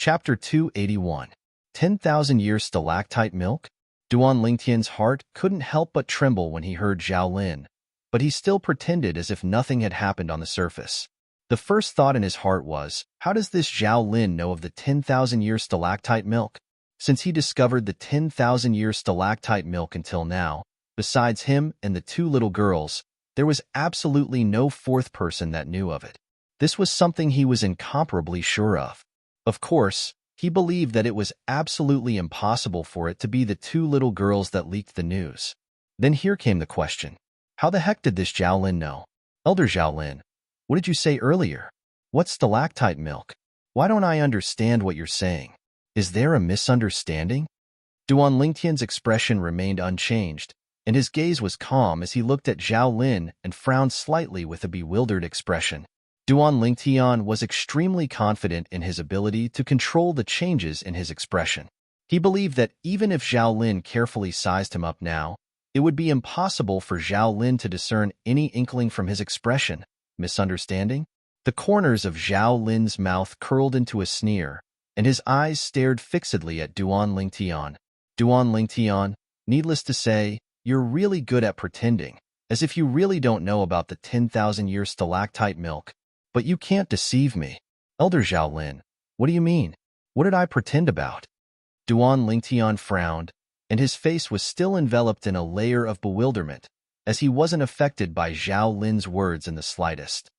Chapter 281 10,000-Year Stalactite Milk? Duan Lingtian's heart couldn't help but tremble when he heard Zhao Lin, but he still pretended as if nothing had happened on the surface. The first thought in his heart was, how does this Zhao Lin know of the 10,000-year stalactite milk? Since he discovered the 10,000-year stalactite milk until now, besides him and the two little girls, there was absolutely no fourth person that knew of it. This was something he was incomparably sure of. Of course, he believed that it was absolutely impossible for it to be the two little girls that leaked the news. Then here came the question. How the heck did this Zhao Lin know? Elder Zhao Lin, what did you say earlier? What's stalactite milk? Why don't I understand what you're saying? Is there a misunderstanding? Duan Lingtian's expression remained unchanged, and his gaze was calm as he looked at Zhao Lin and frowned slightly with a bewildered expression. Duan Lingtian was extremely confident in his ability to control the changes in his expression. He believed that even if Zhao Lin carefully sized him up now, it would be impossible for Zhao Lin to discern any inkling from his expression. Misunderstanding? The corners of Zhao Lin's mouth curled into a sneer, and his eyes stared fixedly at Duan Lingtian. Duan Lingtian, needless to say, you're really good at pretending, as if you really don't know about the 10,000-year stalactite milk. But you can't deceive me. Elder Zhao Lin, what do you mean? What did I pretend about? Duan Lingtian frowned, and his face was still enveloped in a layer of bewilderment, as he wasn't affected by Zhao Lin's words in the slightest.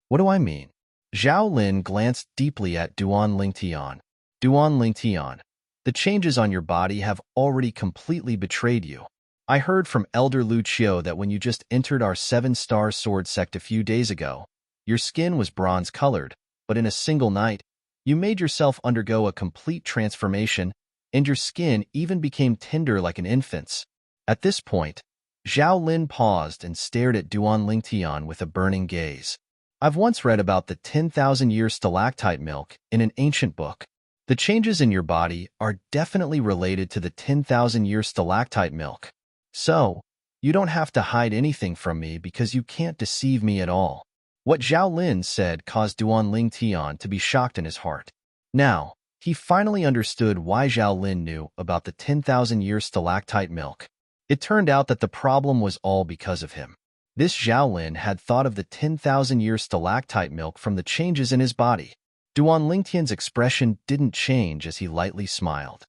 What do I mean? Zhao Lin glanced deeply at Duan Lingtian. Duan Lingtian, the changes on your body have already completely betrayed you. I heard from Elder Lu Qiu that when you just entered our 7-star sword sect a few days ago, your skin was bronze-colored, but in a single night, you made yourself undergo a complete transformation, and your skin even became tender like an infant's. At this point, Zhao Lin paused and stared at Duan Lingtian with a burning gaze. I've once read about the 10,000-year stalactite milk in an ancient book. The changes in your body are definitely related to the 10,000-year stalactite milk. So, you don't have to hide anything from me because you can't deceive me at all. What Zhao Lin said caused Duan Lingtian to be shocked in his heart. Now, he finally understood why Zhao Lin knew about the 10,000-year stalactite milk. It turned out that the problem was all because of him. This Zhao Lin had thought of the 10,000-year stalactite milk from the changes in his body. Duan Lingtian's expression didn't change as he lightly smiled.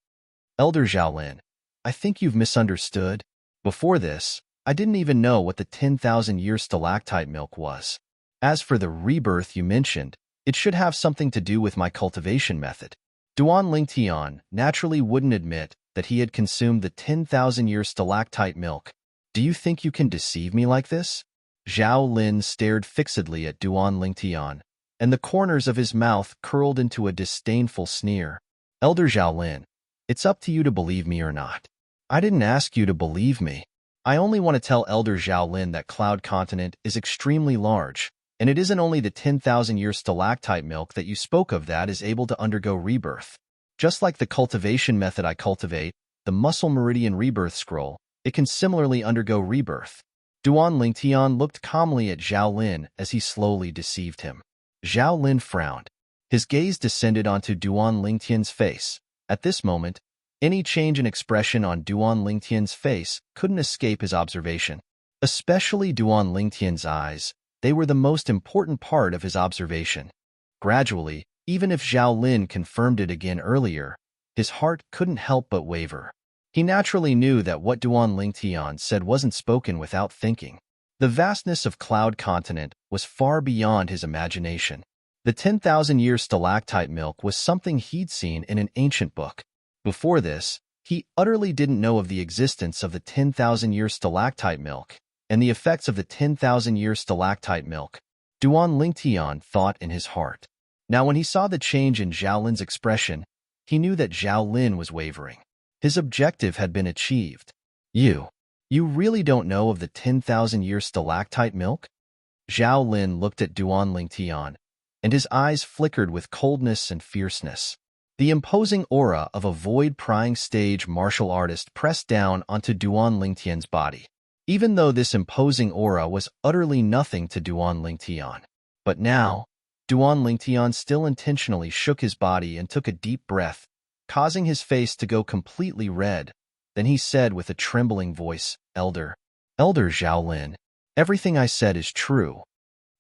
Elder Zhao Lin, I think you've misunderstood. Before this, I didn't even know what the 10,000-year stalactite milk was. As for the rebirth you mentioned, it should have something to do with my cultivation method. Duan Lingtian naturally wouldn't admit that he had consumed the 10,000-year stalactite milk. Do you think you can deceive me like this? Zhao Lin stared fixedly at Duan Lingtian, and the corners of his mouth curled into a disdainful sneer. Elder Zhao Lin, it's up to you to believe me or not. I didn't ask you to believe me. I only want to tell Elder Zhao Lin that Cloud Continent is extremely large, and it isn't only the 10,000-year stalactite milk that you spoke of that is able to undergo rebirth. Just like the cultivation method I cultivate, the Muscle Meridian Rebirth Scroll, it can similarly undergo rebirth. Duan Lingtian looked calmly at Zhao Lin as he slowly deceived him. Zhao Lin frowned. His gaze descended onto Duan Lingtian's face. At this moment, any change in expression on Duan Lingtian's face couldn't escape his observation. Especially Duan Lingtian's eyes. They were the most important part of his observation. Gradually, even if Zhao Lin confirmed it again earlier, his heart couldn't help but waver. He naturally knew that what Duan Lingtian said wasn't spoken without thinking. The vastness of Cloud Continent was far beyond his imagination. The 10,000-year stalactite milk was something he'd seen in an ancient book. Before this, he utterly didn't know of the existence of the 10,000-year stalactite milk and the effects of the 10,000-year stalactite milk. Duan Lingtian thought in his heart. Now when he saw the change in Zhao Lin's expression, he knew that Zhao Lin was wavering. His objective had been achieved. You really don't know of the 10,000-year stalactite milk? Zhao Lin looked at Duan Lingtian, and his eyes flickered with coldness and fierceness. The imposing aura of a void-prying stage martial artist pressed down onto Duan Lingtian's body. Even though this imposing aura was utterly nothing to Duan Lingtian. But now, Duan Lingtian still intentionally shook his body and took a deep breath, causing his face to go completely red. Then he said with a trembling voice, Elder Xiaolin, everything I said is true.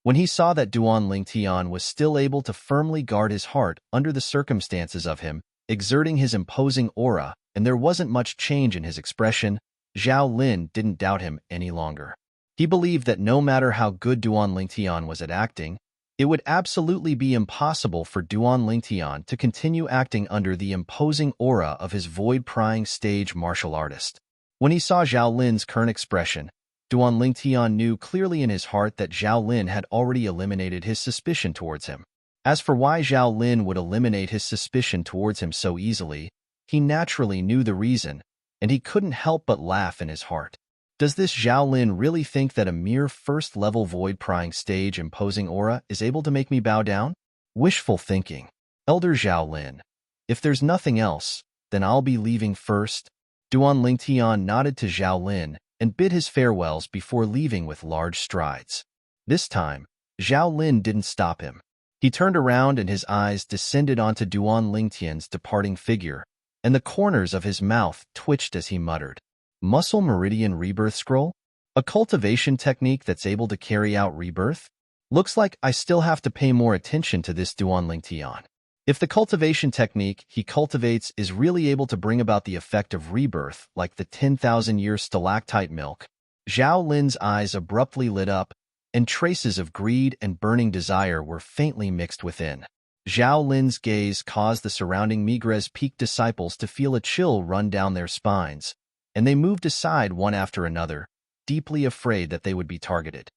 When he saw that Duan Lingtian was still able to firmly guard his heart under the circumstances of him, exerting his imposing aura, and there wasn't much change in his expression, Zhao Lin didn't doubt him any longer. He believed that no matter how good Duan Lingtian was at acting, it would absolutely be impossible for Duan Lingtian to continue acting under the imposing aura of his void-prying stage martial artist. When he saw Zhao Lin's current expression, Duan Lingtian knew clearly in his heart that Zhao Lin had already eliminated his suspicion towards him. As for why Zhao Lin would eliminate his suspicion towards him so easily, he naturally knew the reason, and he couldn't help but laugh in his heart. Does this Zhao Lin really think that a mere first-level void-prying stage imposing aura is able to make me bow down? Wishful thinking. Elder Zhao Lin, if there's nothing else, then I'll be leaving first. Duan Lingtian nodded to Zhao Lin and bid his farewells before leaving with large strides. This time, Zhao Lin didn't stop him. He turned around and his eyes descended onto Duan Lingtian's departing figure, and the corners of his mouth twitched as he muttered, Muscle Meridian Rebirth Scroll? A cultivation technique that's able to carry out rebirth? Looks like I still have to pay more attention to this Duan Lingtian. If the cultivation technique he cultivates is really able to bring about the effect of rebirth like the 10,000-year stalactite milk, Zhao Lin's eyes abruptly lit up, and traces of greed and burning desire were faintly mixed within. Zhao Lin's gaze caused the surrounding Migres Peak disciples to feel a chill run down their spines, and they moved aside one after another, deeply afraid that they would be targeted.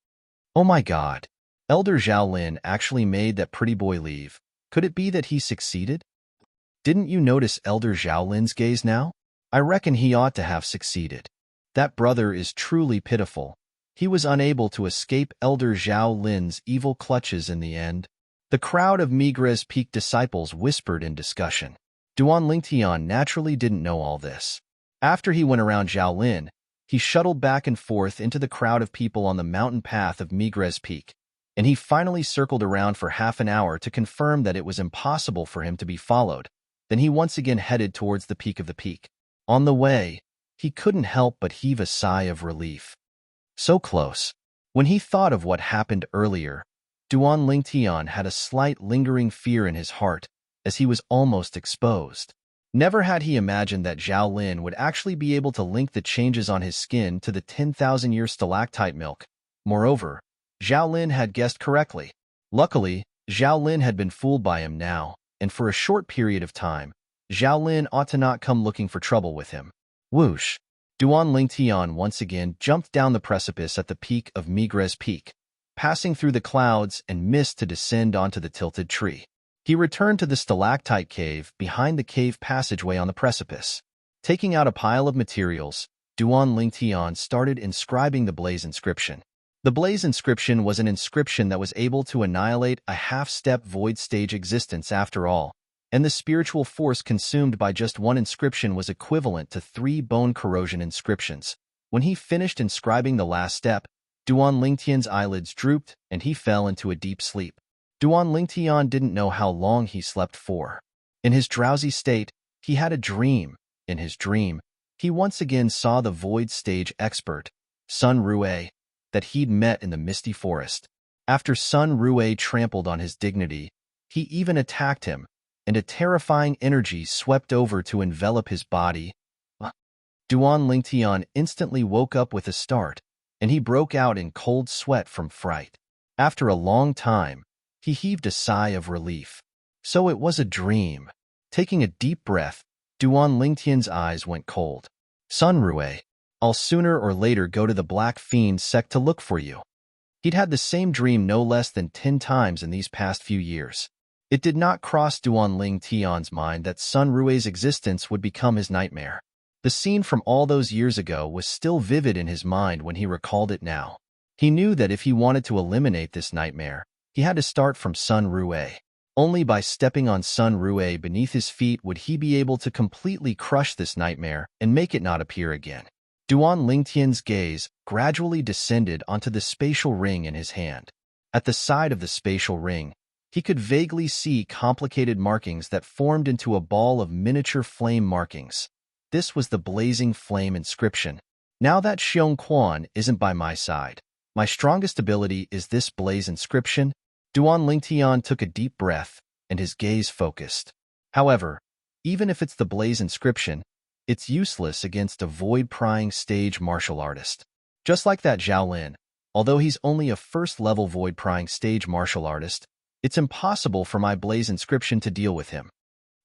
Oh my God! Elder Zhao Lin actually made that pretty boy leave. Could it be that he succeeded? Didn't you notice Elder Zhao Lin's gaze now? I reckon he ought to have succeeded. That brother is truly pitiful. He was unable to escape Elder Zhao Lin's evil clutches in the end. The crowd of Migres Peak disciples whispered in discussion. Duan Lingtian naturally didn't know all this. After he went around Zhao Lin, he shuttled back and forth into the crowd of people on the mountain path of Migres Peak, and he finally circled around for half an hour to confirm that it was impossible for him to be followed. Then he once again headed towards the peak of the peak. On the way, he couldn't help but heave a sigh of relief. So close. When he thought of what happened earlier, Duan Lingtian had a slight lingering fear in his heart, as he was almost exposed. Never had he imagined that Zhao Lin would actually be able to link the changes on his skin to the 10,000-year stalactite milk. Moreover, Zhao Lin had guessed correctly. Luckily, Zhao Lin had been fooled by him now, and for a short period of time, Zhao Lin ought to not come looking for trouble with him. Whoosh! Duan Lingtian once again jumped down the precipice at the peak of Migres Peak, passing through the clouds and mist to descend onto the tilted tree. He returned to the stalactite cave behind the cave passageway on the precipice. Taking out a pile of materials, Duan Lingtian started inscribing the blaze inscription. The blaze inscription was an inscription that was able to annihilate a half-step void stage existence after all, and the spiritual force consumed by just one inscription was equivalent to 3 bone corrosion inscriptions. When he finished inscribing the last step, Duan Lingtian's eyelids drooped and he fell into a deep sleep. Duan Lingtian didn't know how long he slept for. In his drowsy state, he had a dream. In his dream, he once again saw the void stage expert, Sun Rue, that he'd met in the misty forest. After Sun Rue trampled on his dignity, he even attacked him, and a terrifying energy swept over to envelop his body. Duan Lingtian instantly woke up with a start, and he broke out in cold sweat from fright. After a long time, he heaved a sigh of relief. So it was a dream. Taking a deep breath, Duan Lingtian's eyes went cold. Sun Rue, I'll sooner or later go to the Black Fiend sect to look for you. He'd had the same dream no less than 10 times in these past few years. It did not cross Duan Lingtian's mind that Sun Rue's existence would become his nightmare. The scene from all those years ago was still vivid in his mind when he recalled it now. He knew that if he wanted to eliminate this nightmare, he had to start from Sun Rue. Only by stepping on Sun Rue beneath his feet would he be able to completely crush this nightmare and make it not appear again. Duan Lingtian's gaze gradually descended onto the spatial ring in his hand. At the side of the spatial ring, He could vaguely see complicated markings that formed into a ball of miniature flame markings. This was the blazing flame inscription. Now that Xiong Quan isn't by my side, my strongest ability is this blaze inscription. Duan Lingtian took a deep breath, and his gaze focused. However, even if it's the blaze inscription, it's useless against a void-prying stage martial artist. Just like that Zhao Lin, although he's only a first-level void-prying stage martial artist, it's impossible for my blaze inscription to deal with him.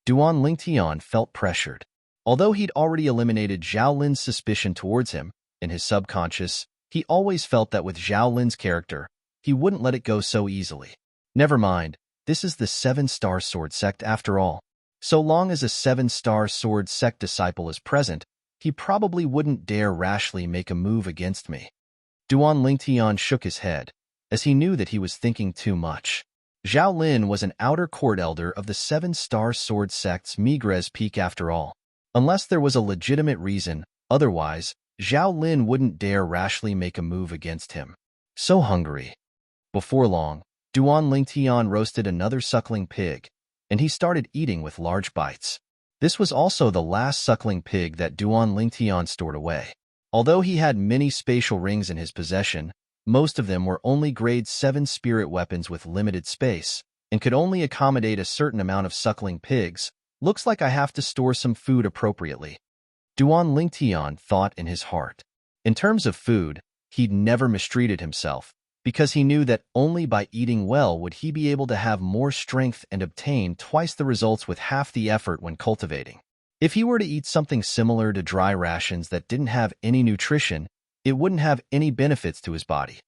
Duan Lingtian felt pressured. Although he'd already eliminated Zhao Lin's suspicion towards him, in his subconscious, he always felt that with Zhao Lin's character, he wouldn't let it go so easily. Never mind, this is the 7-star sword sect after all. So long as a 7-star sword sect disciple is present, he probably wouldn't dare rashly make a move against me. Duan Lingtian shook his head, as he knew that he was thinking too much. Zhao Lin was an outer court elder of the 7-star sword sect's Migres Peak after all. Unless there was a legitimate reason, otherwise, Zhao Lin wouldn't dare rashly make a move against him. So hungry. Before long, Duan Lingtian roasted another suckling pig, and he started eating with large bites. This was also the last suckling pig that Duan Lingtian stored away. Although he had many spatial rings in his possession, most of them were only grade 7 spirit weapons with limited space, and could only accommodate a certain amount of suckling pigs. Looks like I have to store some food appropriately. Duan Lingtian thought in his heart. In terms of food, he'd never mistreated himself, because he knew that only by eating well would he be able to have more strength and obtain twice the results with half the effort when cultivating. If he were to eat something similar to dry rations that didn't have any nutrition, it wouldn't have any benefits to his body.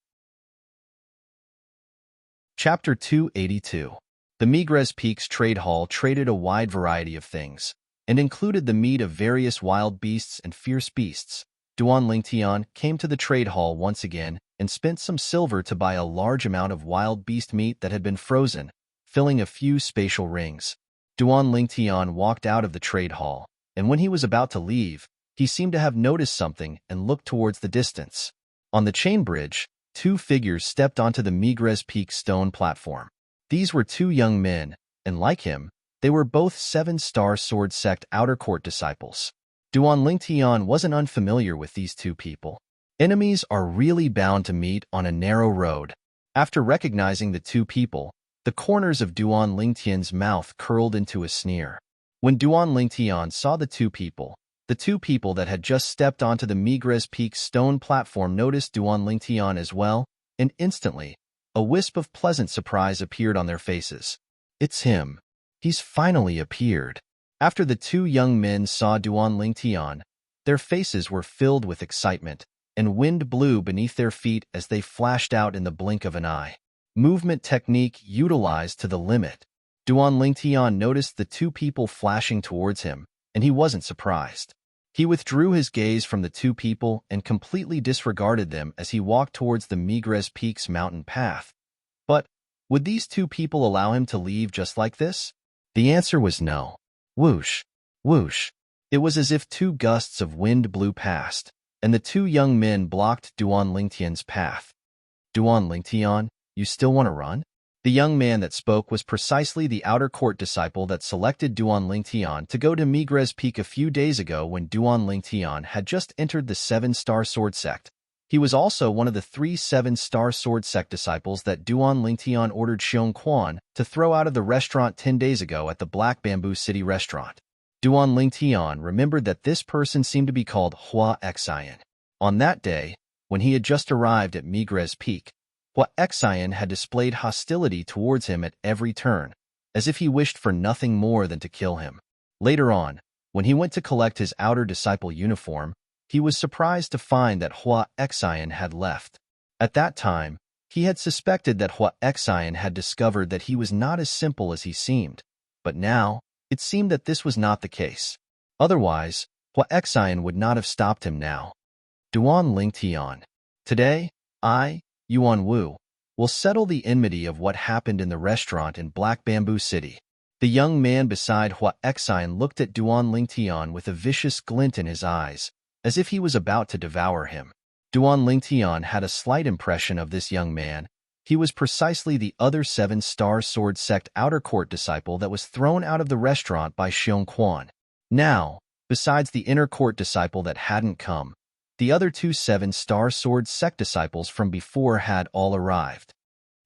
Chapter 282. The Migres Peaks Trade Hall traded a wide variety of things, and included the meat of various wild beasts and fierce beasts. Duan Lingtian came to the trade hall once again and spent some silver to buy a large amount of wild beast meat that had been frozen, filling a few spatial rings. Duan Lingtian walked out of the trade hall, and when he was about to leave, he seemed to have noticed something and looked towards the distance. On the chain bridge, 2 figures stepped onto the Migres Peak stone platform. These were 2 young men, and like him, they were both 7-star sword sect outer court disciples. Duan Lingtian wasn't unfamiliar with these 2 people. Enemies are really bound to meet on a narrow road. After recognizing the 2 people, the corners of Duan Lingtian's mouth curled into a sneer. When Duan Lingtian saw the 2 people that had just stepped onto the Migres Peak stone platform noticed Duan Lingtian as well, and instantly, a wisp of pleasant surprise appeared on their faces. It's him. He's finally appeared. After the 2 young men saw Duan Lingtian, their faces were filled with excitement, and wind blew beneath their feet as they flashed out in the blink of an eye. Movement technique utilized to the limit. Duan Lingtian noticed the 2 people flashing towards him, and he wasn't surprised. He withdrew his gaze from the 2 people and completely disregarded them as he walked towards the Migres Peaks mountain path. But would these 2 people allow him to leave just like this? The answer was no. Whoosh, whoosh. It was as if 2 gusts of wind blew past, and the 2 young men blocked Duan Lingtian's path. Duan Lingtian, you still want to run? The young man that spoke was precisely the outer court disciple that selected Duan Lingtian to go to Migres Peak a few days ago when Duan Lingtian had just entered the 7-star sword sect. He was also one of the 3 7-star sword sect disciples that Duan Lingtian ordered Xiong Quan to throw out of the restaurant 10 days ago at the Black Bamboo City restaurant. Duan Lingtian remembered that this person seemed to be called Hua Xian. On that day, when he had just arrived at Migres Peak, Hua Xian had displayed hostility towards him at every turn, as if he wished for nothing more than to kill him. Later on, when he went to collect his outer disciple uniform, he was surprised to find that Hua Xian had left. At that time, he had suspected that Hua Xian had discovered that he was not as simple as he seemed, but now, it seemed that this was not the case. Otherwise, Hua Xian would not have stopped him now. Duan Lingtian. Today, I, Yuan Wu, will settle the enmity of what happened in the restaurant in Black Bamboo City. The young man beside Hua Xian looked at Duan Lingtian with a vicious glint in his eyes, as if he was about to devour him. Duan Lingtian had a slight impression of this young man. He was precisely the other 7-star sword sect outer court disciple that was thrown out of the restaurant by Xiong Quan. Now, besides the inner court disciple that hadn't come, the other 2 7-star sword sect disciples from before had all arrived.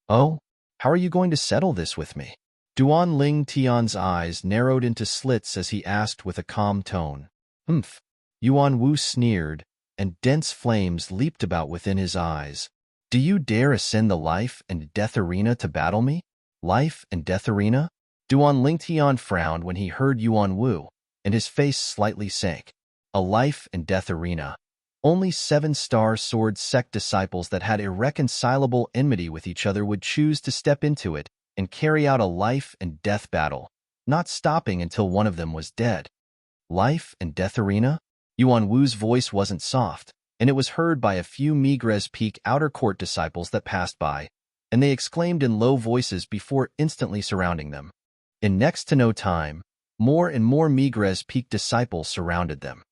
Oh, how are you going to settle this with me? Duan Ling Tian's eyes narrowed into slits as he asked with a calm tone. Humph. Yuan Wu sneered, and dense flames leaped about within his eyes. Do you dare ascend the life and death arena to battle me? Life and death arena? Duan Ling Tian frowned when he heard Yuan Wu, and his face slightly sank. A life and death arena. Only 7-star sword sect disciples that had irreconcilable enmity with each other would choose to step into it and carry out a life and death battle, not stopping until one of them was dead. Life and death arena? Yuan Wu's voice wasn't soft, and it was heard by a few Migres Peak outer court disciples that passed by, and they exclaimed in low voices before instantly surrounding them. In next to no time, more and more Migres Peak disciples surrounded them.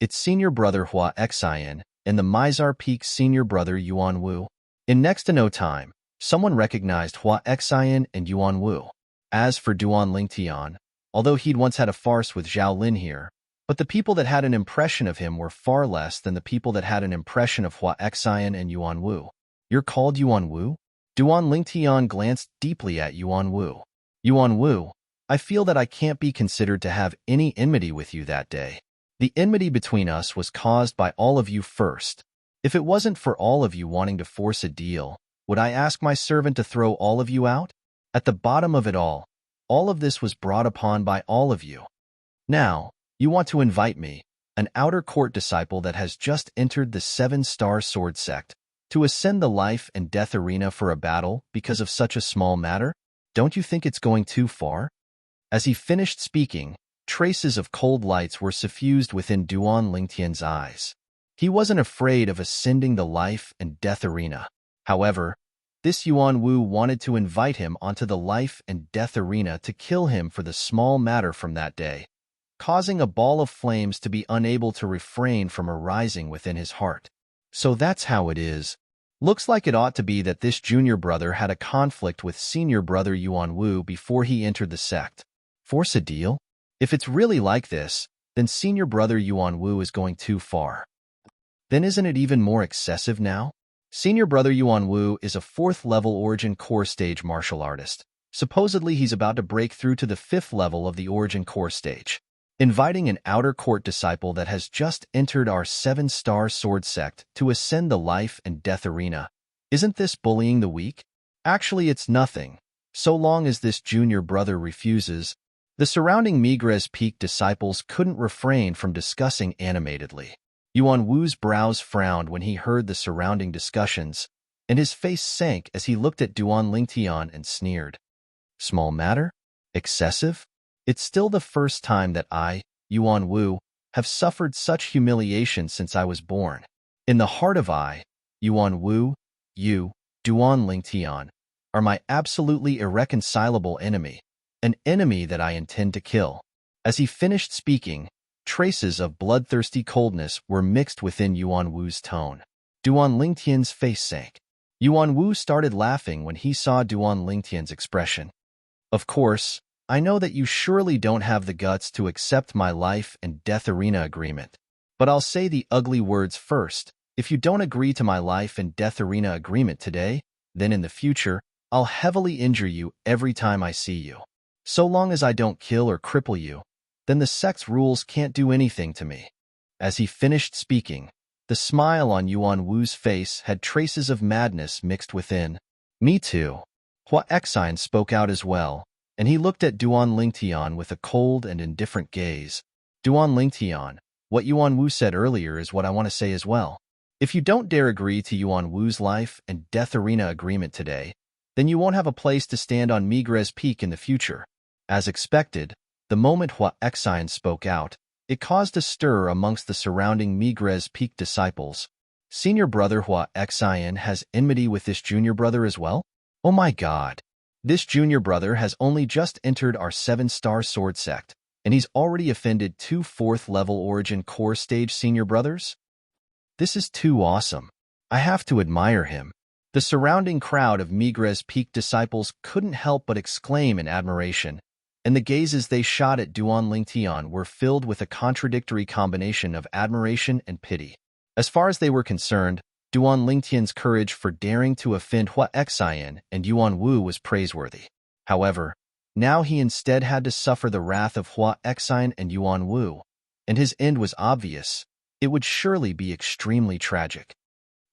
It's senior brother Hua Xian and the Mizar Peak senior brother Yuan Wu. In next to no time, someone recognized Hua Xian and Yuan Wu. As for Duan Lingtian, although he'd once had a farce with Zhao Lin here, but the people that had an impression of him were far less than the people that had an impression of Hua Xian and Yuan Wu. You're called Yuan Wu? Duan Lingtian glanced deeply at Yuan Wu. Yuan Wu, I feel that I can't be considered to have any enmity with you that day. The enmity between us was caused by all of you first. If it wasn't for all of you wanting to force a deal, would I ask my servant to throw all of you out? At the bottom of it all of this was brought upon by all of you. Now, you want to invite me, an outer court disciple that has just entered the 7-star sword sect, to ascend the life and death arena for a battle because of such a small matter? Don't you think it's going too far? As he finished speaking, traces of cold lights were suffused within Duan Lingtian's eyes. He wasn't afraid of ascending the life and death arena. However, this Yuan Wu wanted to invite him onto the life and death arena to kill him for the small matter from that day, causing a ball of flames to be unable to refrain from arising within his heart. So that's how it is. Looks like it ought to be that this junior brother had a conflict with senior brother Yuan Wu before he entered the sect. Force a deal? If it's really like this, then senior brother Yuan Wu is going too far. Then isn't it even more excessive now? Senior brother Yuan Wu is a 4th-level Origin Core stage martial artist. Supposedly he's about to break through to the 5th level of the Origin Core stage. Inviting an outer court disciple that has just entered our 7-star sword sect to ascend the life and death arena. Isn't this bullying the weak? Actually, it's nothing. So long as this junior brother refuses. The surrounding Migres Peak disciples couldn't refrain from discussing animatedly. Yuan Wu's brows frowned when he heard the surrounding discussions, and his face sank as he looked at Duan Lingtian and sneered. Small matter? Excessive? It's still the first time that I, Yuan Wu, have suffered such humiliation since I was born. In the heart of I, Yuan Wu, you, Duan Lingtian, are my absolutely irreconcilable enemy. An enemy that I intend to kill. As he finished speaking, traces of bloodthirsty coldness were mixed within Yuan Wu's tone. Duan Lingtian's face sank. Yuan Wu started laughing when he saw Duan Lingtian's expression. Of course, I know that you surely don't have the guts to accept my life and death arena agreement. But I'll say the ugly words first. If you don't agree to my life and death arena agreement today, then in the future, I'll heavily injure you every time I see you. So long as I don't kill or cripple you, then the sect's rules can't do anything to me. As he finished speaking, the smile on Yuan Wu's face had traces of madness mixed within. Me too. Hua Xian spoke out as well, and he looked at Duan Lingtian with a cold and indifferent gaze. Duan Lingtian, what Yuan Wu said earlier is what I want to say as well. If you don't dare agree to Yuan Wu's life and death arena agreement today, then you won't have a place to stand on Migres Peak in the future. As expected, the moment Hua Xian spoke out, it caused a stir amongst the surrounding Migres Peak disciples. Senior brother Hua Xian has enmity with this junior brother as well? Oh my god. This junior brother has only just entered our 7-star sword sect, and he's already offended 2 4th-level Origin Core stage senior brothers? This is too awesome. I have to admire him. The surrounding crowd of Migres Peak disciples couldn't help but exclaim in admiration, and the gazes they shot at Duan Lingtian were filled with a contradictory combination of admiration and pity. As far as they were concerned, Duan Lingtian's courage for daring to offend Hua Xian and Yuan Wu was praiseworthy. However, now he instead had to suffer the wrath of Hua Xian and Yuan Wu, and his end was obvious. It would surely be extremely tragic.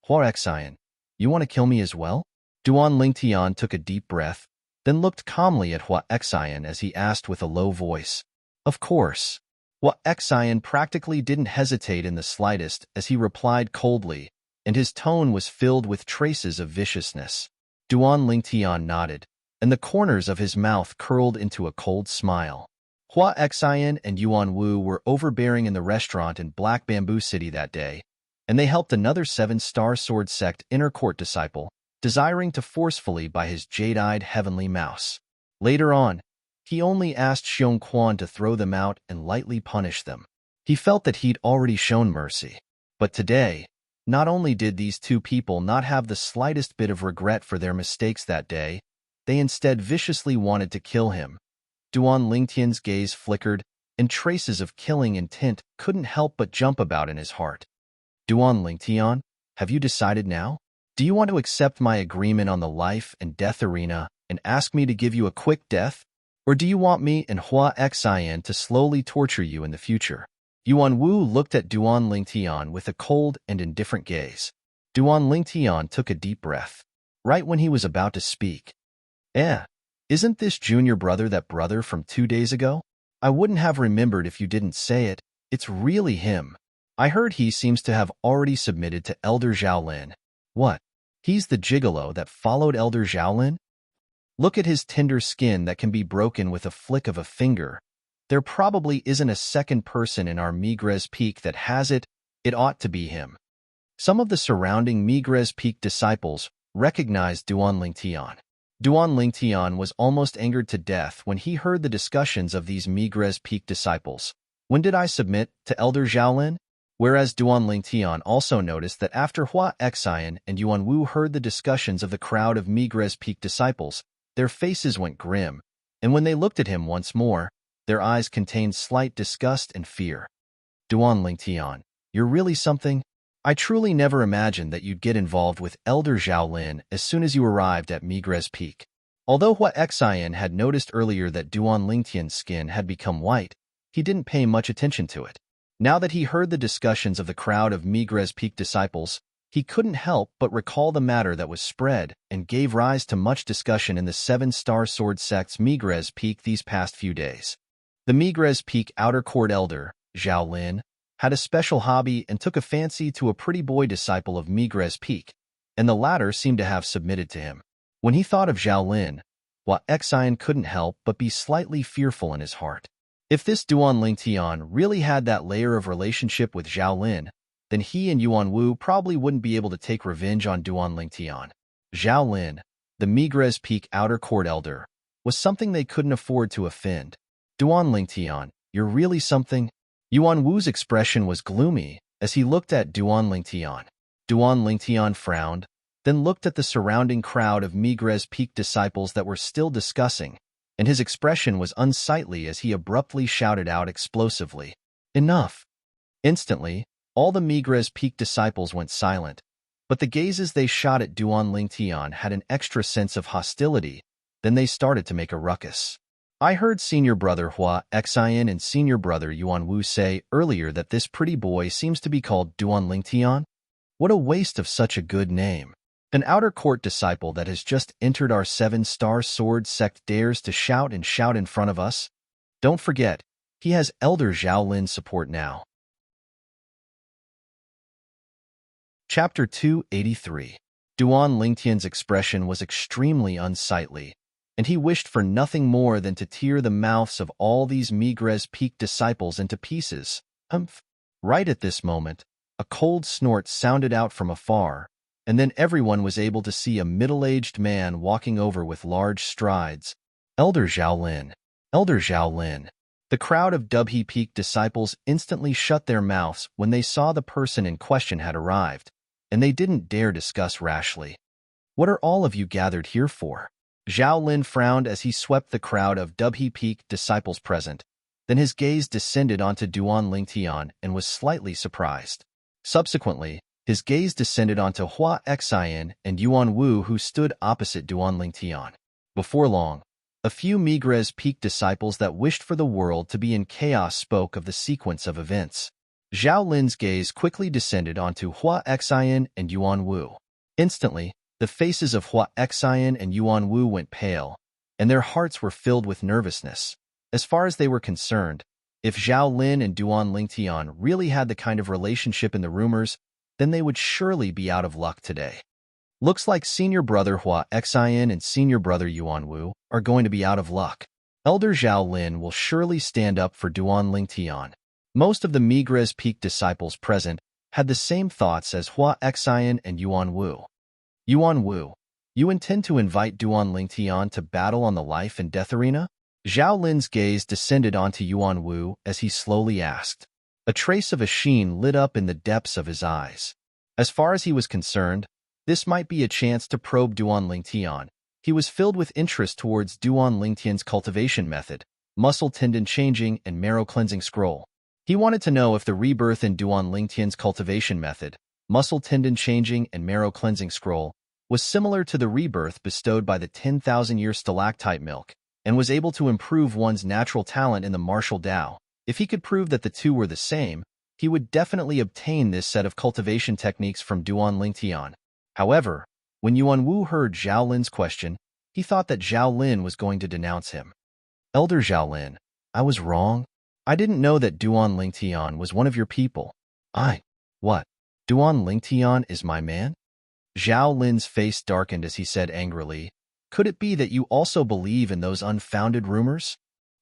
Hua Xian, you want to kill me as well? Duan Lingtian took a deep breath, then looked calmly at Hua Xian as he asked with a low voice. Of course. Hua Xian practically didn't hesitate in the slightest as he replied coldly, and his tone was filled with traces of viciousness. Duan Lingtian nodded, and the corners of his mouth curled into a cold smile. Hua Xian and Yuan Wu were overbearing in the restaurant in Black Bamboo City that day, and they helped another 7-star sword sect inner court disciple, desiring to forcefully buy his jade-eyed heavenly mouse. Later on, he only asked Xiong Quan to throw them out and lightly punish them. He felt that he'd already shown mercy. But today, not only did these two people not have the slightest bit of regret for their mistakes that day, they instead viciously wanted to kill him. Duan Lingtian's gaze flickered, and traces of killing intent couldn't help but jump about in his heart. Duan Lingtian, have you decided now? Do you want to accept my agreement on the life and death arena and ask me to give you a quick death? Or do you want me and Hua Xian to slowly torture you in the future? Yuan Wu looked at Duan Lingtian with a cold and indifferent gaze. Duan Lingtian took a deep breath. Right when he was about to speak. Isn't this junior brother that brother from 2 days ago? I wouldn't have remembered if you didn't say it. It's really him. I heard he seems to have already submitted to Elder Zhaolin. What? He's the gigolo that followed Elder Zhaolin? Look at his tender skin that can be broken with a flick of a finger. There probably isn't a second person in our Migres Peak that has it. It ought to be him. Some of the surrounding Migres Peak disciples recognized Duan Lingtian. Duan Lingtian was almost angered to death when he heard the discussions of these Migres Peak disciples. When did I submit to Elder Zhaolin? Whereas Duan Lingtian also noticed that after Hua Xian and Yuan Wu heard the discussions of the crowd of Migres Peak disciples, their faces went grim, and when they looked at him once more, their eyes contained slight disgust and fear. Duan Lingtian, you're really something? I truly never imagined that you'd get involved with Elder Zhaolin as soon as you arrived at Migres Peak. Although Hua Xian had noticed earlier that Duan Lingtian's skin had become white, he didn't pay much attention to it. Now that he heard the discussions of the crowd of Migres Peak disciples, he couldn't help but recall the matter that was spread and gave rise to much discussion in the 7-star sword sect's Migres Peak these past few days. The Migres Peak outer court elder, Zhaolin, had a special hobby and took a fancy to a pretty boy disciple of Migres Peak, and the latter seemed to have submitted to him. When he thought of Zhaolin, Hua Xian couldn't help but be slightly fearful in his heart. If this Duan Lingtian really had that layer of relationship with Zhaolin, then he and Yuan Wu probably wouldn't be able to take revenge on Duan Lingtian. Zhaolin, the Migres Peak outer court elder, was something they couldn't afford to offend. Duan Lingtian, you're really something? Yuan Wu's expression was gloomy as he looked at Duan Lingtian. Duan Lingtian frowned, then looked at the surrounding crowd of Migres Peak disciples that were still discussing, and his expression was unsightly as he abruptly shouted out explosively, "Enough!" Instantly, all the Migres Peak disciples went silent, but the gazes they shot at Duan Lingtian had an extra sense of hostility. Then they started to make a ruckus. I heard senior brother Hua Xian and senior brother Yuan Wu say earlier that this pretty boy seems to be called Duan Lingtian. What a waste of such a good name. An outer court disciple that has just entered our 7-star sword sect dares to shout and shout in front of us? Don't forget, he has Elder Zhaolin's support now. Chapter 283. Duan Lingtian's expression was extremely unsightly, and he wished for nothing more than to tear the mouths of all these Migres Peak disciples into pieces. Right at this moment, a cold snort sounded out from afar, and then everyone was able to see a middle-aged man walking over with large strides. Elder Zhaolin! Elder Zhaolin! The crowd of Dubhe Peak disciples instantly shut their mouths when they saw the person in question had arrived, and they didn't dare discuss rashly. What are all of you gathered here for? Zhao Lin frowned as he swept the crowd of Dubhe Peak disciples present. Then his gaze descended onto Duan Lingtian and was slightly surprised. Subsequently, his gaze descended onto Hua Xian and Yuan Wu, who stood opposite Duan Lingtian. Before long, a few Migres Peak disciples that wished for the world to be in chaos spoke of the sequence of events. Zhao Lin's gaze quickly descended onto Hua Xian and Yuan Wu. Instantly, the faces of Hua Xian and Yuan Wu went pale, and their hearts were filled with nervousness. As far as they were concerned, if Zhao Lin and Duan Lingtian really had the kind of relationship in the rumors, then they would surely be out of luck today. Looks like senior brother Hua Xian and senior brother Yuan Wu are going to be out of luck. Elder Zhao Lin will surely stand up for Duan Lingtian. Most of the Migres Peak disciples present had the same thoughts as Hua Xian and Yuan Wu. Yuan Wu, you intend to invite Duan Lingtian to battle on the life and death arena? Zhao Lin's gaze descended onto Yuan Wu as he slowly asked. A trace of a sheen lit up in the depths of his eyes. As far as he was concerned, this might be a chance to probe Duan Lingtian. He was filled with interest towards Duan Lingtian's cultivation method, muscle tendon changing and marrow cleansing scroll. He wanted to know if the rebirth in Duan Lingtian's cultivation method, muscle tendon changing and marrow cleansing scroll, was similar to the rebirth bestowed by the 10,000-year stalactite milk, and was able to improve one's natural talent in the martial Tao. If he could prove that the two were the same, he would definitely obtain this set of cultivation techniques from Duan Lingtian. However, when Yuan Wu heard Zhao Lin's question, he thought that Zhao Lin was going to denounce him. Elder Zhao Lin, I was wrong. I didn't know that Duan Lingtian was one of your people. What? Duan Lingtian is my man? Zhao Lin's face darkened as he said angrily, could it be that you also believe in those unfounded rumors?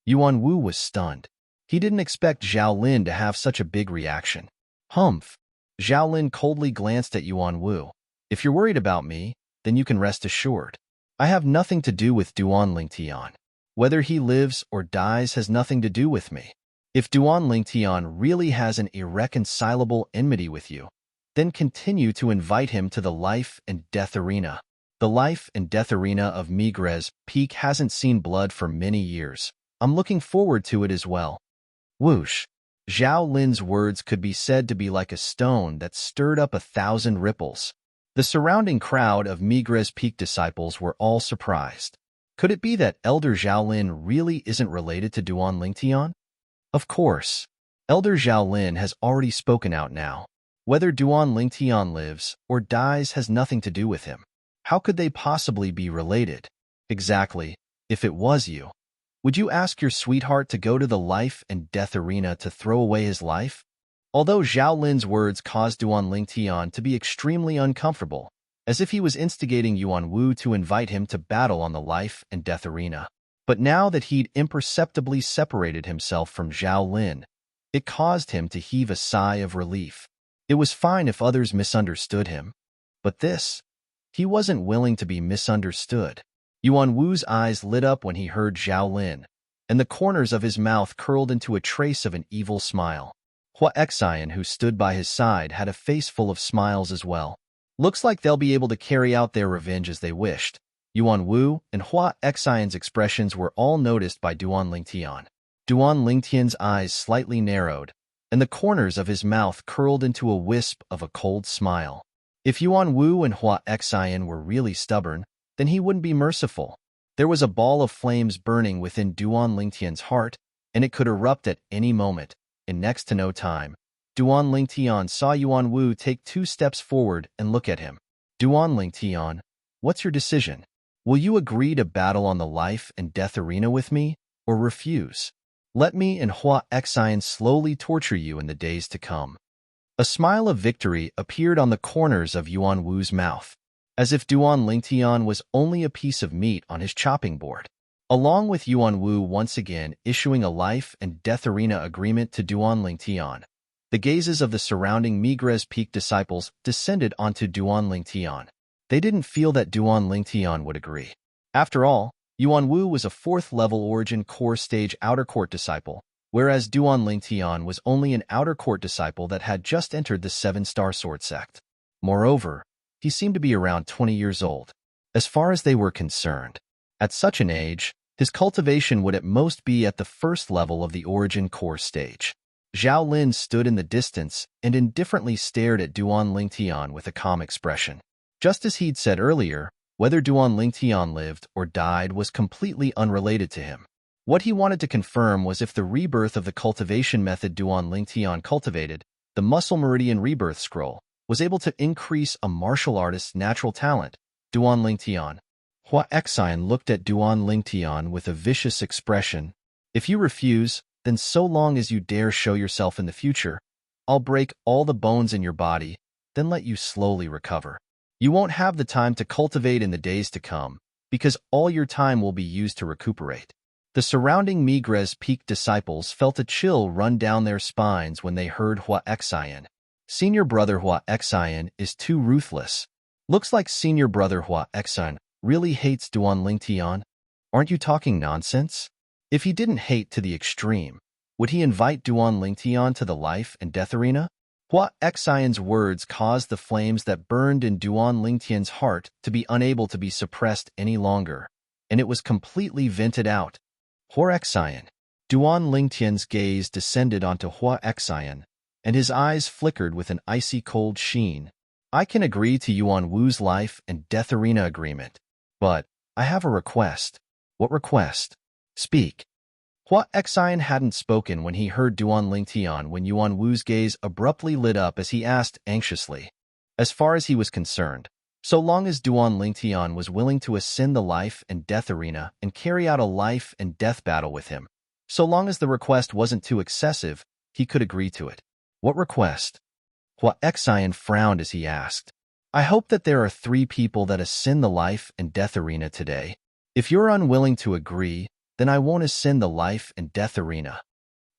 Yuan Wu was stunned. He didn't expect Zhao Lin to have such a big reaction. Humph. Zhao Lin coldly glanced at Yuan Wu. If you're worried about me, then you can rest assured. I have nothing to do with Duan Lingtian. Whether he lives or dies has nothing to do with me. If Duan Lingtian really has an irreconcilable enmity with you, then continue to invite him to the life and death arena. The life and death arena of Migres Peak hasn't seen blood for many years. I'm looking forward to it as well. Whoosh. Zhao Lin's words could be said to be like a stone that stirred up 1,000 ripples. The surrounding crowd of Migres Peak disciples were all surprised. Could it be that Elder Zhao Lin really isn't related to Duan Lingtian? Of course. Elder Zhao Lin has already spoken out now. Whether Duan Lingtian lives or dies has nothing to do with him. How could they possibly be related? Exactly. If it was you, would you ask your sweetheart to go to the life and death arena to throw away his life? Although Zhao Lin's words caused Duan Lingtian to be extremely uncomfortable, as if he was instigating Yuan Wu to invite him to battle on the life and death arena. But now that he'd imperceptibly separated himself from Zhao Lin, it caused him to heave a sigh of relief. It was fine if others misunderstood him, but he wasn't willing to be misunderstood. Yuan Wu's eyes lit up when he heard Zhao Lin, and the corners of his mouth curled into a trace of an evil smile. Hua Xian, who stood by his side, had a face full of smiles as well. Looks like they'll be able to carry out their revenge as they wished. Yuan Wu and Hua Xian's expressions were all noticed by Duan Lingtian. Duan Lingtian's eyes slightly narrowed, and the corners of his mouth curled into a wisp of a cold smile. If Yuan Wu and Hua Xian were really stubborn, then he wouldn't be merciful. There was a ball of flames burning within Duan Lingtian's heart, and it could erupt at any moment. In next to no time, Duan Lingtian saw Yuan Wu take 2 steps forward and look at him. Duan Lingtian, what's your decision? Will you agree to battle on the life and death arena with me, or refuse? Let me and Hua Xian slowly torture you in the days to come. A smile of victory appeared on the corners of Yuan Wu's mouth, as if Duan Lingtian was only a piece of meat on his chopping board. Along with Yuan Wu once again issuing a life and death arena agreement to Duan Lingtian, the gazes of the surrounding Migres Peak disciples descended onto Duan Lingtian. They didn't feel that Duan Lingtian would agree. After all, Yuan Wu was a 4th-level Origin Core Stage Outer Court disciple, whereas Duan Lingtian was only an Outer Court disciple that had just entered the 7-star sword sect. Moreover, he seemed to be around 20 years old. As far as they were concerned, at such an age, his cultivation would at most be at the first level of the origin core stage. Zhao Lin stood in the distance and indifferently stared at Duan Lingtian with a calm expression. Just as he'd said earlier, whether Duan Lingtian lived or died was completely unrelated to him. What he wanted to confirm was if the rebirth of the cultivation method Duan Lingtian cultivated, the Muscle Meridian Rebirth Scroll, was able to increase a martial artist's natural talent. Duan Lingtian. Hua Xian looked at Duan Lingtian with a vicious expression. If you refuse, then so long as you dare show yourself in the future, I'll break all the bones in your body, then let you slowly recover. You won't have the time to cultivate in the days to come, because all your time will be used to recuperate. The surrounding Migres Peak disciples felt a chill run down their spines when they heard Hua Xian. Senior brother Hua Xian is too ruthless. Looks like senior brother Hua Xian really hates Duan Lingtian. Aren't you talking nonsense? If he didn't hate to the extreme, would he invite Duan Lingtian to the life and death arena? Hua Xian's words caused the flames that burned in Duan Lingtian's heart to be unable to be suppressed any longer, and it was completely vented out. Hua Xian. Duan Lingtian's gaze descended onto Hua Xian, and his eyes flickered with an icy cold sheen. I can agree to Yuan Wu's life and death arena agreement, but I have a request. What request? Speak. Hua Xian hadn't spoken when he heard Duan Lingtian when Yuan Wu's gaze abruptly lit up as he asked anxiously. As far as he was concerned, so long as Duan Lingtian was willing to ascend the life and death arena and carry out a life and death battle with him, so long as the request wasn't too excessive, he could agree to it. What request? Hua Xian frowned as he asked. I hope that there are 3 people that ascend the life and death arena today. If you're unwilling to agree, then I won't ascend the life and death arena.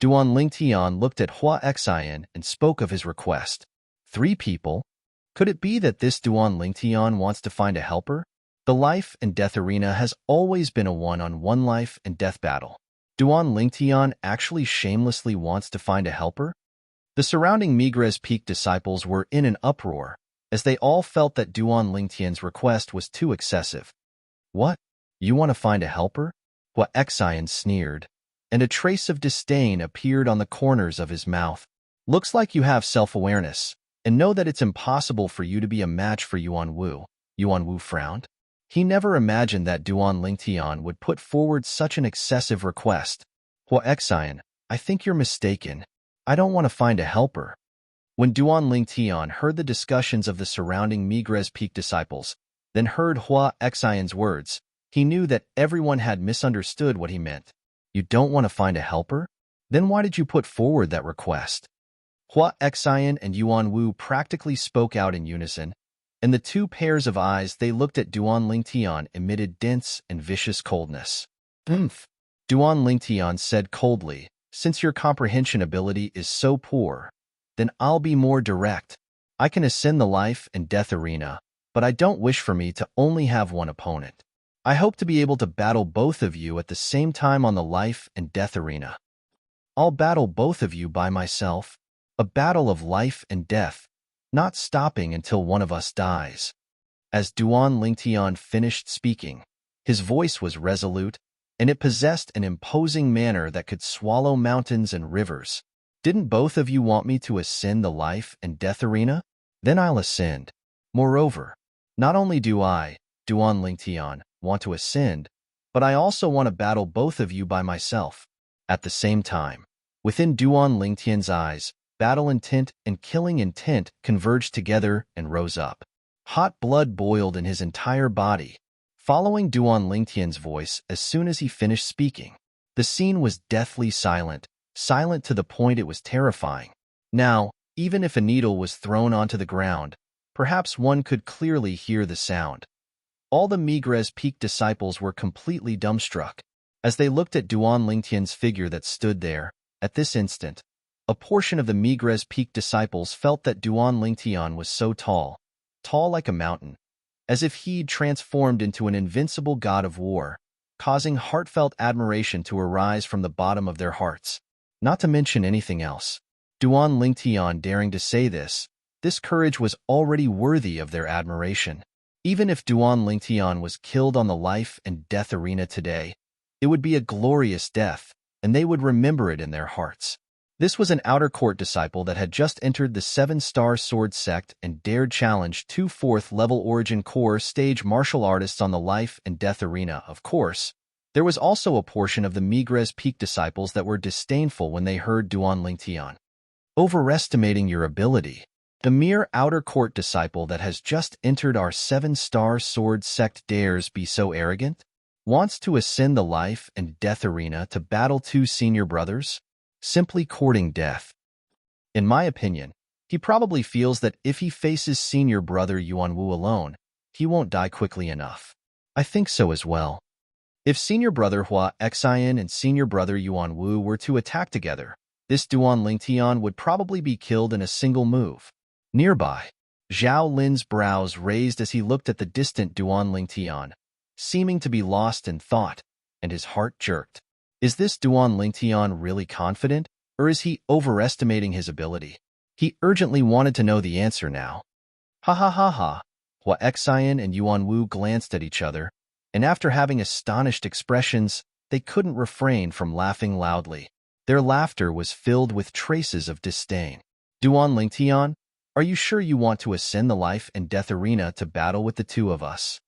Duan Lingtian looked at Hua Xian and spoke of his request. 3 people? Could it be that this Duan Lingtian wants to find a helper? The life and death arena has always been a one-on-one life and death battle. Duan Lingtian actually shamelessly wants to find a helper? The surrounding Migres Peak disciples were in an uproar, as they all felt that Duan Lingtian's request was too excessive. What? You want to find a helper? Hua Xian sneered, and a trace of disdain appeared on the corners of his mouth. Looks like you have self-awareness, and know that it's impossible for you to be a match for Yuan Wu. Yuan Wu frowned. He never imagined that Duan Lingtian would put forward such an excessive request. Hua Xian, I think you're mistaken. I don't want to find a helper. When Duan Lingtian heard the discussions of the surrounding Migres Peak disciples, then heard Hua Xian's words, he knew that everyone had misunderstood what he meant. You don't want to find a helper? Then why did you put forward that request? Hua Xian and Yuan Wu practically spoke out in unison, and the 2 pairs of eyes they looked at Duan Lingtian emitted dense and vicious coldness. Duan Lingtian said coldly, since your comprehension ability is so poor, then I'll be more direct. I can ascend the life and death arena, but I don't wish for me to only have one opponent. I hope to be able to battle both of you at the same time on the life and death arena. I'll battle both of you by myself, a battle of life and death, not stopping until one of us dies. As Duan Lingtian finished speaking, his voice was resolute, and it possessed an imposing manner that could swallow mountains and rivers. Didn't both of you want me to ascend the life and death arena? Then I'll ascend. Moreover, not only do I, Duan Lingtian, want to ascend, but I also want to battle both of you by myself. At the same time, within Duan Lingtian's eyes, battle intent and killing intent converged together and rose up. Hot blood boiled in his entire body, following Duan Lingtian's voice as soon as he finished speaking. The scene was deathly silent, silent to the point it was terrifying. Now, even if a needle was thrown onto the ground, perhaps one could clearly hear the sound. All the Migres Peak disciples were completely dumbstruck. As they looked at Duan Lingtian's figure that stood there, at this instant, a portion of the Migres Peak disciples felt that Duan Lingtian was so tall, tall like a mountain, as if he'd transformed into an invincible god of war, causing heartfelt admiration to arise from the bottom of their hearts. Not to mention anything else. Duan Lingtian daring to say this courage was already worthy of their admiration. Even if Duan Lingtian was killed on the life and death arena today, it would be a glorious death, and they would remember it in their hearts. This was an outer court disciple that had just entered the 7-star sword sect and dared challenge 2 4th-level origin core stage martial artists on the life and death arena. Of course, there was also a portion of the Migres Peak disciples that were disdainful when they heard Duan Lingtian. Overestimating your ability. The mere outer court disciple that has just entered our 7-star sword sect dares be so arrogant? Wants to ascend the life and death arena to battle 2 senior brothers? Simply courting death. In my opinion, he probably feels that if he faces senior brother Yuanwu alone, he won't die quickly enough. I think so as well. If senior brother Hua Xian and senior brother Yuanwu were to attack together, this Duan Lingtian would probably be killed in a single move. Nearby, Zhao Lin's brows raised as he looked at the distant Duan Lingtian, seeming to be lost in thought, and his heart jerked. Is this Duan Lingtian really confident, or is he overestimating his ability? He urgently wanted to know the answer now. Ha ha ha ha. Hua Xian and Yuanwu glanced at each other, and after having astonished expressions, they couldn't refrain from laughing loudly. Their laughter was filled with traces of disdain. Duan Lingtian, are you sure you want to ascend the life and death arena to battle with the 2 of us?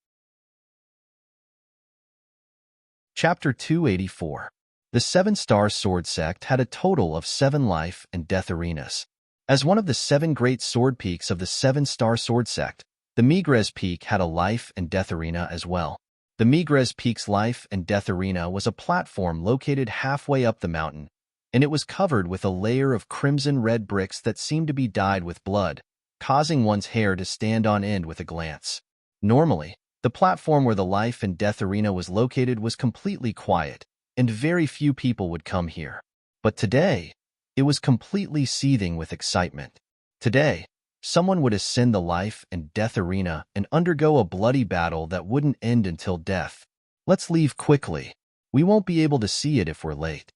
Chapter 284. The 7-star sword sect had a total of 7 life and death arenas. As one of the 7 great sword peaks of the 7-star sword sect, the Migres Peak had a life and death arena as well. The Migres Peak's life and death arena was a platform located halfway up the mountain, and it was covered with a layer of crimson-red bricks that seemed to be dyed with blood, causing one's hair to stand on end with a glance. Normally, the platform where the life and death arena was located was completely quiet, and very few people would come here. But today, it was completely seething with excitement. Today, someone would ascend the life and death arena and undergo a bloody battle that wouldn't end until death. Let's leave quickly. We won't be able to see it if we're late.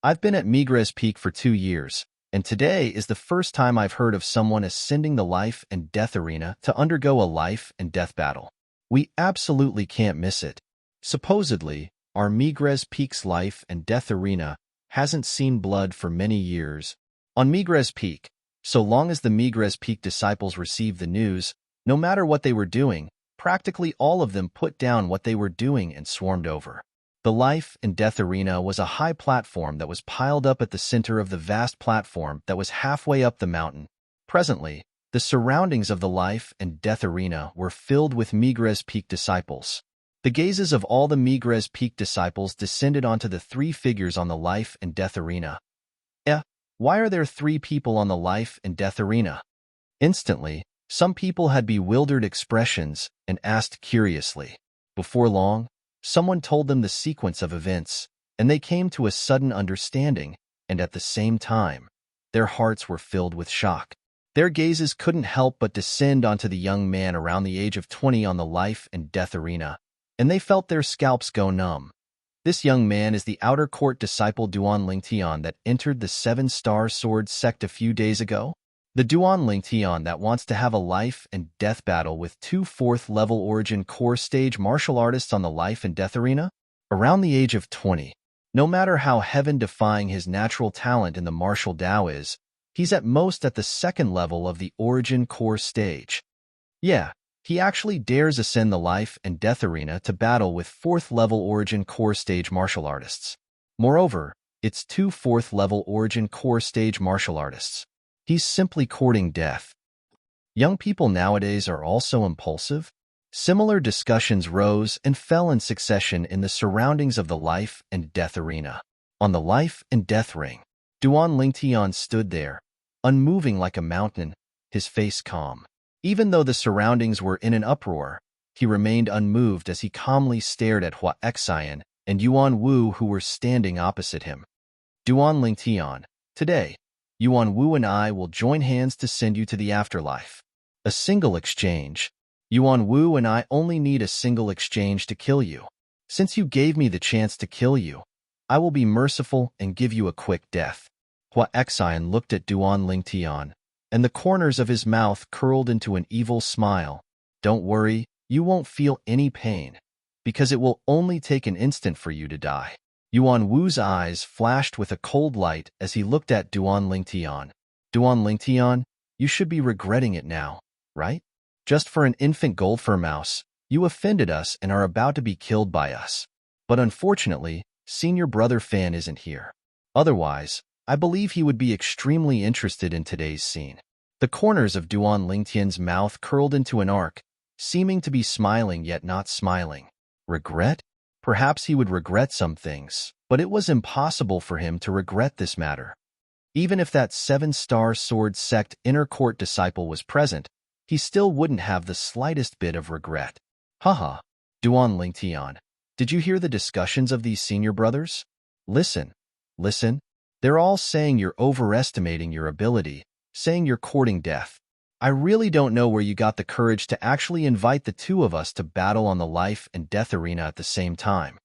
I've been at Migres Peak for 2 years, and today is the first time I've heard of someone ascending the life and death arena to undergo a life and death battle. We absolutely can't miss it. Supposedly, our Migres Peak's life and death arena hasn't seen blood for many years. On Migres Peak, so long as the Migres Peak disciples received the news, no matter what they were doing, practically all of them put down what they were doing and swarmed over. The life and death arena was a high platform that was piled up at the center of the vast platform that was halfway up the mountain. Presently, the surroundings of the life and death arena were filled with Migres Peak disciples. The gazes of all the Migres Peak disciples descended onto the 3 figures on the life and death arena. Why are there 3 people on the life and death arena? Instantly, some people had bewildered expressions and asked curiously. Before long, someone told them the sequence of events, and they came to a sudden understanding, and at the same time, their hearts were filled with shock. Their gazes couldn't help but descend onto the young man around the age of 20 on the life and death arena, and they felt their scalps go numb. This young man is the outer court disciple Duan Lingtian that entered the 7-star sword sect a few days ago. The Duan Lingtian that wants to have a life and death battle with 2 4th-level origin core stage martial artists on the life and death arena? Around the age of 20, no matter how heaven-defying his natural talent in the martial Dao is, he's at most at the 2nd level of the origin core stage. Yeah, he actually dares ascend the life and death arena to battle with 4th-level origin core stage martial artists. Moreover, it's 2 4th-level origin core stage martial artists. He's simply courting death. Young people nowadays are also impulsive. Similar discussions rose and fell in succession in the surroundings of the life and death arena. On the life and death ring, Duan Lingtian stood there, unmoving like a mountain, his face calm. Even though the surroundings were in an uproar, he remained unmoved as he calmly stared at Hua Xian and Yuanwu who were standing opposite him. Duan Lingtian, today, Yuanwu and I will join hands to send you to the afterlife. A single exchange. Yuanwu and I only need a single exchange to kill you. Since you gave me the chance to kill you, I will be merciful and give you a quick death. Hua Xian looked at Duan Lingtian, and the corners of his mouth curled into an evil smile. Don't worry, you won't feel any pain, because it will only take an instant for you to die. Yuan Wu's eyes flashed with a cold light as he looked at Duan Lingtian. Duan Lingtian, you should be regretting it now, right? Just for an infant goldfur mouse, you offended us and are about to be killed by us. But unfortunately, senior brother Fan isn't here. Otherwise, I believe he would be extremely interested in today's scene. The corners of Duan Lingtian's mouth curled into an arc, seeming to be smiling yet not smiling. Regret? Perhaps he would regret some things, but it was impossible for him to regret this matter. Even if that 7-star sword sect inner court disciple was present, he still wouldn't have the slightest bit of regret. Haha, Duan Lingtian, did you hear the discussions of these senior brothers? Listen, they're all saying you're overestimating your ability, saying you're courting death. I really don't know where you got the courage to actually invite the two of us to battle on the life and death arena at the same time.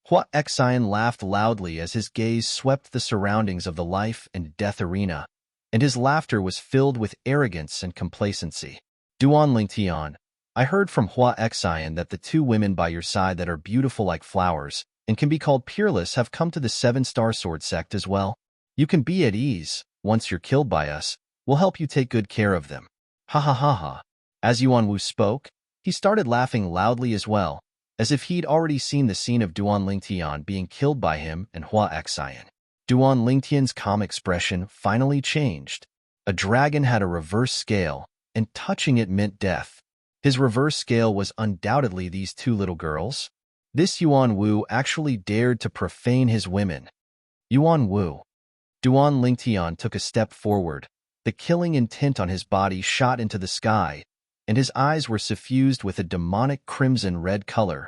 Hua Xian laughed loudly as his gaze swept the surroundings of the life and death arena, and his laughter was filled with arrogance and complacency. Duan Lingtian, I heard from Hua Xian that the two women by your side that are beautiful like flowers and can be called peerless have come to the 7-star sword sect as well. You can be at ease. Once you're killed by us, we'll help you take good care of them. Ha ha ha ha. As Yuan Wu spoke, he started laughing loudly as well, as if he'd already seen the scene of Duan Lingtian being killed by him and Hua Xian. Duan Lingtian's calm expression finally changed. A dragon had a reverse scale, and touching it meant death. His reverse scale was undoubtedly these two little girls. This Yuan Wu actually dared to profane his women. Yuan Wu. Duan Lingtian took a step forward. The killing intent on his body shot into the sky, and his eyes were suffused with a demonic crimson-red color.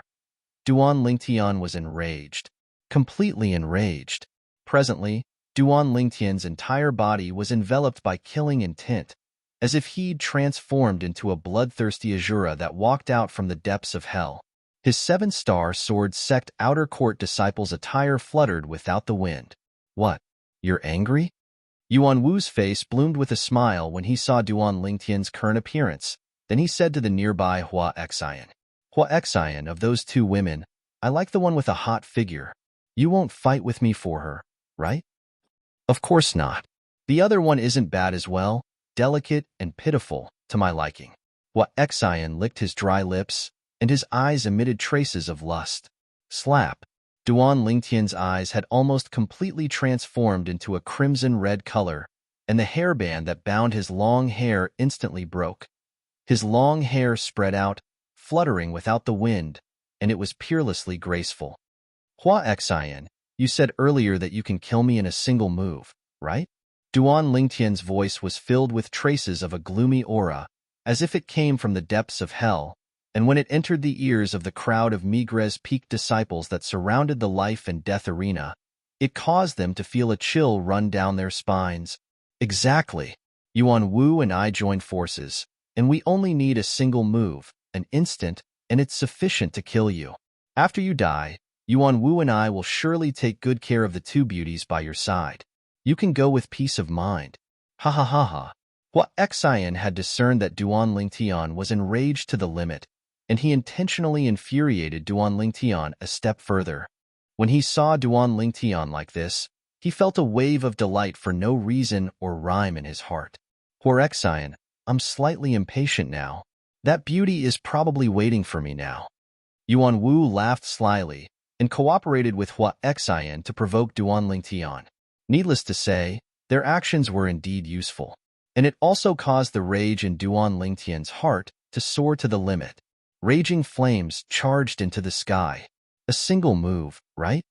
Duan Lingtian was enraged, completely enraged. Presently, Duan Lingtian's entire body was enveloped by killing intent, as if he'd transformed into a bloodthirsty Azura that walked out from the depths of hell. His 7-star sword sect outer court disciple's attire fluttered without the wind. What? You're angry? Yuan Wu's face bloomed with a smile when he saw Duan Lingtian's current appearance. Then he said to the nearby Hua Xian, Hua Xian, of those two women, I like the one with a hot figure. You won't fight with me for her, right? Of course not. The other one isn't bad as well, delicate and pitiful, to my liking. Hua Xian licked his dry lips, and his eyes emitted traces of lust. Slap. Duan Lingtian's eyes had almost completely transformed into a crimson-red color, and the hairband that bound his long hair instantly broke. His long hair spread out, fluttering without the wind, and it was peerlessly graceful. Hua Xian, you said earlier that you can kill me in a single move, right? Duan Lingtian's voice was filled with traces of a gloomy aura, as if it came from the depths of hell, and when it entered the ears of the crowd of Migres Peak disciples that surrounded the life and death arena, it caused them to feel a chill run down their spines. Exactly. Yuan Wu and I joined forces, and we only need a single move, an instant, and it's sufficient to kill you. After you die, Yuan Wu and I will surely take good care of the two beauties by your side. You can go with peace of mind. Ha ha ha ha. Hua Xian had discerned that Duan Lingtian was enraged to the limit, and he intentionally infuriated Duan Lingtian a step further. When he saw Duan Lingtian like this, he felt a wave of delight for no reason or rhyme in his heart. Hua Xian, I'm slightly impatient now. That beauty is probably waiting for me now. Yuan Wu laughed slyly and cooperated with Hua Xian to provoke Duan Lingtian. Needless to say, their actions were indeed useful, and it also caused the rage in Duan Lingtian's heart to soar to the limit. Raging flames charged into the sky. A single move, right?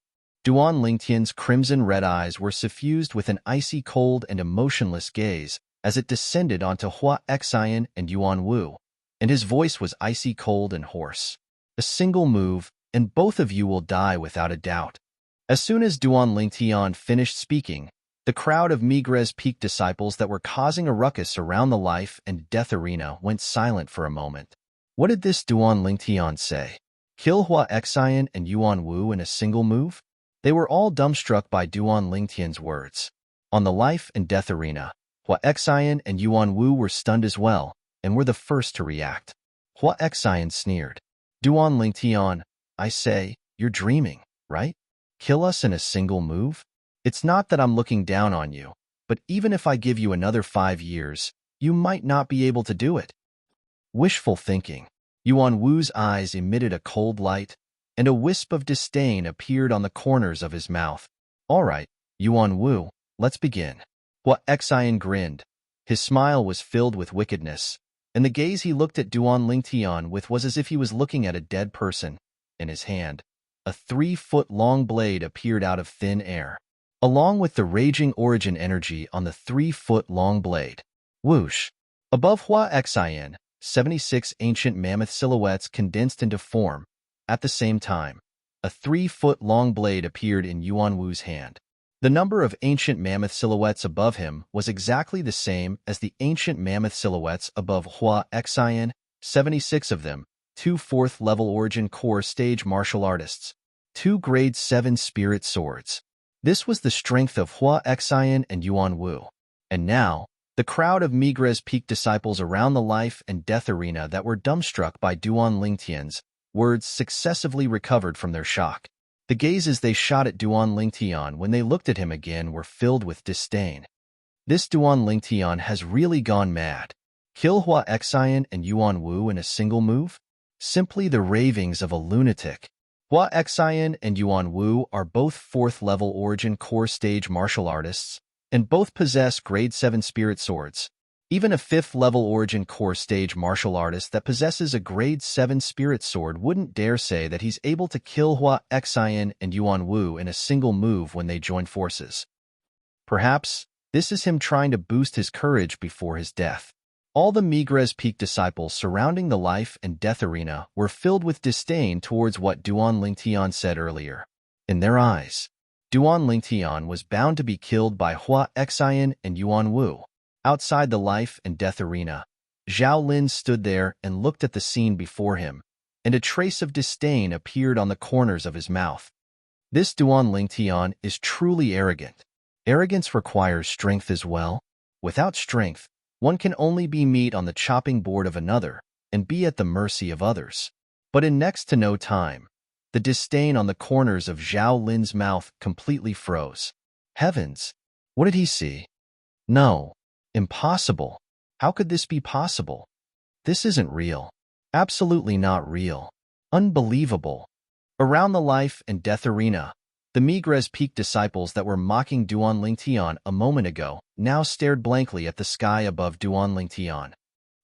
Duan Lingtian's crimson-red eyes were suffused with an icy cold and emotionless gaze as it descended onto Hua Xian and Yuan Wu, and his voice was icy cold and hoarse. A single move, and both of you will die without a doubt. As soon as Duan Lingtian finished speaking, the crowd of Migres Peak disciples that were causing a ruckus around the life and death arena went silent for a moment. What did this Duan Lingtian say? Kill Hua Xian and Yuan Wu in a single move? They were all dumbstruck by Duan Lingtian's words. On the life and death arena, Hua Xian and Yuan Wu were stunned as well, and were the first to react. Hua Xian sneered. Duan Lingtian, I say, you're dreaming, right? Kill us in a single move? It's not that I'm looking down on you, but even if I give you another 5 years, you might not be able to do it. Wishful thinking. Yuan Wu's eyes emitted a cold light, and a wisp of disdain appeared on the corners of his mouth. All right, Yuan Wu, let's begin. Hua Xian grinned. His smile was filled with wickedness, and the gaze he looked at Duan Lingtian with was as if he was looking at a dead person. In his hand, a 3-foot-long blade appeared out of thin air, along with the raging origin energy on the 3-foot-long blade. Whoosh! Above Hua Xian, 76 ancient mammoth silhouettes condensed into form. At the same time, a 3-foot-long blade appeared in Yuan Wu's hand. The number of ancient mammoth silhouettes above him was exactly the same as the ancient mammoth silhouettes above Hua Xian, 76 of them, 2 4th-level origin core stage martial artists, 2 grade 7 spirit swords. This was the strength of Hua Xian and Yuan Wu. And now, the crowd of Migres Peak disciples around the life and death arena that were dumbstruck by Duan Lingtian's words successively recovered from their shock. The gazes they shot at Duan Lingtian when they looked at him again were filled with disdain. This Duan Lingtian has really gone mad. Kill Hua Xian and Yuan Wu in a single move? Simply the ravings of a lunatic. Hua Xian and Yuan Wu are both 4th-level origin core stage martial artists, and both possess grade 7 spirit swords. Even a 5th-level origin core stage martial artist that possesses a grade 7 spirit sword wouldn't dare say that he's able to kill Hua Xian and Yuan Wu in a single move when they join forces. Perhaps this is him trying to boost his courage before his death. All the Migres Peak disciples surrounding the life and death arena were filled with disdain towards what Duan Lingtian said earlier. In their eyes, Duan Lingtian was bound to be killed by Hua Xian and Yuan Wu. Outside the life and death arena, Zhao Lin stood there and looked at the scene before him, and a trace of disdain appeared on the corners of his mouth. This Duan Lingtian is truly arrogant. Arrogance requires strength as well. Without strength, one can only be meat on the chopping board of another and be at the mercy of others. But in next to no time, the disdain on the corners of Zhao Lin's mouth completely froze. Heavens! What did he see? No. Impossible. How could this be possible? This isn't real. Absolutely not real. Unbelievable. Around the life and death arena, the Migres Peak disciples that were mocking Duan Lingtian a moment ago now stared blankly at the sky above Duan Lingtian.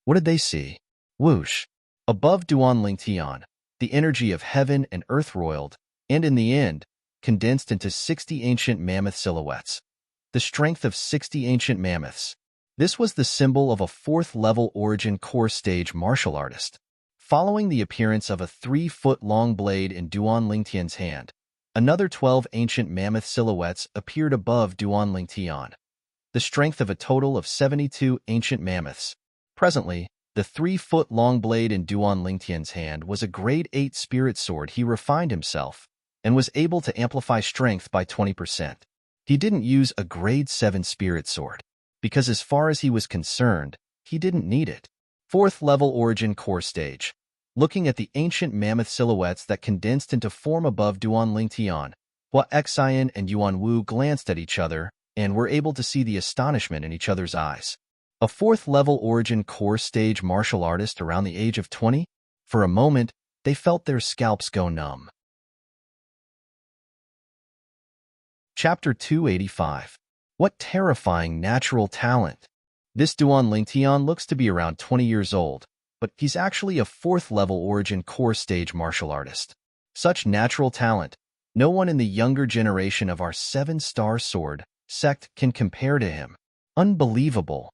What did they see? Whoosh! Above Duan Lingtian, the energy of heaven and earth roiled, and in the end, condensed into 60 ancient mammoth silhouettes. The strength of 60 ancient mammoths. This was the symbol of a 4th-level origin core stage martial artist. Following the appearance of a 3-foot-long blade in Duan Lingtian's hand, another 12 ancient mammoth silhouettes appeared above Duan Lingtian. The strength of a total of 72 ancient mammoths. Presently, the 3-foot-long blade in Duan Lingtian's hand was a grade 8 spirit sword. He refined himself and was able to amplify strength by 20%. He didn't use a grade 7 spirit sword, because as far as he was concerned, he didn't need it. 4th-level origin core stage. Looking at the ancient mammoth silhouettes that condensed into form above Duan Lingtian, Hua Xian and Yuan Wu glanced at each other and were able to see the astonishment in each other's eyes. A 4th-level origin core stage martial artist around the age of 20? For a moment, they felt their scalps go numb. Chapter 285. What terrifying natural talent! This Duan Lingtian looks to be around 20 years old, but he's actually a 4th-level origin core stage martial artist. Such natural talent, no one in the younger generation of our 7-star sword sect can compare to him. Unbelievable.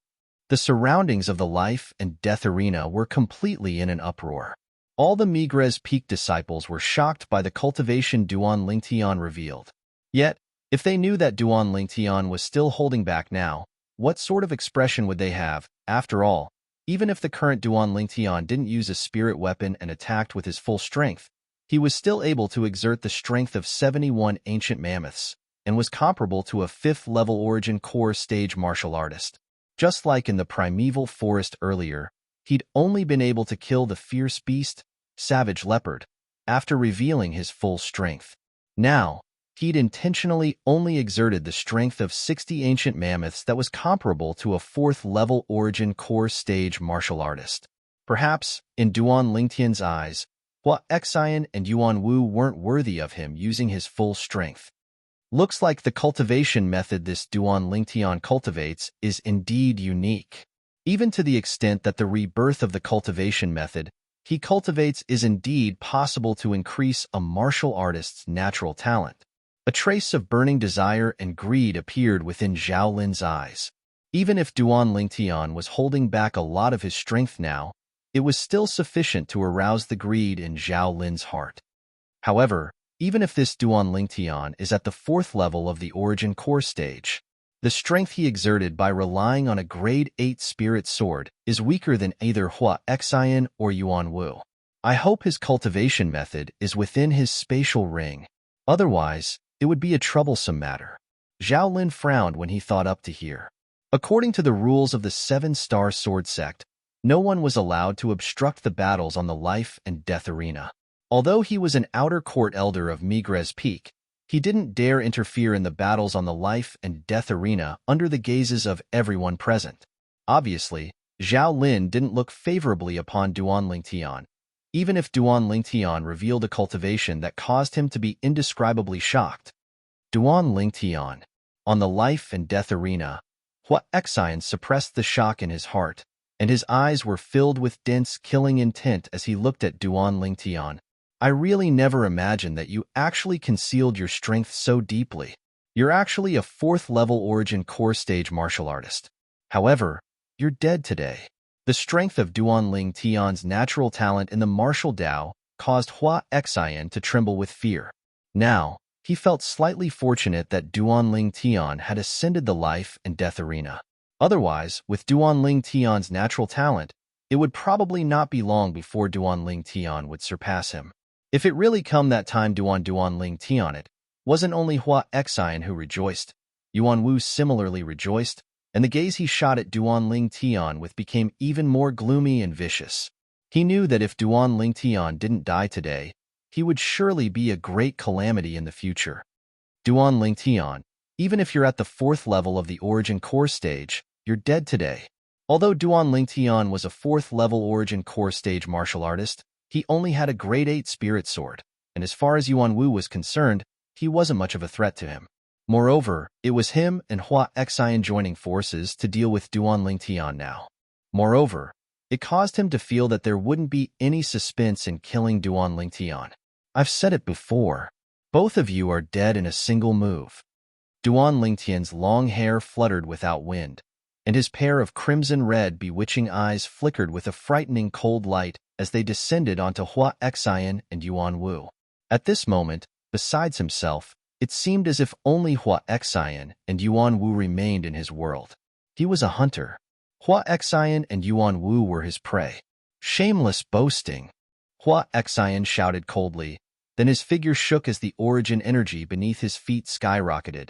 The surroundings of the life and death arena were completely in an uproar. All the Migres Peak disciples were shocked by the cultivation Duan Lingtian revealed. Yet, if they knew that Duan Lingtian was still holding back now, what sort of expression would they have? After all, even if the current Duan Lingtian didn't use a spirit weapon and attacked with his full strength, he was still able to exert the strength of 71 ancient mammoths, and was comparable to a 5th-level origin core stage martial artist. Just like in the primeval forest earlier, He'd only been able to kill the fierce beast, savage leopard, after revealing his full strength. Now, he'd intentionally only exerted the strength of 60 ancient mammoths that was comparable to a 4th-level origin core stage martial artist. Perhaps, in Duan Lingtian's eyes, Hua Xian and Yuan Wu weren't worthy of him using his full strength. Looks like the cultivation method this Duan Lingtian cultivates is indeed unique. Even to the extent that the rebirth of the cultivation method he cultivates is indeed possible to increase a martial artist's natural talent. A trace of burning desire and greed appeared within Zhao Lin's eyes. Even if Duan Lingtian was holding back a lot of his strength now, it was still sufficient to arouse the greed in Zhao Lin's heart. However, even if this Duan Lingtian is at the 4th level of the origin core stage, the strength he exerted by relying on a grade 8 spirit sword is weaker than either Hua Xian or Yuan Wu. I hope his cultivation method is within his spatial ring. Otherwise, it would be a troublesome matter. Zhao Lin frowned when he thought up to here. According to the rules of the 7-star sword sect, no one was allowed to obstruct the battles on the life and death arena. Although he was an outer court elder of Migres Peak, he didn't dare interfere in the battles on the life and death arena under the gazes of everyone present. Obviously, Zhao Lin didn't look favorably upon Duan Lingtian, even if Duan Lingtian revealed a cultivation that caused him to be indescribably shocked. Duan Lingtian. On the life and death arena, Hua Xian suppressed the shock in his heart, and his eyes were filled with dense killing intent as he looked at Duan Lingtian. I really never imagined that you actually concealed your strength so deeply. You're actually a 4th-level origin core stage martial artist. However, you're dead today. The strength of Duan Lingtian's natural talent in the martial Dao caused Hua Xian to tremble with fear. Now, he felt slightly fortunate that Duan Lingtian had ascended the life and death arena. Otherwise, with Duan Lingtian's natural talent, it would probably not be long before Duan Lingtian would surpass him. If it really come that time Duan Lingtian it, wasn't only Hua Xian who rejoiced, Yuan Wu similarly rejoiced, and the gaze he shot at Duan Lingtian with became even more gloomy and vicious. He knew that if Duan Lingtian didn't die today, he would surely be a great calamity in the future. Duan Lingtian, even if you're at the 4th level of the origin core stage, you're dead today. Although Duan Lingtian was a 4th-level origin core stage martial artist, he only had a grade 8 spirit sword, and as far as Yuan Wu was concerned, he wasn't much of a threat to him. Moreover, it was him and Hua Xian joining forces to deal with Duan Lingtian now. Moreover, it caused him to feel that there wouldn't be any suspense in killing Duan Lingtian. I've said it before. Both of you are dead in a single move. Duan Lingtian's long hair fluttered without wind, and his pair of crimson-red bewitching eyes flickered with a frightening cold light as they descended onto Hua Xian and Yuan Wu. At this moment, besides himself, it seemed as if only Hua Xian and Yuan Wu remained in his world. He was a hunter. Hua Xian and Yuan Wu were his prey. Shameless boasting! Hua Xian shouted coldly, then his figure shook as the origin energy beneath his feet skyrocketed,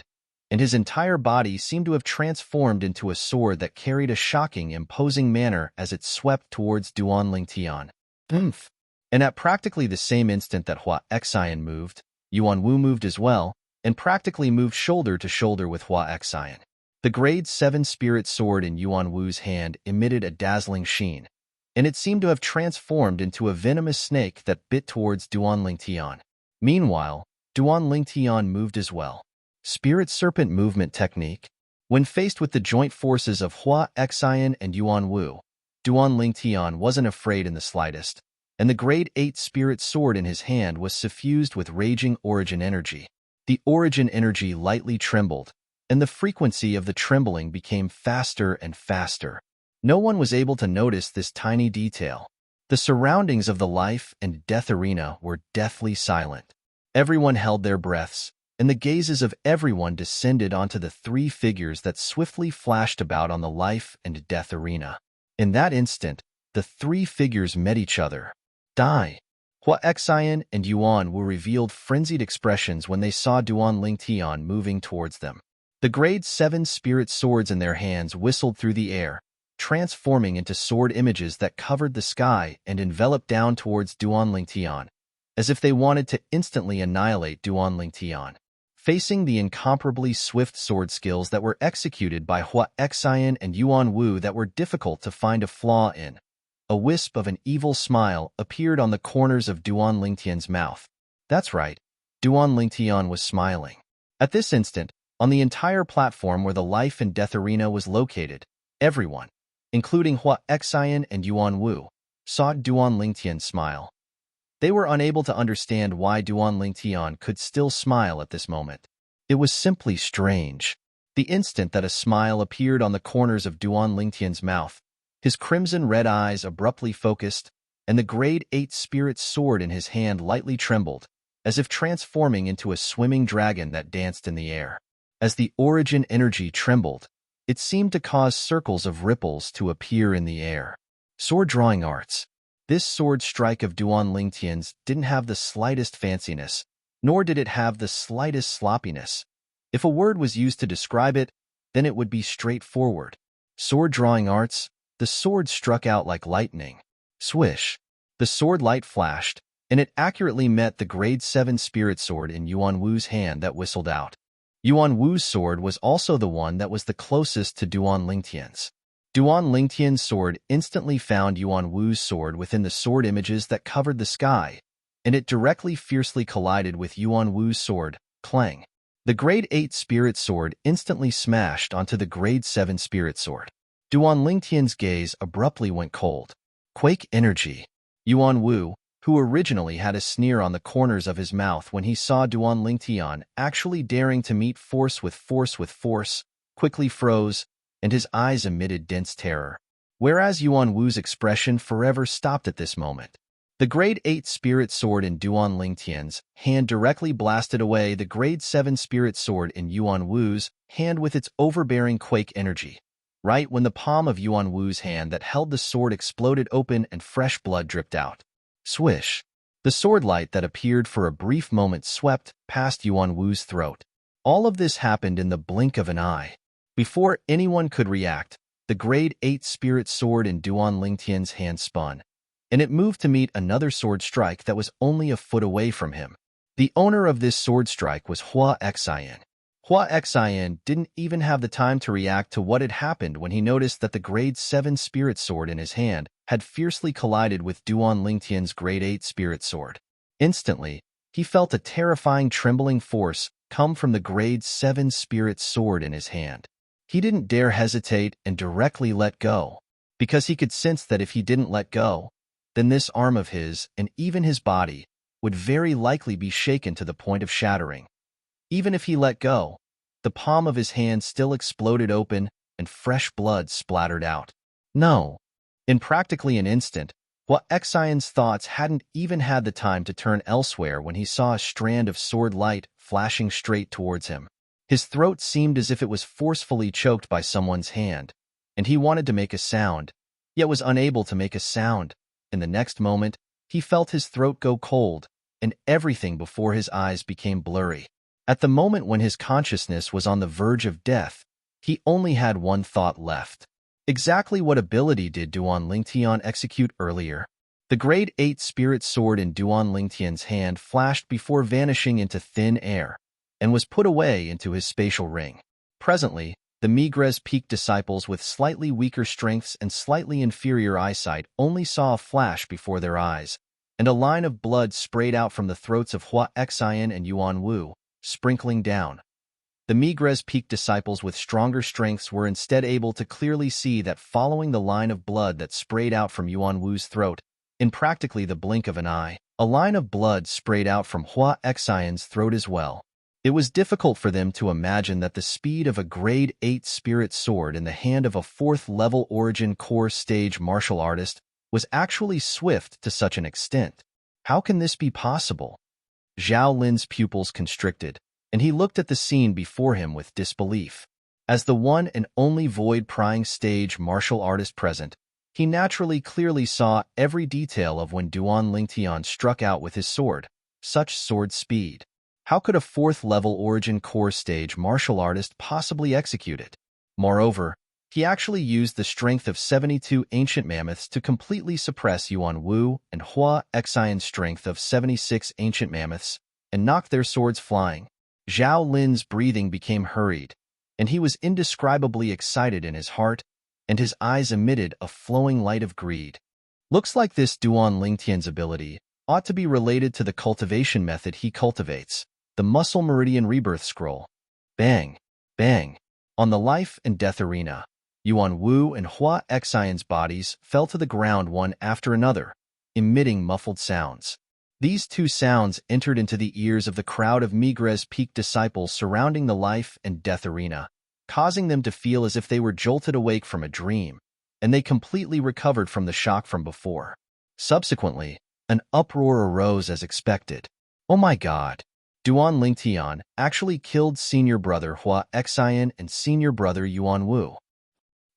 and his entire body seemed to have transformed into a sword that carried a shocking, imposing manner as it swept towards Duan Lingtian. Oomph! And at practically the same instant that Hua Xian moved, Yuan Wu moved as well, and practically moved shoulder to shoulder with Hua Xian. The grade 7 spirit sword in Yuan Wu's hand emitted a dazzling sheen, and it seemed to have transformed into a venomous snake that bit towards Duan Lingtian. Meanwhile, Duan Lingtian moved as well. Spirit Serpent Movement Technique. When faced with the joint forces of Hua Xian and Yuan Wu, Duan Lingtian wasn't afraid in the slightest, and the grade 8 spirit sword in his hand was suffused with raging origin energy. The origin energy lightly trembled, and the frequency of the trembling became faster and faster. No one was able to notice this tiny detail. The surroundings of the life and death arena were deathly silent. Everyone held their breaths, and the gazes of everyone descended onto the 3 figures that swiftly flashed about on the life and death arena. In that instant, the 3 figures met each other. Die! Hua Xian and Yuan Wu revealed frenzied expressions when they saw Duan Lingtian moving towards them. The grade 7 spirit swords in their hands whistled through the air, transforming into sword images that covered the sky and enveloped down towards Duan Lingtian, as if they wanted to instantly annihilate Duan Lingtian. Facing the incomparably swift sword skills that were executed by Hua Xian and Yuan Wu that were difficult to find a flaw in, a wisp of an evil smile appeared on the corners of Duan Lingtian's mouth. That's right, Duan Lingtian was smiling. At this instant, on the entire platform where the life and death arena was located, everyone, including Hua Xian and Yuan Wu, saw Duan Lingtian smile. They were unable to understand why Duan Lingtian could still smile at this moment. It was simply strange. The instant that a smile appeared on the corners of Duan Lingtian's mouth, his crimson-red eyes abruptly focused, and the grade 8 spirit sword in his hand lightly trembled, as if transforming into a swimming dragon that danced in the air. As the origin energy trembled, it seemed to cause circles of ripples to appear in the air. Sword drawing arts. This sword strike of Duan Lingtian's didn't have the slightest fanciness, nor did it have the slightest sloppiness. If a word was used to describe it, then it would be straightforward. Sword drawing arts. The sword struck out like lightning. Swish. The sword light flashed, and it accurately met the grade 7 spirit sword in Yuan Wu's hand that whistled out. Yuan Wu's sword was also the one that was the closest to Duan Lingtian's. Duan Lingtian's sword instantly found Yuan Wu's sword within the sword images that covered the sky, and it directly fiercely collided with Yuan Wu's sword, clang. The grade 8 spirit sword instantly smashed onto the grade 7 spirit sword. Duan Lingtian's gaze abruptly went cold. Quake energy. Yuan Wu, who originally had a sneer on the corners of his mouth when he saw Duan Lingtian actually daring to meet force with force, quickly froze, and his eyes emitted dense terror. Whereas Yuan Wu's expression forever stopped at this moment. The grade 8 spirit sword in Duan Lingtian's hand directly blasted away the grade 7 spirit sword in Yuan Wu's hand with its overbearing quake energy. Right when the palm of Yuan Wu's hand that held the sword exploded open and fresh blood dripped out. Swish. The sword light that appeared for a brief moment swept past Yuan Wu's throat. All of this happened in the blink of an eye. Before anyone could react, the grade 8 spirit sword in Duan Lingtian's hand spun, and it moved to meet another sword strike that was only a foot away from him. The owner of this sword strike was Hua Xian. Hua Xian didn't even have the time to react to what had happened when he noticed that the grade 7 spirit sword in his hand had fiercely collided with Duan Lingtian's grade 8 spirit sword. Instantly, he felt a terrifying trembling force come from the grade 7 spirit sword in his hand. He didn't dare hesitate and directly let go, because he could sense that if he didn't let go, then this arm of his and even his body would very likely be shaken to the point of shattering. Even if he let go, the palm of his hand still exploded open and fresh blood splattered out. No. In practically an instant, Hua Xian's thoughts hadn't even had the time to turn elsewhere when he saw a strand of sword light flashing straight towards him. His throat seemed as if it was forcefully choked by someone's hand, and he wanted to make a sound, yet was unable to make a sound. In the next moment, he felt his throat go cold, and everything before his eyes became blurry. At the moment when his consciousness was on the verge of death, he only had one thought left. Exactly what ability did Duan Lingtian execute earlier? The grade 8 spirit sword in Duan Lingtian's hand flashed before vanishing into thin air, and was put away into his spatial ring. Presently, the Migres Peak disciples with slightly weaker strengths and slightly inferior eyesight only saw a flash before their eyes, and a line of blood sprayed out from the throats of Hua Xian and Yuan Wu, sprinkling down. The Migres Peak disciples with stronger strengths were instead able to clearly see that following the line of blood that sprayed out from Yuan Wu's throat, in practically the blink of an eye, a line of blood sprayed out from Hua Xian's throat as well. It was difficult for them to imagine that the speed of a grade 8 spirit sword in the hand of a 4th-level origin core stage martial artist was actually swift to such an extent. How can this be possible? Zhao Lin's pupils constricted, and he looked at the scene before him with disbelief. As the one and only void-prying stage martial artist present, he naturally clearly saw every detail of when Duan Lingtian struck out with his sword. Such sword speed. How could a 4th-level origin core stage martial artist possibly execute it? Moreover, He actually used the strength of 72 ancient mammoths to completely suppress Yuan Wu and Hua Xian's strength of 76 ancient mammoths and knocked their swords flying. Zhao Lin's breathing became hurried, and he was indescribably excited in his heart, and his eyes emitted a flowing light of greed. Looks like this Duan Lingtian's ability ought to be related to the cultivation method he cultivates, the Muscle Meridian Rebirth Scroll. Bang! Bang! On the life and death arena, Yuan Wu and Hua Xian's bodies fell to the ground one after another, emitting muffled sounds. These two sounds entered into the ears of the crowd of Migres Peak disciples surrounding the life and death arena, causing them to feel as if they were jolted awake from a dream, and they completely recovered from the shock from before. Subsequently, an uproar arose as expected. Oh my god! Duan Lingtian actually killed senior brother Hua Xian and senior brother Yuan Wu.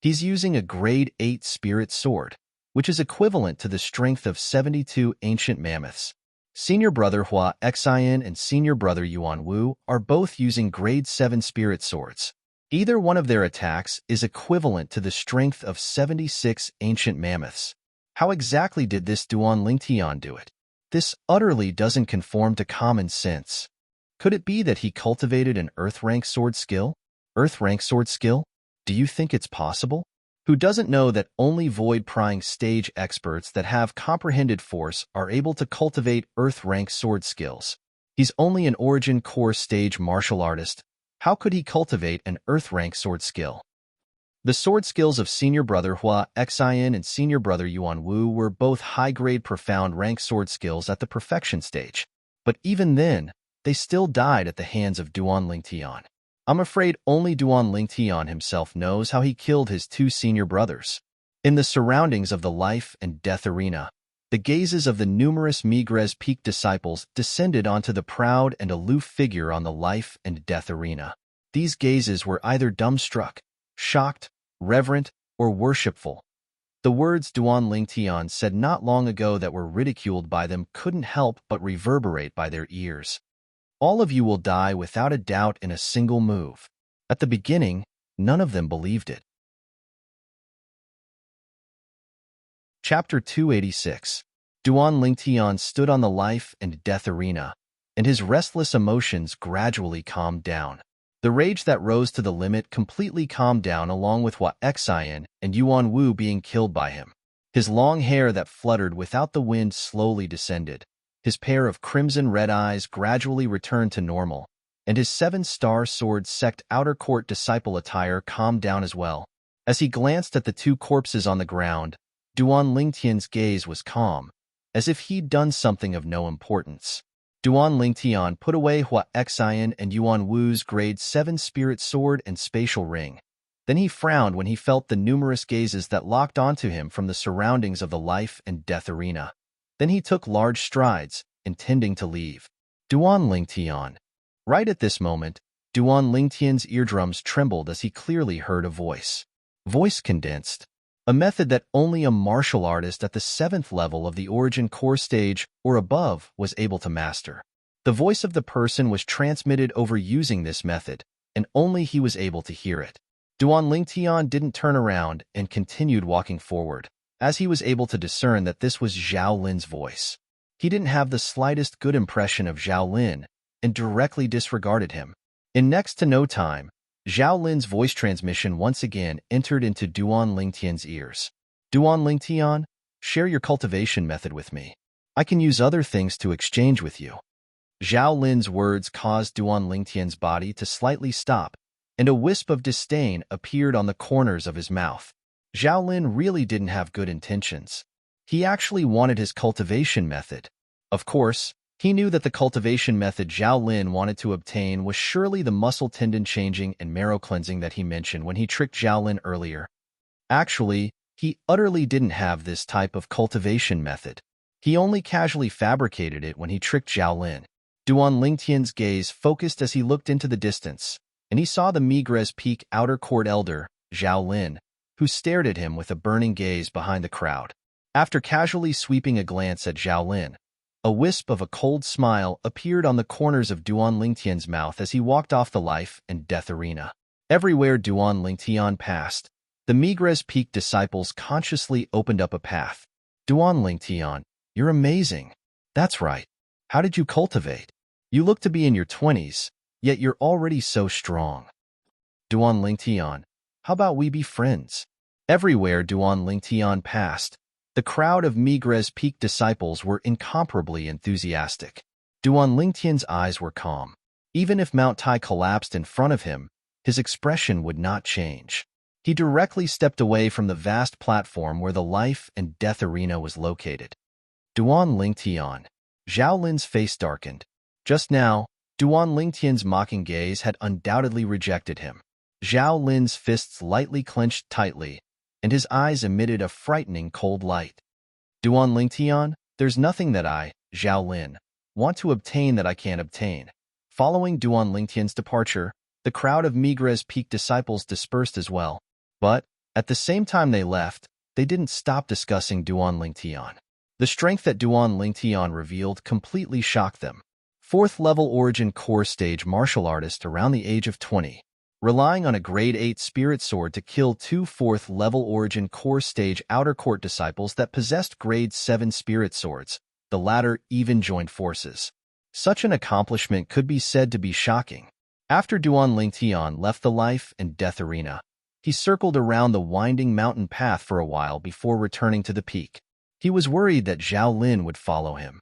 He's using a grade 8 spirit sword, which is equivalent to the strength of 72 ancient mammoths. Senior brother Hua Xian and senior brother Yuan Wu are both using grade 7 spirit swords. Either one of their attacks is equivalent to the strength of 76 ancient mammoths. How exactly did this Duan Lingtian do it? This utterly doesn't conform to common sense. Could it be that he cultivated an earth-rank sword skill? Earth-rank sword skill? Do you think it's possible? Who doesn't know that only void-prying stage experts that have comprehended force are able to cultivate earth-rank sword skills? He's only an origin core stage martial artist. How could he cultivate an earth-rank sword skill? The sword skills of senior brother Hua Xian and senior brother Yuan Wu were both high-grade profound rank sword skills at the perfection stage. But even then, they still died at the hands of Duan Lingtian. I'm afraid only Duan Lingtian himself knows how he killed his two senior brothers. In the surroundings of the life and death arena, the gazes of the numerous Migres Peak disciples descended onto the proud and aloof figure on the life and death arena. These gazes were either dumbstruck, shocked, reverent, or worshipful. The words Duan Lingtian said not long ago that were ridiculed by them couldn't help but reverberate by their ears. All of you will die without a doubt in a single move. At the beginning, none of them believed it. Chapter 286. Duan Lingtian stood on the life and death arena, and his restless emotions gradually calmed down. The rage that rose to the limit completely calmed down along with Hua Xian and Yuan Wu being killed by him. His long hair that fluttered without the wind slowly descended. His pair of crimson-red eyes gradually returned to normal, and his 7-star sword sect outer court disciple attire calmed down as well. As he glanced at the two corpses on the ground, Duan Lingtian's gaze was calm, as if he'd done something of no importance. Duan Lingtian put away Hua Xian and Yuan Wu's grade 7 spirit sword and spatial ring. Then he frowned when he felt the numerous gazes that locked onto him from the surroundings of the life and death arena. Then he took large strides, intending to leave. Duan Lingtian. Right at this moment, Duan Lingtian's eardrums trembled as he clearly heard a voice. Voice condensed. A method that only a martial artist at the 7th level of the origin core stage or above was able to master. The voice of the person was transmitted over using this method, and only he was able to hear it. Duan Lingtian didn't turn around and continued walking forward, as he was able to discern that this was Zhao Lin's voice. He didn't have the slightest good impression of Zhao Lin and directly disregarded him. In next to no time, Zhao Lin's voice transmission once again entered into Duan Lingtian's ears. Duan Lingtian, share your cultivation method with me. I can use other things to exchange with you. Zhao Lin's words caused Duan Lingtian's body to slightly stop, and a wisp of disdain appeared on the corners of his mouth. Zhao Lin really didn't have good intentions. He actually wanted his cultivation method. Of course, he knew that the cultivation method Zhao Lin wanted to obtain was surely the muscle tendon changing and marrow cleansing that he mentioned when he tricked Zhao Lin earlier. Actually, he utterly didn't have this type of cultivation method. He only casually fabricated it when he tricked Zhao Lin. Duan Lingtian's gaze focused as he looked into the distance, and he saw the Migres Peak outer court elder, Zhao Lin, who stared at him with a burning gaze behind the crowd. After casually sweeping a glance at Zhao Lin, a wisp of a cold smile appeared on the corners of Duan Lingtian's mouth as he walked off the life and death arena. Everywhere Duan Lingtian passed, The Migres Peak disciples consciously opened up a path. Duan Lingtian, you're amazing. That's right. How did you cultivate? You look to be in your 20s, yet you're already so strong. Duan Lingtian, how about we be friends? Everywhere Duan Lingtian passed, the crowd of Migres Peak disciples were incomparably enthusiastic. Duan Lingtian's eyes were calm. Even if Mount Tai collapsed in front of him, his expression would not change. He directly stepped away from the vast platform where the life and death arena was located. Duan Lingtian. Zhao Lin's face darkened. Just now, Duan Lingtian's mocking gaze had undoubtedly rejected him. Zhao Lin's fists lightly clenched tightly, and his eyes emitted a frightening cold light. Duan Lingtian, there's nothing that I, Zhao Lin, want to obtain that I can't obtain. Following Duan Lingtian's departure, the crowd of Migres Peak disciples dispersed as well. But, at the same time they left, they didn't stop discussing Duan Lingtian. The strength that Duan Lingtian revealed completely shocked them. 4th level origin core stage martial artist around the age of 20. Relying on a grade 8 spirit sword to kill 2 4th level origin core stage outer court disciples that possessed grade 7 spirit swords, the latter even joined forces. Such an accomplishment could be said to be shocking. After Duan Lingtian left the life and death arena, he circled around the winding mountain path for a while before returning to the peak. He was worried that Zhao Lin would follow him.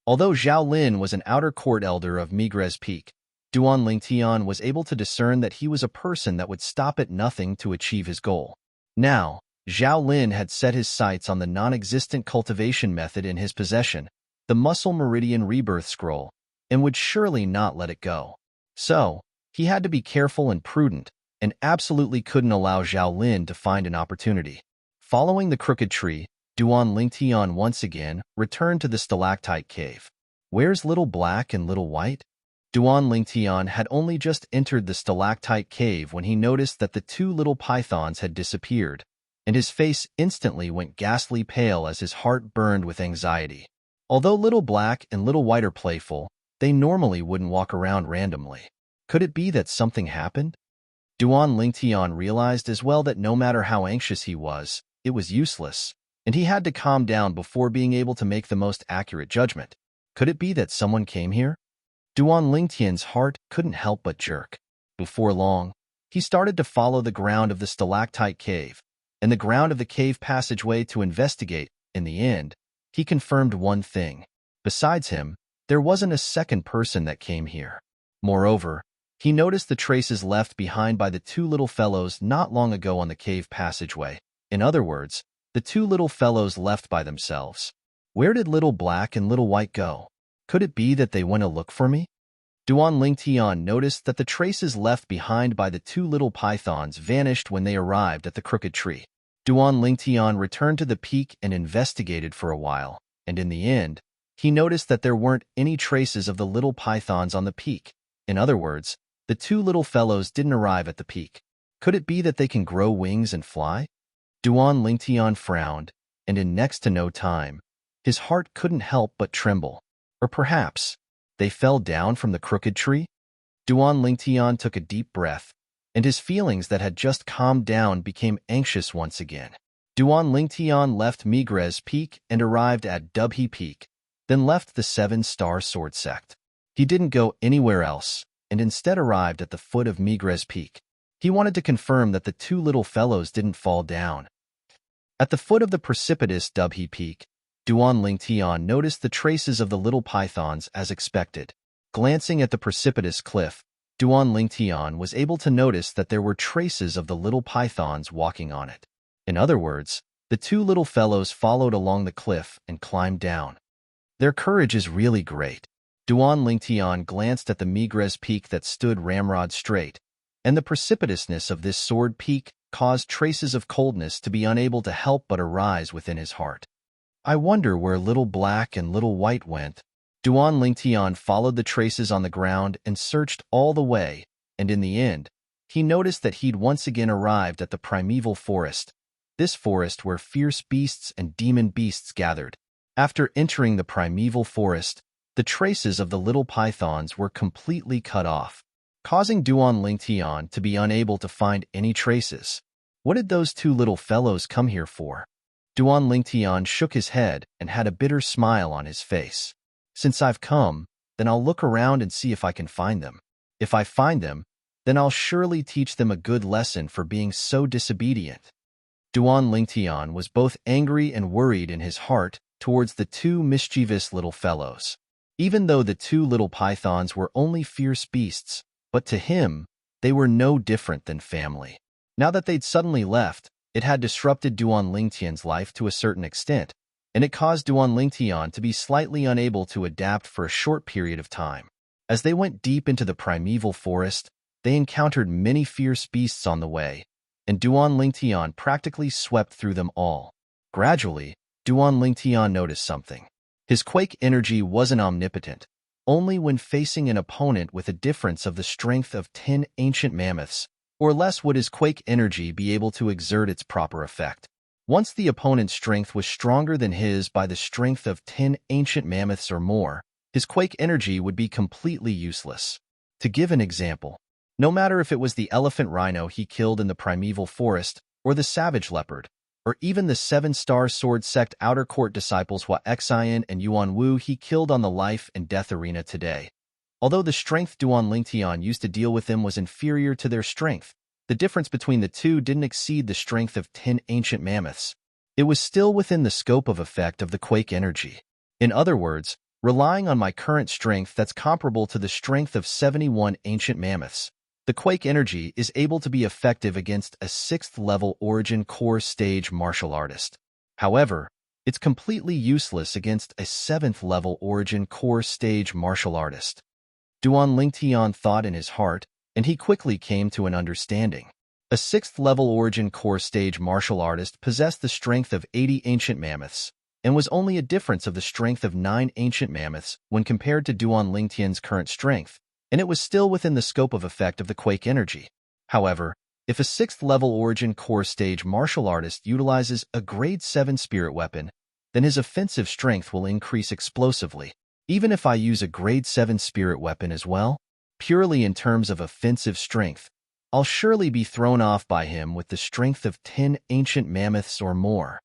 Although Zhao Lin was an outer court elder of Migres Peak, Duan Lingtian was able to discern that he was a person that would stop at nothing to achieve his goal. Now, Zhao Lin had set his sights on the non-existent cultivation method in his possession, the Muscle Meridian Rebirth Scroll, and would surely not let it go. So, he had to be careful and prudent, and absolutely couldn't allow Zhao Lin to find an opportunity. Following the crooked tree, Duan Lingtian once again returned to the stalactite cave. Where's Little Black and Little White? Duan Lingtian had only just entered the stalactite cave when he noticed that the 2 little pythons had disappeared, and his face instantly went ghastly pale as his heart burned with anxiety. Although Little Black and Little White are playful, they normally wouldn't walk around randomly. Could it be that something happened? Duan Lingtian realized as well that no matter how anxious he was, it was useless, and he had to calm down before being able to make the most accurate judgment. Could it be that someone came here? Duan Lingtian's heart couldn't help but jerk. Before long, he started to follow the ground of the stalactite cave, and the ground of the cave passageway to investigate. In the end, he confirmed one thing. Besides him, there wasn't a second person that came here. Moreover, he noticed the traces left behind by the 2 little fellows not long ago on the cave passageway. In other words, the 2 little fellows left by themselves. Where did Little Black and Little White go? Could it be that they went to look for me? Duan Lingtian noticed that the traces left behind by the 2 little pythons vanished when they arrived at the crooked tree. Duan Lingtian returned to the peak and investigated for a while, and in the end, he noticed that there weren't any traces of the little pythons on the peak. In other words, the 2 little fellows didn't arrive at the peak. Could it be that they can grow wings and fly? Duan Lingtian frowned, and in next to no time, his heart couldn't help but tremble. Or perhaps, they fell down from the crooked tree? Duan Lingtian took a deep breath, and his feelings that had just calmed down became anxious once again. Duan Lingtian left Migres Peak and arrived at Dubhe Peak, then left the 7-star sword sect. He didn't go anywhere else, and instead arrived at the foot of Migres Peak. He wanted to confirm that the 2 little fellows didn't fall down. At the foot of the precipitous Dubhe Peak, Duan Lingtian noticed the traces of the little pythons as expected. Glancing at the precipitous cliff, Duan Lingtian was able to notice that there were traces of the little pythons walking on it. In other words, the 2 little fellows followed along the cliff and climbed down. Their courage is really great. Duan Lingtian glanced at the Migres Peak that stood ramrod straight, and the precipitousness of this sword peak caused traces of coldness to be unable to help but arise within his heart. I wonder where Little Black and Little White went. Duan Lingtian followed the traces on the ground and searched all the way, and in the end, he noticed that he'd once again arrived at the primeval forest, this forest where fierce beasts and demon beasts gathered. After entering the primeval forest, the traces of the little pythons were completely cut off, causing Duan Lingtian to be unable to find any traces. What did those two little fellows come here for? Duan Lingtian shook his head and had a bitter smile on his face. Since I've come, then I'll look around and see if I can find them. If I find them, then I'll surely teach them a good lesson for being so disobedient. Duan Lingtian was both angry and worried in his heart towards the two mischievous little fellows. Even though the two little pythons were only fierce beasts, but to him, they were no different than family. Now that they'd suddenly left, it had disrupted Duan Lingtian's life to a certain extent, and it caused Duan Lingtian to be slightly unable to adapt for a short period of time. As they went deep into the primeval forest, they encountered many fierce beasts on the way, and Duan Lingtian practically swept through them all. Gradually, Duan Lingtian noticed something. His quake energy wasn't omnipotent. Only when facing an opponent with a difference of the strength of 10 ancient mammoths, or less would his quake energy be able to exert its proper effect. Once the opponent's strength was stronger than his by the strength of 10 ancient mammoths or more, his quake energy would be completely useless. To give an example, no matter if it was the elephant rhino he killed in the primeval forest, or the savage leopard, or even the 7-star sword sect outer court disciples Hua Xian and Yuan Wu he killed on the life and death arena today. Although the strength Duan Lingtian used to deal with them was inferior to their strength, the difference between the two didn't exceed the strength of 10 ancient mammoths. It was still within the scope of effect of the quake energy. In other words, relying on my current strength that's comparable to the strength of 71 ancient mammoths, the quake energy is able to be effective against a 6th-level origin core stage martial artist. However, it's completely useless against a 7th-level origin core stage martial artist. Duan Lingtian thought in his heart, and he quickly came to an understanding. A 6th-level origin core stage martial artist possessed the strength of 80 ancient mammoths, and was only a difference of the strength of 9 ancient mammoths when compared to Duan Lingtian's current strength, and it was still within the scope of effect of the quake energy. However, if a 6th-level origin core stage martial artist utilizes a grade 7 spirit weapon, then his offensive strength will increase explosively. Even if I use a grade 7 spirit weapon as well, purely in terms of offensive strength, I'll surely be thrown off by him with the strength of 10 ancient mammoths or more.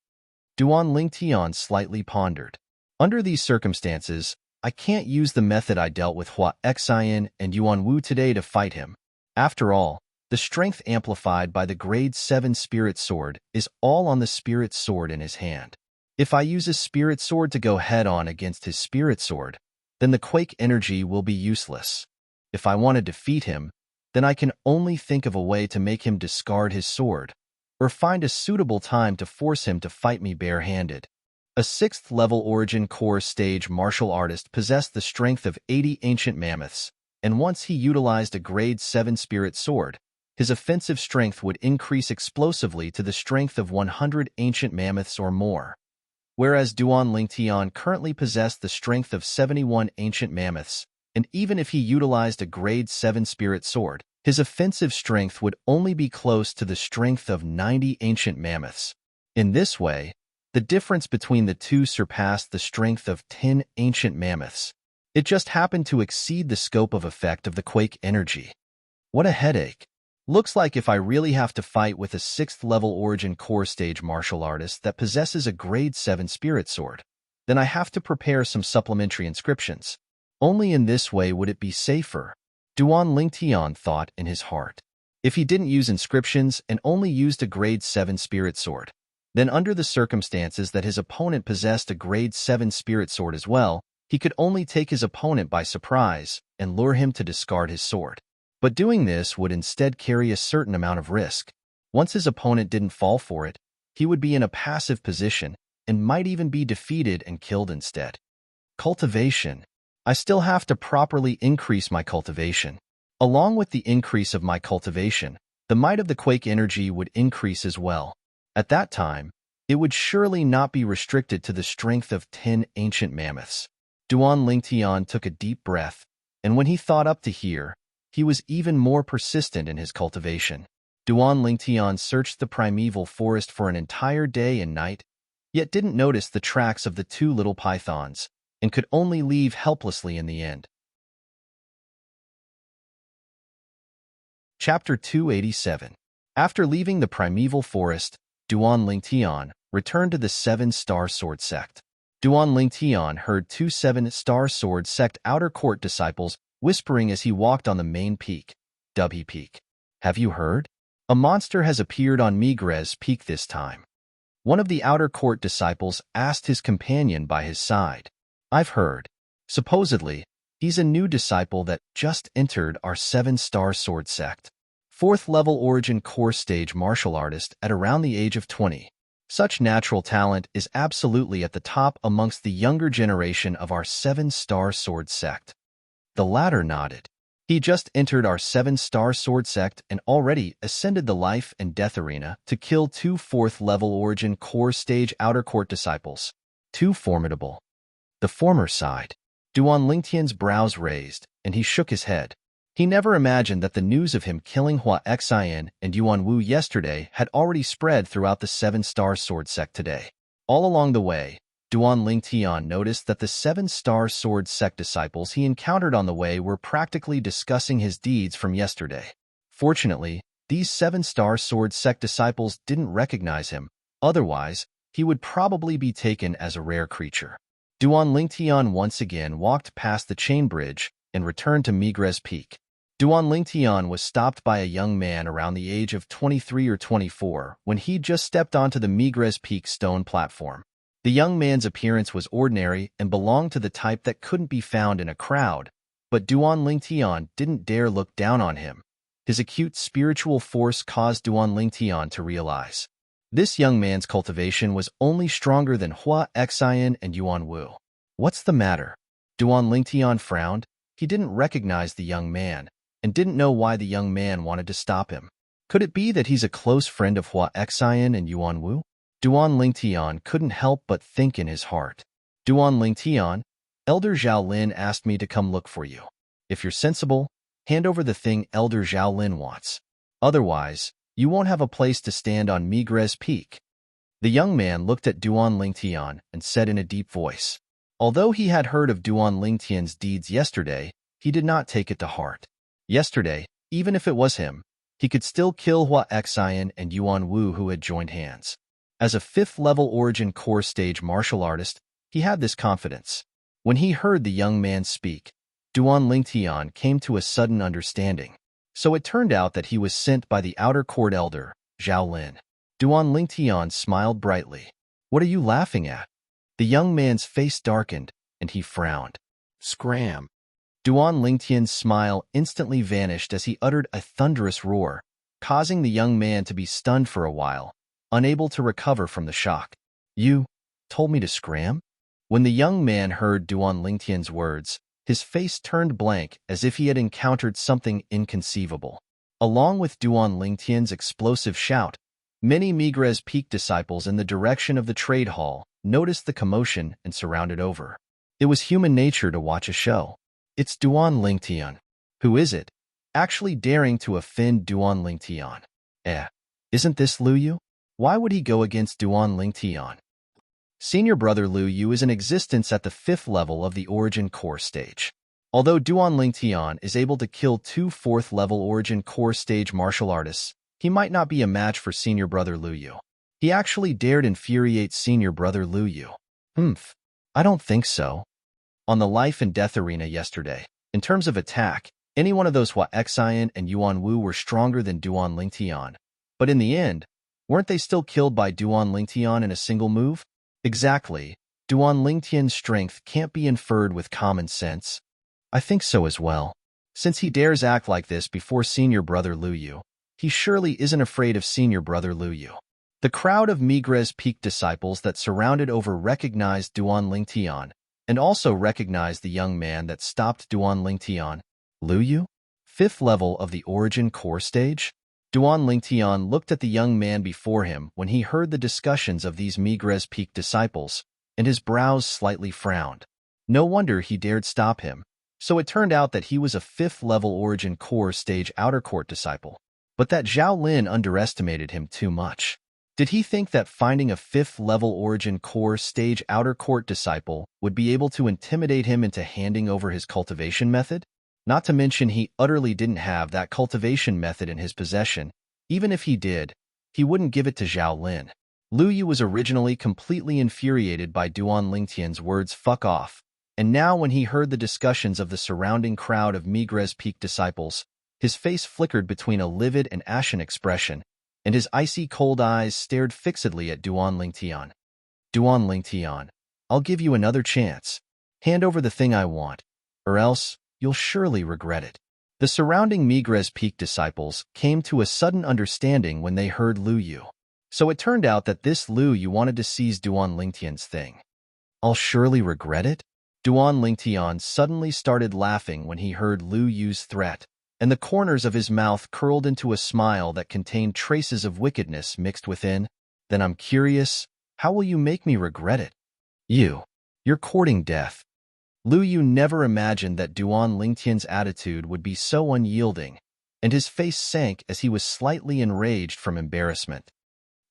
Duan Lingtian slightly pondered. Under these circumstances, I can't use the method I dealt with Hua Xian and Yuan Wu today to fight him. After all, the strength amplified by the grade 7 spirit sword is all on the spirit sword in his hand. If I use a spirit sword to go head-on against his spirit sword, then the quake energy will be useless. If I want to defeat him, then I can only think of a way to make him discard his sword, or find a suitable time to force him to fight me bare-handed. A 6th-level origin core stage martial artist possessed the strength of 80 ancient mammoths, and once he utilized a grade 7 spirit sword, his offensive strength would increase explosively to the strength of 100 ancient mammoths or more. Whereas Duan Lingtian currently possessed the strength of 71 ancient mammoths, and even if he utilized a grade 7 spirit sword, his offensive strength would only be close to the strength of 90 ancient mammoths. In this way, the difference between the two surpassed the strength of 10 ancient mammoths. It just happened to exceed the scope of effect of the quake energy. What a headache. Looks like if I really have to fight with a 6th-level origin core stage martial artist that possesses a grade 7 spirit sword, then I have to prepare some supplementary inscriptions. Only in this way would it be safer, Duan Lingtian thought in his heart. If he didn't use inscriptions and only used a grade 7 spirit sword, then under the circumstances that his opponent possessed a grade 7 spirit sword as well, he could only take his opponent by surprise and lure him to discard his sword. But doing this would instead carry a certain amount of risk. Once his opponent didn't fall for it, he would be in a passive position and might even be defeated and killed instead. Cultivation. I still have to properly increase my cultivation. Along with the increase of my cultivation, the might of the quake energy would increase as well. At that time, it would surely not be restricted to the strength of 10 ancient mammoths. Duan Lingtian took a deep breath, and when he thought up to here, he was even more persistent in his cultivation. Duan Lingtian searched the primeval forest for an entire day and night, yet didn't notice the tracks of the two little pythons, and could only leave helplessly in the end. Chapter 287. After leaving the primeval forest, Duan Lingtian returned to the Seven-Star Sword Sect. Duan Lingtian heard two Seven-Star Sword Sect outer court disciples whispering as he walked on the main peak, Dubhe Peak. Have you heard? A monster has appeared on Migres Peak this time. One of the outer court disciples asked his companion by his side. I've heard. Supposedly, he's a new disciple that just entered our Seven-Star Sword Sect. Fourth level origin core stage martial artist at around the age of 20. Such natural talent is absolutely at the top amongst the younger generation of our Seven-Star Sword Sect. The latter nodded. He just entered our Seven-Star Sword Sect and already ascended the life and death arena to kill two fourth-level origin core stage outer court disciples. Too formidable. The former sighed. Duan Lingtian's brows raised, and he shook his head. He never imagined that the news of him killing Hua Xian and Yuan Wu yesterday had already spread throughout the Seven-Star Sword Sect today. All along the way, Duan Lingtian noticed that the Seven-Star Sword Sect disciples he encountered on the way were practically discussing his deeds from yesterday. Fortunately, these Seven-Star Sword Sect disciples didn't recognize him, otherwise, he would probably be taken as a rare creature. Duan Lingtian once again walked past the chain bridge and returned to Migres Peak. Duan Lingtian was stopped by a young man around the age of 23 or 24 when he just stepped onto the Migres Peak stone platform. The young man's appearance was ordinary and belonged to the type that couldn't be found in a crowd, but Duan Lingtian didn't dare look down on him. His acute spiritual force caused Duan Lingtian to realize. This young man's cultivation was only stronger than Hua Xian and Yuan Wu. What's the matter? Duan Lingtian frowned. He didn't recognize the young man, and didn't know why the young man wanted to stop him. Could it be that he's a close friend of Hua Xian and Yuan Wu? Duan Lingtian couldn't help but think in his heart. Duan Lingtian, Elder Zhao Lin asked me to come look for you. If you're sensible, hand over the thing Elder Zhao Lin wants. Otherwise, you won't have a place to stand on Migres Peak. The young man looked at Duan Lingtian and said in a deep voice. Although he had heard of Duan Lingtian's deeds yesterday, he did not take it to heart. Yesterday, even if it was him, he could still kill Hua Xian and Yuan Wu who had joined hands. As a fifth-level origin core stage martial artist, he had this confidence. When he heard the young man speak, Duan Lingtian came to a sudden understanding. So it turned out that he was sent by the outer court elder, Zhao Lin. Duan Lingtian smiled brightly. What are you laughing at? The young man's face darkened, and he frowned. Scram. Duan Lingtian's smile instantly vanished as he uttered a thunderous roar, causing the young man to be stunned for a while, unable to recover from the shock. You told me to scram? When the young man heard Duan Lingtian's words, his face turned blank as if he had encountered something inconceivable. Along with Duan Lingtian's explosive shout, many Migres Peak disciples in the direction of the trade hall noticed the commotion and surrounded over. It was human nature to watch a show. It's Duan Lingtian. Who is it? Actually daring to offend Duan Lingtian. Isn't this Lu Yu? Why would he go against Duan Lingtian? Senior brother Lu Yu is in existence at the 5th level of the Origin Core stage. Although Duan Lingtian is able to kill two 4th level Origin Core stage martial artists, he might not be a match for senior brother Lu Yu. He actually dared infuriate senior brother Lu Yu. I don't think so. On the life and death arena yesterday, in terms of attack, any one of those Hua Xian and Yuan Wu were stronger than Duan Lingtian. But in the end, weren't they still killed by Duan Lingtian in a single move? Exactly. Duan Lingtian's strength can't be inferred with common sense. I think so as well. Since he dares act like this before senior brother Lu Yu, he surely isn't afraid of senior brother Lu Yu. The crowd of Migres Peak disciples that surrounded over recognized Duan Lingtian, and also recognized the young man that stopped Duan Lingtian. Lu Yu? 5th level of the Origin Core stage? Duan Lingtian looked at the young man before him when he heard the discussions of these Migres Peak disciples, and his brows slightly frowned. No wonder he dared stop him. So it turned out that he was a 5th level Origin Core stage outer court disciple. But that Zhao Lin underestimated him too much. Did he think that finding a 5th level Origin Core stage outer court disciple would be able to intimidate him into handing over his cultivation method? Not to mention he utterly didn't have that cultivation method in his possession, Even if he did, he wouldn't give it to Zhao Lin. Lu Yu was originally completely infuriated by Duan Lingtian's words "fuck off," and now when he heard the discussions of the surrounding crowd of Migres Peak disciples, his face flickered between a livid and ashen expression, and his icy cold eyes stared fixedly at Duan Lingtian. Duan Lingtian, I'll give you another chance. Hand over the thing I want, or else you'll surely regret it. The surrounding Migres Peak disciples came to a sudden understanding when they heard Lu Yu. So it turned out that this Lu Yu wanted to seize Duan Lingtian's thing. I'll surely regret it? Duan Lingtian suddenly started laughing when he heard Lu Yu's threat, and the corners of his mouth curled into a smile that contained traces of wickedness mixed within. Then I'm curious, how will you make me regret it? You're courting death. Lu Yu never imagined that Duan Lingtian's attitude would be so unyielding, and his face sank as he was slightly enraged from embarrassment.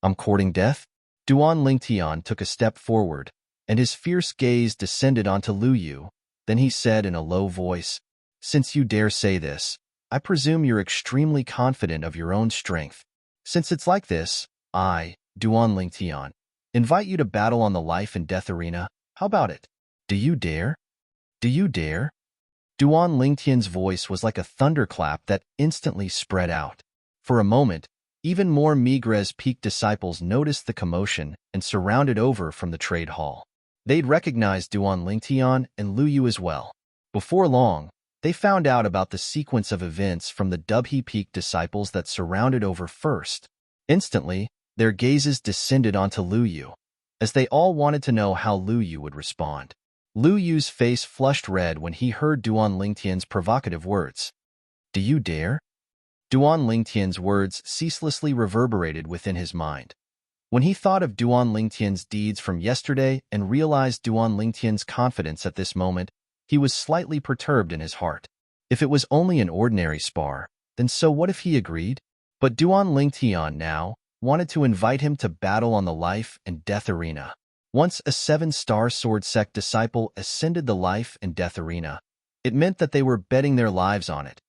I'm courting death? Duan Lingtian took a step forward, and his fierce gaze descended onto Lu Yu. Then he said in a low voice, Since you dare say this, I presume you're extremely confident of your own strength. Since it's like this, I, Duan Lingtian, invite you to battle on the life and death arena. How about it? Do you dare? Do you dare? Duan Lingtian's voice was like a thunderclap that instantly spread out. For a moment, even more Migres Peak disciples noticed the commotion and surrounded over from the trade hall. They'd recognized Duan Lingtian and Lu Yu as well. Before long, they found out about the sequence of events from the Dubhe Peak disciples that surrounded over first. Instantly, their gazes descended onto Lu Yu, as they all wanted to know how Lu Yu would respond. Lu Yu's face flushed red when he heard Duan Lingtian's provocative words. Do you dare? Duan Lingtian's words ceaselessly reverberated within his mind. When he thought of Duan Lingtian's deeds from yesterday and realized Duan Lingtian's confidence at this moment, he was slightly perturbed in his heart. If it was only an ordinary spar, then so what if he agreed? But Duan Lingtian now wanted to invite him to battle on the life and death arena. Once a 7-star sword sect disciple ascended the life and death arena, it meant that they were betting their lives on it.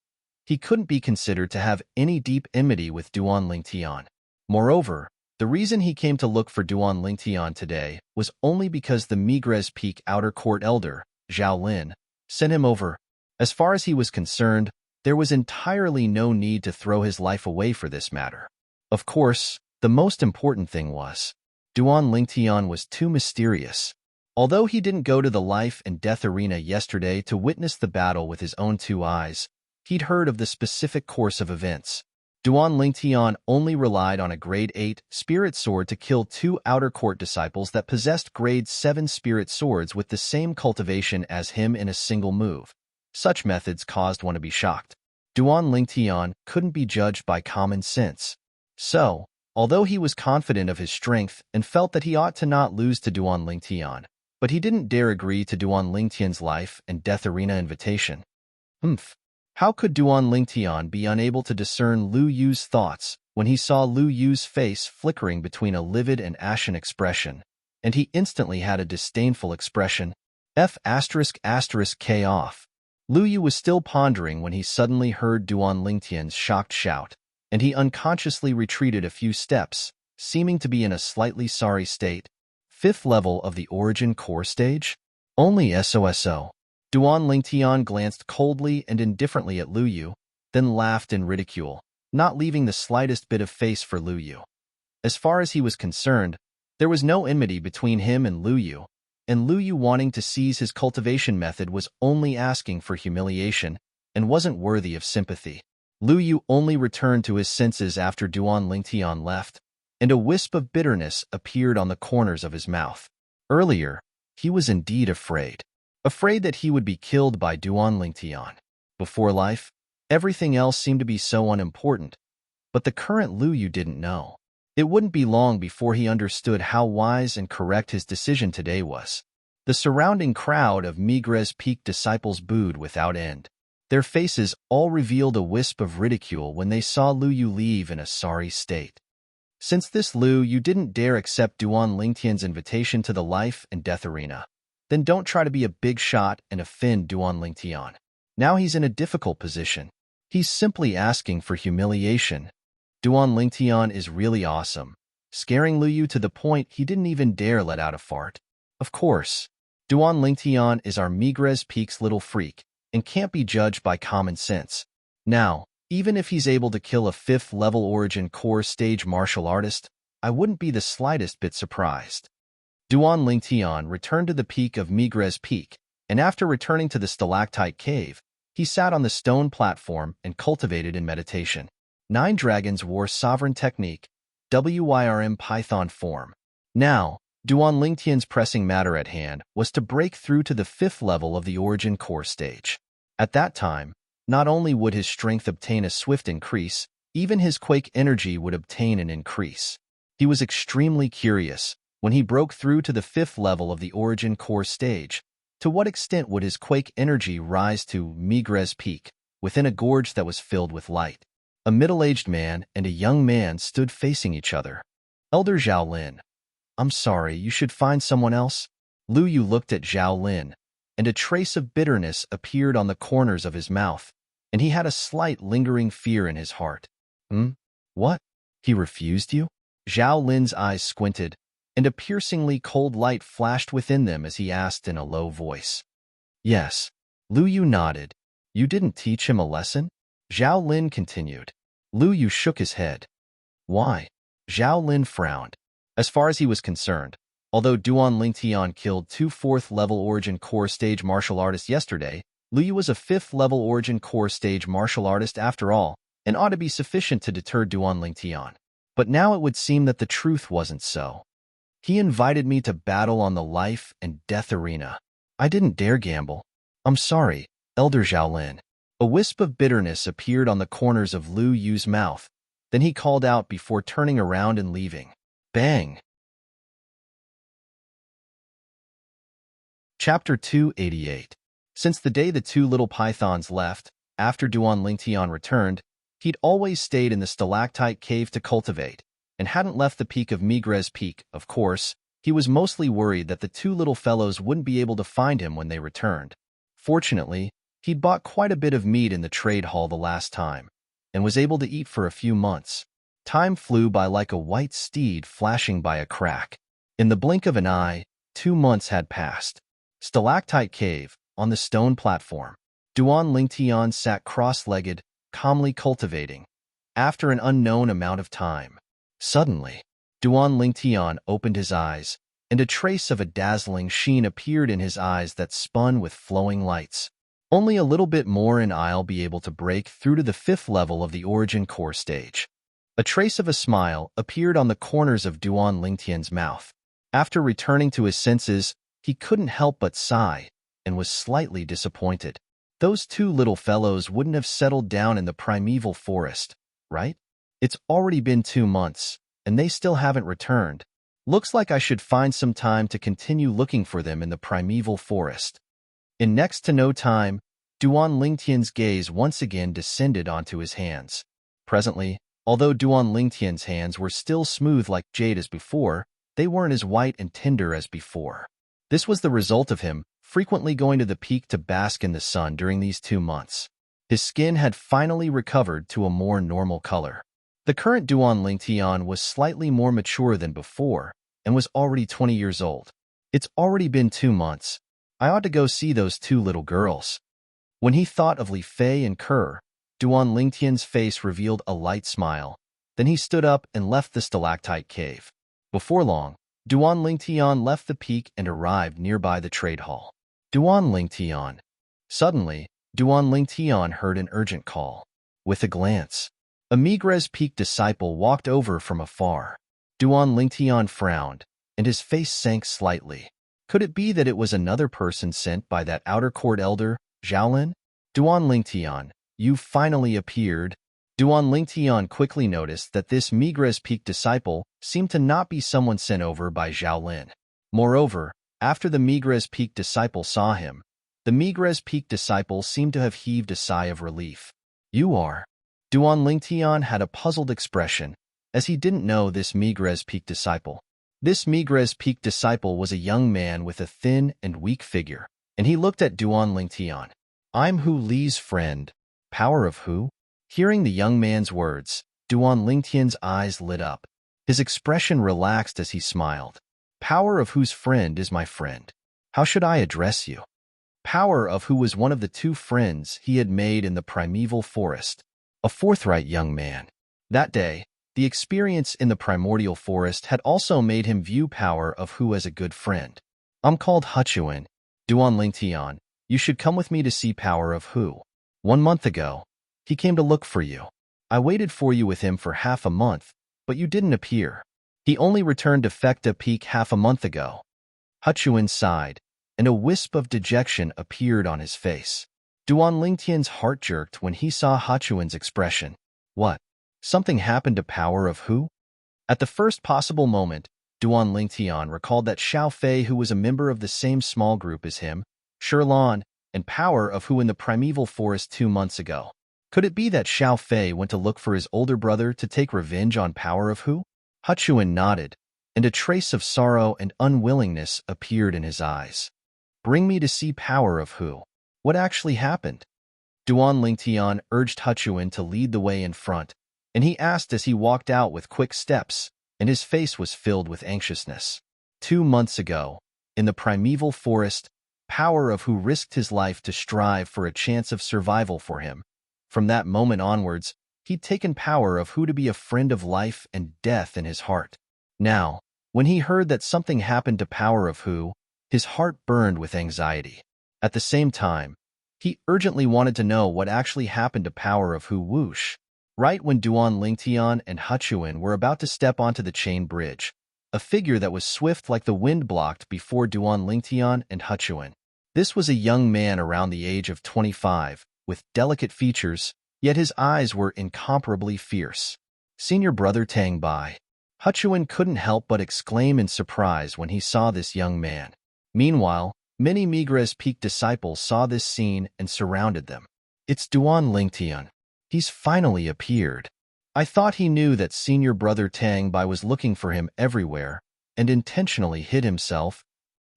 He couldn't be considered to have any deep enmity with Duan Lingtian. Moreover, the reason he came to look for Duan Lingtian today was only because the Migres Peak Outer Court Elder, Zhao Lin, sent him over. As far as he was concerned, there was entirely no need to throw his life away for this matter. Of course, the most important thing was, Duan Lingtian was too mysterious. Although he didn't go to the life and death arena yesterday to witness the battle with his own 2 eyes, he'd heard of the specific course of events. Duan Lingtian only relied on a grade 8 spirit sword to kill 2 outer court disciples that possessed grade 7 spirit swords with the same cultivation as him in a single move. Such methods caused one to be shocked. Duan Lingtian couldn't be judged by common sense. So, although he was confident of his strength and felt that he ought to not lose to Duan Lingtian, but he didn't dare agree to Duan Lingtian's life and death arena invitation. How could Duan Lingtian be unable to discern Lu Yu's thoughts when he saw Lu Yu's face flickering between a livid and ashen expression, and he instantly had a disdainful expression? K off. Lu Yu was still pondering when he suddenly heard Duan Lingtian's shocked shout, and he unconsciously retreated a few steps, seeming to be in a slightly sorry state. 5th level of the Origin Core stage? Only SOSO. Duan Lingtian glanced coldly and indifferently at Lu Yu, then laughed in ridicule, not leaving the slightest bit of face for Lu Yu. As far as he was concerned, there was no enmity between him and Lu Yu wanting to seize his cultivation method was only asking for humiliation and wasn't worthy of sympathy. Lu Yu only returned to his senses after Duan Lingtian left, and a wisp of bitterness appeared on the corners of his mouth. Earlier, he was indeed afraid that he would be killed by Duan Lingtian. Before life, everything else seemed to be so unimportant, but the current Lu Yu didn't know. It wouldn't be long before he understood how wise and correct his decision today was. The surrounding crowd of Migres Peak disciples booed without end. Their faces all revealed a wisp of ridicule when they saw Lu Yu leave in a sorry state. Since this Lu Yu didn't dare accept Duan Lingtian's invitation to the life and death arena, then don't try to be a big shot and offend Duan Lingtian. Now he's in a difficult position. He's simply asking for humiliation. Duan Lingtian is really awesome, scaring Lu Yu to the point he didn't even dare let out a fart. Of course, Duan Lingtian is our Migres Peak's little freak and can't be judged by common sense. Now, even if he's able to kill a 5th-level Origin Core stage martial artist, I wouldn't be the slightest bit surprised. Duan Lingtian returned to the peak of Migres Peak, and after returning to the stalactite cave, he sat on the stone platform and cultivated in meditation. 9 Dragons War Sovereign Technique, WYRM Python Form. Now, Duan Lingtian's pressing matter at hand was to break through to the 5th level of the Origin Core stage. At that time, not only would his strength obtain a swift increase, even his quake energy would obtain an increase. He was extremely curious, when he broke through to the 5th level of the Origin Core stage, to what extent would his quake energy rise to Migres Peak, within a gorge that was filled with light. A middle-aged man and a young man stood facing each other. Elder Zhao Lin. I'm sorry, you should find someone else. Lu Yu looked at Zhao Lin, and a trace of bitterness appeared on the corners of his mouth, and he had a slight lingering fear in his heart. What? He refused you? Zhao Lin's eyes squinted, and a piercingly cold light flashed within them as he asked in a low voice. Yes. Lu Yu nodded. You didn't teach him a lesson? Zhao Lin continued. Lu Yu shook his head. Why? Zhao Lin frowned. As far as he was concerned, although Duan Lingtian killed 2 4th-level Origin Core stage martial artists yesterday, Lu Yu was a 5th-level Origin Core stage martial artist after all, and ought to be sufficient to deter Duan Lingtian. But now it would seem that the truth wasn't so. He invited me to battle on the life and death arena. I didn't dare gamble. I'm sorry, Elder Zhao Lin. A wisp of bitterness appeared on the corners of Lu Yu's mouth. Then he called out before turning around and leaving. Bang! Chapter 288. Since the day the 2 little pythons left, after Duan Lingtian returned, he'd always stayed in the stalactite cave to cultivate, and hadn't left the peak of Migres Peak. Of course, he was mostly worried that the 2 little fellows wouldn't be able to find him when they returned. Fortunately, he'd bought quite a bit of meat in the trade hall the last time, and was able to eat for a few months. Time flew by like a white steed flashing by a crack. In the blink of an eye, 2 months had passed. Stalactite Cave, on the stone platform. Duan Lingtian sat cross-legged, calmly cultivating. After an unknown amount of time, suddenly, Duan Lingtian opened his eyes, and a trace of a dazzling sheen appeared in his eyes that spun with flowing lights. Only a little bit more and I'll be able to break through to the 5th level of the Origin Core stage. A trace of a smile appeared on the corners of Duan Lingtian's mouth. After returning to his senses, he couldn't help but sigh, and was slightly disappointed. Those 2 little fellows wouldn't have settled down in the primeval forest, right? It's already been 2 months, and they still haven't returned. Looks like I should find some time to continue looking for them in the primeval forest. In next to no time, Duan Lingtian's gaze once again descended onto his hands. Presently, although Duan Lingtian's hands were still smooth like jade as before, they weren't as white and tender as before. This was the result of him frequently going to the peak to bask in the sun during these 2 months. His skin had finally recovered to a more normal color. The current Duan Lingtian was slightly more mature than before, and was already 20 years old. It's already been 2 months. I ought to go see those 2 little girls. When he thought of Li Fei and Kerr, Duan Lingtian's face revealed a light smile. Then he stood up and left the stalactite cave. Before long, Duan Lingtian left the peak and arrived nearby the trade hall. Duan Lingtian. Suddenly, Duan Lingtian heard an urgent call. With a glance, a Migres Peak disciple walked over from afar. Duan Lingtian frowned, and his face sank slightly. Could it be that it was another person sent by that outer court elder, Zhaolin? Duan Lingtian, you finally appeared. Duan Lingtian quickly noticed that this Migres Peak disciple seemed to not be someone sent over by Zhaolin. Moreover, after the Migres Peak disciple saw him, the Migres Peak disciple seemed to have heaved a sigh of relief. You are. Duan Lingtian had a puzzled expression, as he didn't know this Migres Peak disciple. This Migres Peak disciple was a young man with a thin and weak figure, and he looked at Duan Lingtian. I'm Hu Li's friend. Power of who? Hearing the young man's words, Duan Lingtian's eyes lit up. His expression relaxed as he smiled. Power of whose friend is my friend? How should I address you? Power of who was one of the two friends he had made in the primeval forest. A forthright young man. That day, the experience in the primordial forest had also made him view Power of who as a good friend. I'm called Huchuan. Duan Lingtian, you should come with me to see Power of who. 1 month ago, he came to look for you. I waited for you with him for half a month, but you didn't appear. He only returned to Fekta Peak half a month ago. Huchuan sighed, and a wisp of dejection appeared on his face. Duan Lingtian's heart jerked when he saw Huchuan's expression. What? Something happened to Power of who? At the first possible moment, Duan Lingtian recalled that Xiao Fei, who was a member of the same small group as him, Shirlan, and Power of who in the primeval forest 2 months ago. Could it be that Xiao Fei went to look for his older brother to take revenge on Power of who? Huchuan nodded, and a trace of sorrow and unwillingness appeared in his eyes. Bring me to see Power of who. What actually happened? Duan Lingtian urged Huchuan to lead the way in front, and he asked as he walked out with quick steps, and his face was filled with anxiousness. 2 months ago, in the primeval forest, Power of who risked his life to strive for a chance of survival for him. From that moment onwards, he'd taken Power of who to be a friend of life and death in his heart. Now, when he heard that something happened to Power of who, his heart burned with anxiety. At the same time, he urgently wanted to know what actually happened to Power of who whoosh. Right when Duan Lingtian and Huchuan were about to step onto the chain bridge, a figure that was swift like the wind blocked before Duan Lingtian and Huchuan. This was a young man around the age of 25, with delicate features, yet his eyes were incomparably fierce. Senior brother Tang Bai. Huchuan couldn't help but exclaim in surprise when he saw this young man. Meanwhile, many Migres Peak disciples saw this scene and surrounded them. It's Duan Lingtian. He's finally appeared. I thought he knew that senior brother Tang Bai was looking for him everywhere and intentionally hid himself.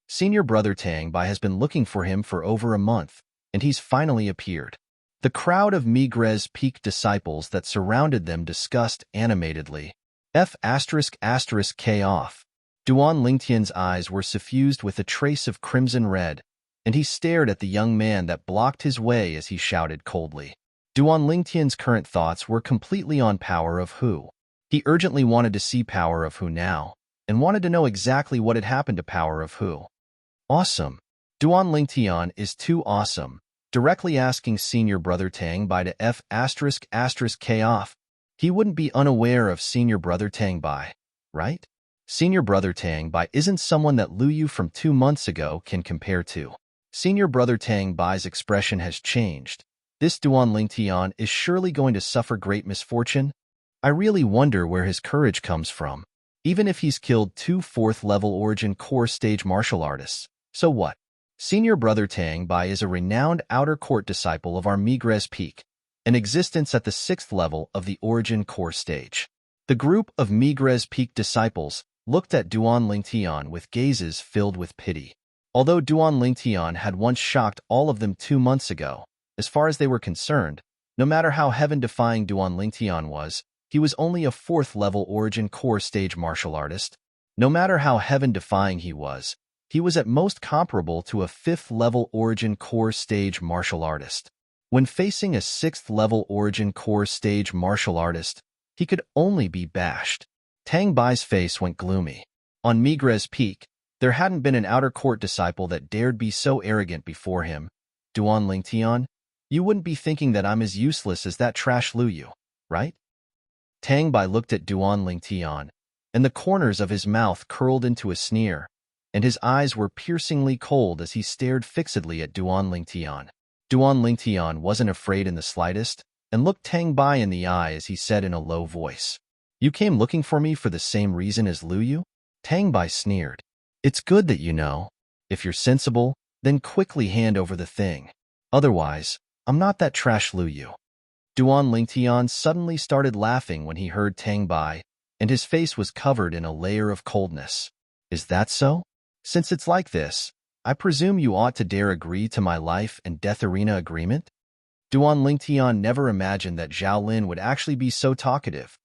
Senior brother Tang Bai has been looking for him for over a month, and he's finally appeared. The crowd of Migres Peak disciples that surrounded them discussed animatedly. K off. Duan Lingtian's eyes were suffused with a trace of crimson red, and he stared at the young man that blocked his way as he shouted coldly. Duan Lingtian's current thoughts were completely on Power of who. He urgently wanted to see Power of who now, and wanted to know exactly what had happened to Power of who. Awesome. Duan Lingtian is too awesome, directly asking senior brother Tang Bai to K off. He wouldn't be unaware of senior brother Tang Bai, right? Senior brother Tang Bai isn't someone that Lu Yu from 2 months ago can compare to. Senior brother Tang Bai's expression has changed. This Duan Lingtian is surely going to suffer great misfortune. I really wonder where his courage comes from. Even if he's killed 2 4th-level origin core stage martial artists, so what? Senior brother Tang Bai is a renowned outer court disciple of our Migres Peak, an existence at the 6th level of the origin core stage. The group of Migres Peak disciples looked at Duan Lingtian with gazes filled with pity. Although Duan Lingtian had once shocked all of them 2 months ago, as far as they were concerned, no matter how heaven-defying Duan Lingtian was, he was only a 4th-level origin core stage martial artist. No matter how heaven-defying he was at most comparable to a 5th-level origin core stage martial artist. When facing a 6th-level origin core stage martial artist, he could only be bashed. Tang Bai's face went gloomy. On Migres Peak, there hadn't been an outer court disciple that dared be so arrogant before him. Duan Lingtian, you wouldn't be thinking that I'm as useless as that trash Lu Yu, right? Tang Bai looked at Duan Lingtian, and the corners of his mouth curled into a sneer, and his eyes were piercingly cold as he stared fixedly at Duan Lingtian. Duan Lingtian wasn't afraid in the slightest, and looked Tang Bai in the eye as he said in a low voice, You came looking for me for the same reason as Lu Yu? Tang Bai sneered. It's good that you know. If you're sensible, then quickly hand over the thing. Otherwise, I'm not that trash Lu Yu. Duan Lingtian suddenly started laughing when he heard Tang Bai, and his face was covered in a layer of coldness. Is that so? Since it's like this, I presume you ought to dare agree to my life and death arena agreement? Duan Lingtian never imagined that Zhao Lin would actually be so talkative.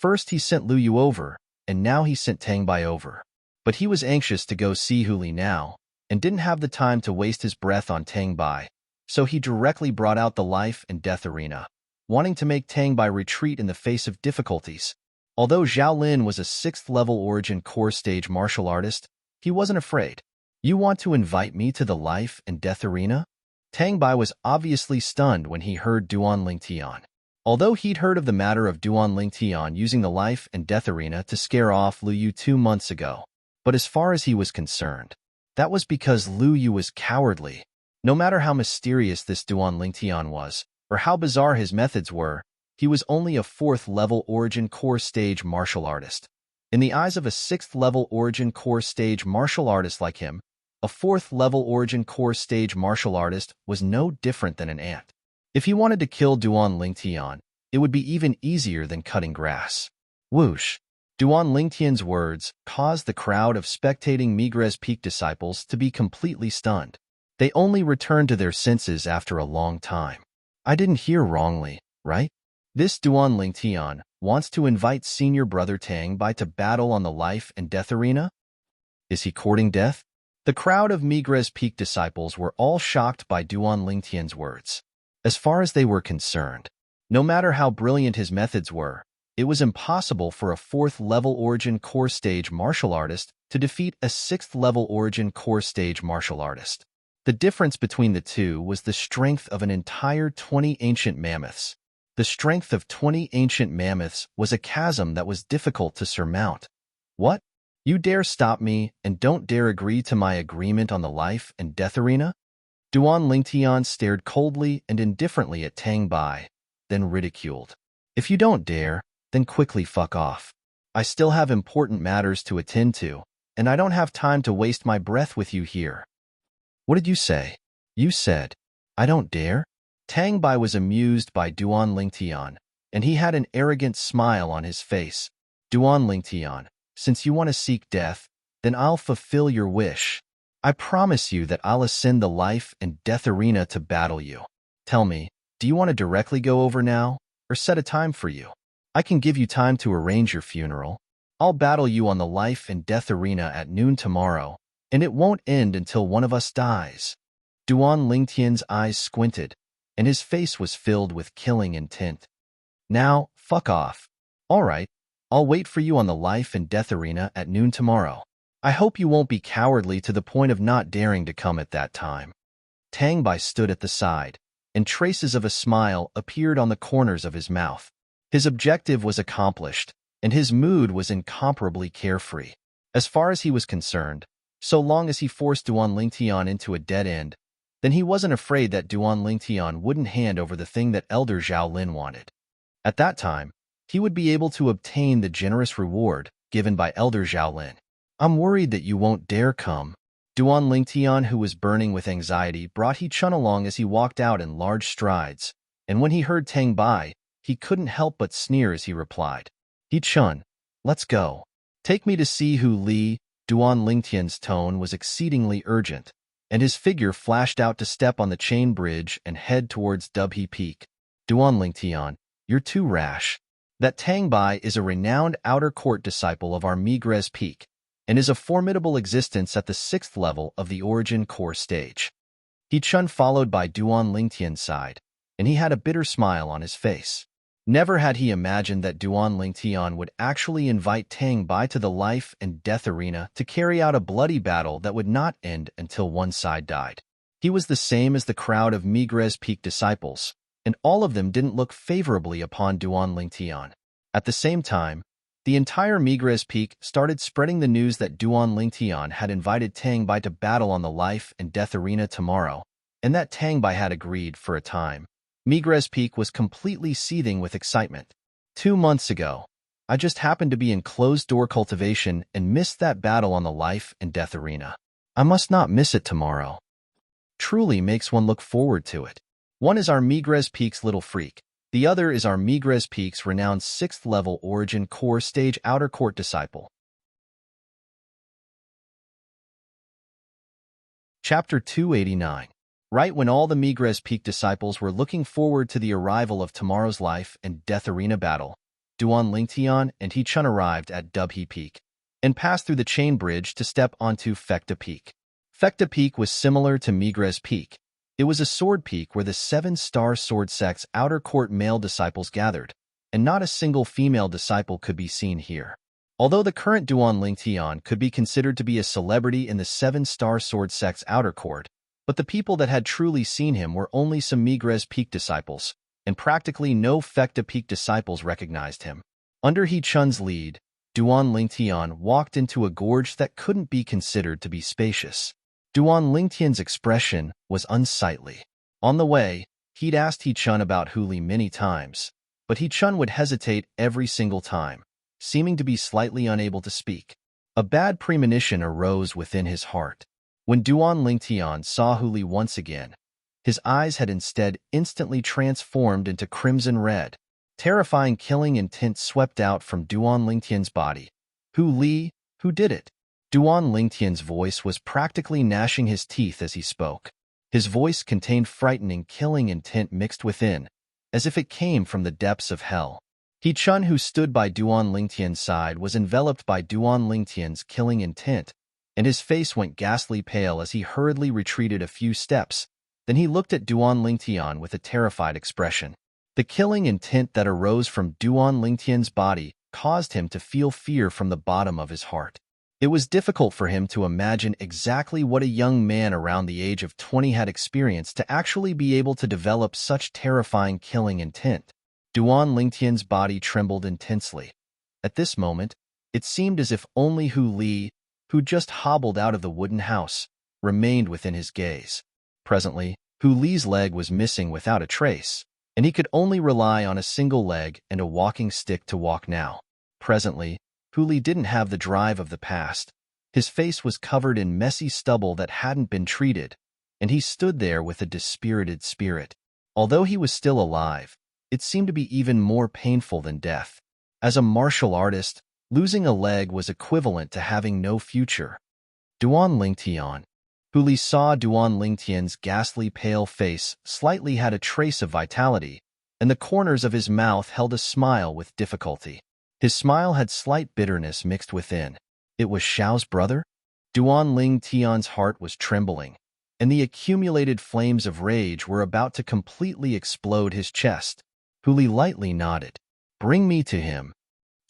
First he sent Lu Yu over, and now he sent Tang Bai over. But he was anxious to go see Hu Li now, and didn't have the time to waste his breath on Tang Bai, so he directly brought out the life and death arena, wanting to make Tang Bai retreat in the face of difficulties. Although Zhao Lin was a 6th-level origin core stage martial artist, he wasn't afraid. You want to invite me to the life and death arena? Tang Bai was obviously stunned when he heard Duan Lingtian. Although he'd heard of the matter of Duan Lingtian using the life and death arena to scare off Lu Yu 2 months ago, but as far as he was concerned, that was because Lu Yu was cowardly. No matter how mysterious this Duan Lingtian was, or how bizarre his methods were, he was only a 4th-level origin core stage martial artist. In the eyes of a 6th-level origin core stage martial artist like him, a 4th-level origin core stage martial artist was no different than an ant. If he wanted to kill Duan Lingtian, it would be even easier than cutting grass. Whoosh! Duan Lingtian's words caused the crowd of spectating Migres Peak disciples to be completely stunned. They only returned to their senses after a long time. I didn't hear wrongly, right? This Duan Lingtian wants to invite senior brother Tang Bai to battle on the life and death arena? Is he courting death? The crowd of Migres Peak disciples were all shocked by Duan Lingtian's words. As far as they were concerned, no matter how brilliant his methods were, it was impossible for a 4th-level origin core stage martial artist to defeat a 6th-level origin core stage martial artist. The difference between the two was the strength of an entire 20 ancient mammoths. The strength of 20 ancient mammoths was a chasm that was difficult to surmount. What? You dare stop me and don't dare agree to my agreement on the life and death arena? Duan Lingtian stared coldly and indifferently at Tang Bai, then ridiculed. If you don't dare, then quickly fuck off. I still have important matters to attend to, and I don't have time to waste my breath with you here. What did you say? You said, I don't dare? Tang Bai was amused by Duan Lingtian, and he had an arrogant smile on his face. Duan Lingtian, since you want to seek death, then I'll fulfill your wish. I promise you that I'll ascend the life and death arena to battle you. Tell me, do you want to directly go over now, or set a time for you? I can give you time to arrange your funeral. I'll battle you on the life and death arena at noon tomorrow, and it won't end until one of us dies. Duan Lingtian's eyes squinted, and his face was filled with killing intent. Now, fuck off. All right, I'll wait for you on the life and death arena at noon tomorrow. I hope you won't be cowardly to the point of not daring to come at that time. Tang Bai stood at the side, and traces of a smile appeared on the corners of his mouth. His objective was accomplished, and his mood was incomparably carefree. As far as he was concerned, so long as he forced Duan Lingtian into a dead end, then he wasn't afraid that Duan Lingtian wouldn't hand over the thing that Elder Zhao Lin wanted. At that time, he would be able to obtain the generous reward given by Elder Zhao Lin. I'm worried that you won't dare come. Duan Lingtian, who was burning with anxiety, brought He Chun along as he walked out in large strides, and when he heard Tang Bai, he couldn't help but sneer as he replied, He Chun, let's go. Take me to see Hu Li. Duan Lingtian's tone was exceedingly urgent, and his figure flashed out to step on the chain bridge and head towards Dubhe Peak. Duan Lingtian, you're too rash. That Tang Bai is a renowned outer court disciple of our Migres Peak, and is a formidable existence at the 6th level of the origin core stage. He Chun followed by Duan Lingtian's side, and he had a bitter smile on his face. Never had he imagined that Duan Lingtian would actually invite Tang Bai to the life and death arena to carry out a bloody battle that would not end until one side died. He was the same as the crowd of Migres Peak disciples, and all of them didn't look favorably upon Duan Lingtian. At the same time, the entire Migres Peak started spreading the news that Duan Lingtian had invited Tang Bai to battle on the life and death arena tomorrow, and that Tang Bai had agreed for a time. Migres Peak was completely seething with excitement. 2 months ago, I just happened to be in closed-door cultivation and missed that battle on the life and death arena. I must not miss it tomorrow. Truly makes one look forward to it. One is our Migres Peak's little freak. The other is our Migres Peak's renowned 6th-level origin core stage outer court disciple. Chapter 289. Right when all the Migres Peak disciples were looking forward to the arrival of tomorrow's life and death arena battle, Duan Lingtian and He Chun arrived at Dubhe Peak and passed through the chain bridge to step onto Fekta Peak. Fekta Peak was similar to Migres Peak. It was a sword peak where the 7-star sword sect's outer court male disciples gathered, and not a single female disciple could be seen here. Although the current Duan Lingtian could be considered to be a celebrity in the 7-star sword sect's outer court, but the people that had truly seen him were only some Migres Peak disciples, and practically no Fekta Peak disciples recognized him. Under He Chun's lead, Duan Lingtian walked into a gorge that couldn't be considered to be spacious. Duan Lingtian's expression was unsightly. On the way, he'd asked He Chun about Huli many times, but He Chun would hesitate every single time, seeming to be slightly unable to speak. A bad premonition arose within his heart. When Duan Lingtian saw Huli once again, his eyes had instead instantly transformed into crimson red. Terrifying killing intent swept out from Duan Lingtian's body. Huli, who did it? Duan Lingtian's voice was practically gnashing his teeth as he spoke. His voice contained frightening killing intent mixed within, as if it came from the depths of hell. He Chun, who stood by Duan Lingtian's side, was enveloped by Duan Lingtian's killing intent, and his face went ghastly pale as he hurriedly retreated a few steps. Then he looked at Duan Lingtian with a terrified expression. The killing intent that arose from Duan Lingtian's body caused him to feel fear from the bottom of his heart. It was difficult for him to imagine exactly what a young man around the age of 20 had experienced to actually be able to develop such terrifying killing intent. Duan Lingtian's body trembled intensely. At this moment, it seemed as if only Huli, who just hobbled out of the wooden house, remained within his gaze. Presently, Huli's leg was missing without a trace, and he could only rely on a single leg and a walking stick to walk now. Presently, Huli didn't have the drive of the past. His face was covered in messy stubble that hadn't been treated, and he stood there with a dispirited spirit. Although he was still alive, it seemed to be even more painful than death. As a martial artist, losing a leg was equivalent to having no future. Duan Lingtian. Huli saw Duan Lingtian's ghastly pale face slightly had a trace of vitality, and the corners of his mouth held a smile with difficulty. His smile had slight bitterness mixed within. It was Xiao's brother? Duan Lingtian's heart was trembling, and the accumulated flames of rage were about to completely explode his chest. Huli lightly nodded. Bring me to him.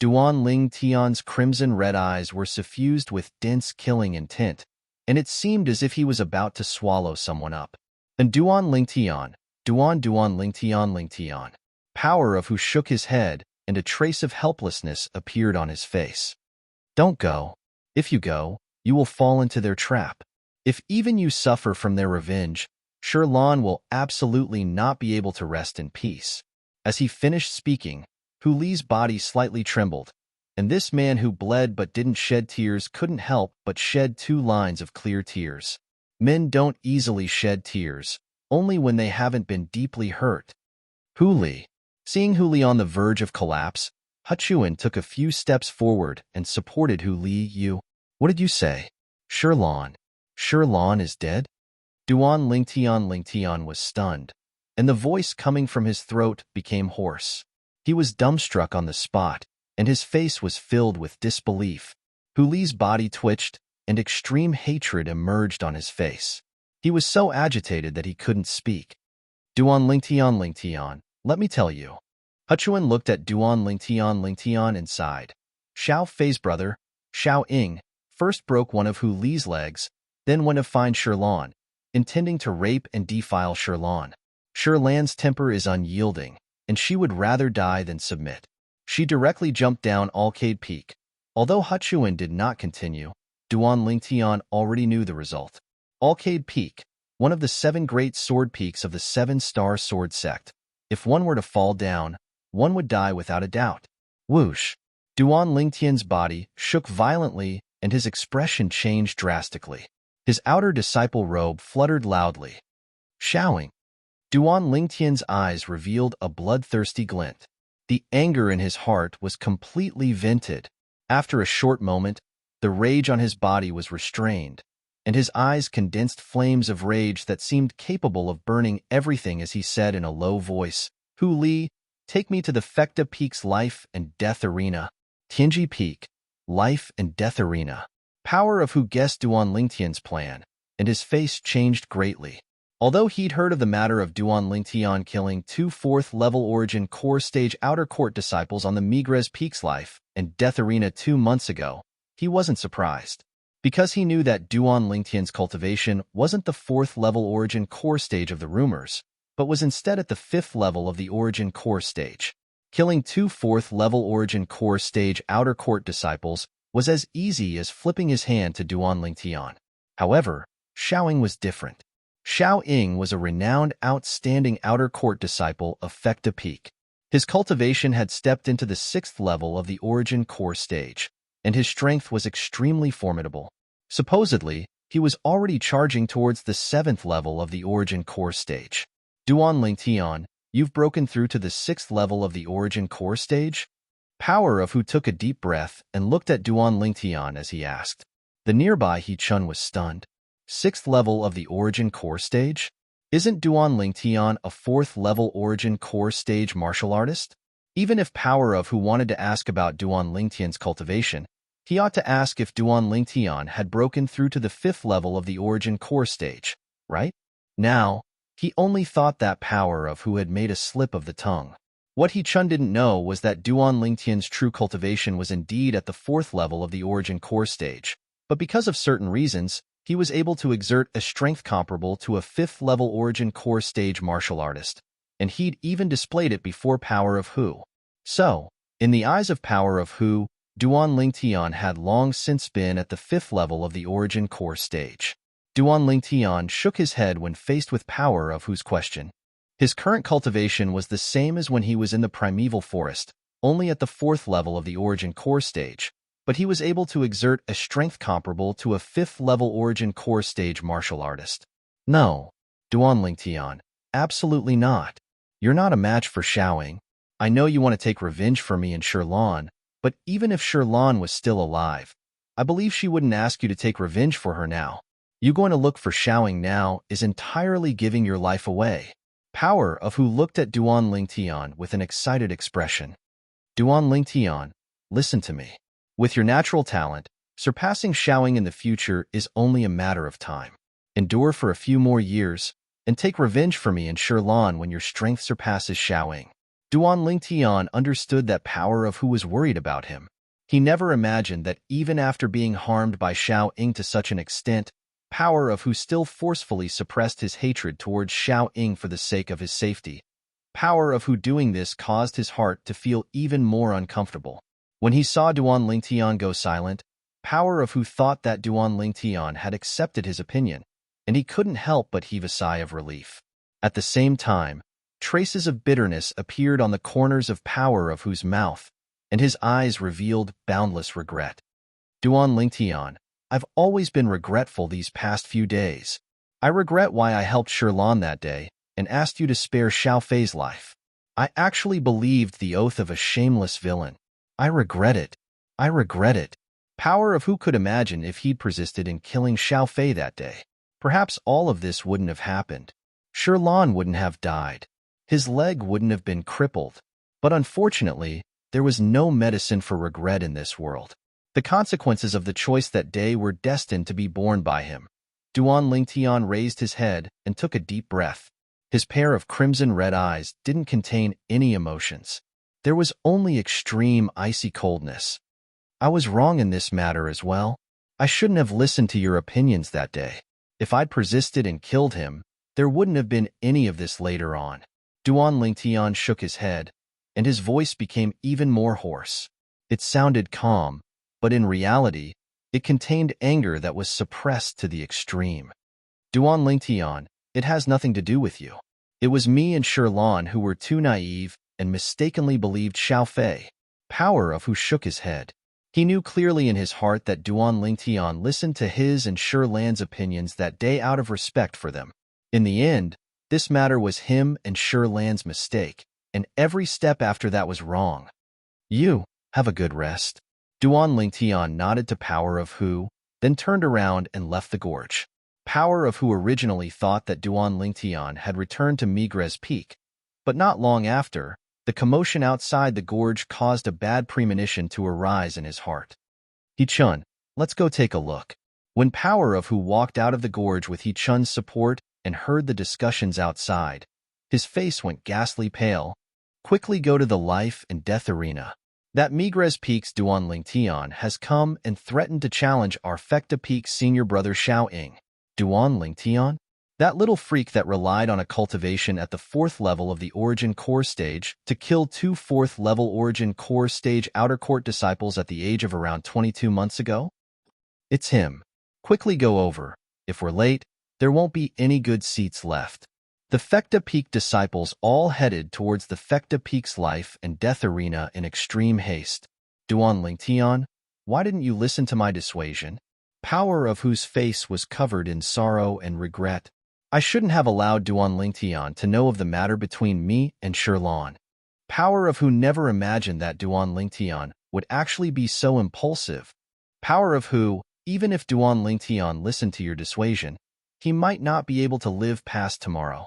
Duan Lingtian's crimson red eyes were suffused with dense killing intent, and it seemed as if he was about to swallow someone up. And Duan Lingtian, Duan Lingtian, power of who shook his head, and a trace of helplessness appeared on his face. Don't go. If you go, you will fall into their trap. If even you suffer from their revenge, Sherlan will absolutely not be able to rest in peace. As he finished speaking, Huli's body slightly trembled, and this man who bled but didn't shed tears couldn't help but shed 2 lines of clear tears. Men don't easily shed tears, only when they haven't been deeply hurt. Huli. Seeing Huli on the verge of collapse, Huchuan took a few steps forward and supported Huli. You. What did you say? Sherlan. Sherlan is dead? Duan Lingtian was stunned, and the voice coming from his throat became hoarse. He was dumbstruck on the spot, and his face was filled with disbelief. Huli's body twitched, and extreme hatred emerged on his face. He was so agitated that he couldn't speak. Duan Lingtian, let me tell you. Huchuan looked at Duan Lingtian and sighed. Xiao Fei's brother, Xiao Ying, first broke one of Huli's legs, then went to find Sherlan, intending to rape and defile Sherlan. Sherlan's temper is unyielding, and she would rather die than submit. She directly jumped down Alcade Peak. Although Huchuan did not continue, Duan Lingtian already knew the result. Alcade Peak, one of the 7 great sword peaks of the 7-star sword sect. If one were to fall down, one would die without a doubt. Whoosh! Duan Lingtian's body shook violently, and his expression changed drastically. His outer disciple robe fluttered loudly. Xiaoing. Duan Lingtian's eyes revealed a bloodthirsty glint. The anger in his heart was completely vented. After a short moment, the rage on his body was restrained, and his eyes condensed flames of rage that seemed capable of burning everything as he said in a low voice, Huli, Take me to the Fekta Peak's life and death arena. Tianji Peak, life and death arena. Power of Hu guessed Duan Lingtian's plan, and his face changed greatly. Although he'd heard of the matter of Duan Lingtian killing two fourth-level Origin Core Stage Outer Court disciples on the Migres Peak's life and death arena 2 months ago, he wasn't surprised. Because he knew that Duan Lingtian's cultivation wasn't the fourth-level Origin Core Stage of the rumors, but was instead at the fifth level of the Origin Core Stage. Killing two fourth-level Origin Core Stage Outer Court disciples was as easy as flipping his hand to Duan Lingtian. However, Xiaoying was different. Xiaoying was a renowned, outstanding Outer Court disciple of Fekta Peak. His cultivation had stepped into the sixth level of the Origin Core Stage, and his strength was extremely formidable. Supposedly, he was already charging towards the seventh level of the Origin Core Stage. Duan Lingtian, you've broken through to the sixth level of the Origin Core Stage? Power of Hu took a deep breath and looked at Duan Lingtian as he asked. The nearby He Chun was stunned. Sixth level of the Origin Core Stage? Isn't Duan Lingtian a fourth-level Origin Core Stage martial artist? Even if Power of Hu wanted to ask about Duan Lingtian's cultivation, he ought to ask if Duan Lingtian had broken through to the fifth level of the Origin Core Stage, right? Now, he only thought that Power of Hu had made a slip of the tongue. What He Chun didn't know was that Duan Lingtian's true cultivation was indeed at the fourth level of the Origin Core Stage, but because of certain reasons, he was able to exert a strength comparable to a fifth-level Origin Core Stage martial artist, and he'd even displayed it before Power of Hu. So, in the eyes of Power of Hu, Duan Lingtian had long since been at the fifth level of the Origin Core Stage. Duan Lingtian shook his head when faced with Power of Hu's question. His current cultivation was the same as when he was in the primeval forest, only at the fourth level of the Origin Core Stage, but he was able to exert a strength comparable to a fifth-level Origin Core Stage martial artist. No, Duan Lingtian, absolutely not. You're not a match for Xiaoying. I know you want to take revenge for me and Shirlan, but even if Shirlan was still alive, I believe she wouldn't ask you to take revenge for her now. You going to look for Xiaoying now is entirely giving your life away. Power of Hu looked at Duan Lingtian with an excited expression. Duan Lingtian, listen to me. With your natural talent, surpassing Xiaoying in the future is only a matter of time. Endure for a few more years, and take revenge for me and Shirlan when your strength surpasses Xiaoying. Duan Lingtian understood that Power of Hu was worried about him. He never imagined that even after being harmed by Xiaoying to such an extent, Power of Hu still forcefully suppressed his hatred towards Xiaoying for the sake of his safety. Power of Hu doing this caused his heart to feel even more uncomfortable. When he saw Duan Lingtian go silent, Power of Hu thought that Duan Lingtian had accepted his opinion, and he couldn't help but heave a sigh of relief. At the same time, traces of bitterness appeared on the corners of Power of Hu's mouth, and his eyes revealed boundless regret. Duan Lingtian, I've always been regretful these past few days. I regret why I helped Shirlan that day and asked you to spare Xiao Fei's life. I actually believed the oath of a shameless villain. I regret it. I regret it. Power of Hu could imagine if he'd persisted in killing Xiao Fei that day. Perhaps all of this wouldn't have happened. Shirlan wouldn't have died. His leg wouldn't have been crippled. But unfortunately, there was no medicine for regret in this world. The consequences of the choice that day were destined to be borne by him. Duan Lingtian raised his head and took a deep breath. His pair of crimson-red eyes didn't contain any emotions. There was only extreme icy coldness. I was wrong in this matter as well. I shouldn't have listened to your opinions that day. If I'd persisted and killed him, there wouldn't have been any of this later on. Duan Lingtian shook his head, and his voice became even more hoarse. It sounded calm, but in reality, it contained anger that was suppressed to the extreme. Duan Lingtian, it has nothing to do with you. It was me and Shirlan who were too naive and mistakenly believed Xiao Fei. Power of Hu shook his head. He knew clearly in his heart that Duan Lingtian listened to his and Shirlan's opinions that day out of respect for them. In the end, this matter was him and Shirlan's mistake, and every step after that was wrong. You, have a good rest. Duan Lingtian nodded to Power of Hu, then turned around and left the gorge. Power of Hu originally thought that Duan Lingtian had returned to Migres Peak, but not long after, The commotion outside the gorge caused a bad premonition to arise in his heart. He-chun, let's go take a look. When Power of Who walked out of the gorge with He-chun's support and heard the discussions outside, his face went ghastly pale. Quickly go to the life and death arena. That Migres Peak's Duan Lingtian has come and threatened to challenge our Fecta Peak's senior brother Xiao Ying. Duan Lingtian? That little freak that relied on a cultivation at the 4th level of the Origin Core stage to kill 2 4th-level Origin Core stage outer court disciples at the age of around 22 months ago? It's him. Quickly go over. If we're late, there won't be any good seats left. The Fecta Peak disciples all headed towards the Fecta Peak's life and death arena in extreme haste. Duan Lingtian, why didn't you listen to my dissuasion? Power of Whose face was covered in sorrow and regret. I shouldn't have allowed Duan Lingtian to know of the matter between me and Sherlan. Power of Who never imagined that Duan Lingtian would actually be so impulsive. Power of Who, even if Duan Lingtian listened to your dissuasion, he might not be able to live past tomorrow.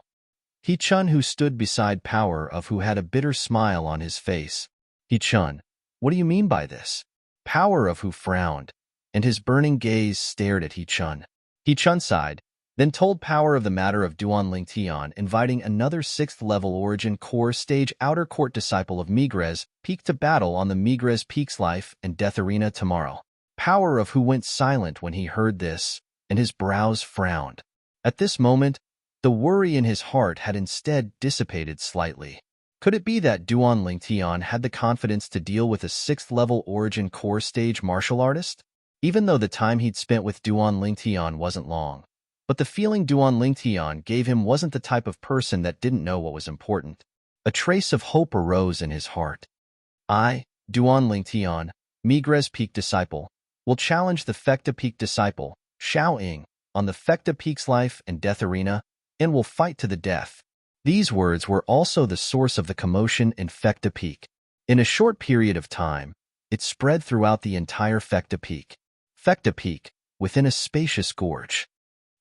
He-chun, who stood beside Power of Who, had a bitter smile on his face. He-chun, what do you mean by this? Power of Who frowned, and his burning gaze stared at He-chun. He-chun sighed, then told Power of the matter of Duan Lingtian inviting another 6th-level Origin Core stage outer court disciple of Migres Peak to battle on the Migres Peak's life and death arena tomorrow. Power of Who went silent when he heard this, and his brows frowned. At this moment, the worry in his heart had instead dissipated slightly. Could it be that Duan Lingtian had the confidence to deal with a 6th-level Origin Core stage martial artist? Even though the time he'd spent with Duan Lingtian wasn't long. But the feeling Duan Lingtian gave him wasn't the type of person that didn't know what was important. A trace of hope arose in his heart. I, Duan Lingtian, Migres Peak disciple, will challenge the Fecta Peak disciple, Xiao Ying, on the Fecta Peak's life and death arena, and will fight to the death. These words were also the source of the commotion in Fecta Peak. In a short period of time, it spread throughout the entire Fecta Peak. Fecta Peak, within a spacious gorge.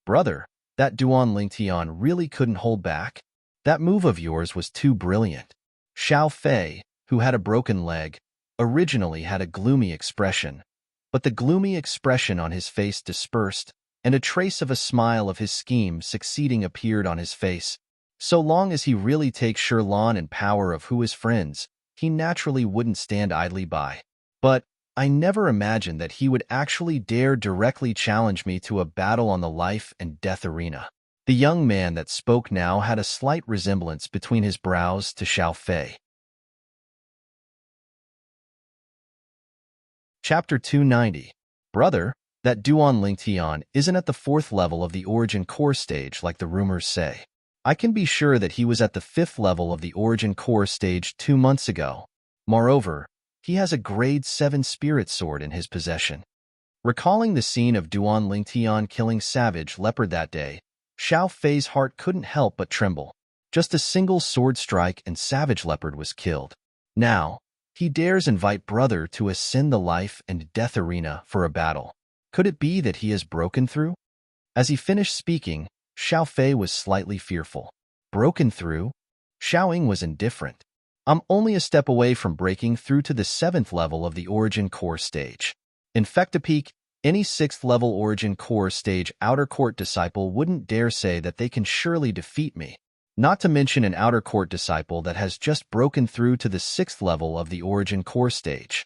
Brother, that Duan Lingtian really couldn't hold back. That move of yours was too brilliant. Xiao Fei, who had a broken leg, originally had a gloomy expression, but the gloomy expression on his face dispersed, and a trace of a smile of his scheme succeeding appeared on his face. So long as he really takes Sherlan and Power of Who as friends, he naturally wouldn't stand idly by. But I never imagined that he would actually dare directly challenge me to a battle on the life and death arena. The young man that spoke now had a slight resemblance between his brows to Xiao Fei. Chapter 290. Brother, that Duan Lingtian isn't at the 4th level of the Origin Core stage like the rumors say. I can be sure that he was at the 5th level of the Origin Core stage 2 months ago. Moreover, he has a grade 7 spirit sword in his possession. Recalling the scene of Duan Lingtian killing Savage Leopard that day, Xiao Fei's heart couldn't help but tremble. Just a single sword strike and Savage Leopard was killed. Now, he dares invite brother to ascend the life and death arena for a battle. Could it be that he has broken through? As he finished speaking, Xiao Fei was slightly fearful. Broken through? Xiao Ying was indifferent. I'm only a step away from breaking through to the 7th level of the Origin Core stage. In Fecta Peak, any 6th level Origin Core stage outer court disciple wouldn't dare say that they can surely defeat me. Not to mention an outer court disciple that has just broken through to the 6th level of the Origin Core stage.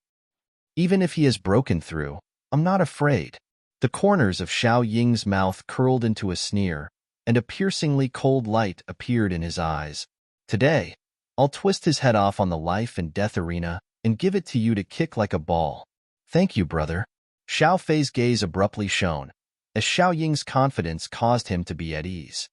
Even if he has broken through, I'm not afraid. The corners of Xiao Ying's mouth curled into a sneer, and a piercingly cold light appeared in his eyes. Today, I'll twist his head off on the life and death arena and give it to you to kick like a ball. Thank you, brother. Xiao Fei's gaze abruptly shone, as Xiao Ying's confidence caused him to be at ease.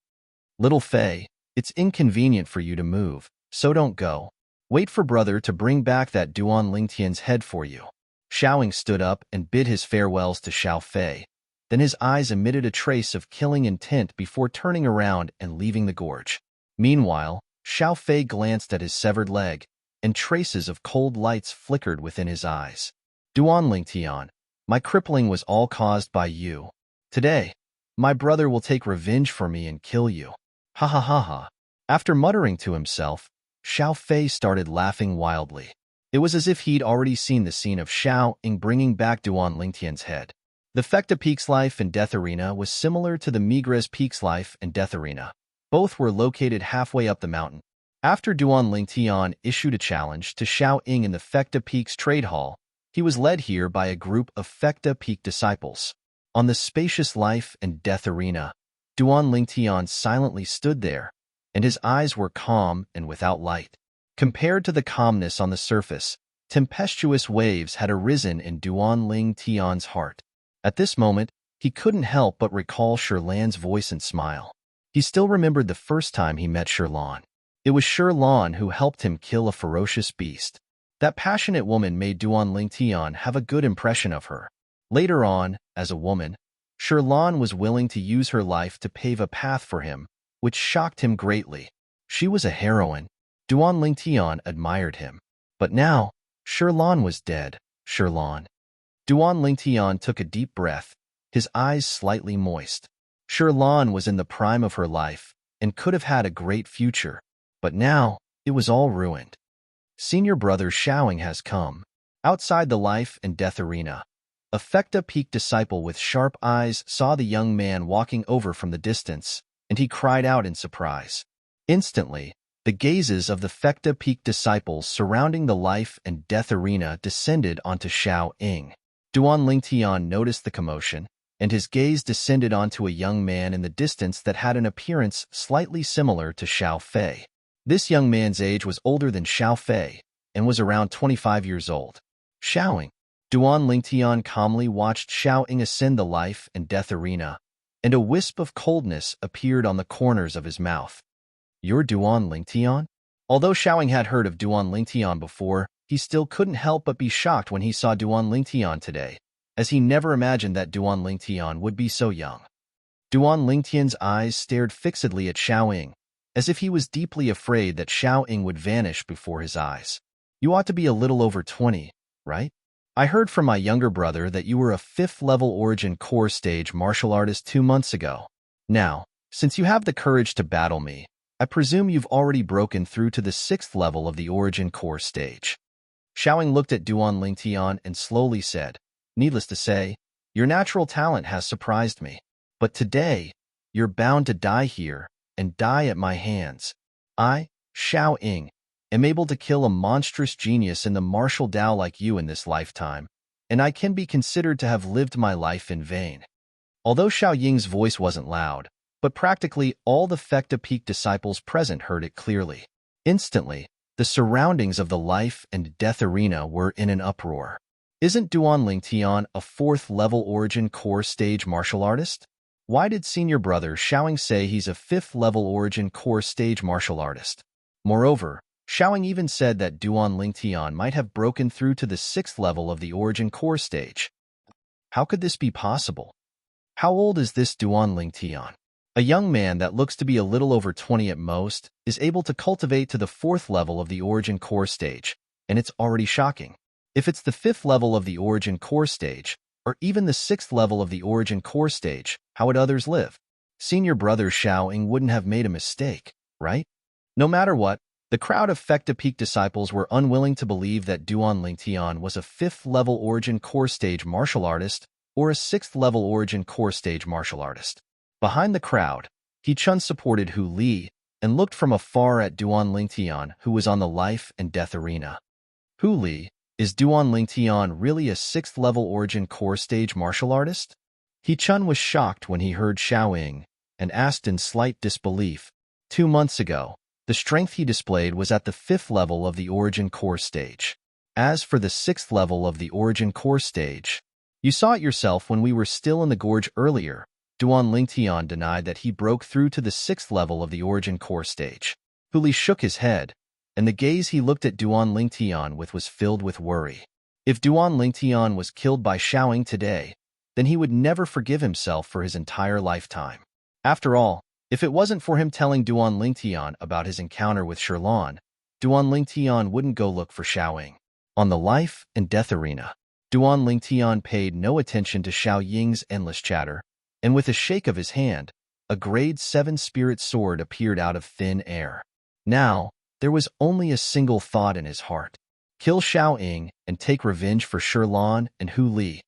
Little Fei, it's inconvenient for you to move, so don't go. Wait for brother to bring back that Duan Lingtian's head for you. Xiao Ying stood up and bid his farewells to Xiao Fei. Then his eyes emitted a trace of killing intent before turning around and leaving the gorge. Meanwhile, Xiao Fei glanced at his severed leg, and traces of cold lights flickered within his eyes. Duan Lingtian, my crippling was all caused by you. Today, my brother will take revenge for me and kill you. Ha ha ha ha. After muttering to himself, Xiao Fei started laughing wildly. It was as if he'd already seen the scene of Xiao Ying bringing back Duan Lingtian's head. The Fecta Peak's life and death arena was similar to the Migres Peak's life and death arena. Both were located halfway up the mountain. After Duan Lingtian issued a challenge to Xiao Ying in the Fecta Peak's trade hall, he was led here by a group of Fecta Peak disciples. On the spacious life and death arena, Duan Lingtian silently stood there, and his eyes were calm and without light. Compared to the calmness on the surface, tempestuous waves had arisen in Duan Lingtian's heart. At this moment, he couldn't help but recall Shirlan's voice and smile. He still remembered the first time he met Shirlan. It was Shirlan who helped him kill a ferocious beast. That passionate woman made Duan Lingtian have a good impression of her. Later on, as a woman, Shirlan was willing to use her life to pave a path for him, which shocked him greatly. She was a heroine. Duan Lingtian admired him. But now, Shirlan was dead. Shirlan. Duan Lingtian took a deep breath, his eyes slightly moist. Shirlan was in the prime of her life and could have had a great future, but now it was all ruined. Senior brother Xiaoying has come. Outside the life and death arena, a Fecta Peak disciple with sharp eyes saw the young man walking over from the distance, and he cried out in surprise. Instantly, the gazes of the Fecta Peak disciples surrounding the life and death arena descended onto Xiao Ying. Duan Lingtian noticed the commotion, and his gaze descended onto a young man in the distance that had an appearance slightly similar to Xiao Fei. This young man's age was older than Xiao Fei and was around 25 years old. Xiaoying. Duan Lingtian calmly watched Xiaoying ascend the life and death arena, and a wisp of coldness appeared on the corners of his mouth. You're Duan Lingtian? Although Xiaoying had heard of Duan Lingtian before, he still couldn't help but be shocked when he saw Duan Lingtian today, as he never imagined that Duan Lingtian would be so young. Duan Lingtian's eyes stared fixedly at Xiaoying, as if he was deeply afraid that Xiaoying would vanish before his eyes. You ought to be a little over 20, right? I heard from my younger brother that you were a 5th-level Origin Core Stage martial artist 2 months ago. Now, since you have the courage to battle me, I presume you've already broken through to the 6th level of the Origin Core Stage. Xiaoying looked at Duan Lingtian and slowly said, Needless to say, your natural talent has surprised me. But today, you're bound to die here, and die at my hands. I, Xiao Ying, am able to kill a monstrous genius in the martial Tao like you in this lifetime, and I can be considered to have lived my life in vain. Although Xiao Ying's voice wasn't loud, but practically all the Fecta Peak disciples present heard it clearly. Instantly, the surroundings of the life and death arena were in an uproar. Isn't Duan Lingtian a 4th-level Origin Core Stage martial artist? Why did senior brother Xiaoying say he's a 5th-level Origin Core Stage martial artist? Moreover, Xiaoying even said that Duan Lingtian might have broken through to the 6th level of the Origin Core Stage. How could this be possible? How old is this Duan Lingtian? A young man that looks to be a little over 20 at most is able to cultivate to the 4th level of the Origin Core Stage, and it's already shocking. If it's the 5th level of the Origin Core Stage, or even the 6th level of the Origin Core Stage, how would others live? Senior brother Xiaoying wouldn't have made a mistake, right? No matter what, the crowd of Fecta Peak disciples were unwilling to believe that Duan Lingtian was a 5th-level Origin Core Stage martial artist or a 6th-level Origin Core Stage martial artist. Behind the crowd, He-chun supported Hu Li and looked from afar at Duan Lingtian, who was on the life and death arena. Hu Li, is Duan Lingtian really a 6th-level Origin Core Stage martial artist? He-chun was shocked when he heard Xiaoying and asked in slight disbelief. 2 months ago, the strength he displayed was at the 5th level of the Origin Core Stage. As for the 6th level of the Origin Core Stage, you saw it yourself when we were still in the gorge earlier. Duan Lingtian denied that he broke through to the 6th level of the Origin Core Stage. Hu Li shook his head, and the gaze he looked at Duan Lingtian with was filled with worry. If Duan Lingtian was killed by Xiaoying today, then he would never forgive himself for his entire lifetime. After all, if it wasn't for him telling Duan Lingtian about his encounter with Shirlan, Duan Lingtian wouldn't go look for Xiaoying. On the life and death arena, Duan Lingtian paid no attention to Xiao Ying's endless chatter, and with a shake of his hand, a grade 7 spirit sword appeared out of thin air. Now, There was only a single thought in his heart. Kill Xiao Ying and take revenge for Shirlan and Hu Li.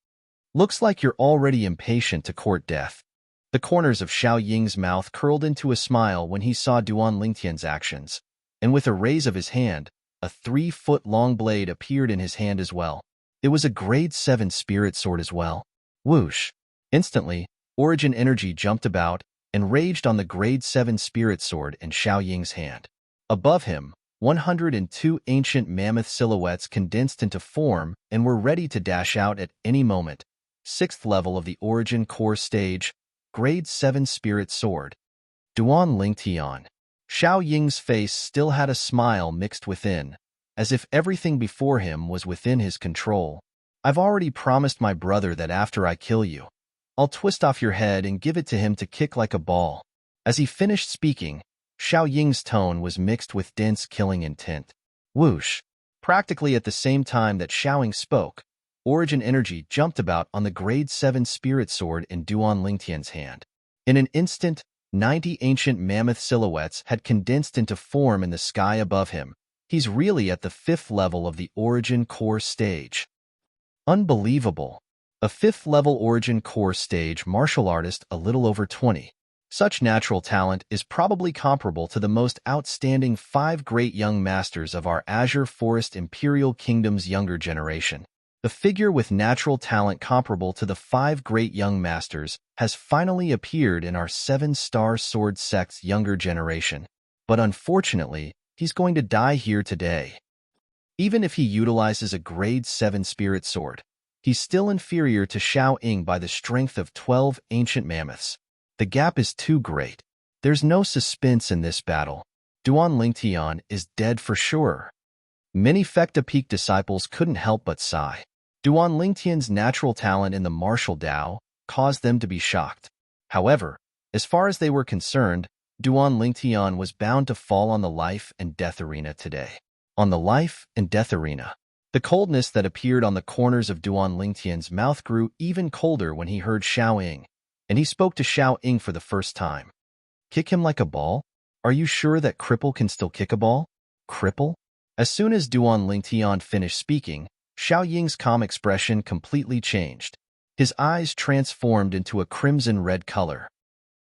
Looks like you're already impatient to court death. The corners of Xiao Ying's mouth curled into a smile when he saw Duan Lingtian's actions, and with a raise of his hand, a 3-foot-long blade appeared in his hand as well. It was a grade 7 spirit sword as well. Whoosh! Instantly, origin energy jumped about and raged on the grade 7 spirit sword in Xiao Ying's hand. Above him, 102 ancient mammoth silhouettes condensed into form and were ready to dash out at any moment. 6th level of the origin core stage, grade 7 spirit sword. Duan Lingtian. Xiao Ying's face still had a smile mixed within, as if everything before him was within his control. I've already promised my brother that after I kill you, I'll twist off your head and give it to him to kick like a ball. As he finished speaking, Xiao Ying's tone was mixed with dense killing intent. Whoosh! Practically at the same time that Xiao Ying spoke, origin energy jumped about on the grade 7 spirit sword in Duan Lingtian's hand. In an instant, 90 ancient mammoth silhouettes had condensed into form in the sky above him. He's really at the 5th level of the origin core stage. Unbelievable. A 5th level origin core stage martial artist a little over 20. Such natural talent is probably comparable to the most outstanding 5 great young masters of our Azure Forest Imperial Kingdom's younger generation. The figure with natural talent comparable to the 5 great young masters has finally appeared in our 7-star sword sect's younger generation. But unfortunately, he's going to die here today. Even if he utilizes a grade 7 spirit sword, he's still inferior to Xiao Ying by the strength of 12 ancient mammoths. The gap is too great. There's no suspense in this battle. Duan Lingtian is dead for sure. Many Fecta Peak disciples couldn't help but sigh. Duan Lingtian's natural talent in the martial Dao caused them to be shocked. However, as far as they were concerned, Duan Lingtian was bound to fall on the life and death arena today. On the life and death arena. The coldness that appeared on the corners of Duan Lingtian's mouth grew even colder when he heard Xiao Ying, and he spoke to Xiao Ying for the first time. Kick him like a ball? Are you sure that Cripple can still kick a ball? Cripple? As soon as Duan Lingtian finished speaking, Xiao Ying's calm expression completely changed. His eyes transformed into a crimson-red color.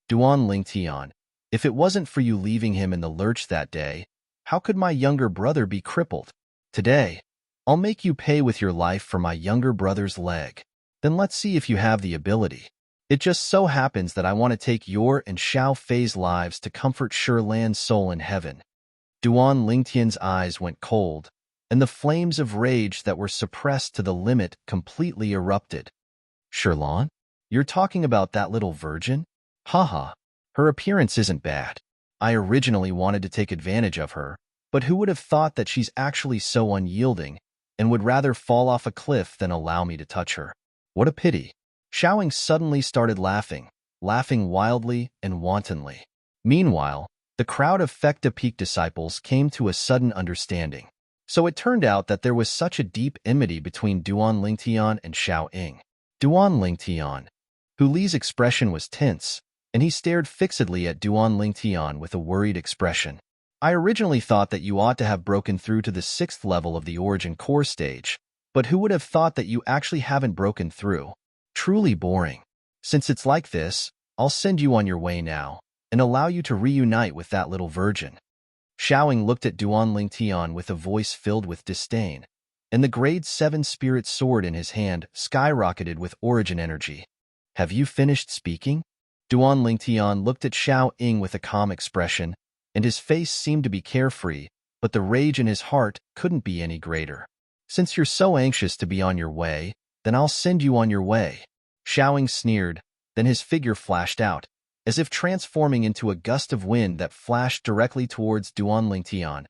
Duan Lingtian, if it wasn't for you leaving him in the lurch that day, how could my younger brother be crippled? Today, I'll make you pay with your life for my younger brother's leg. Then let's see if you have the ability. It just so happens that I want to take your and Xiao Fei's lives to comfort Shirlan's soul in heaven. Duan Lingtian's eyes went cold, and the flames of rage that were suppressed to the limit completely erupted. Shirlan? You're talking about that little virgin? Haha, her appearance isn't bad. I originally wanted to take advantage of her, but who would have thought that she's actually so unyielding and would rather fall off a cliff than allow me to touch her? What a pity. Xiao Ying suddenly started laughing wildly and wantonly. Meanwhile, the crowd of Fecta Peak disciples came to a sudden understanding. So it turned out that there was such a deep enmity between Duan Lingtian and Xiao Ying. Duan Lingtian, Hu Li's expression was tense, and he stared fixedly at Duan Lingtian with a worried expression. I originally thought that you ought to have broken through to the 6th level of the origin core stage, but who would have thought that you actually haven't broken through? Truly boring. Since it's like this, I'll send you on your way now, and allow you to reunite with that little virgin. Xiao Ying looked at Duan Lingtian with a voice filled with disdain, and the grade 7 spirit sword in his hand skyrocketed with origin energy. Have you finished speaking? Duan Lingtian looked at Xiao Ying with a calm expression, and his face seemed to be carefree, but the rage in his heart couldn't be any greater. Since you're so anxious to be on your way, then I'll send you on your way. Xiao Ying sneered, then his figure flashed out, as if transforming into a gust of wind that flashed directly towards Duan Lingtian,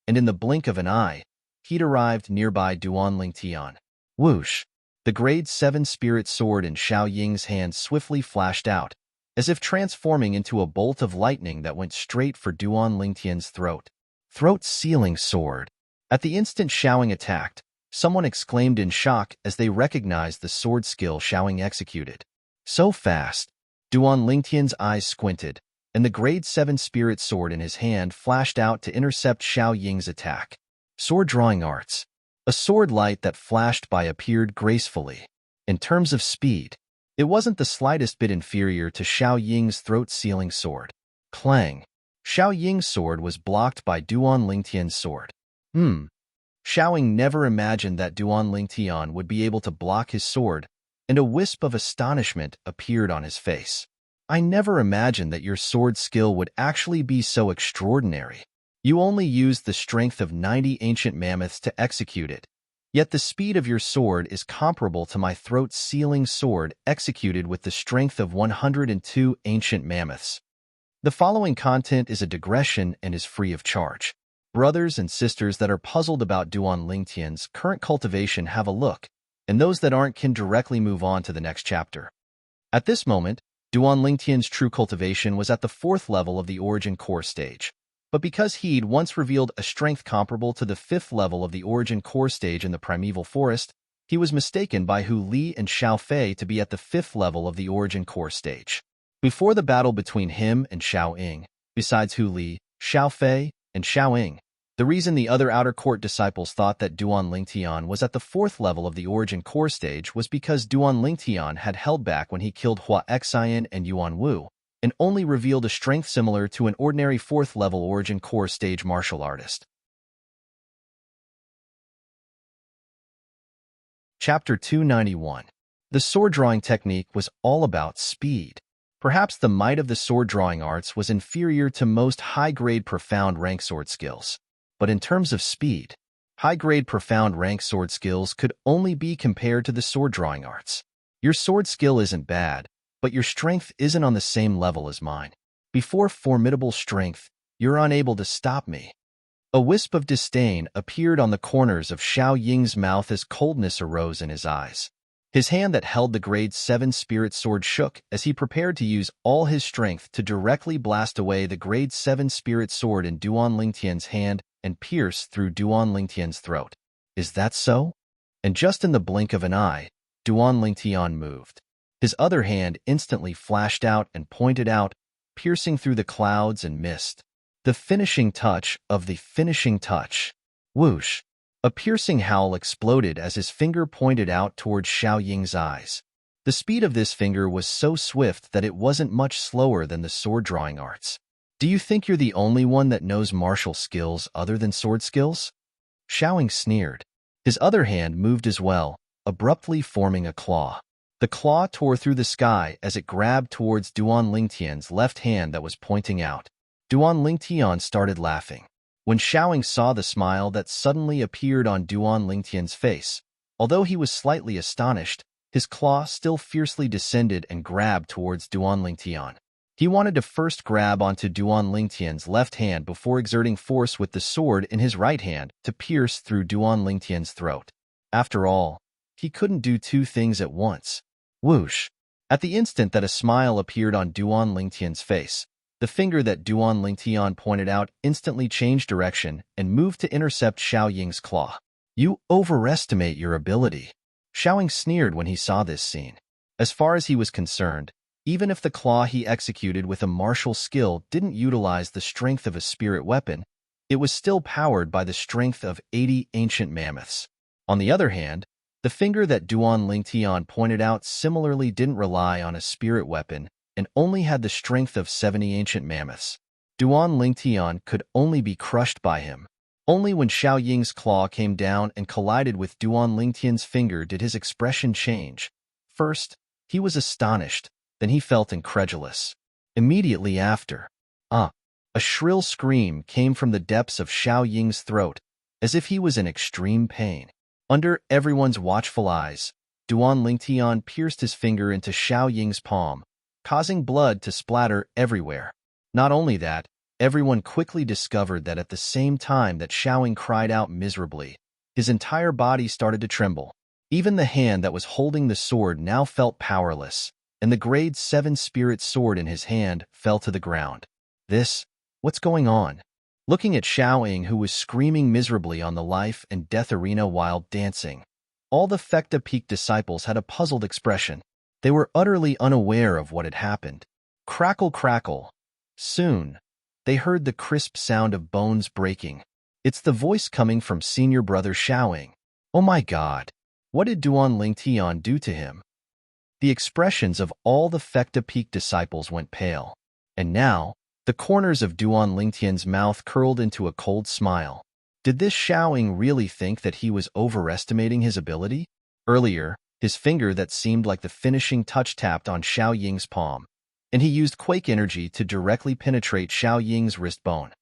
and in the blink of an eye, he'd arrived nearby Duan Lingtian. Whoosh! The grade 7 spirit sword in Xiao Ying's hand swiftly flashed out, as if transforming into a bolt of lightning that went straight for Duan Lingtian's throat. Throat-sealing sword. At the instant Xiao Ying attacked, someone exclaimed in shock as they recognized the sword skill Xiao Ying executed. So fast. Duan Lingtian's eyes squinted, and the grade 7 spirit sword in his hand flashed out to intercept Xiao Ying's attack. Sword drawing arts. A sword light that flashed by appeared gracefully. In terms of speed, it wasn't the slightest bit inferior to Xiao Ying's throat-sealing sword. Clang. Xiao Ying's sword was blocked by Duan Lingtian's sword. Xiao Ying never imagined that Duan Lingtian would be able to block his sword, and a wisp of astonishment appeared on his face. I never imagined that your sword skill would actually be so extraordinary. You only used the strength of 90 ancient mammoths to execute it, yet the speed of your sword is comparable to my throat-sealing sword executed with the strength of 102 ancient mammoths. The following content is a digression and is free of charge. Brothers and sisters that are puzzled about Duan Lingtian's current cultivation have a look, and those that aren't can directly move on to the next chapter. At this moment, Duan Lingtian's true cultivation was at the 4th level of the Origin Core stage. But because he'd once revealed a strength comparable to the 5th level of the Origin Core stage in the Primeval Forest, he was mistaken by Hu Li and Xiao Fei to be at the 5th level of the Origin Core stage. Before the battle between him and Xiao Ying, besides Hu Li, Xiao Fei, and Xiao Ying, the reason the other outer court disciples thought that Duan Lingtian was at the 4th level of the Origin Core stage was because Duan Lingtian had held back when he killed Hua Xian and Yuan Wu, and only revealed a strength similar to an ordinary 4th level Origin Core stage martial artist. Chapter 291. The sword drawing technique was all about speed. Perhaps the might of the sword drawing arts was inferior to most high-grade profound rank sword skills. But in terms of speed, high-grade profound rank sword skills could only be compared to the sword drawing arts. Your sword skill isn't bad, but your strength isn't on the same level as mine. Before formidable strength, you're unable to stop me. A wisp of disdain appeared on the corners of Xiao Ying's mouth as coldness arose in his eyes. His hand that held the grade 7 spirit sword shook as he prepared to use all his strength to directly blast away the grade 7 spirit sword in Duan Lingtian's hand and pierce through Duan Lingtian's throat. Is that so? And just in the blink of an eye, Duan Lingtian moved. His other hand instantly flashed out and pointed out, piercing through the clouds and mist. The finishing touch of the finishing touch. Whoosh! A piercing howl exploded as his finger pointed out towards Xiao Ying's eyes. The speed of this finger was so swift that it wasn't much slower than the sword drawing arts. Do you think you're the only one that knows martial skills other than sword skills? Xiao Ying sneered. His other hand moved as well, abruptly forming a claw. The claw tore through the sky as it grabbed towards Duan Lingtian's left hand that was pointing out. Duan Lingtian started laughing. When Xiao Ying saw the smile that suddenly appeared on Duan Lingtian's face, although he was slightly astonished, his claw still fiercely descended and grabbed towards Duan Lingtian. He wanted to first grab onto Duan Lingtian's left hand before exerting force with the sword in his right hand to pierce through Duan Lingtian's throat. After all, he couldn't do two things at once. Whoosh! At the instant that a smile appeared on Duan Lingtian's face, the finger that Duan Lingtian pointed out instantly changed direction and moved to intercept Xiao Ying's claw. You overestimate your ability. Xiao Ying sneered when he saw this scene. As far as he was concerned, even if the claw he executed with a martial skill didn't utilize the strength of a spirit weapon, it was still powered by the strength of 80 ancient mammoths. On the other hand, the finger that Duan Lingtian pointed out similarly didn't rely on a spirit weapon and only had the strength of 70 ancient mammoths. Duan Lingtian could only be crushed by him. Only when Xiao Ying's claw came down and collided with Duan Lingtian's finger did his expression change. First, he was astonished, then he felt incredulous. Immediately after, a shrill scream came from the depths of Xiao Ying's throat, as if he was in extreme pain. Under everyone's watchful eyes, Duan Lingtian pierced his finger into Xiao Ying's palm, causing blood to splatter everywhere. Not only that, everyone quickly discovered that at the same time that Xiao Ying cried out miserably, his entire body started to tremble. Even the hand that was holding the sword now felt powerless, and the grade 7 spirit sword in his hand fell to the ground. What's going on? Looking at Xiao Ying, who was screaming miserably on the life and death arena while dancing, all the Fecta Peak disciples had a puzzled expression. They were utterly unaware of what had happened. Crackle, crackle. Soon, they heard the crisp sound of bones breaking. It's the voice coming from senior brother Xiaoying. Oh my God! What did Duan Lingtian do to him? The expressions of all the Fecta Peak disciples went pale. And now, the corners of Duan Lingtian's mouth curled into a cold smile. Did this Xiaoying really think that he was overestimating his ability? Earlier, his finger that seemed like the finishing touch tapped on Xiao Ying's palm, and he used quake energy to directly penetrate Xiao Ying's wrist bone.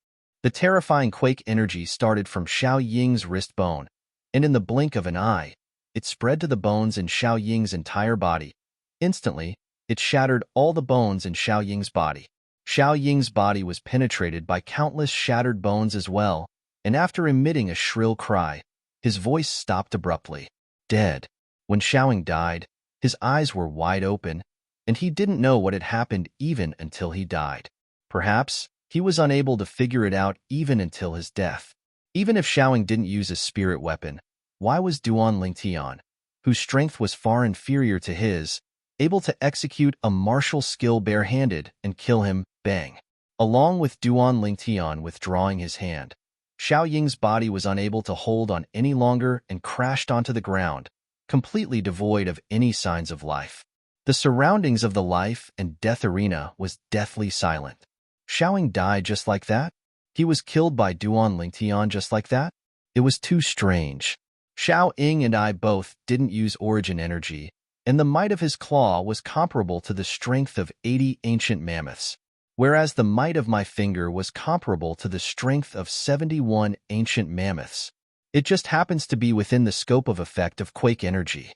The terrifying quake energy started from Xiao Ying's wrist bone, and in the blink of an eye, it spread to the bones in Xiao Ying's entire body. Instantly, it shattered all the bones in Xiao Ying's body. Xiao Ying's body was penetrated by countless shattered bones as well, and after emitting a shrill cry, his voice stopped abruptly. Dead. When Xiaoying died, his eyes were wide open, and he didn't know what had happened even until he died. Perhaps he was unable to figure it out even until his death. Even if Xiaoying didn't use a spirit weapon, why was Duan Lingtian, whose strength was far inferior to his, able to execute a martial skill barehanded and kill him, bang? Along with Duan Lingtian withdrawing his hand, Xiao Ying's body was unable to hold on any longer and crashed onto the ground, completely devoid of any signs of life. The surroundings of the life and death arena was deathly silent. Xiaoying died just like that? He was killed by Duan Lingtian just like that? It was too strange. Xiao Ying and I both didn't use origin energy, and the might of his claw was comparable to the strength of 80 ancient mammoths, whereas the might of my finger was comparable to the strength of 71 ancient mammoths. It just happens to be within the scope of effect of quake energy.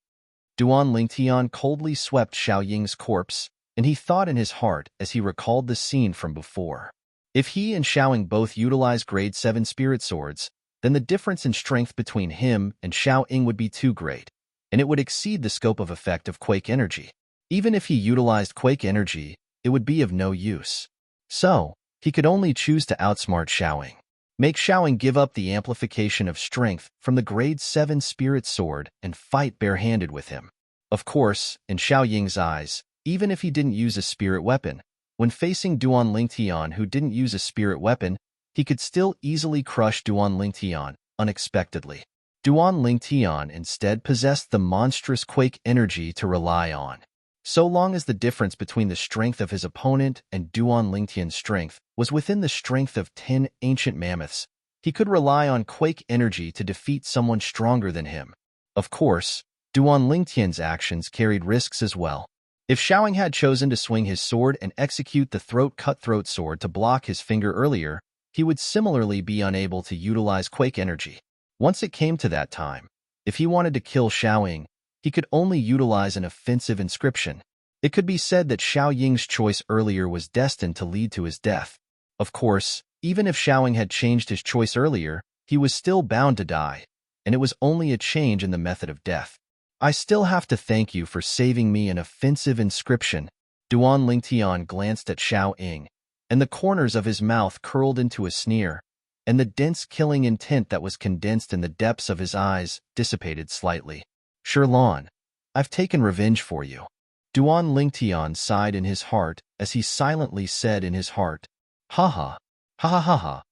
Duan Lingtian coldly swept Xiao Ying's corpse, and he thought in his heart as he recalled the scene from before. If he and Xiaoying both utilized grade 7 spirit swords, then the difference in strength between him and Xiao Ying would be too great, and it would exceed the scope of effect of quake energy. Even if he utilized quake energy, it would be of no use. So, he could only choose to outsmart Xiaoying. Make Xiaoying give up the amplification of strength from the grade 7 spirit sword and fight barehanded with him. Of course, in Xiao Ying's eyes, even if he didn't use a spirit weapon, when facing Duan Lingtian who didn't use a spirit weapon, he could still easily crush Duan Lingtian unexpectedly. Duan Lingtian instead possessed the monstrous quake energy to rely on. So long as the difference between the strength of his opponent and Duan Lingtian's strength was within the strength of 10 ancient mammoths, he could rely on quake energy to defeat someone stronger than him. Of course, Duan Lingtian's actions carried risks as well. If Xiaoying had chosen to swing his sword and execute the throat-cut-throat sword to block his finger earlier, he would similarly be unable to utilize quake energy. Once it came to that time, if he wanted to kill Xiaoying, he could only utilize an offensive inscription. It could be said that Xiao Ying's choice earlier was destined to lead to his death. Of course, even if Xiaoying had changed his choice earlier, he was still bound to die, and it was only a change in the method of death. I still have to thank you for saving me an offensive inscription. Duan Lingtian glanced at Xiao Ying, and the corners of his mouth curled into a sneer, and the dense killing intent that was condensed in the depths of his eyes dissipated slightly. Sherlon, I've taken revenge for you. Duan Lingtian sighed in his heart as he silently said in his heart, ha ha, ha ha ha ha.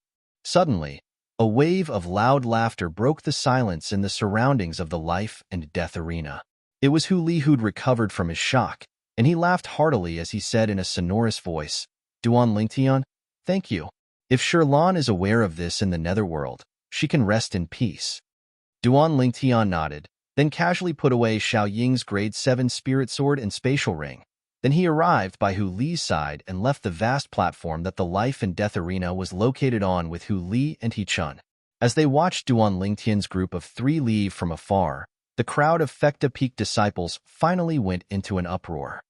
Suddenly, a wave of loud laughter broke the silence in the surroundings of the life and death arena. It was Hu Li who'd recovered from his shock, and he laughed heartily as he said in a sonorous voice, Duan Lingtian, thank you. If Sherlon is aware of this in the netherworld, she can rest in peace. Duan Lingtian nodded, then casually put away Xiao Ying's grade 7 spirit sword and spatial ring. Then he arrived by Hu Li's side and left the vast platform that the life and death arena was located on with Hu Li and He Chun. As they watched Duan Lingtian's group of 3 leave from afar, the crowd of Fecta Peak disciples finally went into an uproar.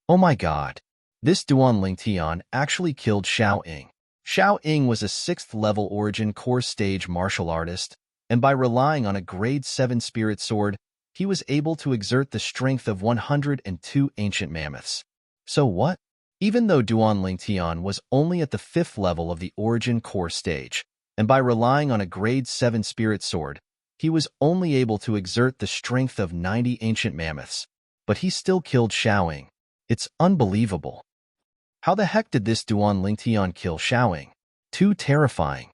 Oh my God! This Duan Lingtian actually killed Xiao Ying. Xiao Ying was a 6th level origin core stage martial artist, and by relying on a grade 7 spirit sword, he was able to exert the strength of 102 ancient mammoths. So what? Even though Duan Lingtian was only at the 5th level of the origin core stage, and by relying on a grade 7 spirit sword, he was only able to exert the strength of 90 ancient mammoths, but he still killed Xiao Ying. It's unbelievable. How the heck did this Duan Lingtian kill Xiaoying? Too terrifying.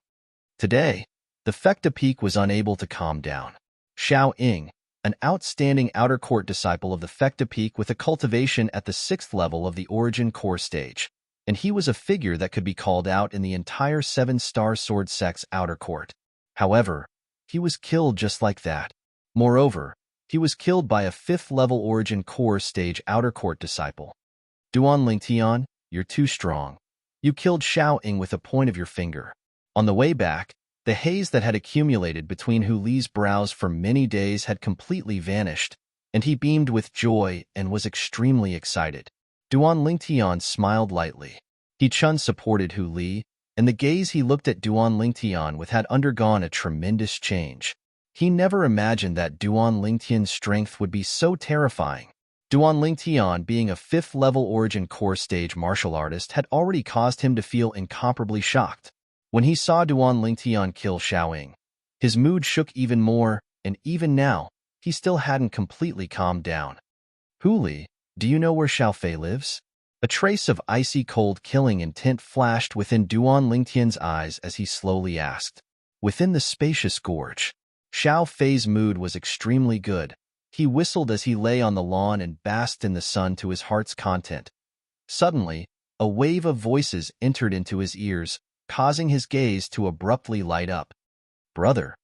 Today, the Fecta Peak was unable to calm down. Xiao Ying, an outstanding outer court disciple of the Fecta Peak with a cultivation at the 6th level of the Origin Core stage, and he was a figure that could be called out in the entire 7-star sword sect's outer court. However, he was killed just like that. Moreover, he was killed by a 5th-level Origin Core stage outer court disciple. Duan Lingtian, you're too strong. You killed Xiao Ying with a point of your finger. On the way back, the haze that had accumulated between Hu Li's brows for many days had completely vanished, and he beamed with joy and was extremely excited. Duan Lingtian smiled lightly. He Chun supported Hu Li, and the gaze he looked at Duan Lingtian with had undergone a tremendous change. He never imagined that Duan Lingtian's strength would be so terrifying. Duan Lingtian, being a 5th-level Origin Core stage martial artist, had already caused him to feel incomparably shocked. When he saw Duan Lingtian kill Xiaoying, his mood shook even more, and even now, he still hadn't completely calmed down. Hu Li, do you know where Xiaofei lives? A trace of icy cold killing intent flashed within Duan Lingtian's eyes as he slowly asked. Within the spacious gorge. Xiaofei's mood was extremely good. He whistled as he lay on the lawn and basked in the sun to his heart's content. Suddenly, a wave of voices entered into his ears, causing his gaze to abruptly light up. Brother,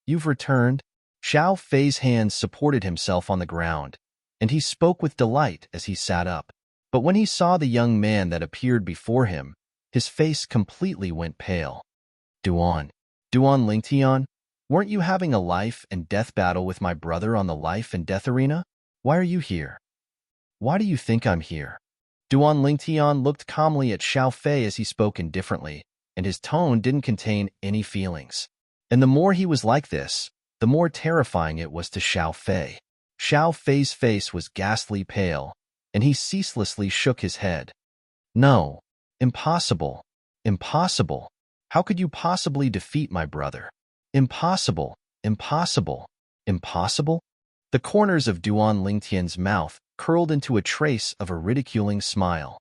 you've returned? Xiaofei's hands supported himself on the ground, and he spoke with delight as he sat up. But when he saw the young man that appeared before him, his face completely went pale. Duan Lingtian, weren't you having a life and death battle with my brother on the life and death arena? Why are you here? Why do you think I'm here? Duan Lingtian looked calmly at Xiaofei as he spoke indifferently, and his tone didn't contain any feelings. And the more he was like this, the more terrifying it was to Xiaofei. Xiaofei's face was ghastly pale, and he ceaselessly shook his head. No, impossible, impossible. How could you possibly defeat my brother? Impossible, impossible, impossible? The corners of Duan Lingtian's mouth curled into a trace of a ridiculing smile.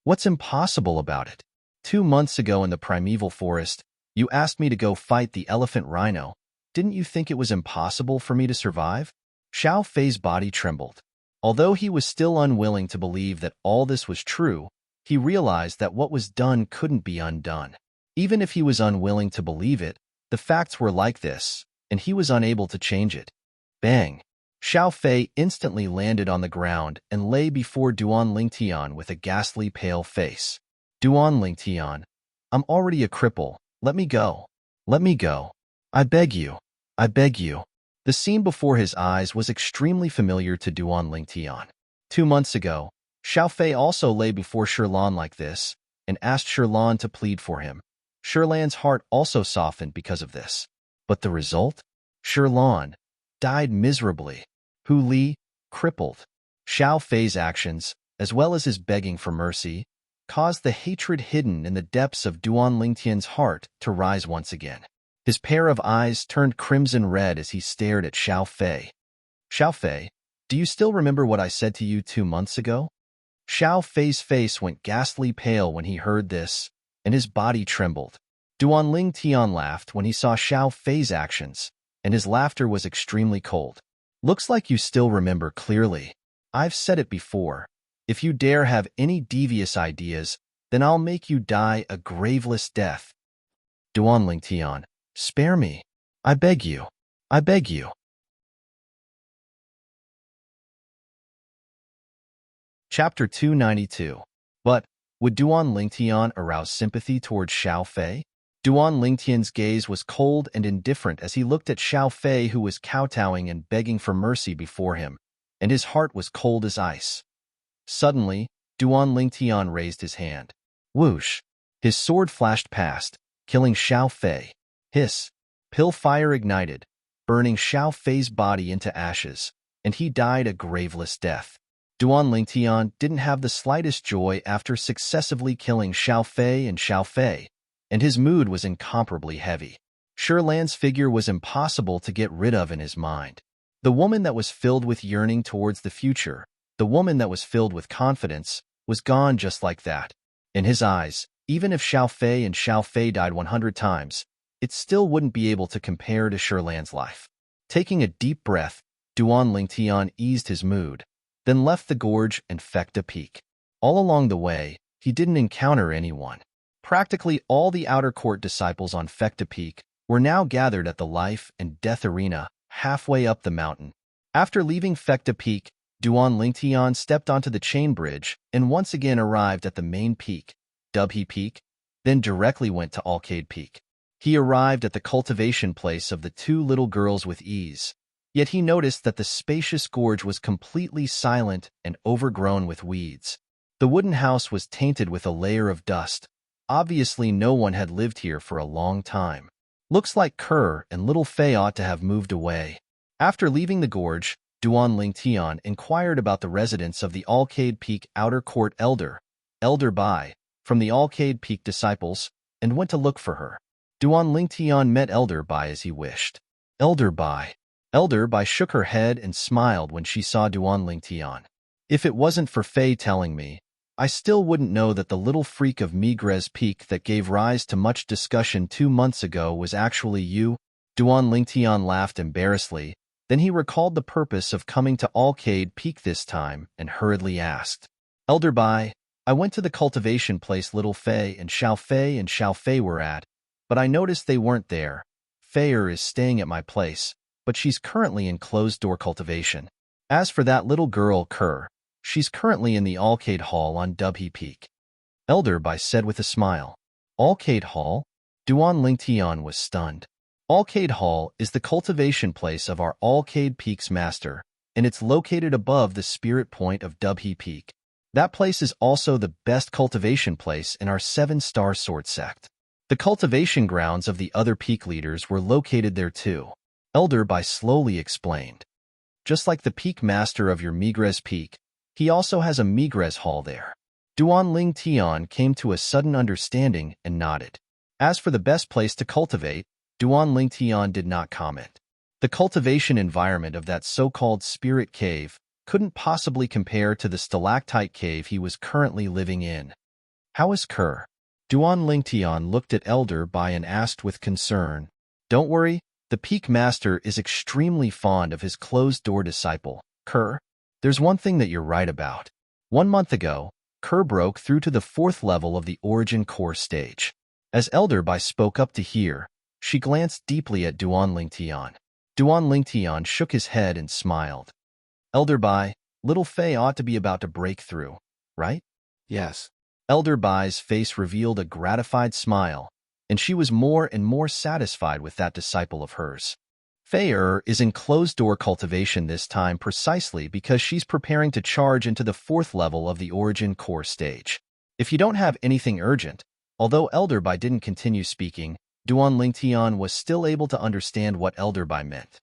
What's impossible about it? 2 months ago in the primeval forest, you asked me to go fight the elephant rhino. Didn't you think it was impossible for me to survive? Xiaofei's body trembled. Although he was still unwilling to believe that all this was true, he realized that what was done couldn't be undone. Even if he was unwilling to believe it, the facts were like this, and he was unable to change it. Bang! Xiaofei instantly landed on the ground and lay before Duan Lingtian with a ghastly pale face. Duan Lingtian, I'm already a cripple. Let me go. Let me go. I beg you. I beg you. The scene before his eyes was extremely familiar to Duan Lingtian. 2 months ago, Xiaofei also lay before Shirlan like this and asked Shirlan to plead for him. Shirlan's heart also softened because of this. But the result? Shirlan died miserably. Hu Li, crippled. Xiaofei's actions, as well as his begging for mercy, caused the hatred hidden in the depths of Duan Lingtian's heart to rise once again. His pair of eyes turned crimson red as he stared at Xiaofei. Xiaofei, do you still remember what I said to you 2 months ago? Xiaofei's face went ghastly pale when he heard this, and his body trembled. Duan Lingtian laughed when he saw Xiaofei's actions, and his laughter was extremely cold. Looks like you still remember clearly. I've said it before. If you dare have any devious ideas, then I'll make you die a graveless death. Duan Lingtian, spare me. I beg you. I beg you. Chapter 292. But would Duan Lingtian arouse sympathy towards Xiaofei? Duan Lingtian's gaze was cold and indifferent as he looked at Xiaofei, who was kowtowing and begging for mercy before him, and his heart was cold as ice. Suddenly, Duan Lingtian raised his hand. Whoosh! His sword flashed past, killing Xiaofei. Hiss! Pill fire ignited, burning Xiaofei's body into ashes, and he died a graveless death. Duan Lingtian didn't have the slightest joy after successively killing Xiaofei, and his mood was incomparably heavy. Shirlan's figure was impossible to get rid of in his mind. The woman that was filled with yearning towards the future, the woman that was filled with confidence, was gone just like that. In his eyes, even if Xiao Fei and Xiao Fei died 100 times, it still wouldn't be able to compare to Sherlan's life. Taking a deep breath, Duan Lingtian eased his mood, then left the gorge and Fekta Peak. All along the way, he didn't encounter anyone. Practically all the outer court disciples on Fekta Peak were now gathered at the life and death arena halfway up the mountain. After leaving Fekta Peak, Duan Lingtian stepped onto the chain bridge and once again arrived at the main peak, Dubhe Peak, then directly went to Alcade Peak. He arrived at the cultivation place of the two little girls with ease, yet he noticed that the spacious gorge was completely silent and overgrown with weeds. The wooden house was tainted with a layer of dust. Obviously, no one had lived here for a long time. Looks like Kerr and little Fei ought to have moved away. After leaving the gorge, Duan Lingtian inquired about the residence of the Alcade Peak Outer Court Elder Bai, from the Alcade Peak disciples, and went to look for her. Duan Lingtian met Elder Bai as he wished. Elder Bai shook her head and smiled when she saw Duan Lingtian. If it wasn't for Fei telling me, I still wouldn't know that the little freak of Migres Peak that gave rise to much discussion 2 months ago was actually you. Duan Lingtian laughed embarrassedly. Then he recalled the purpose of coming to Alcade Peak this time and hurriedly asked, Elder Bai, I went to the cultivation place little Fei and Xiao Fei were at, but I noticed they weren't there. Feier is staying at my place, but she's currently in closed-door cultivation. As for that little girl, Kerr, she's currently in the Alcade Hall on Dubhe Peak. Elder Bai said with a smile. Alcade Hall? Duan Lingtian was stunned. Alcade Hall is the cultivation place of our Alcade Peak's master, and it's located above the spirit point of Dubhe Peak. That place is also the best cultivation place in our 7-star sword sect. The cultivation grounds of the other peak leaders were located there too. Elder Bai slowly explained. Just like the peak master of your Migres Peak, he also has a Migres Hall there. Duan Lingtian came to a sudden understanding and nodded. As for the best place to cultivate, Duan Lingtian did not comment. The cultivation environment of that so-called spirit cave couldn't possibly compare to the stalactite cave he was currently living in. How is Kerr? Duan Lingtian looked at Elder Bai and asked with concern. Don't worry, the peak master is extremely fond of his closed-door disciple, Kerr. There's one thing that you're right about. 1 month ago, Kerr broke through to the 4th level of the Origin Core stage. As Elder Bai spoke up to hear, she glanced deeply at Duan Lingtian. Duan Lingtian shook his head and smiled. Elder Bai, little Fei ought to be about to break through, right? Yes. Elder Bai's face revealed a gratified smile, and she was more and more satisfied with that disciple of hers. Fei is in closed-door cultivation this time precisely because she's preparing to charge into the 4th level of the Origin Core stage. If you don't have anything urgent, although Elder Bai didn't continue speaking, Duan Lingtian was still able to understand what Elder Bai meant.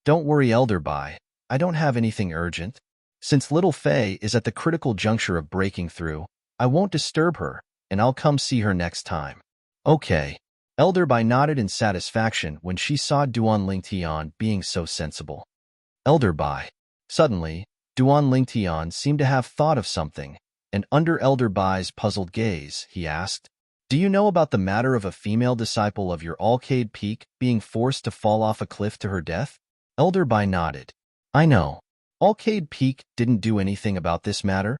Don't worry, Elder Bai, I don't have anything urgent. Since little Fei is at the critical juncture of breaking through, I won't disturb her, and I'll come see her next time. Okay. Elder Bai nodded in satisfaction when she saw Duan Lingtian being so sensible. Elder Bai. Suddenly, Duan Lingtian seemed to have thought of something, and under Elder Bai's puzzled gaze, he asked, Do you know about the matter of a female disciple of your Alcade Peak being forced to fall off a cliff to her death? Elder Bai nodded. I know. Alcade Peak didn't do anything about this matter.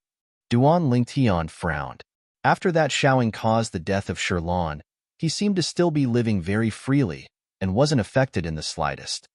Duan Lingtian frowned. After that shouting caused the death of Sherlan, he seemed to still be living very freely and wasn't affected in the slightest.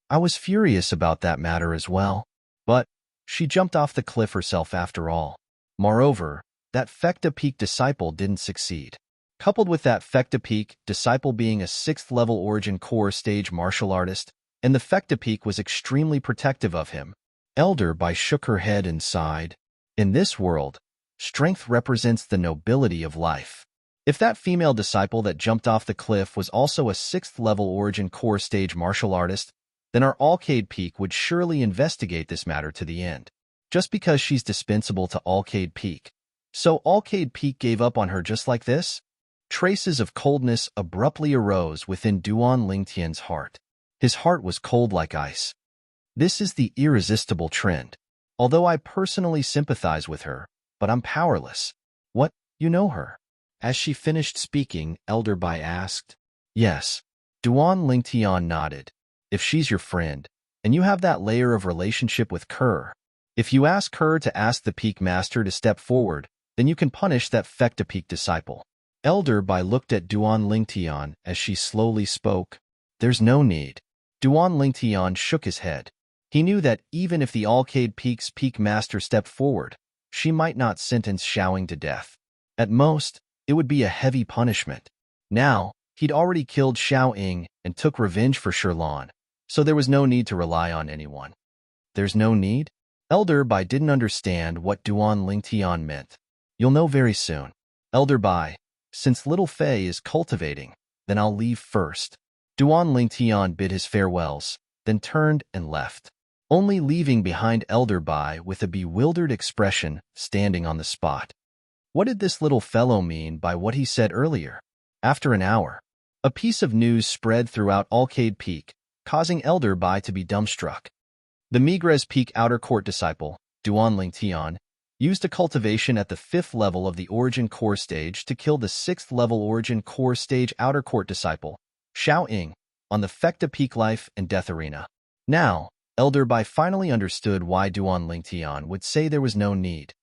I was furious about that matter as well, but she jumped off the cliff herself after all. Moreover, that Fekta Peak disciple didn't succeed. Coupled with that Fekta Peak disciple being a 6th-level Origin Core stage martial artist, and the Fekta Peak was extremely protective of him, Elder Bai shook her head and sighed. In this world, strength represents the nobility of life. If that female disciple that jumped off the cliff was also a 6th-level Origin Core stage martial artist, then our Alcade Peak would surely investigate this matter to the end. Just because she's dispensable to Alcade Peak. So Alcade Peak gave up on her just like this? Traces of coldness abruptly arose within Duan Lingtian's heart. His heart was cold like ice. This is the irresistible trend. Although I personally sympathize with her, but I'm powerless. What? You know her. As she finished speaking, Elder Bai asked. Yes. Duan Lingtian nodded. If she's your friend, and you have that layer of relationship with Kerr, if you ask her to ask the Peak Master to step forward, then you can punish that Fecta Peak disciple. Elder Bai looked at Duan Lingtian as she slowly spoke. There's no need. Duan Lingtian shook his head. He knew that even if the Alcade Peak's Peak Master stepped forward, she might not sentence Xiaoying to death. At most, it would be a heavy punishment. Now, he'd already killed Xiaoying and took revenge for Shirlan, so there was no need to rely on anyone. There's no need? Elder Bai didn't understand what Duan Lingtian meant. You'll know very soon. Elder Bai, since little Fei is cultivating, then I'll leave first. Duan Lingtian bid his farewells, then turned and left, only leaving behind Elder Bai with a bewildered expression standing on the spot. What did this little fellow mean by what he said earlier? After an hour, a piece of news spread throughout Alcade Peak, causing Elder Bai to be dumbstruck. The Migres Peak Outer Court disciple, Duan Lingtian, used a cultivation at the 5th level of the Origin Core Stage to kill the 6th level Origin Core Stage Outer Court disciple, Xiaoying, on the Fecta Peak Life and Death Arena. Now, Elder Bai finally understood why Duan Lingtian would say there was no need.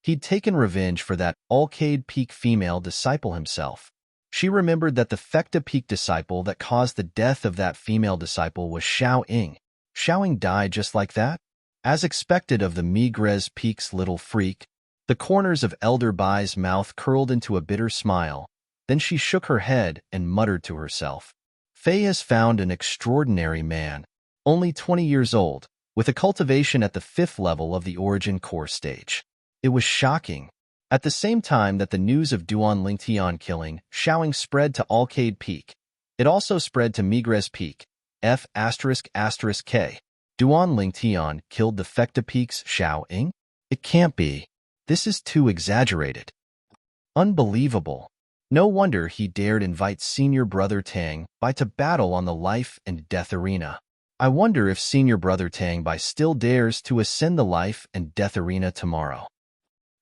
He'd taken revenge for that Alcade Peak female disciple himself. She remembered that the Fecta Peak disciple that caused the death of that female disciple was Xiaoying. Xiaoying died just like that? As expected of the Migres Peak's little freak, the corners of Elder Bai's mouth curled into a bitter smile. Then she shook her head and muttered to herself. Fei has found an extraordinary man, only 20 years old, with a cultivation at the 5th level of the Origin Core Stage. It was shocking. At the same time that the news of Duan Lingtian killing Xiaoying spread to Alcade Peak, it also spread to Migres Peak, F***K. Duan Lingtian killed the Fecta Peak's Xiaoying? It can't be. This is too exaggerated. Unbelievable. No wonder he dared invite Senior Brother Tang Bai to battle on the life and death arena. I wonder if Senior Brother Tang Bai still dares to ascend the life and death arena tomorrow.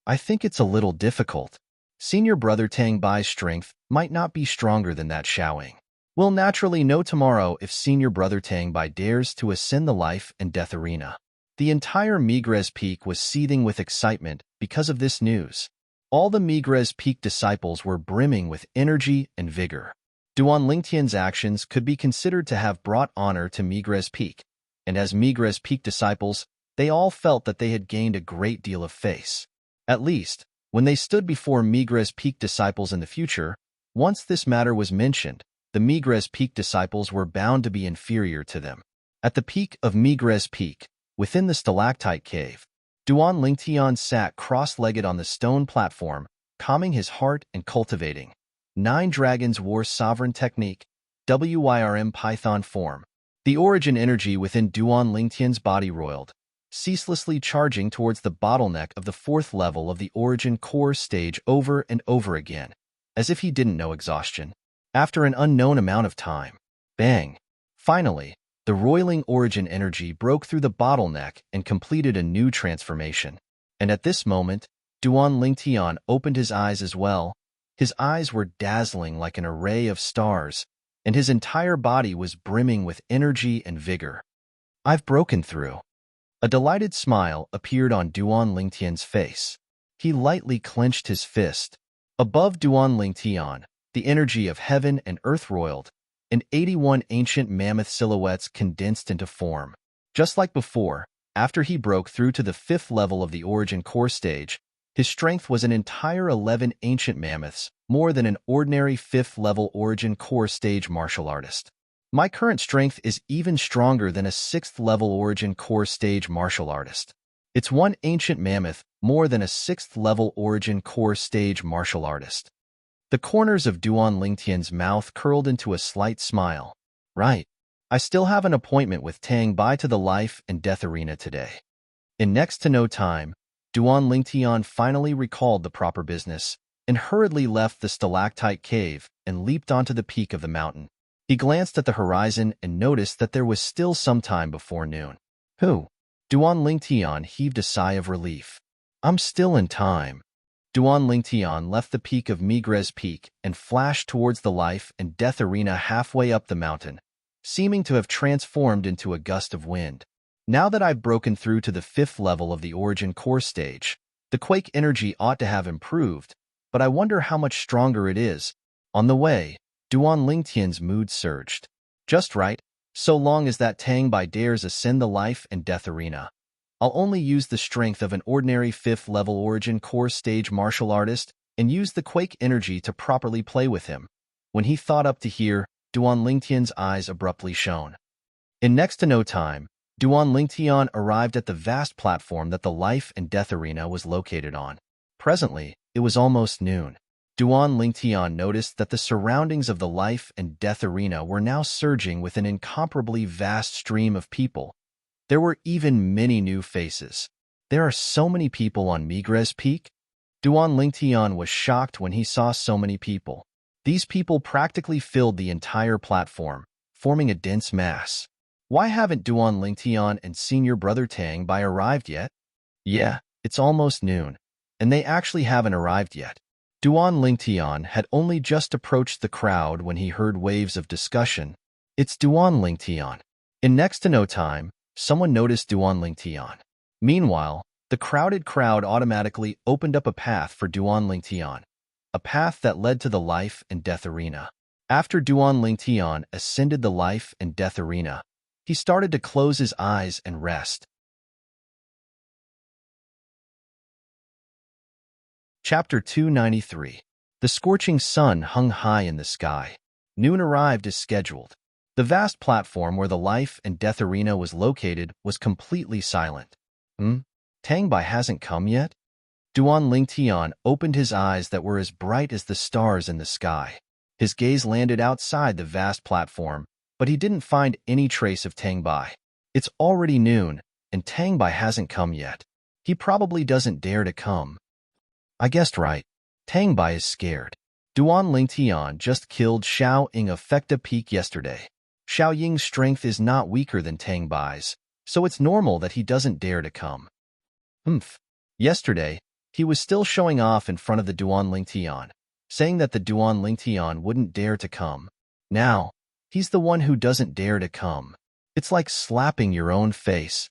I think it's a little difficult. Senior Brother Tang Bai's strength might not be stronger than that Xiaoying. We'll naturally know tomorrow if Senior Brother Tang Bai dares to ascend the life and death arena. The entire Migres Peak was seething with excitement because of this news. All the Migres Peak disciples were brimming with energy and vigor. Duan Lingtian's actions could be considered to have brought honor to Migres Peak, and as Migres Peak disciples, they all felt that they had gained a great deal of face. At least, when they stood before Migres Peak disciples in the future, once this matter was mentioned, the Migres Peak disciples were bound to be inferior to them. At the peak of Migres Peak, within the stalactite cave, Duan Lingtian sat cross-legged on the stone platform, calming his heart and cultivating 9 Dragons War Sovereign Technique, WYRM Python form. The origin energy within Duan Lingtian's body roiled, ceaselessly charging towards the bottleneck of the 4th level of the Origin Core Stage over and over again, as if he didn't know exhaustion. After an unknown amount of time, bang! Finally, the roiling origin energy broke through the bottleneck and completed a new transformation. And at this moment, Duan Lingtian opened his eyes as well. His eyes were dazzling like an array of stars, and his entire body was brimming with energy and vigor. I've broken through. A delighted smile appeared on Duan Lingtian's face. He lightly clenched his fist. Above Duan Lingtian, the energy of heaven and earth roiled, and 81 ancient mammoth silhouettes condensed into form. Just like before, after he broke through to the 5th level of the Origin Core Stage, his strength was an entire 11 ancient mammoths, more than an ordinary 5th level Origin Core Stage martial artist. My current strength is even stronger than a 6th level Origin Core Stage martial artist. It's 1 ancient mammoth more than a 6th level Origin Core Stage martial artist. The corners of Duan Lingtian's mouth curled into a slight smile. Right. I still have an appointment with Tang Bai to the life and death arena today. In next to no time, Duan Lingtian finally recalled the proper business and hurriedly left the stalactite cave and leaped onto the peak of the mountain. He glanced at the horizon and noticed that there was still some time before noon. Duan Lingtian heaved a sigh of relief. I'm still in time. Duan Lingtian left the peak of Migres Peak and flashed towards the life and death arena halfway up the mountain, seeming to have transformed into a gust of wind. Now that I've broken through to the 5th level of the Origin Core stage, the quake energy ought to have improved, but I wonder how much stronger it is. On the way, Duan Lingtian's mood surged. Just right, so long as that Tang Bai dares ascend the life and death arena. I'll only use the strength of an ordinary 5th level Origin Core stage martial artist and use the quake energy to properly play with him. When he thought up to here, Duan Lingtian's eyes abruptly shone. In next to no time, Duan Lingtian arrived at the vast platform that the life and death arena was located on. Presently, it was almost noon. Duan Lingtian noticed that the surroundings of the life and death arena were now surging with an incomparably vast stream of people. There were even many new faces. There are so many people on Migres Peak? Duan Lingtian was shocked when he saw so many people. These people practically filled the entire platform, forming a dense mass. Why haven't Duan Lingtian and senior brother Tang Bai arrived yet? Yeah, it's almost noon, and they actually haven't arrived yet. Duan Lingtian had only just approached the crowd when he heard waves of discussion. It's Duan Lingtian. In next to no time, someone noticed Duan Lingtian. Meanwhile, the crowded crowd automatically opened up a path for Duan Lingtian, a path that led to the life and death arena. After Duan Lingtian ascended the life and death arena, he started to close his eyes and rest. Chapter 293. The scorching sun hung high in the sky. Noon arrived as scheduled. The vast platform where the life and death arena was located was completely silent. Tang Bai hasn't come yet? Duan Lingtian opened his eyes that were as bright as the stars in the sky. His gaze landed outside the vast platform, but he didn't find any trace of Tang Bai. It's already noon, and Tang Bai hasn't come yet. He probably doesn't dare to come. I guessed right. Tang Bai is scared. Duan Lingtian just killed Xiao Ying of Fecta Peak yesterday. Xiao Ying's strength is not weaker than Tang Bai's, so it's normal that he doesn't dare to come. Yesterday, he was still showing off in front of the Duan Lingtian, saying that the Duan Lingtian wouldn't dare to come. Now, he's the one who doesn't dare to come. It's like slapping your own face.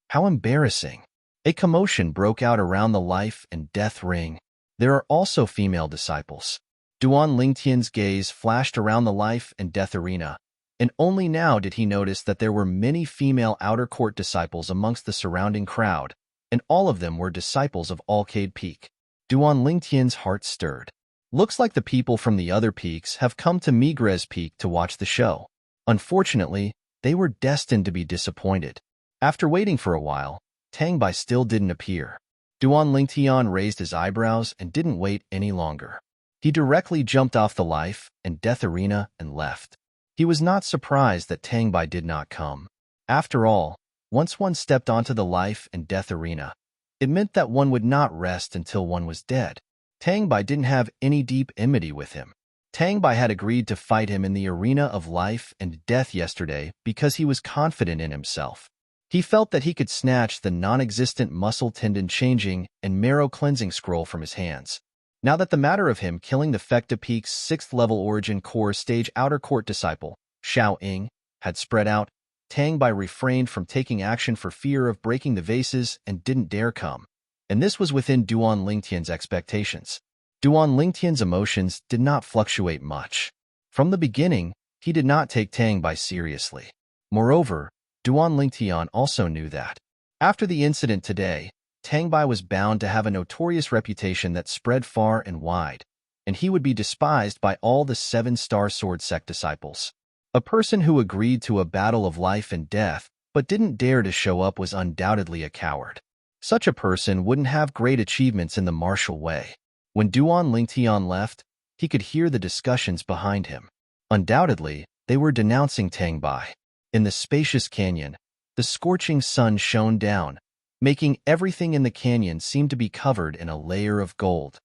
How embarrassing. A commotion broke out around the life and death ring. There are also female disciples. Duan Lingtian's gaze flashed around the life and death arena, and only now did he notice that there were many female outer court disciples amongst the surrounding crowd, and all of them were disciples of Alcade Peak. Duan Lingtian's heart stirred. Looks like the people from the other peaks have come to Migres Peak to watch the show. Unfortunately, they were destined to be disappointed. After waiting for a while, Tang Bai still didn't appear. Duan Lingtian raised his eyebrows and didn't wait any longer. He directly jumped off the life and death arena and left. He was not surprised that Tang Bai did not come. After all, once one stepped onto the life and death arena, it meant that one would not rest until one was dead. Tang Bai didn't have any deep enmity with him. Tang Bai had agreed to fight him in the arena of life and death yesterday because he was confident in himself. He felt that he could snatch the non-existent muscle tendon changing and marrow cleansing scroll from his hands. Now that the matter of him killing the Fecta Peak's 6th level Origin Core stage outer court disciple, Xiao Ying, had spread out, Tang Bai refrained from taking action for fear of breaking the vases and didn't dare come. And this was within Duan Lingtian's expectations. Duan Lingtian's emotions did not fluctuate much. From the beginning, he did not take Tang Bai seriously. Moreover, Duan Lingtian also knew that. After the incident today, Tang Bai was bound to have a notorious reputation that spread far and wide, and he would be despised by all the 7-star sword sect disciples. A person who agreed to a battle of life and death but didn't dare to show up was undoubtedly a coward. Such a person wouldn't have great achievements in the martial way. When Duan Lingtian left, he could hear the discussions behind him. Undoubtedly, they were denouncing Tang Bai. In the spacious canyon, the scorching sun shone down, making everything in the canyon seem to be covered in a layer of gold.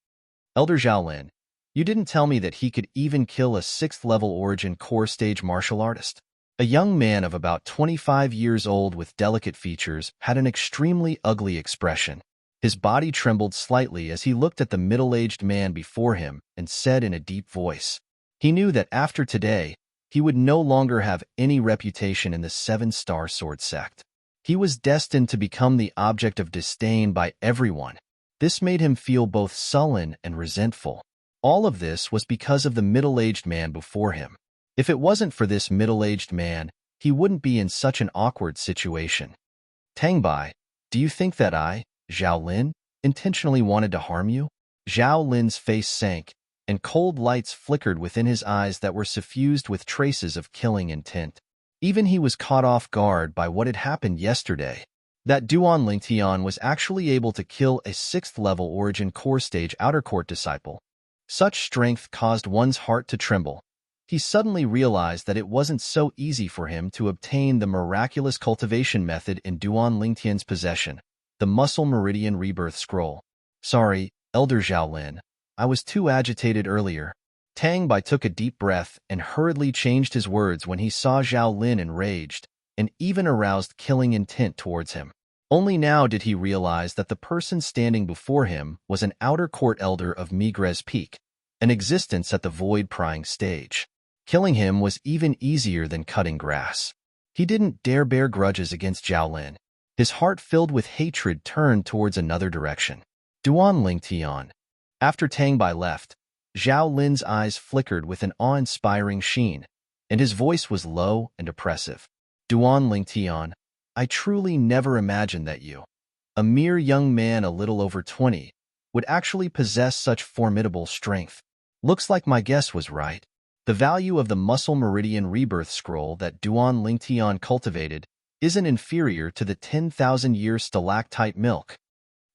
Elder Xiaolin, you didn't tell me that he could even kill a 6th level Origin Core stage martial artist. A young man of about 25 years old with delicate features had an extremely ugly expression. His body trembled slightly as he looked at the middle-aged man before him and said in a deep voice. He knew that after today, he would no longer have any reputation in the Seven-Star Sword sect. He was destined to become the object of disdain by everyone. This made him feel both sullen and resentful. All of this was because of the middle-aged man before him. If it wasn't for this middle-aged man, he wouldn't be in such an awkward situation. Tangbai, do you think that I, Zhao Lin, intentionally wanted to harm you? Zhao Lin's face sank, and cold lights flickered within his eyes that were suffused with traces of killing intent. Even he was caught off guard by what had happened yesterday. That Duan Lingtian was actually able to kill a 6th-level Origin Core Stage Outer Court disciple. Such strength caused one's heart to tremble. He suddenly realized that it wasn't so easy for him to obtain the miraculous cultivation method in Duan Lingtian's possession, the Muscle Meridian Rebirth Scroll. Sorry, Elder Zhao Lin. I was too agitated earlier. Tang Bai took a deep breath and hurriedly changed his words when he saw Zhao Lin enraged, and even aroused killing intent towards him. Only now did he realize that the person standing before him was an outer court elder of Migres Peak, an existence at the void prying stage. Killing him was even easier than cutting grass. He didn't dare bear grudges against Zhao Lin. His heart filled with hatred turned towards another direction. Duan Lingtian. After Tang Bai left, Zhao Lin's eyes flickered with an awe-inspiring sheen, and his voice was low and oppressive. Duan Lingtian, I truly never imagined that you, a mere young man a little over 20, would actually possess such formidable strength. Looks like my guess was right. The value of the Muscle Meridian Rebirth Scroll that Duan Lingtian cultivated isn't inferior to the 10,000-year stalactite milk.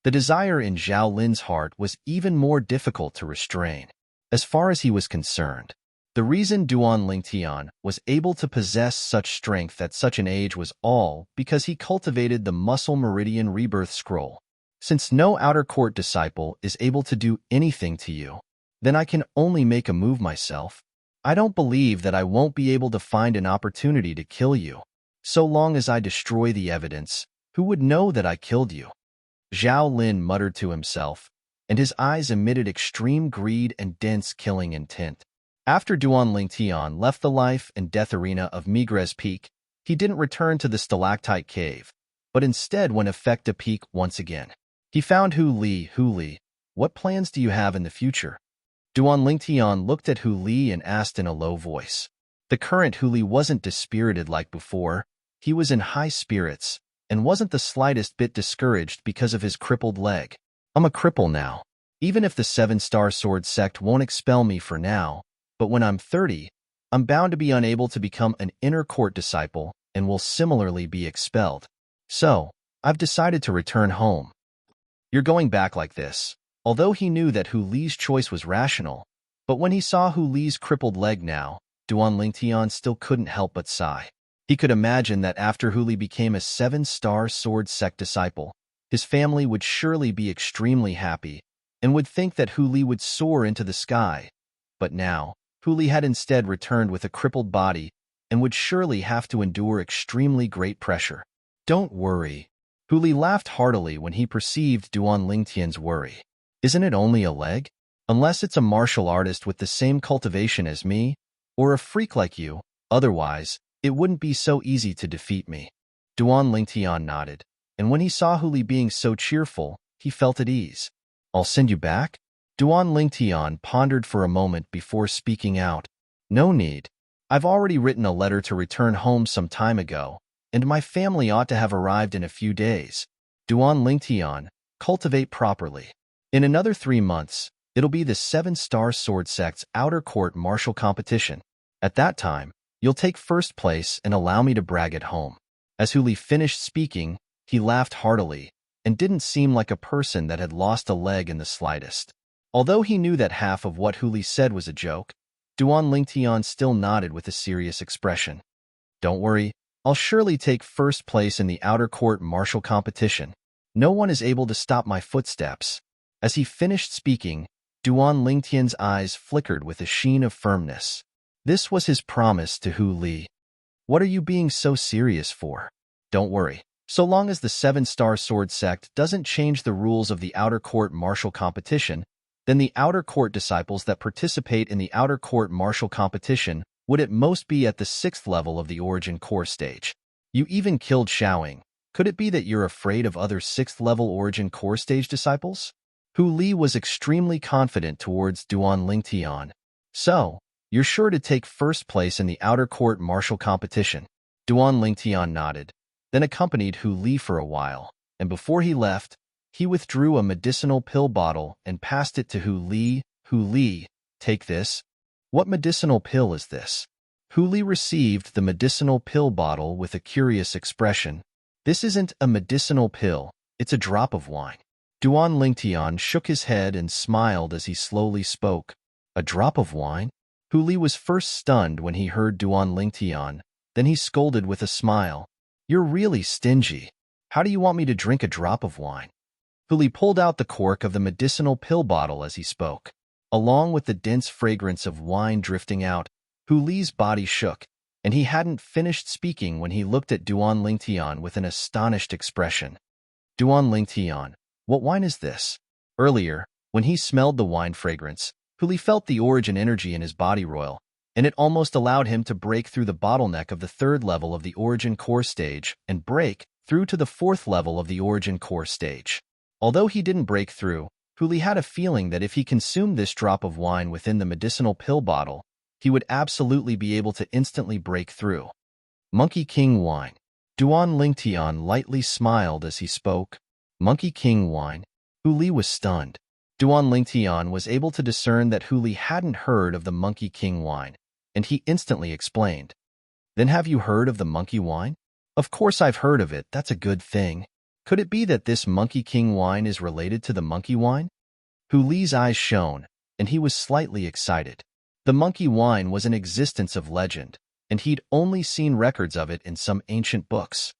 The desire in Zhao Lin's heart was even more difficult to restrain. As far as he was concerned, the reason Duan Lingtian was able to possess such strength at such an age was all because he cultivated the Muscle Meridian Rebirth Scroll. Since no outer court disciple is able to do anything to you, then I can only make a move myself. I don't believe that I won't be able to find an opportunity to kill you. So long as I destroy the evidence, who would know that I killed you? Zhao Lin muttered to himself, and his eyes emitted extreme greed and dense killing intent. After Duan Lingtian left the life and death arena of Migres Peak, he didn't return to the stalactite cave, but instead went Effecta Peak once again. He found Hu Li, what plans do you have in the future? Duan Lingtian looked at Hu Li and asked in a low voice. The current Hu Li wasn't dispirited like before. He was in high spirits, and wasn't the slightest bit discouraged because of his crippled leg. I'm a cripple now. Even if the 7-Star Sword sect won't expel me for now, but when I'm 30, I'm bound to be unable to become an inner court disciple and will similarly be expelled. So, I've decided to return home. You're going back like this. Although he knew that Hu Li's choice was rational, but when he saw Hu Li's crippled leg now, Duan Lingtian still couldn't help but sigh. He could imagine that after Hu Li became a 7-Star Sword sect disciple, his family would surely be extremely happy and would think that Hu Li would soar into the sky. But now, Hu Li had instead returned with a crippled body and would surely have to endure extremely great pressure. Don't worry. Hu Li laughed heartily when he perceived Duan Lingtian's worry. Isn't it only a leg? Unless it's a martial artist with the same cultivation as me, or a freak like you, otherwise, it wouldn't be so easy to defeat me. Duan Lingtian nodded, and when he saw Hu Li being so cheerful, he felt at ease. I'll send you back? Duan Lingtian pondered for a moment before speaking out. No need. I've already written a letter to return home some time ago, and my family ought to have arrived in a few days. Duan Lingtian, cultivate properly. In another 3 months, it'll be the 7-Star Sword sect's outer court martial competition. At that time, you'll take first place and allow me to brag at home. As Hu Li finished speaking, he laughed heartily, and didn't seem like a person that had lost a leg in the slightest. Although he knew that half of what Hu Li said was a joke, Duan Lingtian still nodded with a serious expression. Don't worry, I'll surely take first place in the outer court martial competition. No one is able to stop my footsteps. As he finished speaking, Duan Lingtian's eyes flickered with a sheen of firmness. This was his promise to Hu Li. What are you being so serious for? Don't worry. So long as the seven-star sword sect doesn't change the rules of the outer court martial competition, then the outer court disciples that participate in the outer court martial competition would at most be at the 6th level of the origin core stage. You even killed Xiaoying. Could it be that you're afraid of other 6th level origin core stage disciples? Hu Li was extremely confident towards Duan Lingtian. So, you're sure to take first place in the outer court martial competition. Duan Lingtian nodded, then accompanied Hu Li for a while, and before he left, he withdrew a medicinal pill bottle and passed it to Hu Li. Hu Li, take this. What medicinal pill is this? Hu Li received the medicinal pill bottle with a curious expression. This isn't a medicinal pill, it's a drop of wine. Duan Lingtian shook his head and smiled as he slowly spoke. A drop of wine? Hu Li was first stunned when he heard Duan Lingtian, then he scolded with a smile. You're really stingy. How do you want me to drink a drop of wine? Hu Li pulled out the cork of the medicinal pill bottle as he spoke. Along with the dense fragrance of wine drifting out, Hu Li's body shook, and he hadn't finished speaking when he looked at Duan Lingtian with an astonished expression. Duan Lingtian, what wine is this? Earlier, when he smelled the wine fragrance, Hu Li felt the origin energy in his body roil, and it almost allowed him to break through the bottleneck of the 3rd level of the origin core stage and break through to the 4th level of the origin core stage. Although he didn't break through, Hu Li had a feeling that if he consumed this drop of wine within the medicinal pill bottle, he would absolutely be able to instantly break through. Monkey King wine. Duan Lingtian lightly smiled as he spoke. Monkey King wine? Hu Li was stunned. Duan Lingtian was able to discern that Hu Li hadn't heard of the Monkey King wine, and he instantly explained. Then have you heard of the monkey wine? Of course I've heard of it, that's a good thing. Could it be that this Monkey King wine is related to the monkey wine? Hu Li's eyes shone, and he was slightly excited. The monkey wine was an existence of legend, and he'd only seen records of it in some ancient books.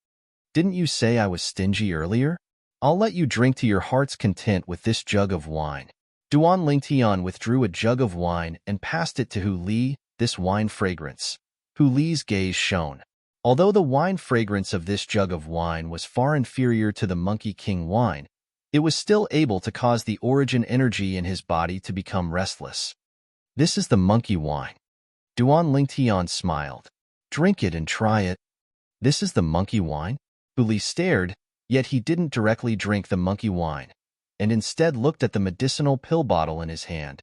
Didn't you say I was stingy earlier? I'll let you drink to your heart's content with this jug of wine. Duan Lingtian withdrew a jug of wine and passed it to Hu Li, this wine fragrance. Hu Li's gaze shone. Although the wine fragrance of this jug of wine was far inferior to the Monkey King wine, it was still able to cause the origin energy in his body to become restless. This is the monkey wine. Duan Lingtian smiled. Drink it and try it. This is the monkey wine? Hu Li stared, yet he didn't directly drink the monkey wine, and instead looked at the medicinal pill bottle in his hand.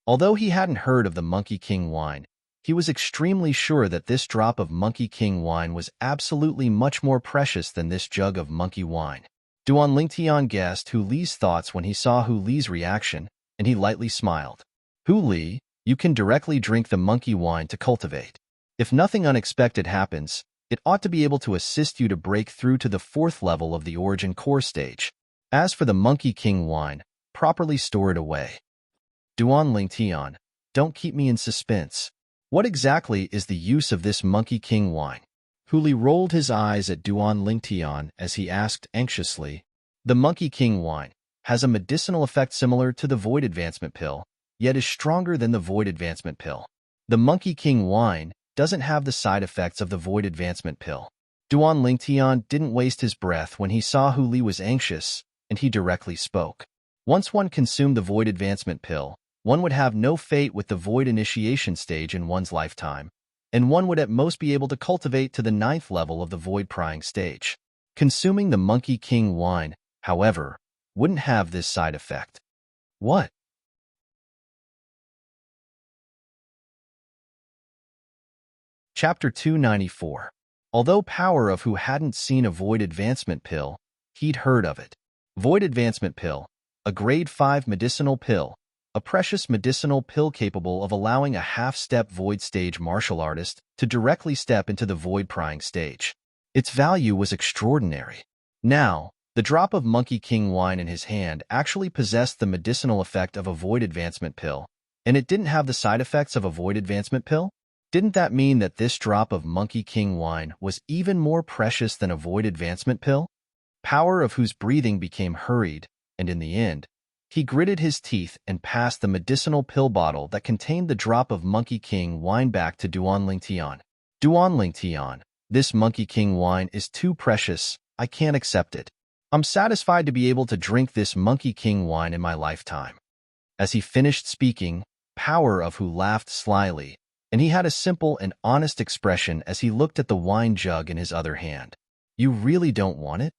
Although he hadn't heard of the Monkey King wine, he was extremely sure that this drop of Monkey King wine was absolutely much more precious than this jug of monkey wine. Duan Lingtian guessed Hu Li's thoughts when he saw Hu Li's reaction, and he lightly smiled. Hu Li, you can directly drink the monkey wine to cultivate. If nothing unexpected happens, it ought to be able to assist you to break through to the 4th level of the origin core stage. As for the Monkey King wine, properly store it away. Duan Lingtian, don't keep me in suspense. What exactly is the use of this Monkey King wine? Hu Li rolled his eyes at Duan Lingtian as he asked anxiously. The Monkey King wine has a medicinal effect similar to the Void Advancement pill, yet is stronger than the Void Advancement pill. The Monkey King wine doesn't have the side effects of the Void Advancement pill. Duan Lingtian didn't waste his breath when he saw Hu Li was anxious, and he directly spoke. Once one consumed the Void Advancement pill, one would have no fate with the Void Initiation stage in one's lifetime, and one would at most be able to cultivate to the 9th level of the Void Prying stage. Consuming the Monkey King wine, however, wouldn't have this side effect. What? Chapter 294. Although Power of Who hadn't seen a Void Advancement pill, he'd heard of it. Void Advancement pill, a grade 5 medicinal pill, a precious medicinal pill capable of allowing a half-step Void stage martial artist to directly step into the Void Prying stage. Its value was extraordinary. Now, the drop of Monkey King wine in his hand actually possessed the medicinal effect of a Void Advancement pill, and it didn't have the side effects of a Void Advancement pill? Didn't that mean that this drop of Monkey King wine was even more precious than a Void Advancement pill? Power of Whose breathing became hurried, and in the end, he gritted his teeth and passed the medicinal pill bottle that contained the drop of Monkey King wine back to Duan Lingtian. Duan Lingtian, this Monkey King wine is too precious, I can't accept it. I'm satisfied to be able to drink this Monkey King wine in my lifetime." As he finished speaking, Power of Who laughed slyly, and he had a simple and honest expression as he looked at the wine jug in his other hand. "You really don't want it?"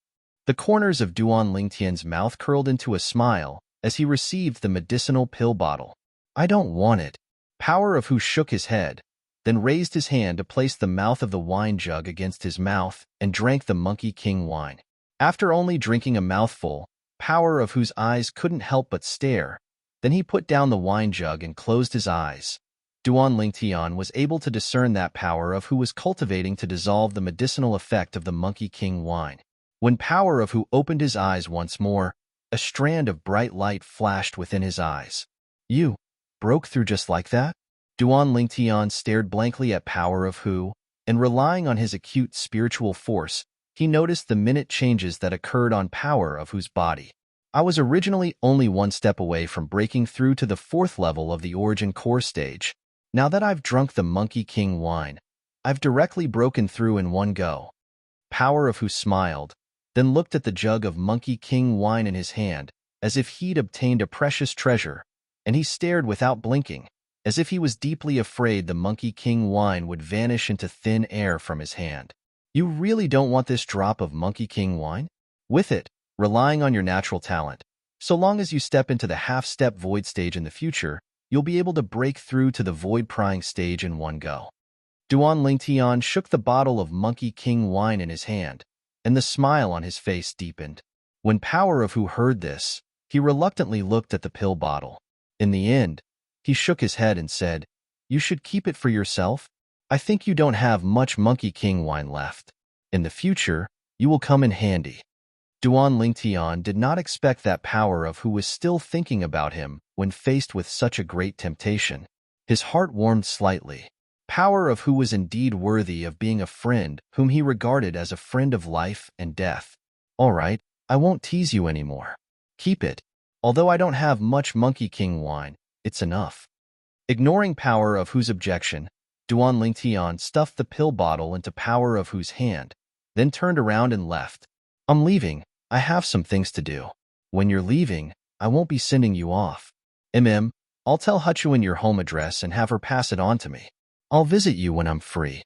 The corners of Duan Lingtian's mouth curled into a smile as he received the medicinal pill bottle. "I don't want it." Power of Who shook his head, then raised his hand to place the mouth of the wine jug against his mouth and drank the Monkey King wine. After only drinking a mouthful, Power of Whose eyes couldn't help but stare. Then he put down the wine jug and closed his eyes. Duan Lingtian was able to discern that Power of Who was cultivating to dissolve the medicinal effect of the Monkey King wine. When Power of Who opened his eyes once more, a strand of bright light flashed within his eyes. "You broke through just like that?" Duan Lingtian stared blankly at Power of Who, and relying on his acute spiritual force, he noticed the minute changes that occurred on Power of Who's body. "I was originally only one step away from breaking through to the 4th level of the Origin Core stage. Now that I've drunk the Monkey King wine, I've directly broken through in one go." Power of Who smiled, then looked at the jug of Monkey King wine in his hand, as if he'd obtained a precious treasure, and he stared without blinking, as if he was deeply afraid the Monkey King wine would vanish into thin air from his hand. "You really don't want this drop of Monkey King wine?" "With it, relying on your natural talent. So long as you step into the half-step void stage in the future, you'll be able to break through to the void prying stage in one go." Duan Lingtian shook the bottle of Monkey King wine in his hand, and the smile on his face deepened. When Power of Who heard this, he reluctantly looked at the pill bottle. In the end, he shook his head and said, "You should keep it for yourself. I think you don't have much Monkey King wine left. In the future, you will come in handy." Duan Lingtian did not expect that Power of Who was still thinking about him when faced with such a great temptation. His heart warmed slightly. Power of Who was indeed worthy of being a friend whom he regarded as a friend of life and death. "All right, I won't tease you anymore. Keep it. Although I don't have much Monkey King wine, it's enough." Ignoring Power of Who's objection, Duan Lingtian stuffed the pill bottle into Power of Who's hand, then turned around and left. "I'm leaving. I have some things to do. When you're leaving, I won't be sending you off. I'll tell Huchuan your home address and have her pass it on to me. I'll visit you when I'm free."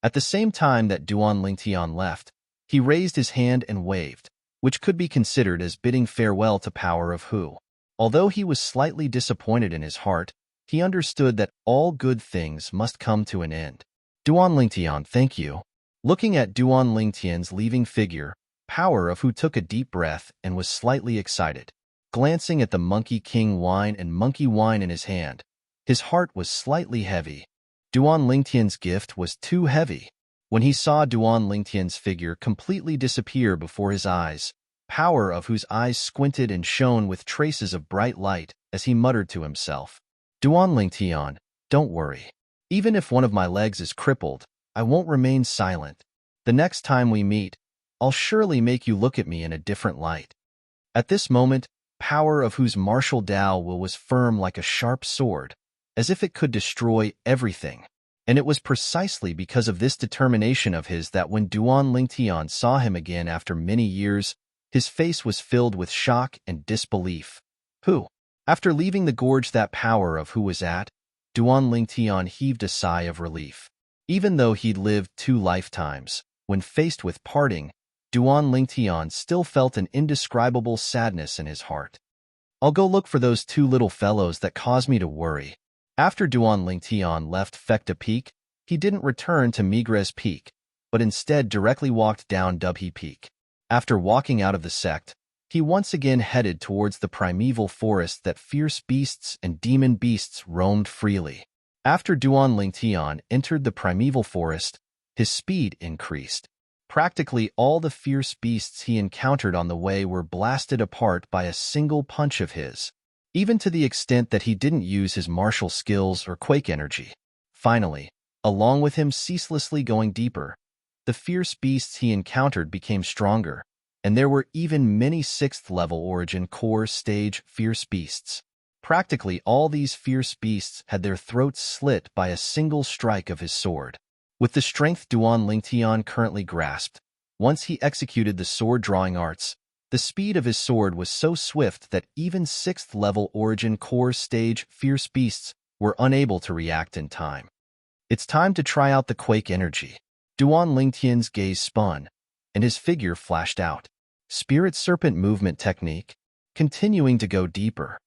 At the same time that Duan Lingtian left, he raised his hand and waved, which could be considered as bidding farewell to Power of Who. Although he was slightly disappointed in his heart, he understood that all good things must come to an end. "Duan Lingtian, thank you." Looking at Duan Lingtian's leaving figure, Power of Who took a deep breath and was slightly excited. Glancing at the Monkey King wine and monkey wine in his hand, his heart was slightly heavy. Duan Lingtian's gift was too heavy. When he saw Duan Lingtian's figure completely disappear before his eyes, Power of Whose eyes squinted and shone with traces of bright light as he muttered to himself, "Duan Lingtian, don't worry. Even if one of my legs is crippled, I won't remain silent. The next time we meet, I'll surely make you look at me in a different light." At this moment, Power of Whose martial Tao will was firm like a sharp sword, as if it could destroy everything. And it was precisely because of this determination of his that when Duan Lingtian saw him again after many years, his face was filled with shock and disbelief. "Who?" After leaving the gorge that Power of Who was at, Duan Lingtian heaved a sigh of relief. Even though he'd lived 2 lifetimes, when faced with parting, Duan Lingtian still felt an indescribable sadness in his heart. "I'll go look for those 2 little fellows that caused me to worry." After Duan Lingtian left Fekta Peak, he didn't return to Migres Peak, but instead directly walked down Dubhe Peak. After walking out of the sect, he once again headed towards the primeval forest that fierce beasts and demon beasts roamed freely. After Duan Lingtian entered the primeval forest, his speed increased. Practically all the fierce beasts he encountered on the way were blasted apart by a single punch of his, even to the extent that he didn't use his martial skills or quake energy. Finally, along with him ceaselessly going deeper, the fierce beasts he encountered became stronger, and there were even many 6th-level Origin Core stage fierce beasts. Practically all these fierce beasts had their throats slit by a single strike of his sword. With the strength Duan Lingtian currently grasped, Once he executed the sword-drawing arts, the speed of his sword was so swift that even 6th-level Origin Core stage fierce beasts were unable to react in time. It's time to try out the Quake energy. Duan Lingtian's gaze spun, and his figure flashed out. Spirit Serpent movement technique, continuing to go deeper.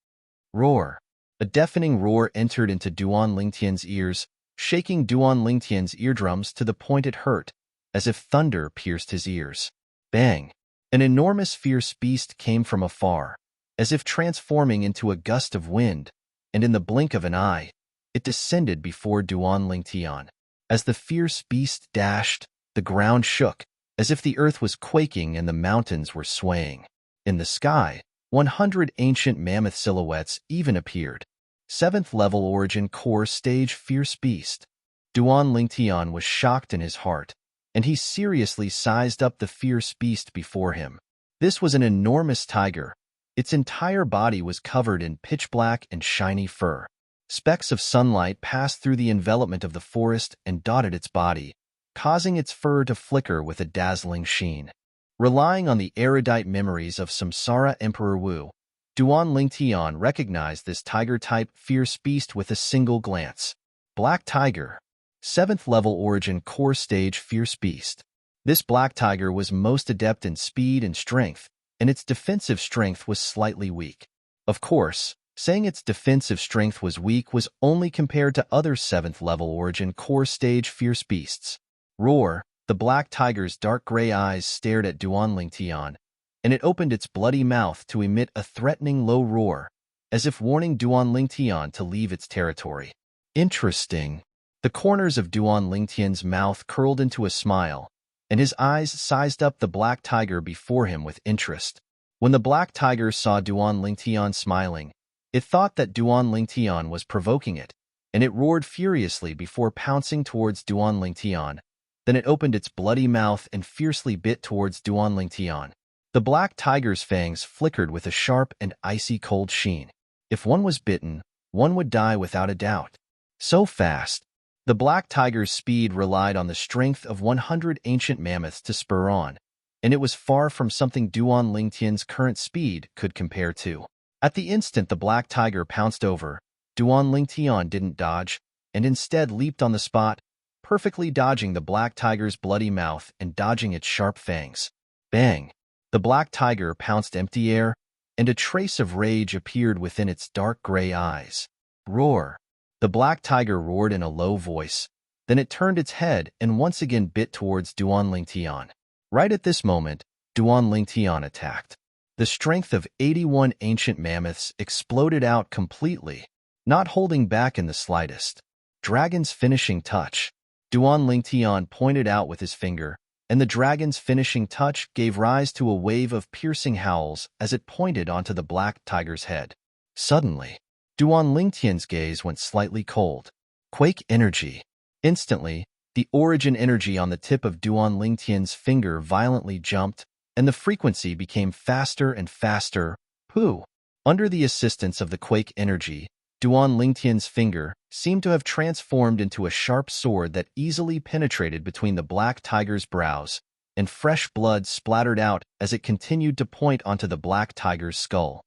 Roar. A deafening roar entered into Duan Lingtian's ears, shaking Duan Lingtian's eardrums to the point it hurt, as if thunder pierced his ears. Bang! An enormous fierce beast came from afar, as if transforming into a gust of wind, and in the blink of an eye, it descended before Duan Lingtian. As the fierce beast dashed, the ground shook, as if the earth was quaking and the mountains were swaying. In the sky, 100 ancient mammoth silhouettes even appeared. 7th-level Origin Core stage fierce beast. Duan Lingtian was shocked in his heart, and he seriously sized up the fierce beast before him. This was an enormous tiger. Its entire body was covered in pitch-black and shiny fur. Specks of sunlight passed through the envelopment of the forest and dotted its body, causing its fur to flicker with a dazzling sheen. Relying on the erudite memories of Samsara Emperor Wu, Duan Lingtian recognized this tiger-type fierce beast with a single glance. Black Tiger. 7th-level Origin Core stage fierce beast. This black tiger was most adept in speed and strength, and its defensive strength was slightly weak. Of course, saying its defensive strength was weak was only compared to other 7th-level Origin Core stage fierce beasts. Roar. The black tiger's dark gray eyes stared at Duan Lingtian, and it opened its bloody mouth to emit a threatening low roar, as if warning Duan Lingtian to leave its territory. Interesting. The corners of Duan Lingtian's mouth curled into a smile, and his eyes sized up the black tiger before him with interest. When the black tiger saw Duan Lingtian smiling, it thought that Duan Lingtian was provoking it, and it roared furiously before pouncing towards Duan Lingtian. Then it opened its bloody mouth and fiercely bit towards Duan Lingtian. The black tiger's fangs flickered with a sharp and icy cold sheen. If one was bitten, one would die without a doubt. So fast. The black tiger's speed relied on the strength of 100 ancient mammoths to spur on, and it was far from something Duan Lingtian's current speed could compare to. At the instant the black tiger pounced over, Duan Lingtian didn't dodge, and instead leaped on the spot, perfectly dodging the black tiger's bloody mouth and dodging its sharp fangs. Bang! The black tiger pounced empty air, and a trace of rage appeared within its dark gray eyes. Roar! The black tiger roared in a low voice. Then it turned its head and once again bit towards Duan Lingtian. Right at this moment, Duan Lingtian attacked. The strength of 81 ancient mammoths exploded out completely, not holding back in the slightest. Dragon's finishing touch. Duan Lingtian pointed out with his finger, and the dragon's finishing touch gave rise to a wave of piercing howls as it pointed onto the black tiger's head. Suddenly, Duan Lingtian's gaze went slightly cold. Quake energy. Instantly, the origin energy on the tip of Duan Lingtian's finger violently jumped, and the frequency became faster and faster. Pooh! Under the assistance of the quake energy, Duan Lingtian's finger seemed to have transformed into a sharp sword that easily penetrated between the black tiger's brows, and fresh blood splattered out as it continued to point onto the black tiger's skull.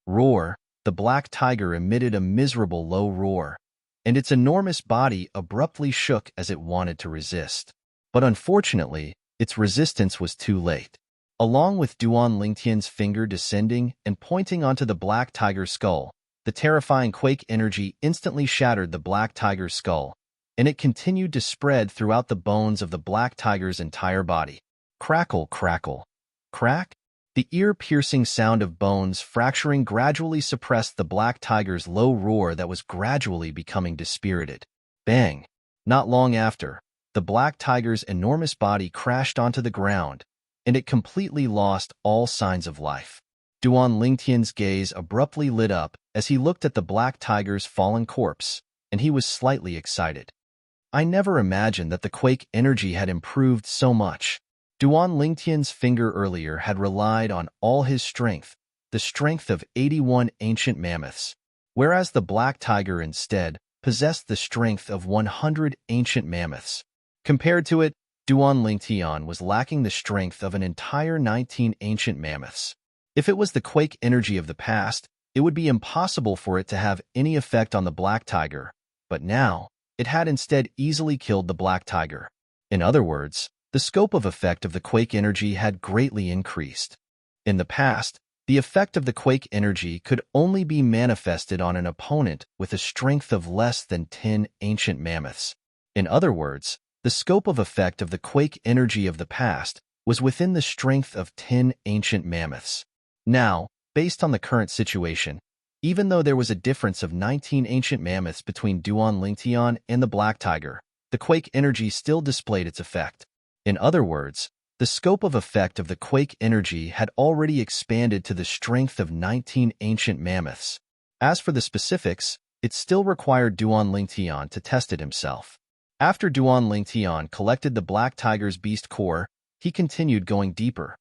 Roar! The black tiger emitted a miserable low roar, and its enormous body abruptly shook as it wanted to resist. But unfortunately, its resistance was too late. Along with Duan Lingtian's finger descending and pointing onto the black tiger's skull, the terrifying quake energy instantly shattered the black tiger's skull, and it continued to spread throughout the bones of the black tiger's entire body. Crackle, crackle. Crack? The ear-piercing sound of bones fracturing gradually suppressed the black tiger's low roar that was gradually becoming dispirited. Bang! Not long after, the black tiger's enormous body crashed onto the ground, and it completely lost all signs of life. Duan Lingtian's gaze abruptly lit up as he looked at the black tiger's fallen corpse, and he was slightly excited. I never imagined that the quake energy had improved so much. Duan Lingtian's finger earlier had relied on all his strength, the strength of 81 ancient mammoths, whereas the black tiger instead possessed the strength of 100 ancient mammoths. Compared to it, Duan Lingtian was lacking the strength of an entire 19 ancient mammoths. If it was the quake energy of the past, it would be impossible for it to have any effect on the black tiger, but now, it had instead easily killed the black tiger. In other words, the scope of effect of the quake energy had greatly increased. In the past, the effect of the quake energy could only be manifested on an opponent with a strength of less than 10 ancient mammoths. In other words, the scope of effect of the quake energy of the past was within the strength of 10 ancient mammoths. Now, based on the current situation, even though there was a difference of 19 ancient mammoths between Duan Lingtian and the black tiger, the quake energy still displayed its effect. In other words, the scope of effect of the quake energy had already expanded to the strength of 19 ancient mammoths. As for the specifics, it still required Duan Lingtian to test it himself. After Duan Lingtian collected the black tiger's beast core, he continued going deeper.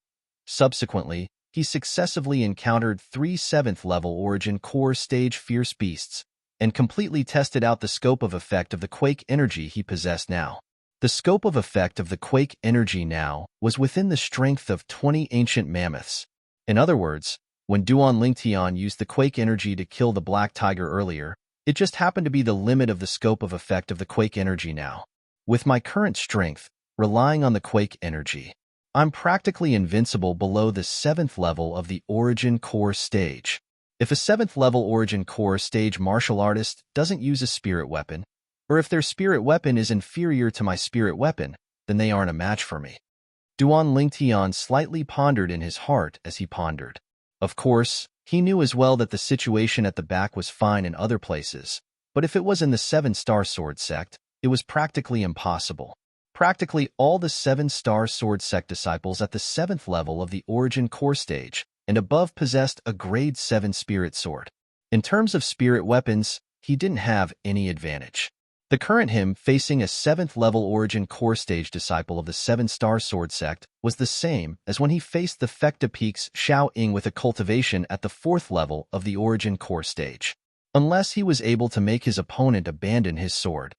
Subsequently, he successively encountered 3 7th-level origin core stage fierce beasts, and completely tested out the scope of effect of the quake energy he possessed now. The scope of effect of the quake energy now was within the strength of 20 ancient mammoths. In other words, when Duan Lingtian used the quake energy to kill the black tiger earlier, it just happened to be the limit of the scope of effect of the quake energy now. With my current strength, relying on the quake energy, I'm practically invincible below the 7th level of the origin core stage. If a 7th level origin core stage martial artist doesn't use a spirit weapon, or if their spirit weapon is inferior to my spirit weapon, then they aren't a match for me. Duan Lingtian slightly pondered in his heart as he pondered. Of course, he knew as well that the situation at the back was fine in other places, but if it was in the 7-star sword sect, it was practically impossible. Practically all the 7-star sword sect disciples at the 7th level of the origin core stage and above possessed a grade 7 spirit sword. In terms of spirit weapons, he didn't have any advantage. The current him facing a 7th level origin core stage disciple of the 7-star sword sect was the same as when he faced the Fecta Peaks Xiao Ying with a cultivation at the 4th level of the origin core stage. Unless he was able to make his opponent abandon his sword.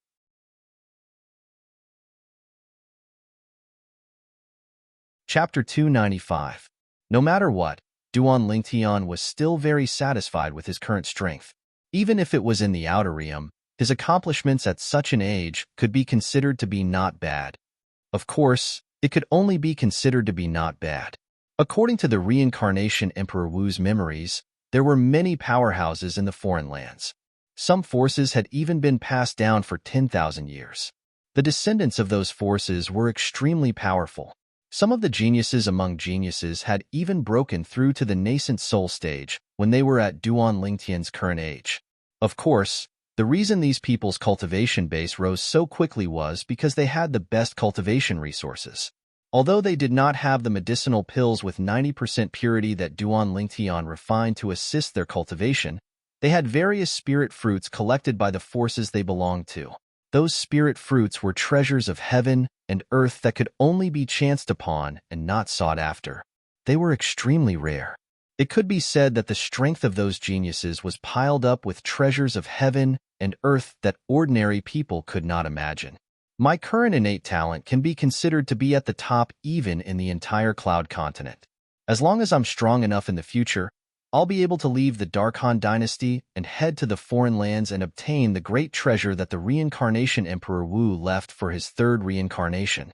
Chapter 295. No matter what, Duan Lingtian was still very satisfied with his current strength. Even if it was in the outer realm, his accomplishments at such an age could be considered to be not bad. Of course, it could only be considered to be not bad. According to the reincarnation Emperor Wu's memories, there were many powerhouses in the foreign lands. Some forces had even been passed down for 10,000 years. The descendants of those forces were extremely powerful. Some of the geniuses among geniuses had even broken through to the nascent soul stage when they were at Duan Lingtian's current age. Of course, the reason these people's cultivation base rose so quickly was because they had the best cultivation resources. Although they did not have the medicinal pills with 90% purity that Duan Lingtian refined to assist their cultivation, they had various spirit fruits collected by the forces they belonged to. Those spirit fruits were treasures of heaven and earth that could only be chanced upon and not sought after. They were extremely rare. It could be said that the strength of those geniuses was piled up with treasures of heaven and earth that ordinary people could not imagine. My current innate talent can be considered to be at the top even in the entire Cloud continent. As long as I'm strong enough in the future, I'll be able to leave the Darkhan dynasty and head to the foreign lands and obtain the great treasure that the reincarnation Emperor Wu left for his 3rd reincarnation.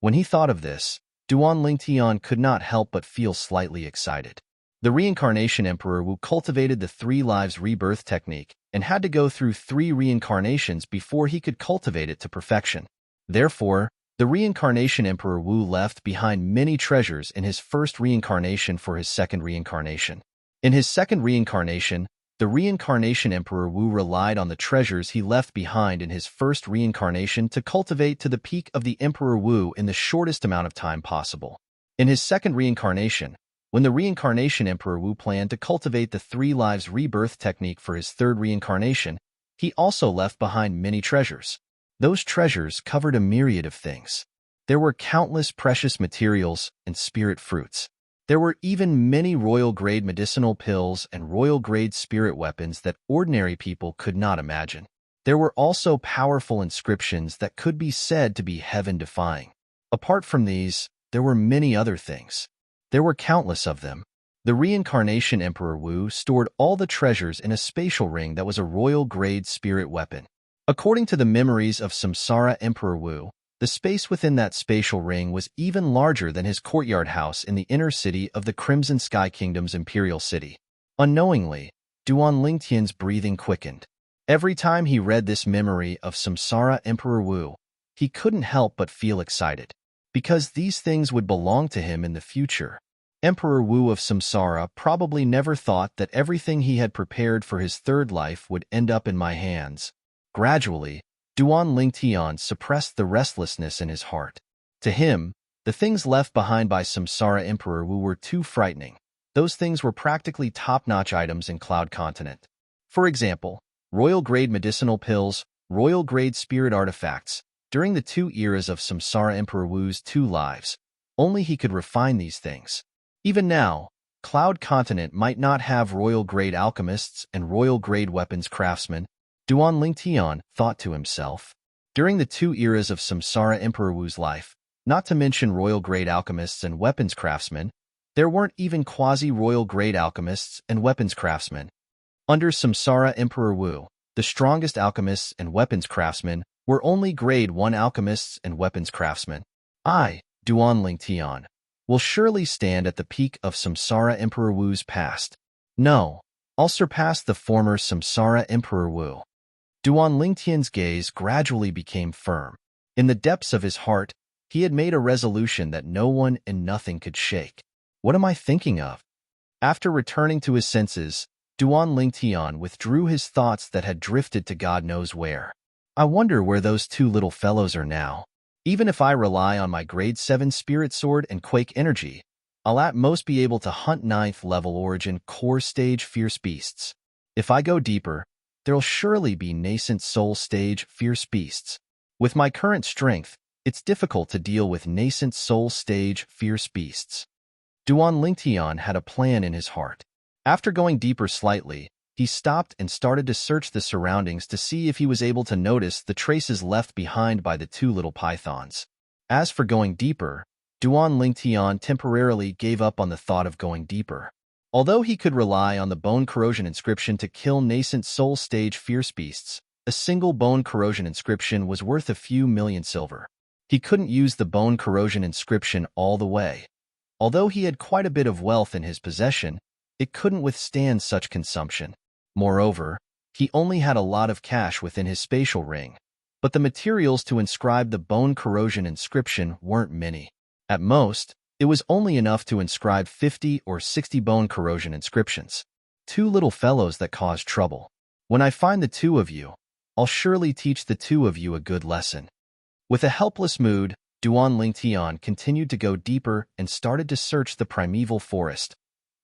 When he thought of this, Duan Lingtian could not help but feel slightly excited. The reincarnation Emperor Wu cultivated the 3 lives rebirth technique and had to go through 3 reincarnations before he could cultivate it to perfection. Therefore, the reincarnation Emperor Wu left behind many treasures in his 1st reincarnation for his 2nd reincarnation. In his 2nd reincarnation, the reincarnation Emperor Wu relied on the treasures he left behind in his 1st reincarnation to cultivate to the peak of the Emperor Wu in the shortest amount of time possible. In his 2nd reincarnation, when the reincarnation Emperor Wu planned to cultivate the 3 lives rebirth technique for his 3rd reincarnation, he also left behind many treasures. Those treasures covered a myriad of things. There were countless precious materials and spirit fruits. There were even many royal-grade medicinal pills and royal-grade spirit weapons that ordinary people could not imagine. There were also powerful inscriptions that could be said to be heaven-defying. Apart from these, there were many other things. There were countless of them. The reincarnation Emperor Wu stored all the treasures in a spatial ring that was a royal-grade spirit weapon. According to the memories of Samsara Emperor Wu, the space within that spatial ring was even larger than his courtyard house in the inner city of the Crimson Sky Kingdom's imperial city. Unknowingly, Duan Lingtian's breathing quickened. Every time he read this memory of Samsara Emperor Wu, he couldn't help but feel excited, because these things would belong to him in the future. Emperor Wu of Samsara probably never thought that everything he had prepared for his third life would end up in my hands. Gradually, Duan Lingtian suppressed the restlessness in his heart. To him, the things left behind by Samsara Emperor Wu were too frightening. Those things were practically top-notch items in Cloud Continent. For example, royal-grade medicinal pills, royal-grade spirit artifacts. During the 2 eras of Samsara Emperor Wu's 2 lives, only he could refine these things. Even now, Cloud Continent might not have royal-grade alchemists and royal-grade weapons craftsmen, Duan Lingtian thought to himself. During the 2 eras of Samsara Emperor Wu's life, not to mention royal-grade alchemists and weapons craftsmen, there weren't even quasi-royal-grade alchemists and weapons craftsmen. Under Samsara Emperor Wu, the strongest alchemists and weapons craftsmen were only grade 1 alchemists and weapons craftsmen. I, Duan Lingtian, will surely stand at the peak of Samsara Emperor Wu's past. No, I'll surpass the former Samsara Emperor Wu. Duan Lingtian's gaze gradually became firm. In the depths of his heart, he had made a resolution that no one and nothing could shake. What am I thinking of? After returning to his senses, Duan Lingtian withdrew his thoughts that had drifted to God knows where. I wonder where those 2 little fellows are now. Even if I rely on my grade 7 spirit sword and quake energy, I'll at most be able to hunt 9th level origin core stage fierce beasts. If I go deeper, there'll surely be nascent soul stage fierce beasts. With my current strength, it's difficult to deal with nascent soul stage fierce beasts. Duan Lingtian had a plan in his heart. After going deeper slightly, he stopped and started to search the surroundings to see if he was able to notice the traces left behind by the 2 little pythons. As for going deeper, Duan Lingtian temporarily gave up on the thought of going deeper. Although he could rely on the bone corrosion inscription to kill nascent soul stage fierce beasts, a single bone corrosion inscription was worth a few million silver. He couldn't use the bone corrosion inscription all the way. Although he had quite a bit of wealth in his possession, it couldn't withstand such consumption. Moreover, he only had a lot of cash within his spatial ring, but the materials to inscribe the bone corrosion inscription weren't many. At most, it was only enough to inscribe 50 or 60 bone corrosion inscriptions. 2 little fellows that caused trouble. When I find the 2 of you, I'll surely teach the 2 of you a good lesson. With a helpless mood, Duan Lingtian continued to go deeper and started to search the primeval forest.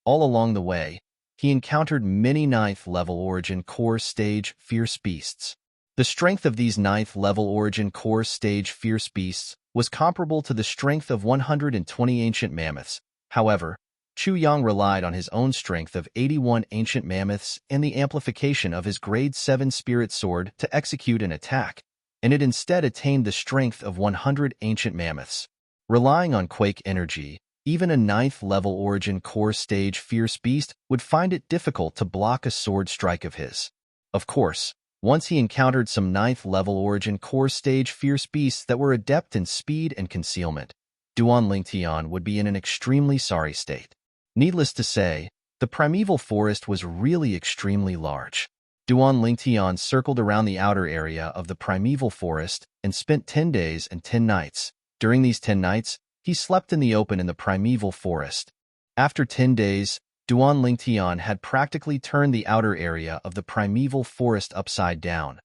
All along the way, he encountered many 9th level origin core stage fierce beasts. The strength of these 9th level origin core stage fierce beasts was comparable to the strength of 120 ancient mammoths. However, Chu Yang relied on his own strength of 81 ancient mammoths and the amplification of his grade 7 spirit sword to execute an attack, and it instead attained the strength of 100 ancient mammoths. Relying on quake energy, even a 9th level origin core stage fierce beast would find it difficult to block a sword strike of his. Of course, once he encountered some 9th level origin core stage fierce beasts that were adept in speed and concealment, Duan Lingtian would be in an extremely sorry state. Needless to say, the primeval forest was really extremely large. Duan Lingtian circled around the outer area of the primeval forest and spent 10 days and 10 nights. During these 10 nights, he slept in the open in the primeval forest. After 10 days, Duan Lingtian had practically turned the outer area of the primeval forest upside down.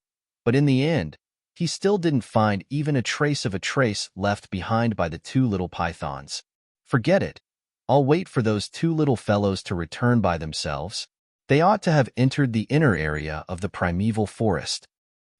But in the end, he still didn't find even a trace left behind by the 2 little pythons. Forget it. I'll wait for those 2 little fellows to return by themselves. They ought to have entered the inner area of the primeval forest.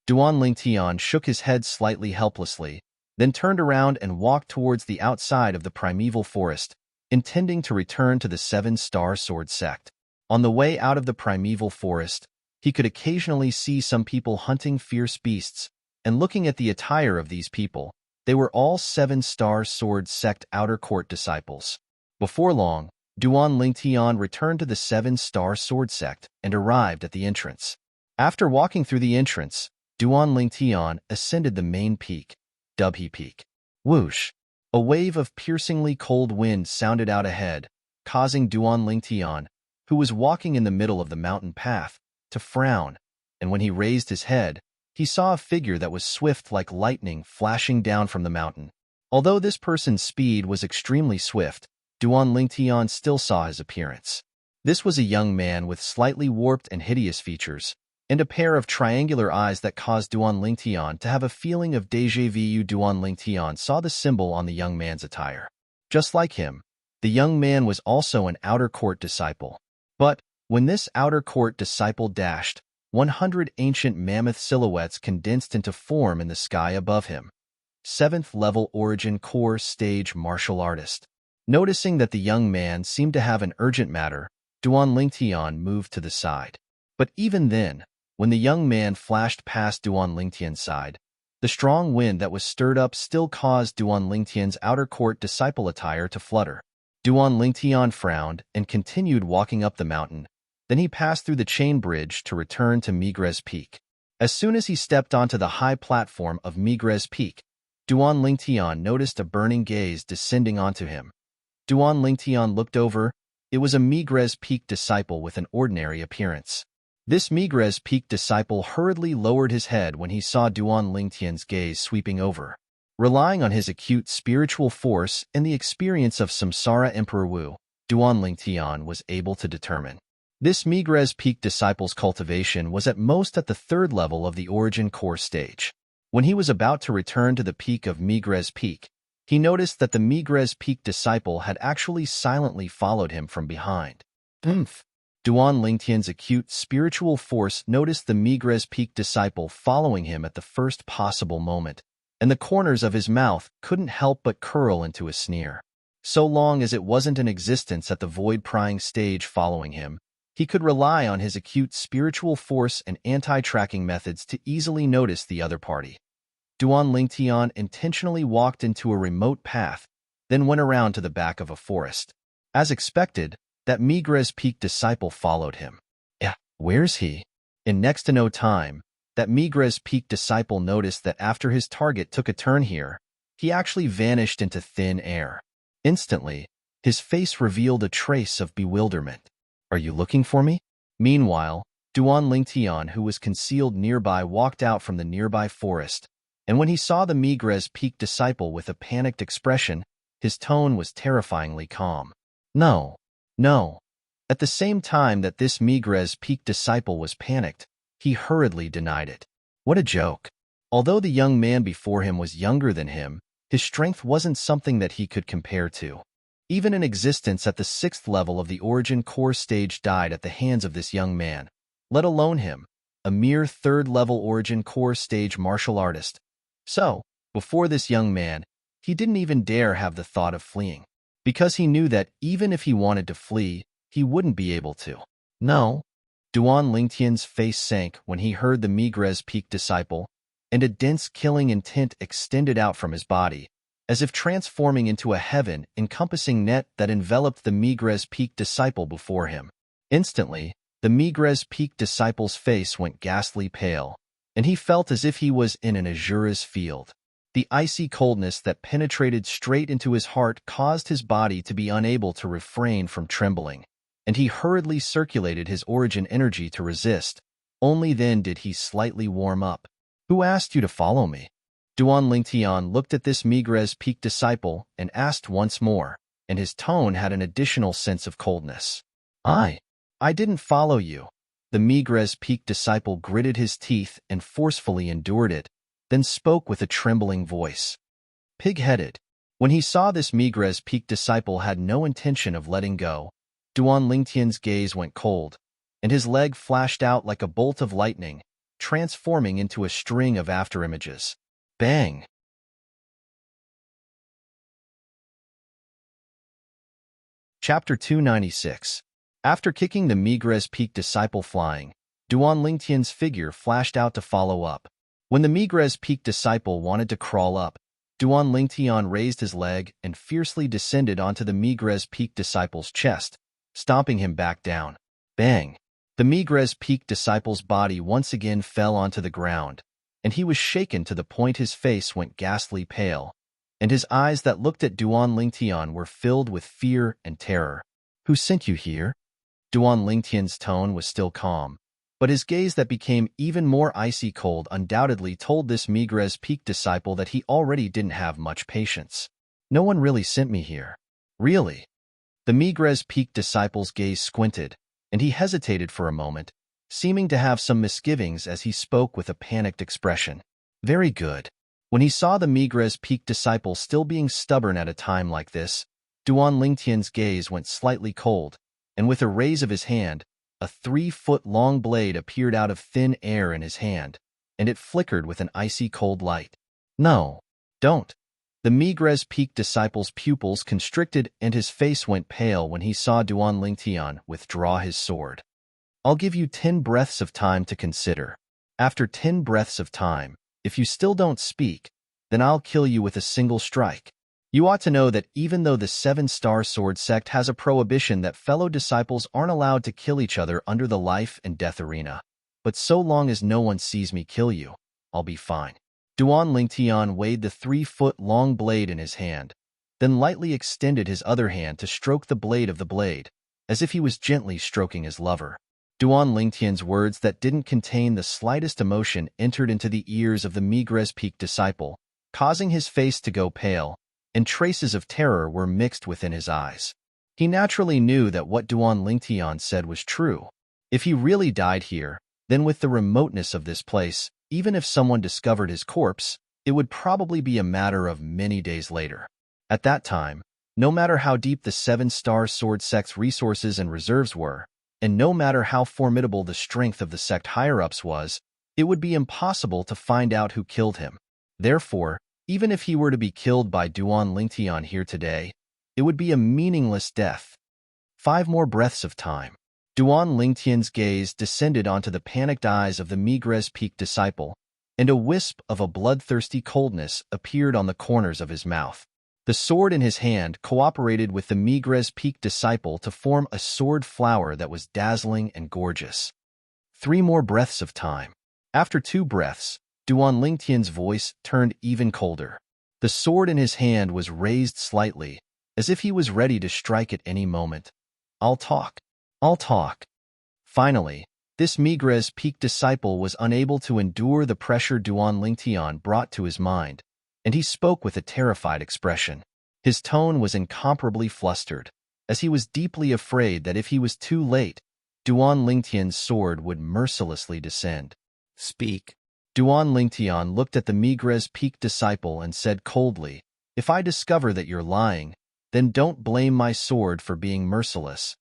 Duan Lingtian shook his head slightly helplessly, then turned around and walked towards the outside of the primeval forest, intending to return to the 7-star sword sect. On the way out of the primeval forest, he could occasionally see some people hunting fierce beasts, and looking at the attire of these people, They were all 7-star sword sect outer court disciples. Before long, Duan Lingtian returned to the 7-star sword sect and arrived at the entrance. After walking through the entrance, Duan Lingtian ascended the main peak, Dubhe Peak. Whoosh! A wave of piercingly cold wind sounded out ahead, causing Duan Lingtian, who was walking in the middle of the mountain path, to frown, and when he raised his head, he saw a figure that was swift like lightning flashing down from the mountain. Although this person's speed was extremely swift, Duan Lingtian still saw his appearance. This was a young man with slightly warped and hideous features, and a pair of triangular eyes that caused Duan Lingtian to have a feeling of déjà vu. Duan Lingtian saw the symbol on the young man's attire. Just like him, the young man was also an outer court disciple. But when this outer court disciple dashed, 100 ancient mammoth silhouettes condensed into form in the sky above him. 7th level origin core stage martial artist. Noticing that the young man seemed to have an urgent matter, Duan Lingtian moved to the side. But even then, when the young man flashed past Duan Lingtian's side, the strong wind that was stirred up still caused Duan Lingtian's outer court disciple attire to flutter. Duan Lingtian frowned and continued walking up the mountain. Then he passed through the chain bridge to return to Migres Peak. As soon as he stepped onto the high platform of Migres Peak, Duan Lingtian noticed a burning gaze descending onto him. Duan Lingtian looked over. It was a Migres Peak disciple with an ordinary appearance. This Migres Peak disciple hurriedly lowered his head when he saw Duan Lingtian's gaze sweeping over. Relying on his acute spiritual force and the experience of Samsara Emperor Wu, Duan Lingtian was able to determine. This Migres Peak disciple's cultivation was at most at the 3rd level of the origin core stage. When he was about to return to the peak of Migres Peak, he noticed that the Migres Peak disciple had actually silently followed him from behind. Duan Lingtian's acute spiritual force noticed the Migres Peak disciple following him at the first possible moment, and the corners of his mouth couldn't help but curl into a sneer. So long as it wasn't an existence at the void-prying stage following him, he could rely on his acute spiritual force and anti-tracking methods to easily notice the other party. Duan Lingtian intentionally walked into a remote path, then went around to the back of a forest. As expected, that Migres Peak disciple followed him. Where's he? In next to no time, that Migres Peak disciple noticed that after his target took a turn here, he actually vanished into thin air. Instantly, his face revealed a trace of bewilderment. Are you looking for me? Meanwhile, Duan Lingtian, who was concealed nearby, walked out from the nearby forest, and when he saw the Migres Peak disciple with a panicked expression, his tone was terrifyingly calm. No. At the same time that this Migres Peak disciple was panicked, he hurriedly denied it. What a joke. Although the young man before him was younger than him, his strength wasn't something that he could compare to. Even an existence at the 6th level of the origin core stage died at the hands of this young man, let alone him, a mere 3rd level origin core stage martial artist. So, before this young man, he didn't even dare have the thought of fleeing, because he knew that even if he wanted to flee, he wouldn't be able to. No. Duan Lingtian's face sank when he heard the Migres Peak disciple, and a dense killing intent extended out from his body, as if transforming into a heaven-encompassing net that enveloped the Migres Peak disciple before him. Instantly, the Migres Peak disciple's face went ghastly pale, and he felt as if he was in an azurous field. The icy coldness that penetrated straight into his heart caused his body to be unable to refrain from trembling, and he hurriedly circulated his origin energy to resist. Only then did he slightly warm up. Who asked you to follow me? Duan Lingtian looked at this Migres Peak disciple and asked once more, and his tone had an additional sense of coldness. I didn't follow you. The Migres Peak disciple gritted his teeth and forcefully endured it, then spoke with a trembling voice. Pig-headed. When he saw this Migres Peak disciple had no intention of letting go, Duan Lingtian's gaze went cold, and his leg flashed out like a bolt of lightning, transforming into a string of afterimages. Bang! Chapter 296. After kicking the Migres Peak disciple flying, Duan Lingtian's figure flashed out to follow up. When the Migres Peak disciple wanted to crawl up, Duan Lingtian raised his leg and fiercely descended onto the Migres Peak disciple's chest, stomping him back down. Bang! The Migres Peak disciple's body once again fell onto the ground, and he was shaken to the point his face went ghastly pale, and his eyes that looked at Duan Lingtian were filled with fear and terror. "Who sent you here?" Duan Lingtian's tone was still calm, but his gaze that became even more icy cold undoubtedly told this Migres Peak disciple that he already didn't have much patience. "No one really sent me here." "Really?" The Migres Peak disciple's gaze squinted, and he hesitated for a moment, seeming to have some misgivings as he spoke with a panicked expression. "Very good." When he saw the Migres Peak disciple still being stubborn at a time like this, Duan Lingtian's gaze went slightly cold, and with a raise of his hand, a 3-foot-long blade appeared out of thin air in his hand, and it flickered with an icy cold light. "No, don't." The Migres Peak disciple's pupils constricted and his face went pale when he saw Duan Lingtian withdraw his sword. "I'll give you 10 breaths of time to consider. After 10 breaths of time, if you still don't speak, then I'll kill you with a single strike." You ought to know that even though the 7-Star Sword sect has a prohibition that fellow disciples aren't allowed to kill each other under the life and death arena, but so long as no one sees me kill you, I'll be fine. Duan Lingtian weighed the 3-foot-long blade in his hand, then lightly extended his other hand to stroke the blade of the blade, as if he was gently stroking his lover. Duan Lingtian's words that didn't contain the slightest emotion entered into the ears of the Migres Peak disciple, causing his face to go pale, and traces of terror were mixed within his eyes. He naturally knew that what Duan Lingtian said was true. If he really died here, then with the remoteness of this place, even if someone discovered his corpse, it would probably be a matter of many days later. At that time, no matter how deep the 7-Star Sword sect's resources and reserves were, and no matter how formidable the strength of the sect higher-ups was, it would be impossible to find out who killed him. Therefore, even if he were to be killed by Duan Lingtian here today, it would be a meaningless death. 5 more breaths of time. Duan Lingtian's gaze descended onto the panicked eyes of the Migres Peak disciple, and a wisp of a bloodthirsty coldness appeared on the corners of his mouth. The sword in his hand cooperated with the Migres Peak disciple to form a sword flower that was dazzling and gorgeous. 3 more breaths of time. After 2 breaths, Duan Lingtian's voice turned even colder. The sword in his hand was raised slightly, as if he was ready to strike at any moment. "I'll talk. I'll talk." Finally, this Migres Peak disciple was unable to endure the pressure Duan Lingtian brought to his mind, and he spoke with a terrified expression. His tone was incomparably flustered, as he was deeply afraid that if he was too late, Duan Lingtian's sword would mercilessly descend. "Speak." Duan Lingtian looked at the Migres Peak disciple and said coldly, "If I discover that you're lying, then don't blame my sword for being merciless."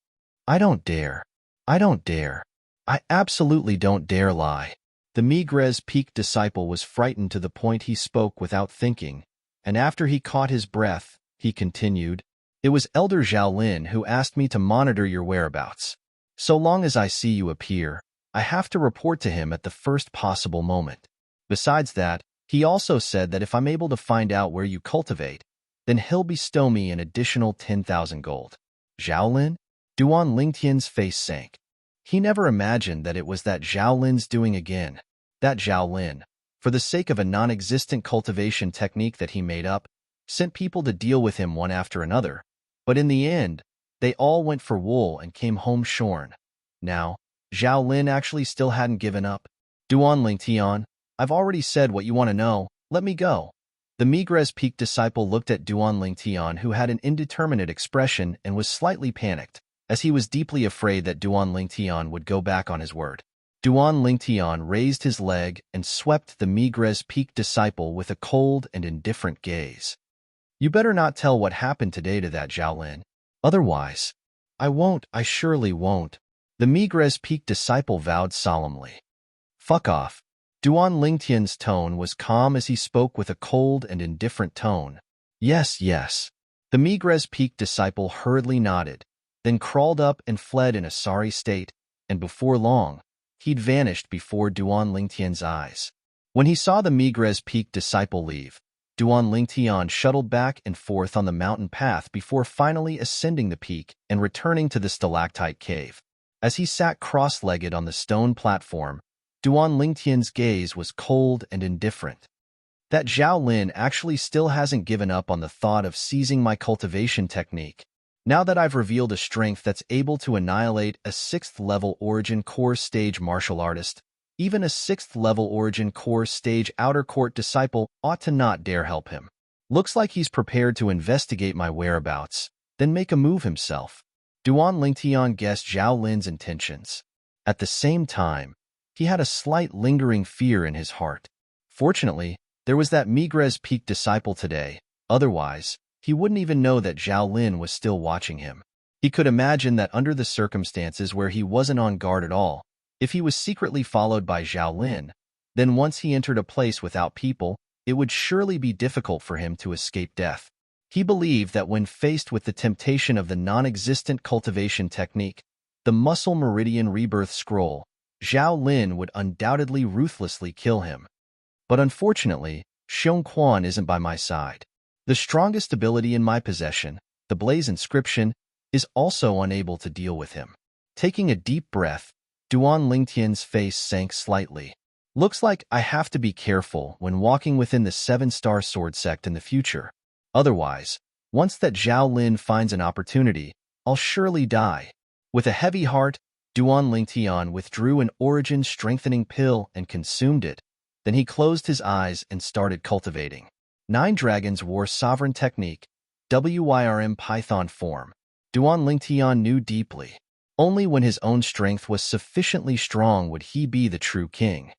"I don't dare. I don't dare. I absolutely don't dare lie." The Migres Peak disciple was frightened to the point he spoke without thinking, and after he caught his breath, he continued, "It was Elder Xiaolin who asked me to monitor your whereabouts. So long as I see you appear, I have to report to him at the first possible moment. Besides that, he also said that if I'm able to find out where you cultivate, then he'll bestow me an additional 10,000 gold. Xiaolin? Duan Lingtian's face sank. He never imagined that it was that Xiaolin's doing again. That Xiaolin, for the sake of a non-existent cultivation technique that he made up, sent people to deal with him one after another, but in the end, they all went for wool and came home shorn. Now, Xiaolin actually still hadn't given up. "Duan Lingtian, I've already said what you want to know. Let me go." The Migres Peak disciple looked at Duan Lingtian, who had an indeterminate expression and was slightly panicked, as he was deeply afraid that Duan Lingtian would go back on his word. Duan Lingtian raised his leg and swept the Migres Peak disciple with a cold and indifferent gaze. "You better not tell what happened today to that Xiaolin. Otherwise, I won't, I surely won't." The Migres Peak disciple vowed solemnly. "Fuck off." Duan Lingtian's tone was calm as he spoke with a cold and indifferent tone. "Yes, yes." The Migres Peak disciple hurriedly nodded, then crawled up and fled in a sorry state, and before long, he'd vanished before Duan Lingtian's eyes. When he saw the Migres Peak disciple leave, Duan Lingtian shuttled back and forth on the mountain path before finally ascending the peak and returning to the stalactite cave. As he sat cross-legged on the stone platform, Duan Lingtian's gaze was cold and indifferent. That Zhao Lin actually still hasn't given up on the thought of seizing my cultivation technique. Now that I've revealed a strength that's able to annihilate a 6th-level Origin Core stage martial artist, even a 6th-level Origin Core stage outer court disciple ought to not dare help him. Looks like he's prepared to investigate my whereabouts, then make a move himself. Duan Lingtian guessed Zhao Lin's intentions. At the same time, he had a slight lingering fear in his heart. Fortunately, there was that Migres Peak disciple today. Otherwise, he wouldn't even know that Zhao Lin was still watching him. He could imagine that under the circumstances where he wasn't on guard at all, if he was secretly followed by Zhao Lin, then once he entered a place without people, it would surely be difficult for him to escape death. He believed that when faced with the temptation of the non-existent cultivation technique, the Muscle Meridian Rebirth Scroll, Zhao Lin would undoubtedly ruthlessly kill him. But unfortunately, Xiong Quan isn't by my side. The strongest ability in my possession, the Blaze Inscription, is also unable to deal with him. Taking a deep breath, Duan Lingtian's face sank slightly. Looks like I have to be careful when walking within the 7-star sword sect in the future. Otherwise, once that Zhao Lin finds an opportunity, I'll surely die. With a heavy heart, Duan Lingtian withdrew an origin-strengthening pill and consumed it. Then he closed his eyes and started cultivating. 9 Dragons War Sovereign Technique, WYRM Python Form. Duan Lingtian knew deeply. Only when his own strength was sufficiently strong would he be the true king.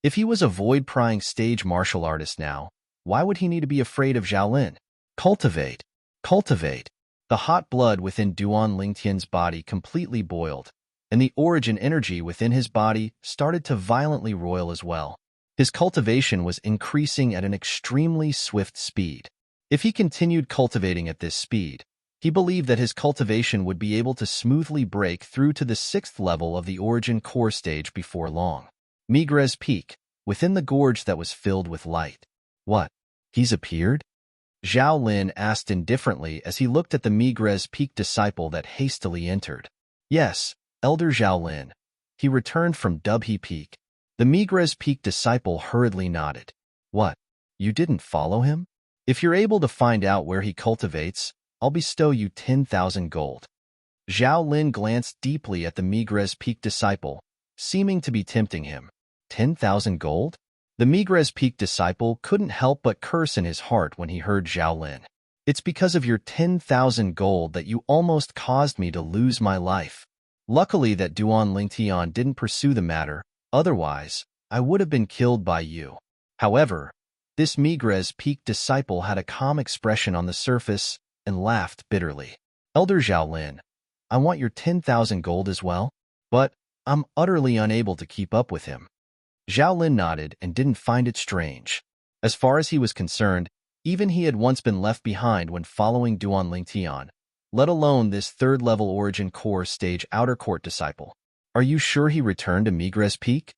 If he was a void-prying stage martial artist now, why would he need to be afraid of Zhao Lin? Cultivate. Cultivate. The hot blood within Duan Lingtian's body completely boiled, and the origin energy within his body started to violently roil as well. His cultivation was increasing at an extremely swift speed. If he continued cultivating at this speed, he believed that his cultivation would be able to smoothly break through to the 6th level of the Origin Core stage before long. Migres Peak, within the gorge that was filled with light. What? He's appeared? Zhao Lin asked indifferently as he looked at the Migres Peak disciple that hastily entered. Yes, Elder Zhao Lin. He returned from Dubhe Peak. The Migres Peak disciple hurriedly nodded. What? You didn't follow him? If you're able to find out where he cultivates, I'll bestow you 10,000 gold. Zhao Lin glanced deeply at the Migres Peak disciple, seeming to be tempting him. 10,000 gold? The Migres Peak disciple couldn't help but curse in his heart when he heard Zhao Lin. It's because of your 10,000 gold that you almost caused me to lose my life. Luckily that Duan Lingtian didn't pursue the matter, otherwise, I would have been killed by you. However, this Migres Peak disciple had a calm expression on the surface and laughed bitterly. Elder Zhao Lin, I want your 10,000 gold as well, but I'm utterly unable to keep up with him. Zhao Lin nodded and didn't find it strange. As far as he was concerned, even he had once been left behind when following Duan Lingtian, let alone this 3rd-level Origin Core stage outer court disciple. Are you sure he returned to Migres Peak?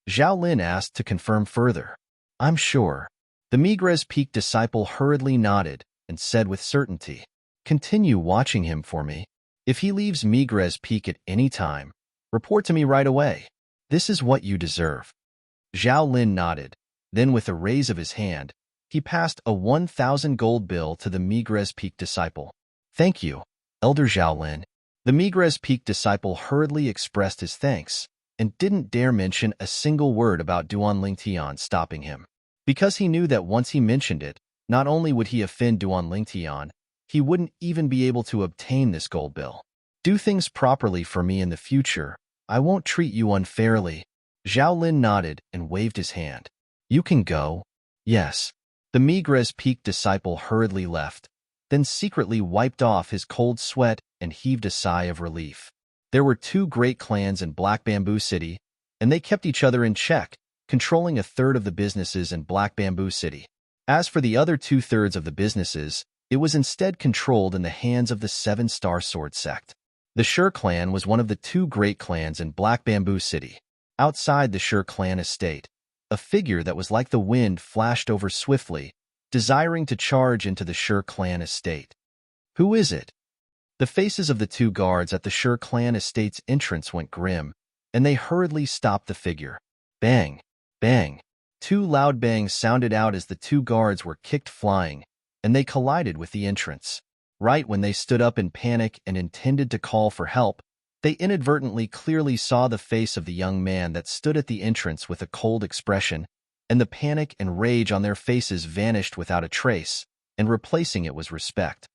Zhao Lin asked to confirm further. I'm sure. The Migres Peak disciple hurriedly nodded and said with certainty, continue watching him for me. If he leaves Migres Peak at any time, report to me right away. This is what you deserve. Zhao Lin nodded. Then with a raise of his hand, he passed a 1,000 gold bill to the Migres Peak disciple. Thank you, Elder Zhao Lin. The Migres Peak disciple hurriedly expressed his thanks and didn't dare mention a single word about Duan Lingtian stopping him. Because he knew that once he mentioned it, not only would he offend Duan Lingtian, he wouldn't even be able to obtain this gold bill. Do things properly for me in the future. I won't treat you unfairly. Zhao Lin nodded and waved his hand. You can go. Yes. The Migres Peak disciple hurriedly left, then secretly wiped off his cold sweat and heaved a sigh of relief. There were 2 great clans in Black Bamboo City, and they kept each other in check, controlling a third of the businesses in Black Bamboo City. As for the other 2/3 of the businesses, it was instead controlled in the hands of the 7-star sword sect. The Shur clan was one of the 2 great clans in Black Bamboo City. Outside the Shur clan estate, a figure that was like the wind flashed over swiftly, desiring to charge into the Sher clan estate. "Who is it?" The faces of the two guards at the Sher clan estate's entrance went grim, and they hurriedly stopped the figure. Bang! Bang! Two loud bangs sounded out as the two guards were kicked flying, and they collided with the entrance. Right when they stood up in panic and intended to call for help, they inadvertently clearly saw the face of the young man that stood at the entrance with a cold expression, and the panic and rage on their faces vanished without a trace, and replacing it was respect.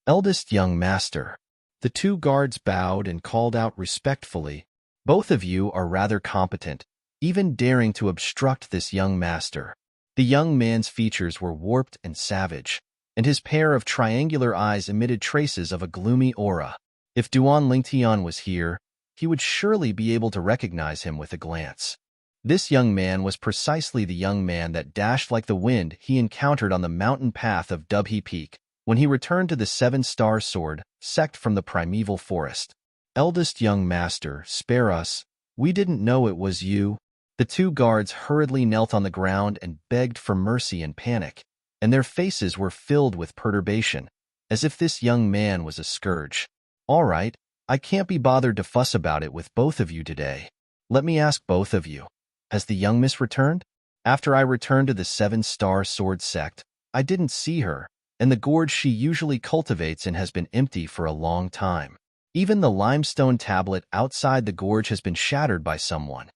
"Eldest young master." The two guards bowed and called out respectfully, "Both of you are rather competent, even daring to obstruct this young master." The young man's features were warped and savage, and his pair of triangular eyes emitted traces of a gloomy aura. If Duan Lingtian was here, he would surely be able to recognize him with a glance. This young man was precisely the young man that dashed like the wind he encountered on the mountain path of Dubhe Peak when he returned to the Seven-Star Sword sect from the primeval forest. "Eldest young master, spare us. We didn't know it was you." The two guards hurriedly knelt on the ground and begged for mercy in panic, and their faces were filled with perturbation, as if this young man was a scourge. "All right, I can't be bothered to fuss about it with both of you today. Let me ask both of you, has the young miss returned? After I returned to the Seven-Star Sword sect, I didn't see her, and the gorge she usually cultivates in has been empty for a long time. Even the limestone tablet outside the gorge has been shattered by someone."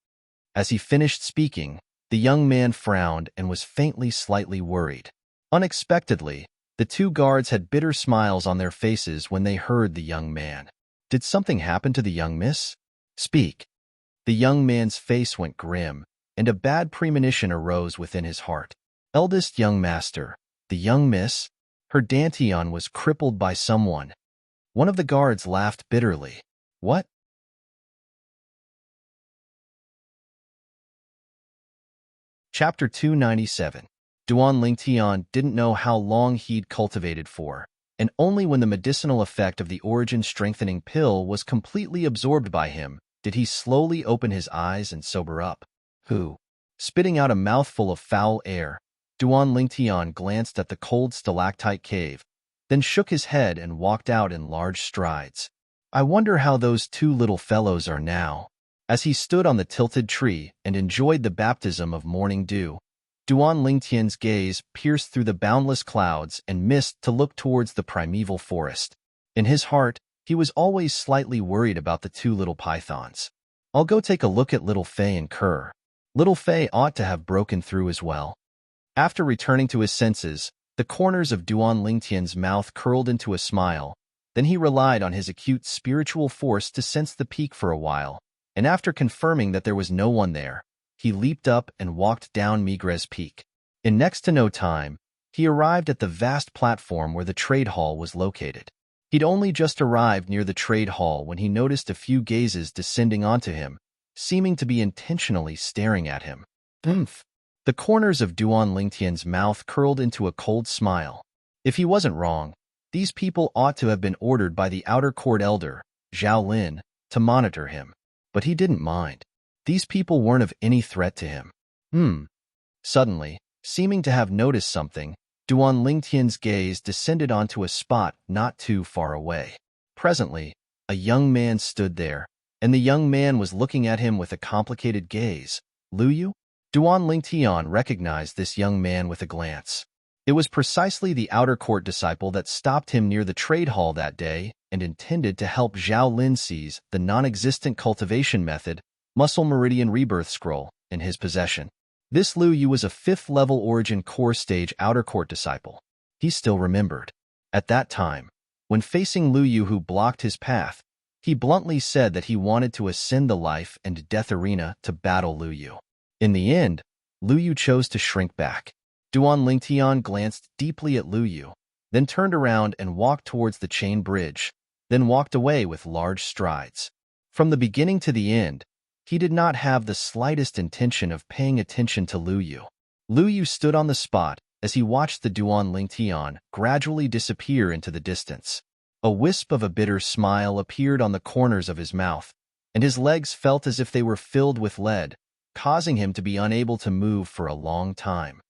As he finished speaking, the young man frowned and was faintly slightly worried. Unexpectedly, the two guards had bitter smiles on their faces when they heard the young man. "Did something happen to the young miss? Speak." The young man's face went grim, and a bad premonition arose within his heart. "Eldest young master, the young miss? Her Dantian was crippled by someone." One of the guards laughed bitterly. "What?" Chapter 297. Duan Lingtian didn't know how long he'd cultivated for, and only when the medicinal effect of the origin-strengthening pill was completely absorbed by him did he slowly open his eyes and sober up. "Who?" Spitting out a mouthful of foul air, Duan Lingtian glanced at the cold stalactite cave, then shook his head and walked out in large strides. "I wonder how those two little fellows are now." As he stood on the tilted tree and enjoyed the baptism of morning dew, Duan Lingtian's gaze pierced through the boundless clouds and mist to look towards the primeval forest. In his heart, he was always slightly worried about the two little pythons. "I'll go take a look at Little Fei and Kerr. Little Fei ought to have broken through as well." After returning to his senses, the corners of Duan Lingtian's mouth curled into a smile. Then he relied on his acute spiritual force to sense the peak for a while, and after confirming that there was no one there, he leaped up and walked down Migres Peak. In next to no time, he arrived at the vast platform where the trade hall was located. He'd only just arrived near the trade hall when he noticed a few gazes descending onto him, seeming to be intentionally staring at him. "Oomph." The corners of Duan Lingtian's mouth curled into a cold smile. If he wasn't wrong, these people ought to have been ordered by the outer court elder, Zhao Lin, to monitor him. But he didn't mind. These people weren't of any threat to him. Suddenly, seeming to have noticed something, Duan Lingtian's gaze descended onto a spot not too far away. Presently, a young man stood there, and the young man was looking at him with a complicated gaze. "Lu Yu?" Duan Lingtian recognized this young man with a glance. It was precisely the outer court disciple that stopped him near the trade hall that day and intended to help Zhao Lin seize the non-existent cultivation method, Muscle Meridian Rebirth Scroll, in his possession. This Lu Yu was a 5th-level Origin Core Stage outer court disciple. He still remembered. At that time, when facing Lu Yu who blocked his path, he bluntly said that he wanted to ascend the life and death arena to battle Lu Yu. In the end, Lu Yu chose to shrink back. Duan Lingtian glanced deeply at Lu Yu, then turned around and walked towards the chain bridge, then walked away with large strides. From the beginning to the end, he did not have the slightest intention of paying attention to Lu Yu. Lu Yu stood on the spot as he watched the Duan Lingtian gradually disappear into the distance. A wisp of a bitter smile appeared on the corners of his mouth, and his legs felt as if they were filled with lead, causing him to be unable to move for a long time.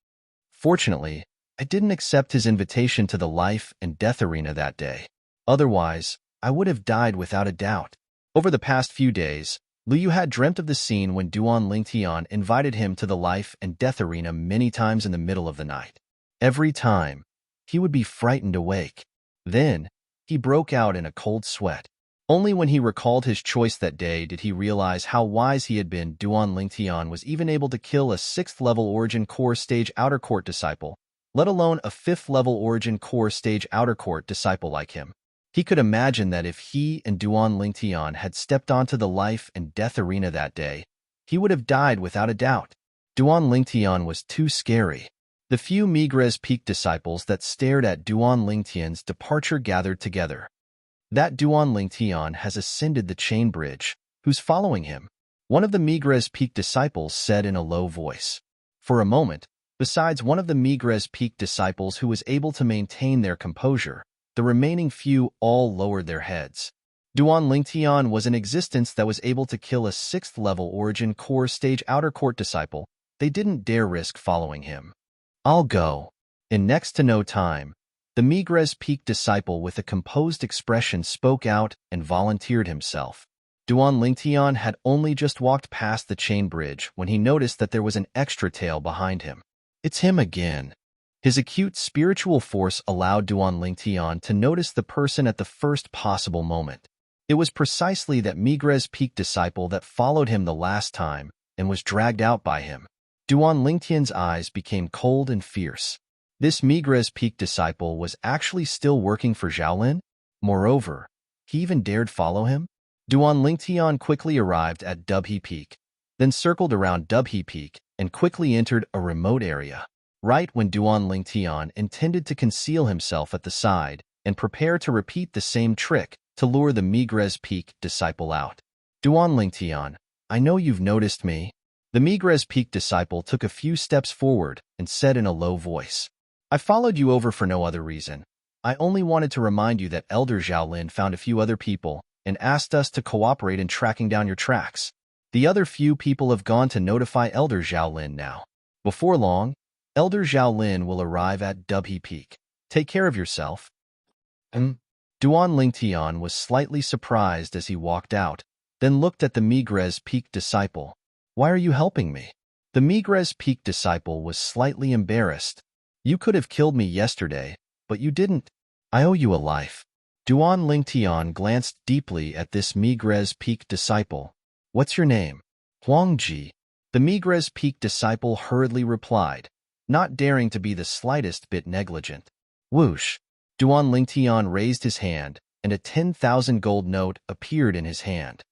Fortunately, I didn't accept his invitation to the life and death arena that day. Otherwise, I would have died without a doubt. Over the past few days, Liu had dreamt of the scene when Duan Lingtian invited him to the life and death arena many times in the middle of the night. Every time, he would be frightened awake. Then, he broke out in a cold sweat. Only when he recalled his choice that day did he realize how wise he had been. Duan Lingtian was even able to kill a 6th-level Origin Core Stage Outer Court disciple, let alone a 5th-level Origin Core Stage Outer Court disciple like him. He could imagine that if he and Duan Lingtian had stepped onto the life and death arena that day, he would have died without a doubt. Duan Lingtian was too scary. The few Migres Peak disciples that stared at Duan Lingtian's departure gathered together. That Duan Lingtian has ascended the chain bridge. Who's following him? One of the Migres Peak disciples said in a low voice. For a moment, besides one of the Migres Peak disciples who was able to maintain their composure, the remaining few all lowered their heads. Duan Lingtian was an existence that was able to kill a 6th-level Origin Core Stage Outer Court disciple. They didn't dare risk following him. I'll go. In next to no time, the Migres Peak disciple with a composed expression spoke out and volunteered himself. Duan Lingtian had only just walked past the chain bridge when he noticed that there was an extra tail behind him. It's him again. His acute spiritual force allowed Duan Lingtian to notice the person at the first possible moment. It was precisely that Migres Peak disciple that followed him the last time and was dragged out by him. Duan Lingtian's eyes became cold and fierce. This Migres Peak disciple was actually still working for Xiaolin? Moreover, he even dared follow him? Duan Lingtian quickly arrived at Dubhe Peak, then circled around Dubhe Peak and quickly entered a remote area. Right when Duan Lingtian intended to conceal himself at the side and prepare to repeat the same trick to lure the Migres Peak disciple out. Duan Lingtian, I know you've noticed me. The Migres Peak disciple took a few steps forward and said in a low voice, I followed you over for no other reason. I only wanted to remind you that Elder Xiaolin found a few other people and asked us to cooperate in tracking down your tracks. The other few people have gone to notify Elder Xiaolin now. Before long, Elder Xiaolin will arrive at Dubhe Peak. Take care of yourself. Duan Lingtian was slightly surprised as he walked out, then looked at the Migres Peak disciple. Why are you helping me? The Migres Peak disciple was slightly embarrassed. You could have killed me yesterday, but you didn't. I owe you a life. Duan Lingtian glanced deeply at this Migres Peak disciple. What's your name? Huangji. The Migres Peak disciple hurriedly replied, not daring to be the slightest bit negligent. Whoosh! Duan Lingtian raised his hand, and a 10,000 gold note appeared in his hand.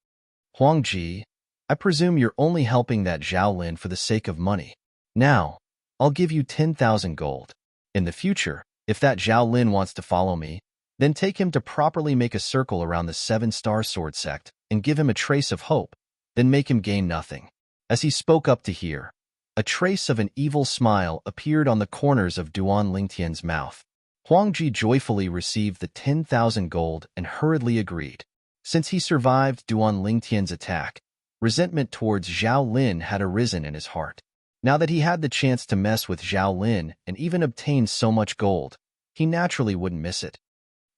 Huangji, I presume you're only helping that Xiaolin for the sake of money. Now, I'll give you 10,000 gold. In the future, if that Xiaolin wants to follow me, then take him to properly make a circle around the 7-star sword sect and give him a trace of hope, then make him gain nothing. As he spoke up to hear, a trace of an evil smile appeared on the corners of Duan Lingtian's mouth. Huangji joyfully received the 10,000 gold and hurriedly agreed. Since he survived Duan Lingtian's attack, resentment towards Zhao Lin had arisen in his heart. Now that he had the chance to mess with Zhao Lin and even obtain so much gold, he naturally wouldn't miss it.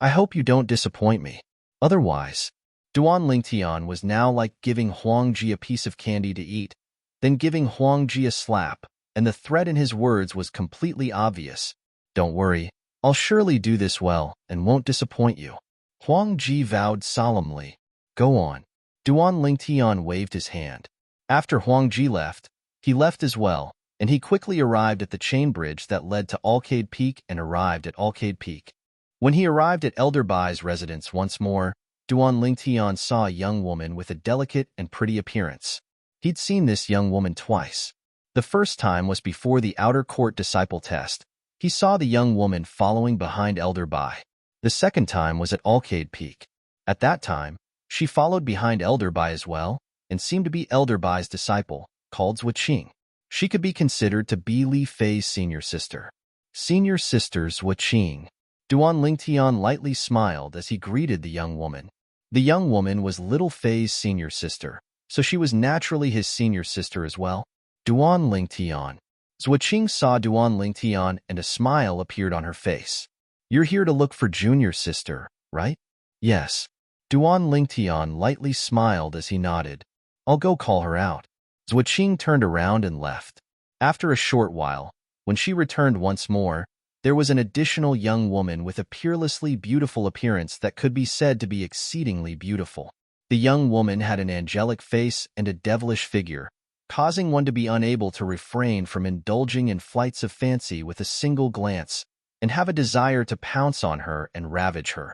I hope you don't disappoint me. Otherwise, Duan Lingtian was now like giving Huangji a piece of candy to eat, then giving Huangji a slap, and the threat in his words was completely obvious. Don't worry, I'll surely do this well and won't disappoint you. Huangji vowed solemnly. Go on. Duan Lingtian waved his hand. After Huangji left, he left as well, and he quickly arrived at the chain bridge that led to Alcade Peak and arrived at Alcade Peak. When he arrived at Elder Bai's residence once more, Duan Lingtian saw a young woman with a delicate and pretty appearance. He'd seen this young woman twice. The first time was before the outer court disciple test. He saw the young woman following behind Elder Bai. The second time was at Alcade Peak. At that time, she followed behind Elder Bai as well, and seemed to be Elder Bai's disciple, called Zhuo Qing. She could be considered to be Li Fei's senior sister. Senior sister Zhuo Qing. Duan Lingtian lightly smiled as he greeted the young woman. The young woman was Little Fei's senior sister, so she was naturally his senior sister as well. Duan Lingtian. Zhuoqing saw Duan Lingtian and a smile appeared on her face. You're here to look for Junior sister, right? Yes. Duan Lingtian lightly smiled as he nodded. I'll go call her out. Zhuoqing turned around and left. After a short while, when she returned once more, there was an additional young woman with a peerlessly beautiful appearance that could be said to be exceedingly beautiful. The young woman had an angelic face and a devilish figure, causing one to be unable to refrain from indulging in flights of fancy with a single glance and have a desire to pounce on her and ravage her.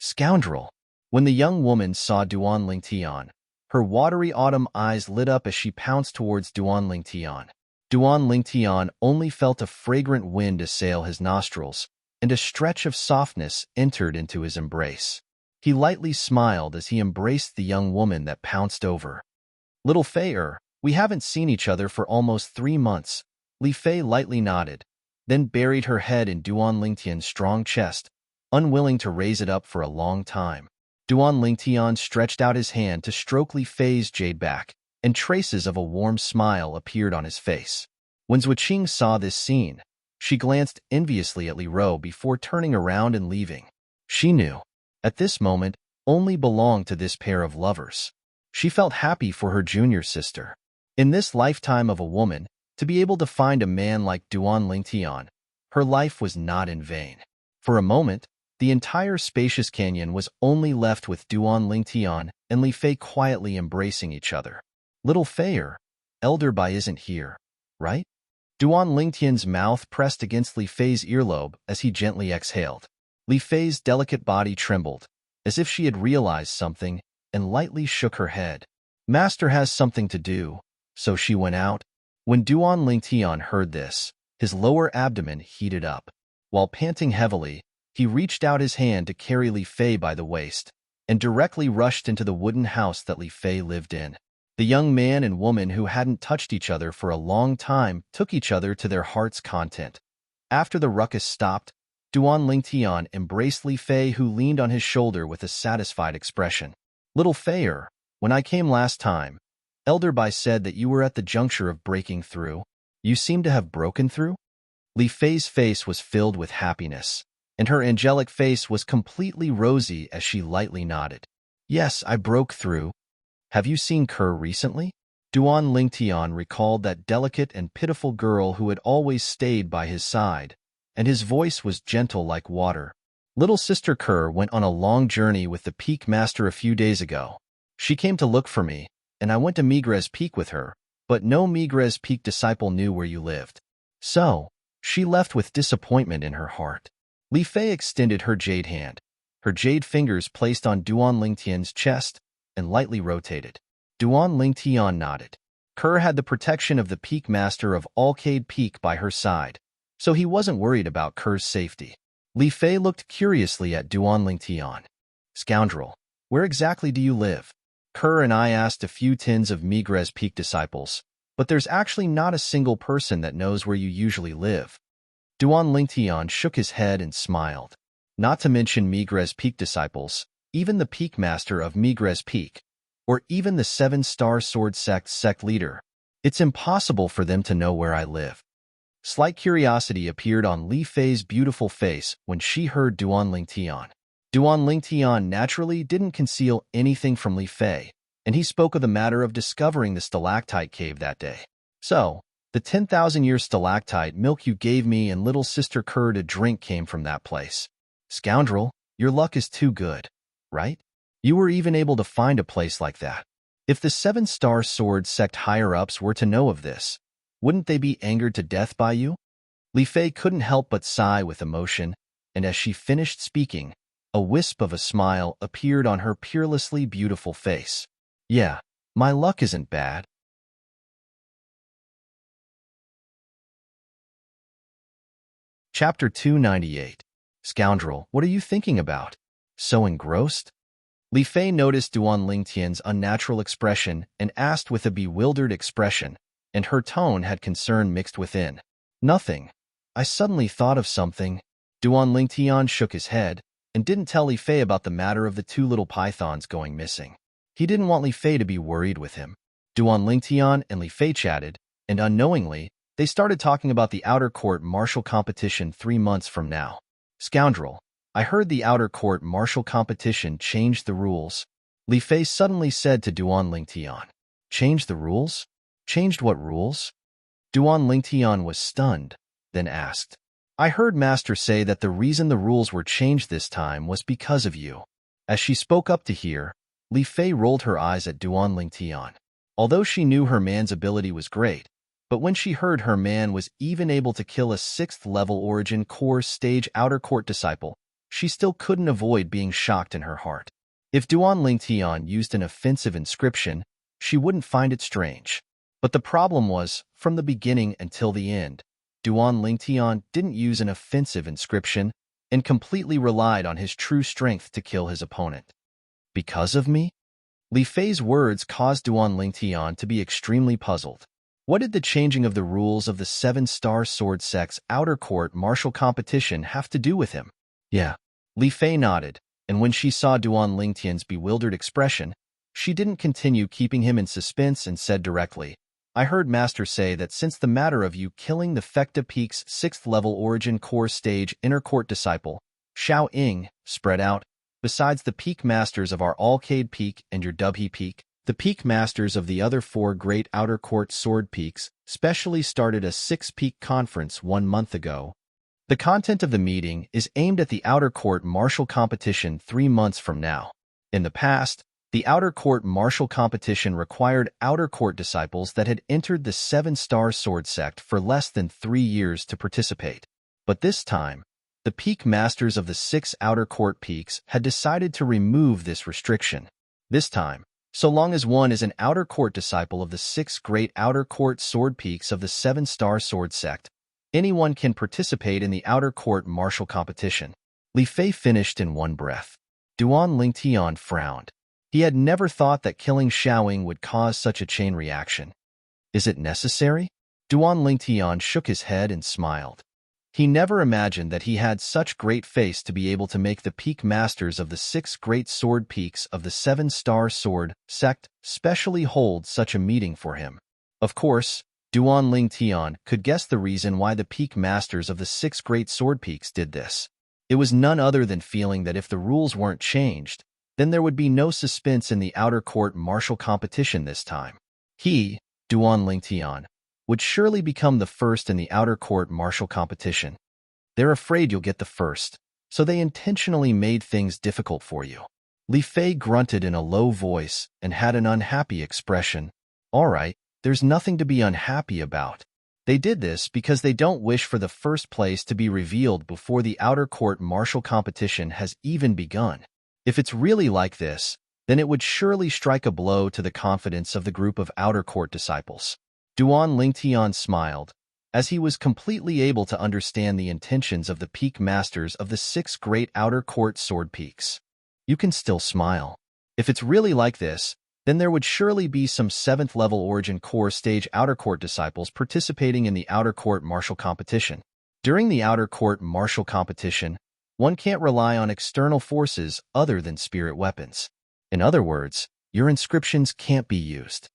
Scoundrel! When the young woman saw Duan Lingtian, her watery autumn eyes lit up as she pounced towards Duan Lingtian. Duan Lingtian only felt a fragrant wind assail his nostrils, and a stretch of softness entered into his embrace. He lightly smiled as he embraced the young woman that pounced over. Little Fei, we haven't seen each other for almost 3 months. Li Fei lightly nodded, then buried her head in Duan Lingtian's strong chest, unwilling to raise it up for a long time. Duan Lingtian stretched out his hand to stroke Li Fei's jade back, and traces of a warm smile appeared on his face. When Zhuoqing saw this scene, she glanced enviously at Li Rou before turning around and leaving. She knew, at this moment, only belonged to this pair of lovers. She felt happy for her junior sister. In this lifetime of a woman, to be able to find a man like Duan Lingtian, her life was not in vain. For a moment, the entire spacious canyon was only left with Duan Lingtian and Li Fei quietly embracing each other. Little Fei, Elder Bai isn't here, right? Duan Lingtian's mouth pressed against Li Fei's earlobe as he gently exhaled. Li Fei's delicate body trembled, as if she had realized something, and lightly shook her head. Master has something to do, so she went out. When Duan Lingtian heard this, his lower abdomen heated up. While panting heavily, he reached out his hand to carry Li Fei by the waist, and directly rushed into the wooden house that Li Fei lived in. The young man and woman who hadn't touched each other for a long time took each other to their heart's content. After the ruckus stopped, Duan Lingtian embraced Li Fei, who leaned on his shoulder with a satisfied expression. Little Fei, when I came last time, Elder Bai said that you were at the juncture of breaking through. You seem to have broken through? Li Fei's face was filled with happiness, and her angelic face was completely rosy as she lightly nodded. Yes, I broke through. Have you seen Kerr recently? Duan Lingtian recalled that delicate and pitiful girl who had always stayed by his side, and his voice was gentle like water. Little sister Kerr went on a long journey with the Peak Master a few days ago. She came to look for me, and I went to Migres Peak with her, but no Migres Peak disciple knew where you lived. So, she left with disappointment in her heart. Li Fei extended her jade hand, her jade fingers placed on Duan Lingtian's chest, and lightly rotated. Duan Lingtian nodded. Kerr had the protection of the Peak Master of Alcade Peak by her side, so he wasn't worried about Kerr's safety. Li Fei looked curiously at Duan Lingtian. Scoundrel, where exactly do you live? Kerr and I asked a few tens of Migres Peak disciples, but there's actually not a single person that knows where you usually live. Duan Lingtian shook his head and smiled. Not to mention Migres Peak disciples, even the Peak Master of Migres Peak, or even the 7-Star Sword sect leader. It's impossible for them to know where I live. Slight curiosity appeared on Li Fei's beautiful face when she heard Duan Lingtian. Duan Lingtian naturally didn't conceal anything from Li Fei, and he spoke of the matter of discovering the stalactite cave that day. So, the 10,000-year stalactite milk you gave me and little sister Kerr to drink came from that place. Scoundrel, your luck is too good, right? You were even able to find a place like that. If the 7-Star Sword sect higher-ups were to know of this, wouldn't they be angered to death by you? Li Fei couldn't help but sigh with emotion, and as she finished speaking, a wisp of a smile appeared on her peerlessly beautiful face. Yeah, my luck isn't bad. Chapter 298. Scoundrel, what are you thinking about? So engrossed? Li Fei noticed Duan Lingtian's unnatural expression and asked with a bewildered expression, and her tone had concern mixed within. Nothing. I suddenly thought of something. Duan Lingtian shook his head and didn't tell Li Fei about the matter of the 2 little pythons going missing. He didn't want Li Fei to be worried with him. Duan Lingtian and Li Fei chatted, and unknowingly, They started talking about the outer court martial competition 3 months from now. Scoundrel, I heard the outer court martial competition changed the rules. Li Fei suddenly said to Duan Lingtian. Changed the rules? Changed what rules? Duan Lingtian was stunned, then asked. I heard Master say that the reason the rules were changed this time was because of you. As she spoke up to hear, Li Fei rolled her eyes at Duan Lingtian. Although she knew her man's ability was great, but when she heard her man was even able to kill a 6th-level Origin Core stage outer court disciple, she still couldn't avoid being shocked in her heart. If Duan Lingtian used an offensive inscription, she wouldn't find it strange. But the problem was, from the beginning until the end, Duan Lingtian didn't use an offensive inscription and completely relied on his true strength to kill his opponent. Because of me? Li Fei's words caused Duan Lingtian to be extremely puzzled. What did the changing of the rules of the 7-star sword sect's outer court martial competition have to do with him? Yeah. Li Fei nodded, and when she saw Duan Lingtian's bewildered expression, she didn't continue keeping him in suspense and said directly, I heard Master say that since the matter of you killing the Fecta Peak's 6th-level Origin Core stage inner court disciple, Xiao Ying, spread out, besides the peak masters of our Alcade Peak and your Dubhe Peak, the peak masters of the other 4 great outer court sword peaks specially started a 6-peak conference 1 month ago. The content of the meeting is aimed at the outer court martial competition 3 months from now. In the past, the outer court martial competition required outer court disciples that had entered the 7-star sword sect for less than 3 years to participate. But this time, the peak masters of the 6 outer court peaks had decided to remove this restriction. This time, so long as one is an outer court disciple of the 6 great outer court sword peaks of the 7-star sword sect, anyone can participate in the outer court martial competition. Li Fei finished in one breath. Duan Lingtian frowned. He had never thought that killing Xiaoying would cause such a chain reaction. Is it necessary? Duan Lingtian shook his head and smiled. He never imagined that he had such great face to be able to make the peak masters of the 6 great sword peaks of the 7-star sword sect specially hold such a meeting for him. Of course, Duan Lingtian could guess the reason why the peak masters of the 6 great sword peaks did this. It was none other than feeling that if the rules weren't changed, then there would be no suspense in the outer court martial competition this time. He, Duan Lingtian, would surely become the first in the outer court martial competition. They're afraid you'll get the first, so they intentionally made things difficult for you. Li Fei grunted in a low voice and had an unhappy expression. All right, there's nothing to be unhappy about. They did this because they don't wish for the first place to be revealed before the outer court martial competition has even begun. If it's really like this, then it would surely strike a blow to the confidence of the group of outer court disciples. Duan Lingtian smiled, as he was completely able to understand the intentions of the peak masters of the 6 great outer court sword peaks. You can still smile. If it's really like this, then there would surely be some 7th-level Origin Core stage outer court disciples participating in the outer court martial competition. During the outer court martial competition, one can't rely on external forces other than spirit weapons. In other words, your inscriptions can't be used.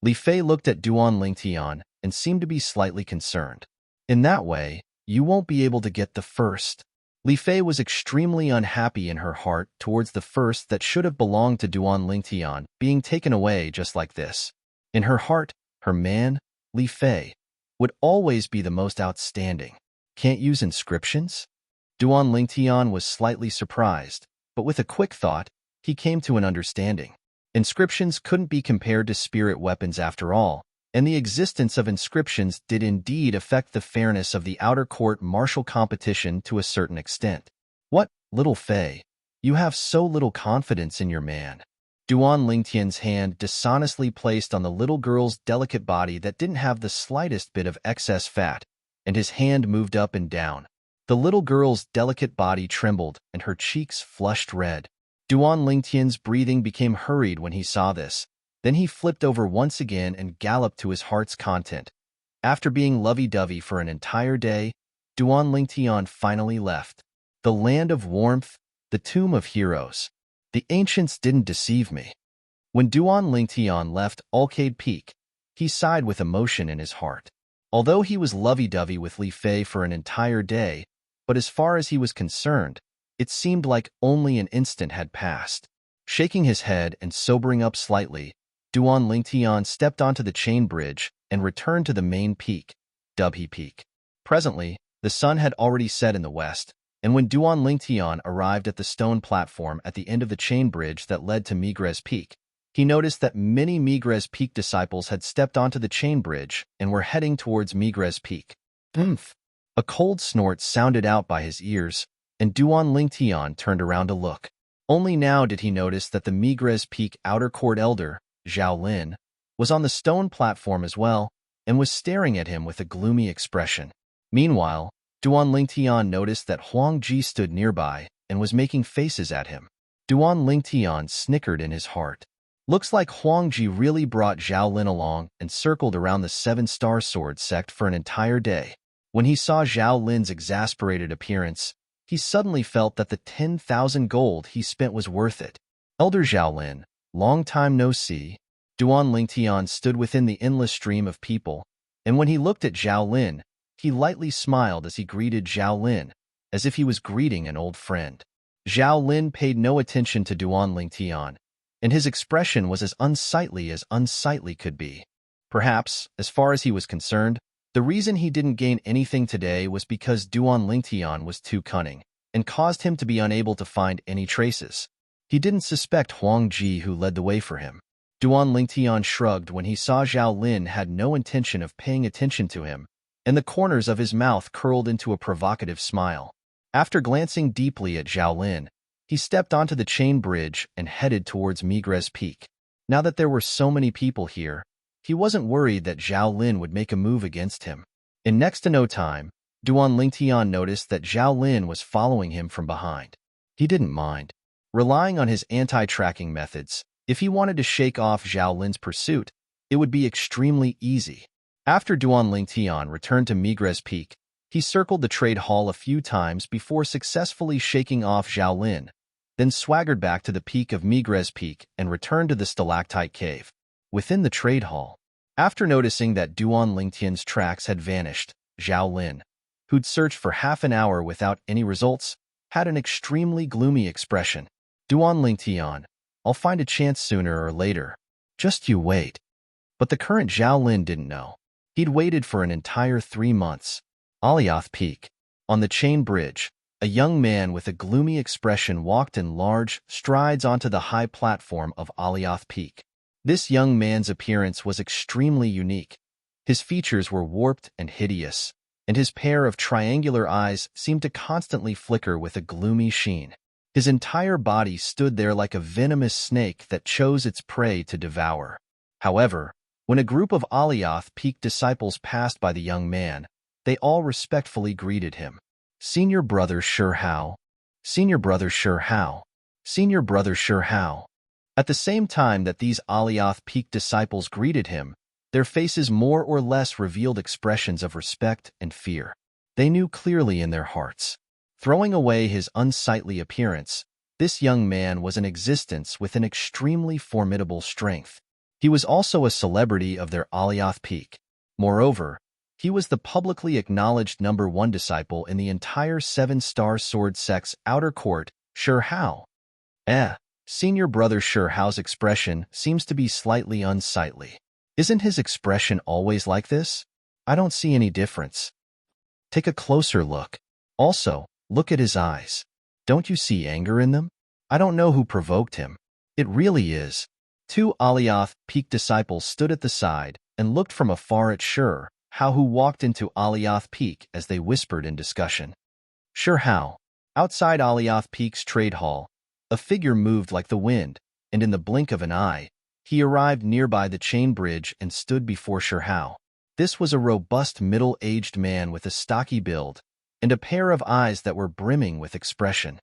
Li Fei looked at Duan Lingtian and seemed to be slightly concerned. In that way, you won't be able to get the first. Li Fei was extremely unhappy in her heart towards the first that should have belonged to Duan Lingtian being taken away just like this. In her heart, her man, Li Fei, would always be the most outstanding. Can't use inscriptions? Duan Lingtian was slightly surprised, but with a quick thought, he came to an understanding. Inscriptions couldn't be compared to spirit weapons after all, and the existence of inscriptions did indeed affect the fairness of the outer court martial competition to a certain extent. What, little Fei? You have so little confidence in your man. Duan Lingtian's hand dishonestly placed on the little girl's delicate body that didn't have the slightest bit of excess fat, and his hand moved up and down. The little girl's delicate body trembled, and her cheeks flushed red. Duan Lingtian's breathing became hurried when he saw this. Then he flipped over once again and galloped to his heart's content. After being lovey-dovey for an entire day, Duan Lingtian finally left. The land of warmth, the tomb of heroes. The ancients didn't deceive me. When Duan Lingtian left Alcade Peak, he sighed with emotion in his heart. Although he was lovey-dovey with Li Fei for an entire day, but as far as he was concerned, it seemed like only an instant had passed. Shaking his head and sobering up slightly, Duan Lingtian stepped onto the chain bridge and returned to the main peak, Dubhe Peak. Presently, the sun had already set in the west, and when Duan Lingtian arrived at the stone platform at the end of the chain bridge that led to Migres Peak, he noticed that many Migres Peak disciples had stepped onto the chain bridge and were heading towards Migres Peak. Oomph! A cold snort sounded out by his ears, and Duan Lingtian turned around to look. Only now did he notice that the Migres Peak outer court elder, Zhao Lin, was on the stone platform as well, and was staring at him with a gloomy expression. Meanwhile, Duan Lingtian noticed that Huang Ji stood nearby and was making faces at him. Duan Lingtian snickered in his heart. Looks like Huang Ji really brought Zhao Lin along and circled around the seven-star sword sect for an entire day. When he saw Zhao Lin's exasperated appearance, he suddenly felt that the 10,000 gold he spent was worth it. Elder Zhao Lin, long time no see. Duan Lingtian stood within the endless stream of people, and when he looked at Zhao Lin, he lightly smiled as he greeted Zhao Lin, as if he was greeting an old friend. Zhao Lin paid no attention to Duan Lingtian, and his expression was as unsightly could be. Perhaps, as far as he was concerned, the reason he didn't gain anything today was because Duan Lingtian was too cunning, and caused him to be unable to find any traces. He didn't suspect Huang Ji who led the way for him. Duan Lingtian shrugged when he saw Zhao Lin had no intention of paying attention to him, and the corners of his mouth curled into a provocative smile. After glancing deeply at Zhao Lin, he stepped onto the chain bridge and headed towards Migres Peak. Now that there were so many people here, he wasn't worried that Zhao Lin would make a move against him. In next to no time, Duan Lingtian noticed that Zhao Lin was following him from behind. He didn't mind. Relying on his anti-tracking methods, if he wanted to shake off Zhao Lin's pursuit, it would be extremely easy. After Duan Lingtian returned to Migres Peak, he circled the trade hall a few times before successfully shaking off Zhao Lin, then swaggered back to the peak of Migres Peak and returned to the stalactite cave. Within the trade hall, after noticing that Duan Lingtian's tracks had vanished, Zhao Lin, who'd searched for half an hour without any results, had an extremely gloomy expression. Duan Lingtian, I'll find a chance sooner or later. Just you wait. But the current Zhao Lin didn't know. He'd waited for an entire 3 months. Alioth Peak. On the chain bridge, a young man with a gloomy expression walked in large strides onto the high platform of Alioth Peak. This young man's appearance was extremely unique. His features were warped and hideous, and his pair of triangular eyes seemed to constantly flicker with a gloomy sheen. His entire body stood there like a venomous snake that chose its prey to devour. However, when a group of Alioth Peak disciples passed by the young man, they all respectfully greeted him. Senior Brother Sure How. Senior Brother Sure How. Senior Brother Sure How. At the same time that these Alioth Peak disciples greeted him, their faces more or less revealed expressions of respect and fear. They knew clearly in their hearts. Throwing away his unsightly appearance, this young man was an existence with an extremely formidable strength. He was also a celebrity of their Alioth Peak. Moreover, he was the publicly acknowledged #1 disciple in the entire 7-star sword sect's outer court. Sure How. Senior Brother Sure How's expression seems to be slightly unsightly. Isn't his expression always like this? I don't see any difference. Take a closer look. Also, look at his eyes. Don't you see anger in them? I don't know who provoked him. It really is. 2 Alioth Peak disciples stood at the side and looked from afar at Sure How, who walked into Alioth Peak as they whispered in discussion. Sure How. Outside Alioth Peak's trade hall, a figure moved like the wind, and in the blink of an eye, he arrived nearby the chain bridge and stood before Sure How. This was a robust middle-aged man with a stocky build and a pair of eyes that were brimming with expression.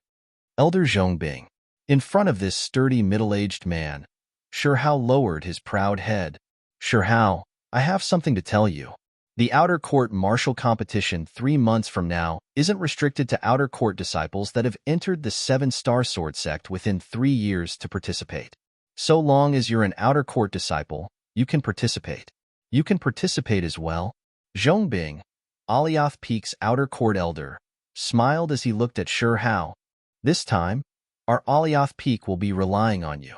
Elder Zhongbing. In front of this sturdy middle-aged man, Sure How lowered his proud head. Sure How, I have something to tell you. The Outer Court Martial Competition 3 months from now isn't restricted to Outer Court disciples that have entered the 7-star sword sect within 3 years to participate. So long as you're an Outer Court disciple, you can participate. You can participate as well. Zhongbing, Alioth Peak's outer court elder, smiled as he looked at Shi Hao. This time, our Alioth Peak will be relying on you.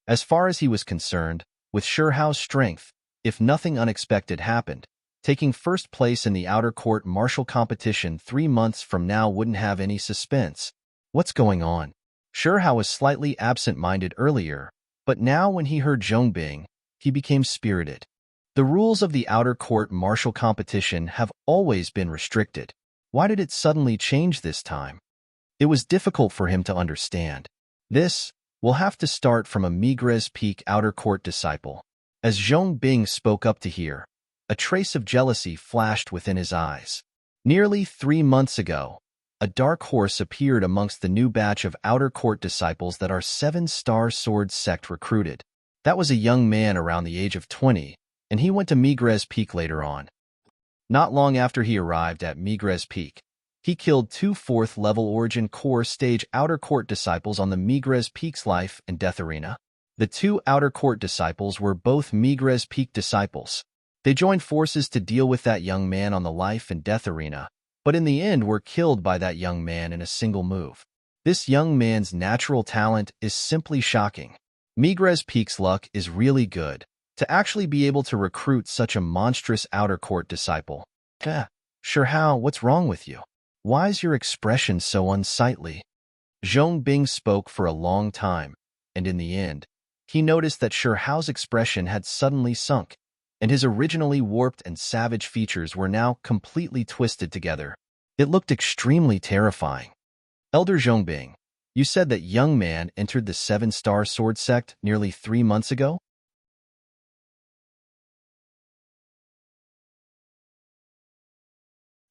As far as he was concerned, with Shi Hao's strength, if nothing unexpected happened, taking first place in the outer court martial competition 3 months from now wouldn't have any suspense. What's going on? Shi Hao was slightly absent-minded earlier, but now when he heard Zhongbing, he became spirited. The rules of the outer court martial competition have always been restricted. Why did it suddenly change this time? It was difficult for him to understand. This will have to start from a Migres Peak outer court disciple. As Zhongbing spoke up to hear, a trace of jealousy flashed within his eyes. Nearly 3 months ago, a dark horse appeared amongst the new batch of outer court disciples that our 7-star sword sect recruited. That was a young man around the age of 20, and he went to Migres Peak later on. Not long after he arrived at Migres Peak, he killed 2 4th-level Origin Core Stage Outer Court disciples on the Migres Peak's life and death arena. The 2 Outer Court disciples were both Migres Peak disciples. They joined forces to deal with that young man on the life and death arena, but in the end were killed by that young man in a single move. This young man's natural talent is simply shocking. Migres Peak's luck is really good to actually be able to recruit such a monstrous outer court disciple. Shi Hao, what's wrong with you? Why's your expression so unsightly? Zhongbing spoke for a long time, and in the end, he noticed that Shi Hao's expression had suddenly sunk, and his originally warped and savage features were now completely twisted together. It looked extremely terrifying. Elder Zhongbing, you said that young man entered the 7-star sword sect nearly 3 months ago?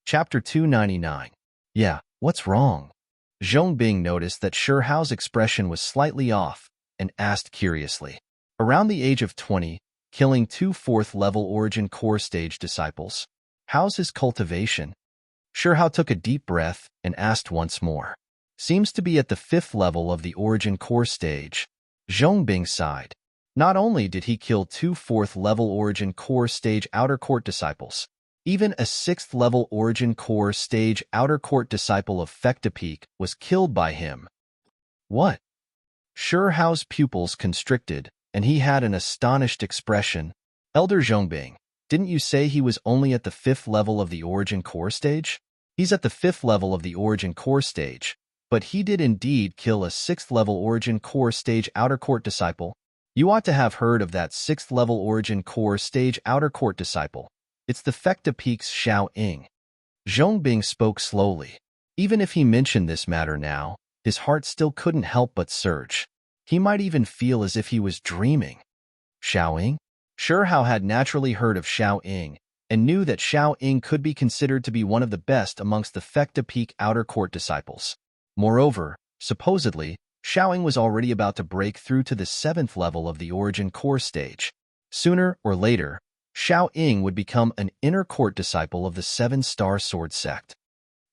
Chapter 299. Yeah, what's wrong? Zhongbing noticed that Shi Hao's expression was slightly off and asked curiously. Around the age of 20, killing 2 4th-level Origin Core Stage disciples. How's his cultivation? Shi Hao took a deep breath and asked once more. Seems to be at the 5th level of the Origin Core Stage. Zhongbing sighed. Not only did he kill 2 4th-level Origin Core Stage Outer Court disciples, even a 6th-level Origin Core Stage Outer Court disciple of Fecta Peak was killed by him. What? Shi Hao's pupils constricted, and he had an astonished expression. Elder Zhongbing, didn't you say he was only at the 5th level of the Origin Core Stage? He's at the 5th level of the Origin Core Stage, but he did indeed kill a 6th-level Origin Core Stage Outer Court disciple. You ought to have heard of that 6th-level Origin Core Stage Outer Court disciple. It's the Fecta Peak's Xiao Ying. Zhongbing spoke slowly. Even if he mentioned this matter now, his heart still couldn't help but surge. He might even feel as if he was dreaming. Xiao Ying? Shi Hao had naturally heard of Xiao Ying, and knew that Xiao Ying could be considered to be one of the best amongst the Fecta Peak Outer Court disciples. Moreover, supposedly, Xiao Ying was already about to break through to the 7th level of the Origin Core Stage. Sooner or later, Xiao Ying would become an inner court disciple of the 7-star sword sect.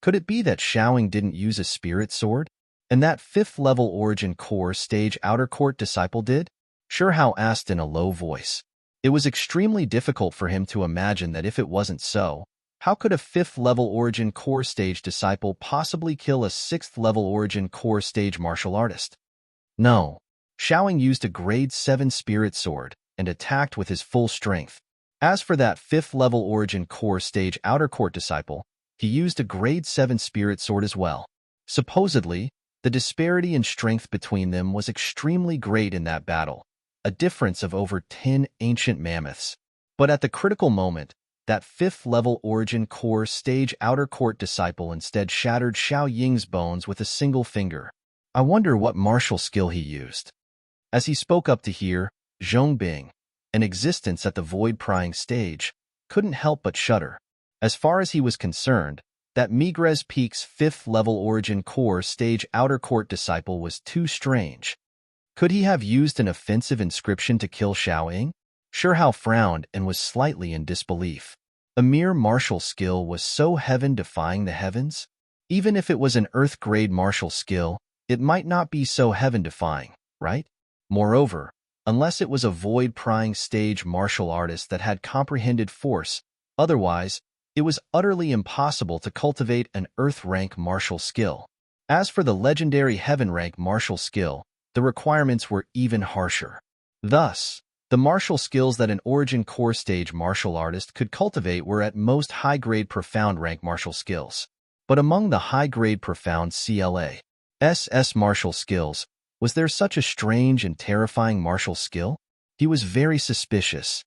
Could it be that Xiao Ying didn't use a spirit sword, and that 5th-level Origin Core Stage Outer Court disciple did? Shi Hao asked in a low voice. It was extremely difficult for him to imagine that if it wasn't so, how could a 5th-level Origin Core Stage disciple possibly kill a 6th-level Origin Core Stage martial artist? No. Xiao Ying used a grade 7 spirit sword and attacked with his full strength. As for that 5th-level Origin Core Stage Outer Court disciple, he used a grade 7 spirit sword as well. Supposedly, the disparity in strength between them was extremely great in that battle, a difference of over 10 ancient mammoths. But at the critical moment, that 5th-level Origin Core Stage Outer Court disciple instead shattered Xiao Ying's bones with a single finger. I wonder what martial skill he used. As he spoke up to hear, Zhongbing, an existence at the void-prying stage, couldn't help but shudder. As far as he was concerned, that Migres Peak's 5th-level Origin Core Stage Outer Court disciple was too strange. Could he have used an offensive inscription to kill Xiao Ying? Shi Hao frowned and was slightly in disbelief. A mere martial skill was so heaven-defying the heavens? Even if it was an Earth-grade martial skill, it might not be so heaven-defying, right? Moreover, unless it was a void-prying stage martial artist that had comprehended force, otherwise, it was utterly impossible to cultivate an Earth-rank martial skill. As for the legendary Heaven-rank martial skill, the requirements were even harsher. Thus, the martial skills that an Origin Core Stage martial artist could cultivate were at most high-grade Profound rank martial skills. But among the high-grade Profound CLA's martial skills, was there such a strange and terrifying martial skill? He was very suspicious.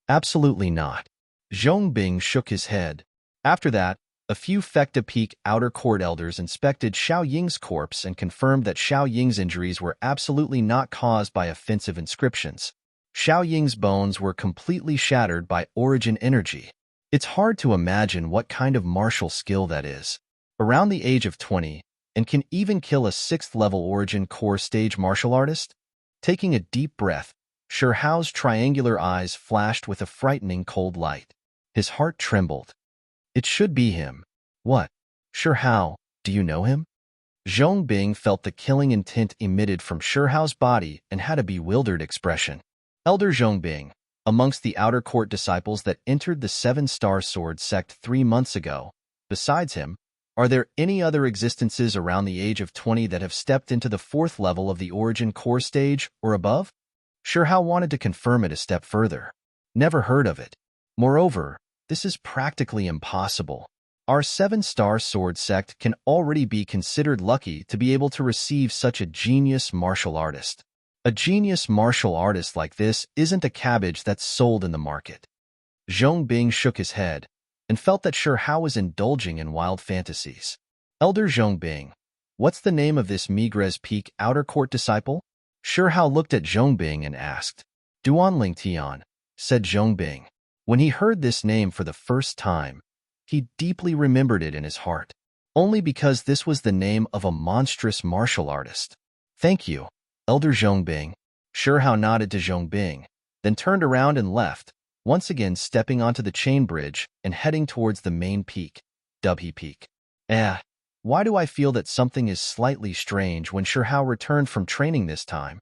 Absolutely not. Zhongbing shook his head. After that, a few Fecta Peak Outer Court elders inspected Xiao Ying's corpse and confirmed that Xiao Ying's injuries were absolutely not caused by offensive inscriptions. Xiao Ying's bones were completely shattered by Origin energy. It's hard to imagine what kind of martial skill that is. Around the age of 20, and can even kill a 6th-level Origin Core Stage martial artist? Taking a deep breath, Shi Hao's triangular eyes flashed with a frightening cold light. His heart trembled. It should be him. What? Shi Hao, do you know him? Zhongbing felt the killing intent emitted from Shi Hao's body and had a bewildered expression. Elder Zhongbing, amongst the Outer Court disciples that entered the 7-Star Sword sect 3 months ago, besides him, are there any other existences around the age of 20 that have stepped into the 4th level of the Origin Core Stage or above? Shi Hao wanted to confirm it a step further. Never heard of it. Moreover, this is practically impossible. Our 7-Star Sword sect can already be considered lucky to be able to receive such a genius martial artist. A genius martial artist like this isn't a cabbage that's sold in the market. Zhongbing shook his head and felt that Shi Hao was indulging in wild fantasies. Elder Zhongbing, what's the name of this Migres Peak Outer Court disciple? Shi Hao looked at Zhongbing and asked. Duanling Tian, said Zhongbing. When he heard this name for the first time, he deeply remembered it in his heart, only because this was the name of a monstrous martial artist. Thank you, Elder Zhongbing. Shi Hao nodded to Zhongbing, then turned around and left, once again stepping onto the chain bridge and heading towards the main peak, Dubhe Peak. Why do I feel that something is slightly strange when Shi Hao returned from training this time?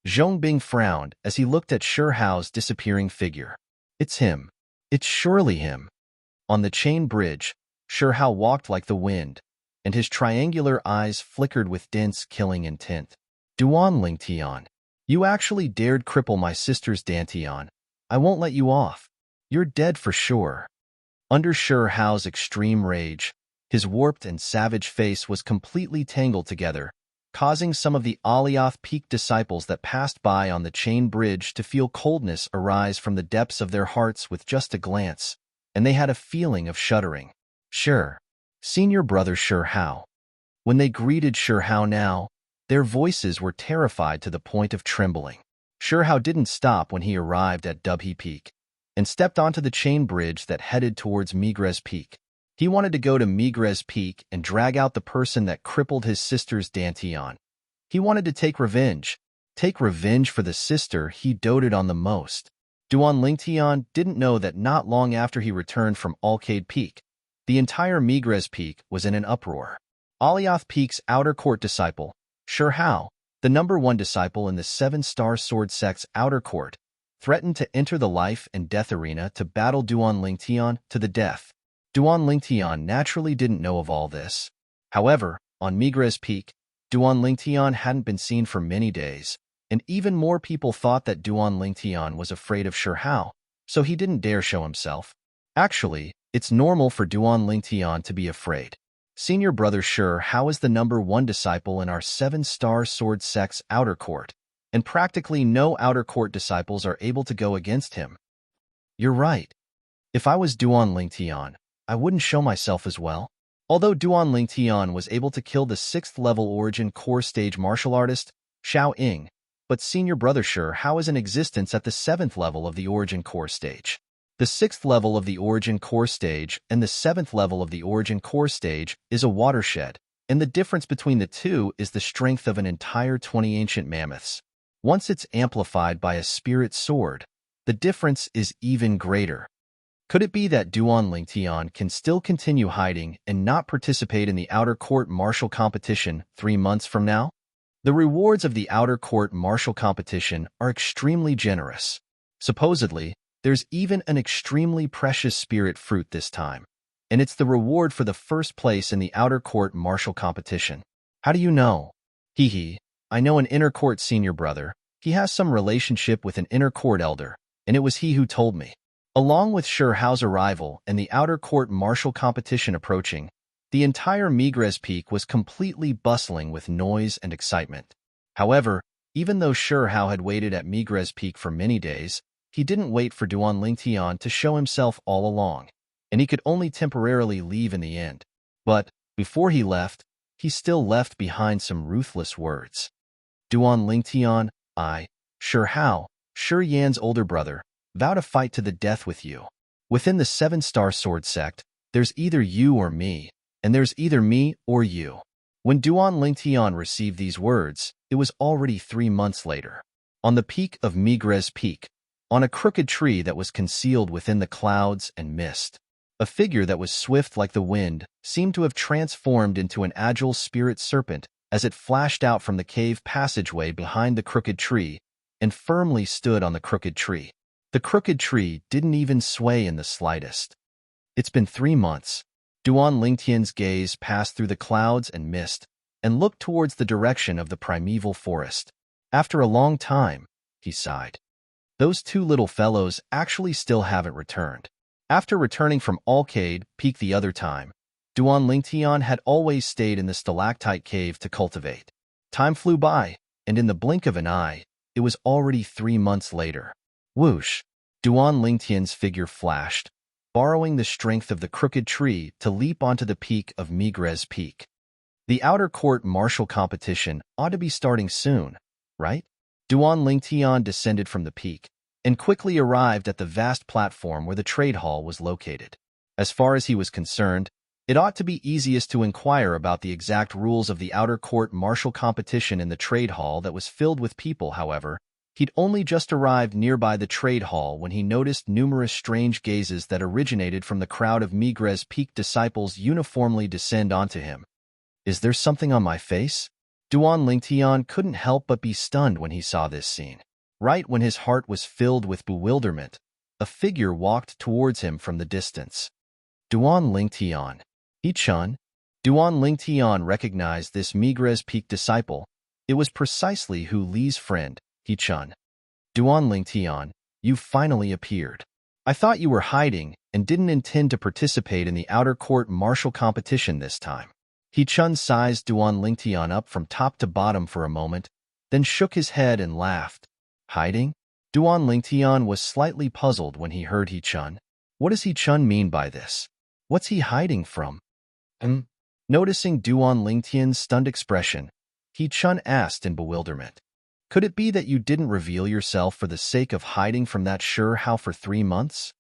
Zhongbing frowned as he looked at Shi Hao's disappearing figure. It's him. It's surely him. On the chain bridge, Shi Hao walked like the wind, and his triangular eyes flickered with dense killing intent. Duanling Tian, you actually dared cripple my sister's Dantian. I won't let you off. You're dead for sure. Under Shi Hao's extreme rage, his warped and savage face was completely tangled together, causing some of the Alioth Peak disciples that passed by on the chain bridge to feel coldness arise from the depths of their hearts with just a glance, and they had a feeling of shuddering. Sure, senior brother Shi Hao. When they greeted Shi Hao now, their voices were terrified to the point of trembling. Shi Hao didn't stop when he arrived at Dubhe Peak, and stepped onto the chain bridge that headed towards Migres Peak. He wanted to go to Migres Peak and drag out the person that crippled his sister's Dantian. He wanted to take revenge for the sister he doted on the most. Duanling Tian didn't know that not long after he returned from Alcade Peak, the entire Migres Peak was in an uproar. Alioth Peak's Outer Court disciple, Shi Hao, the #1 disciple in the 7-Star Sword sect's Outer Court, threatened to enter the life and death arena to battle Duanling Tian to the death. Duanling Tian naturally didn't know of all this. However, on Migres Peak, Duanling Tian hadn't been seen for many days, and even more people thought that Duanling Tian was afraid of Shi Hao, so he didn't dare show himself. Actually, it's normal for Duanling Tian to be afraid. Senior brother Shi Hao is the #1 disciple in our 7-Star Sword sect's Outer Court, and practically no Outer Court disciples are able to go against him. You're right. If I was Duanling Tian, I wouldn't show myself as well. Although Duanling Tian was able to kill the 6th-level Origin Core Stage martial artist, Xiao Ying, but senior brother Shi Hao is in existence at the 7th level of the Origin Core Stage. The 6th level of the Origin Core Stage and the 7th level of the Origin Core Stage is a watershed, and the difference between the two is the strength of an entire 20 ancient mammoths. Once it's amplified by a spirit sword, the difference is even greater. Could it be that Duanling Tian can still continue hiding and not participate in the Outer Court martial competition 3 months from now? The rewards of the Outer Court martial competition are extremely generous. Supposedly, there's even an extremely precious spirit fruit this time. and it's the reward for the first place in the outer court martial competition. How do you know? Hee. I know an inner court senior brother. He has some relationship with an inner court elder, and it was he who told me. Along with Hao's arrival and the outer court martial competition approaching, the entire Migres Peak was completely bustling with noise and excitement. However, even though Hao had waited at Migres Peak for many days, he didn't wait for Duan Lingtian to show himself all along, and he could only temporarily leave in the end. But, before he left, he still left behind some ruthless words. Duan Lingtian, I, Hao, Yan's older brother, vow to fight to the death with you. Within the 7-star sword sect, there's either you or me, and there's either me or you. When Duan Lingtian received these words, it was already 3 months later. On the peak of Migres Peak, on a crooked tree that was concealed within the clouds and mist, a figure that was swift like the wind seemed to have transformed into an agile spirit serpent as it flashed out from the cave passageway behind the crooked tree and firmly stood on the crooked tree. The crooked tree didn't even sway in the slightest. It's been 3 months. Duan Lingtian's gaze passed through the clouds and mist and looked towards the direction of the primeval forest. After a long time, he sighed. Those 2 little fellows actually still haven't returned. After returning from Alcade Peak the other time, Duan Lingtian had always stayed in the stalactite cave to cultivate. Time flew by, and in the blink of an eye, it was already 3 months later. Whoosh! Duan Lingtian's figure flashed, borrowing the strength of the crooked tree to leap onto the peak of Migres Peak. The outer court martial competition ought to be starting soon, right? Duan Lingtian descended from the peak and quickly arrived at the vast platform where the trade hall was located. As far as he was concerned, it ought to be easiest to inquire about the exact rules of the outer court martial competition in the trade hall that was filled with people. However, he'd only just arrived nearby the trade hall when he noticed numerous strange gazes that originated from the crowd of Migres Peak disciples uniformly descend onto him. Is there something on my face? Duan Lingtian couldn't help but be stunned when he saw this scene. Right when his heart was filled with bewilderment, a figure walked towards him from the distance. Duan Lingtian. He-chun. Duan Lingtian recognized this Migres Peak disciple. It was precisely Hu Li's friend, He-chun. Duan Lingtian, you finally appeared. I thought you were hiding and didn't intend to participate in the outer court martial competition this time. He-chun sized Duan Lingtian up from top to bottom for a moment, then shook his head and laughed. Hiding? Duan Lingtian was slightly puzzled when he heard He-chun. What does He-chun mean by this? What's he hiding from? Noticing Duan Lingtian's stunned expression, He-chun asked in bewilderment. Could it be that you didn't reveal yourself for the sake of hiding from that Hao for 3 months?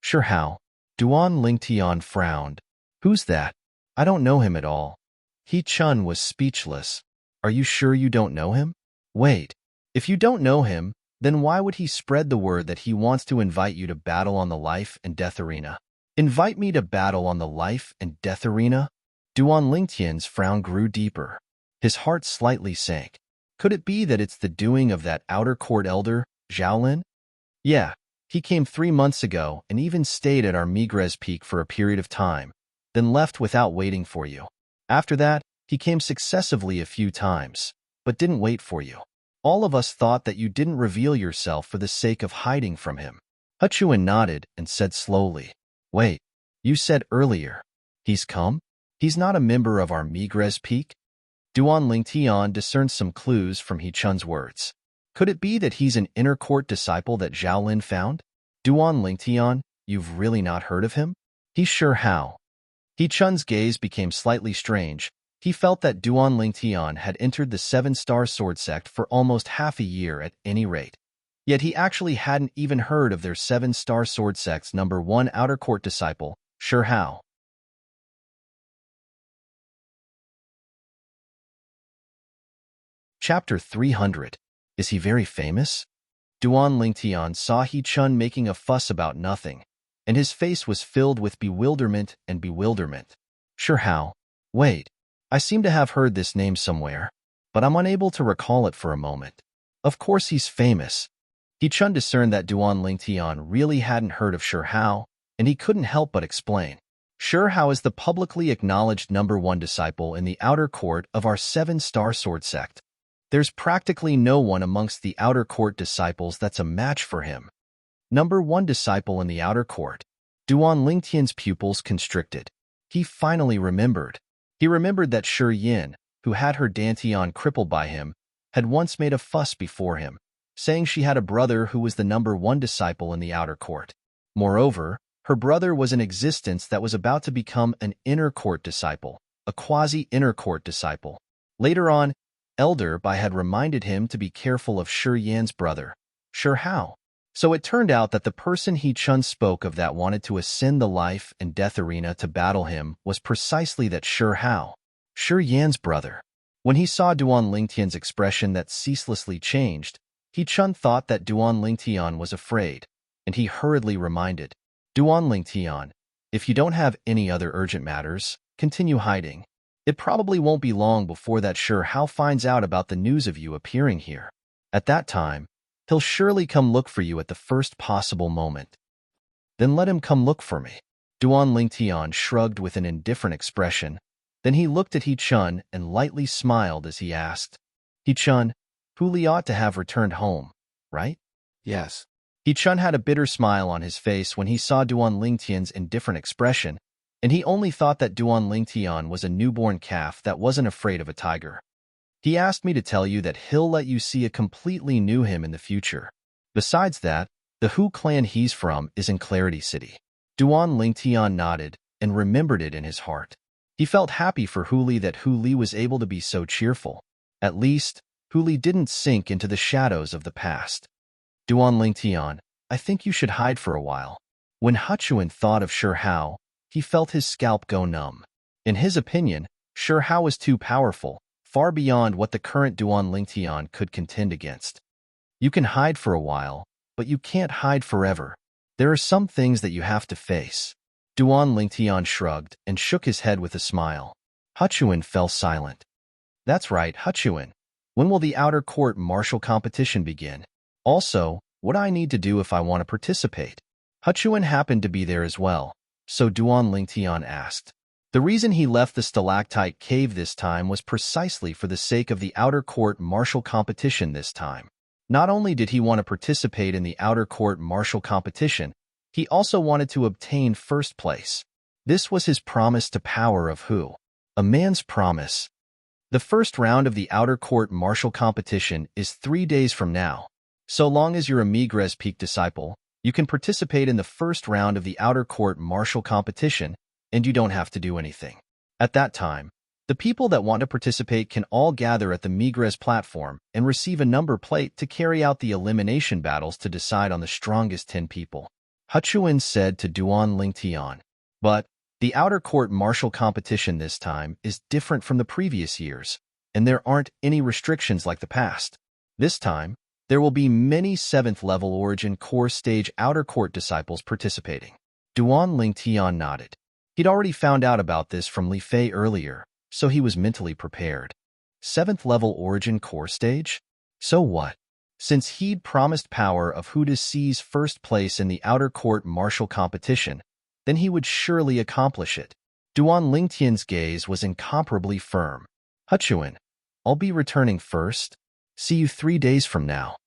Hao. Duan Lingtian frowned. Who's that? I don't know him at all. He-chun was speechless. Are you sure you don't know him? Wait. If you don't know him, then why would he spread the word that he wants to invite you to battle on the life and death arena? Invite me to battle on the life and death arena? Duan Lingtian's frown grew deeper. His heart slightly sank. Could it be that it's the doing of that outer court elder, Zhaolin? Yeah, he came 3 months ago and even stayed at our Migres Peak for a period of time, then left without waiting for you. After that, he came successively a few times, but didn't wait for you. All of us thought that you didn't reveal yourself for the sake of hiding from him. Hechuan nodded and said slowly, Wait, you said earlier, he's come? He's not a member of our Migres Peak? Duan Lingtian discerned some clues from He-chun's words. Could it be that he's an inner court disciple that Zhaolin found? Duan Lingtian, you've really not heard of him? He's Hao. He-chun's gaze became slightly strange. He felt that Duan Lingtian had entered the 7-star sword sect for almost half a year at any rate. Yet he actually hadn't even heard of their 7-star sword sect's number 1 outer court disciple, Hao. Chapter 300. Is he very famous? Duan Lingtian saw He-chun making a fuss about nothing, and his face was filled with bewilderment and bewilderment. Hao. Wait. I seem to have heard this name somewhere, but I'm unable to recall it for a moment. Of course he's famous. He-chun discerned that Duan Lingtian really hadn't heard of Hao, and he couldn't help but explain. Sure Hao is the publicly acknowledged #1 disciple in the outer court of our 7-star sword sect. There's practically no one amongst the outer court disciples that's a match for him. #1 disciple in the outer court. Duan Lingtian's pupils constricted. He finally remembered. He remembered that Shi Yin, who had her Dantian crippled by him, had once made a fuss before him, saying she had a brother who was the #1 disciple in the outer court. Moreover, her brother was an existence that was about to become an inner court disciple, a quasi-inner court disciple. Later on, Elder Bai had reminded him to be careful of Shi Yan's brother, Shi Hao. So it turned out that the person He Chun spoke of that wanted to ascend the life and death arena to battle him was precisely that Shi Hao, Shi Yan's brother. When he saw Duan Lingtian's expression that ceaselessly changed, He Chun thought that Duan Lingtian was afraid, and he hurriedly reminded, Duan Lingtian, if you don't have any other urgent matters, continue hiding. It probably won't be long before that Shi Hao finds out about the news of you appearing here. At that time, he'll surely come look for you at the first possible moment. Then let him come look for me. Duan Lingtian shrugged with an indifferent expression. Then he looked at He Chun and lightly smiled as he asked, He Chun, Huli ought to have returned home, right? Yes. He Chun had a bitter smile on his face when he saw Duan Lingtian's indifferent expression, and he only thought that Duan Lingtian was a newborn calf that wasn't afraid of a tiger. He asked me to tell you that he'll let you see a completely new him in the future. Besides that, the Hu clan he's from is in Clarity City. Duan Lingtian nodded and remembered it in his heart. He felt happy for Huli that Huli was able to be so cheerful. At least, Huli didn't sink into the shadows of the past. Duan Lingtian, I think you should hide for a while. When Huchuan thought of Shi Hao, he felt his scalp go numb. In his opinion, Shi Hao was too powerful, far beyond what the current Duan Lingtian could contend against. You can hide for a while, but you can't hide forever. There are some things that you have to face. Duan Lingtian shrugged and shook his head with a smile. Huchuan fell silent. That's right, Huchuan. When will the outer court martial competition begin? Also, what do I need to do if I want to participate? Huchuan happened to be there as well, so Duan Lingtian asked. The reason he left the stalactite cave this time was precisely for the sake of the outer court martial competition this time. Not only did he want to participate in the outer court martial competition, he also wanted to obtain first place. This was his promise to power of Hu. A man's promise. The first round of the outer court martial competition is 3 days from now. So long as you're a Migres Peak disciple, you can participate in the first round of the outer court martial competition, and you don't have to do anything. At that time, the people that want to participate can all gather at the Migres platform and receive a number plate to carry out the elimination battles to decide on the strongest 10 people. Huchuan said to Duan Lingtian. But the outer court martial competition this time is different from the previous years, and there aren't any restrictions like the past. This time, there will be many 7th level origin core stage outer court disciples participating. Duan Lingtian nodded. He'd already found out about this from Li Fei earlier, so he was mentally prepared. 7th level origin core stage? So what? Since he'd promised power of Hu to seize first place in the outer court martial competition, then he would surely accomplish it. Duan Lingtian's gaze was incomparably firm. Huchuan, I'll be returning first. See you 3 days from now.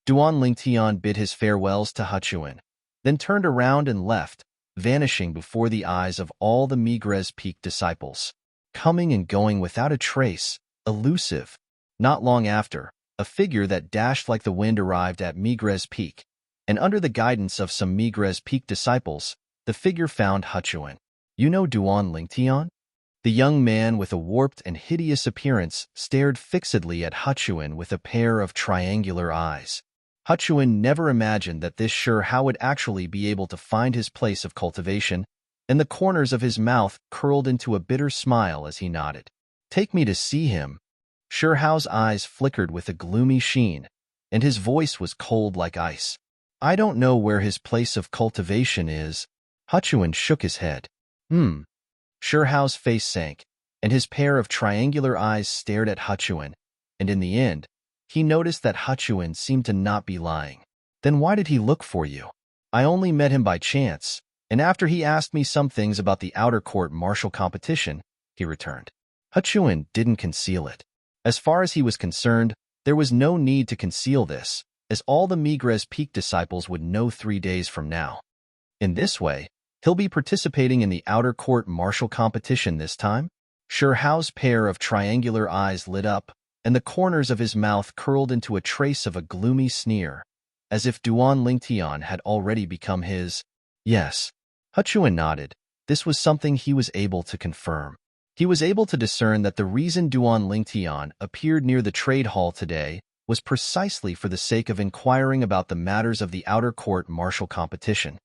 Duan Lingtian bid his farewells to Huchuan, then turned around and left, vanishing before the eyes of all the Migres Peak disciples, coming and going without a trace, elusive. Not long after, a figure that dashed like the wind arrived at Migres Peak, and under the guidance of some Migres Peak disciples, the figure found Huchuan. You know Duan Lingtian? The young man with a warped and hideous appearance stared fixedly at Huchuan with a pair of triangular eyes. Huchuan never imagined that this Shi Hao would actually be able to find his place of cultivation, and the corners of his mouth curled into a bitter smile as he nodded. Take me to see him. Shi Hao's eyes flickered with a gloomy sheen, and his voice was cold like ice. I don't know where his place of cultivation is. Huchuan shook his head. Shi Hao's face sank, and his pair of triangular eyes stared at Huchuan, and in the end, he noticed that Huchuan seemed to not be lying. Then why did he look for you? I only met him by chance, And after he asked me some things about the outer court martial competition, he returned. Huchuan didn't conceal it. As far as he was concerned, there was no need to conceal this, as all the Migres Peak disciples would know 3 days from now. In this way, he'll be participating in the outer court martial competition this time? Sure Hao's pair of triangular eyes lit up, and the corners of his mouth curled into a trace of a gloomy sneer, as if Duan Lingtian had already become his. Yes. Huchuan nodded. This was something he was able to confirm. He was able to discern that the reason Duan Lingtian appeared near the trade hall today was precisely for the sake of inquiring about the matters of the outer court martial competition.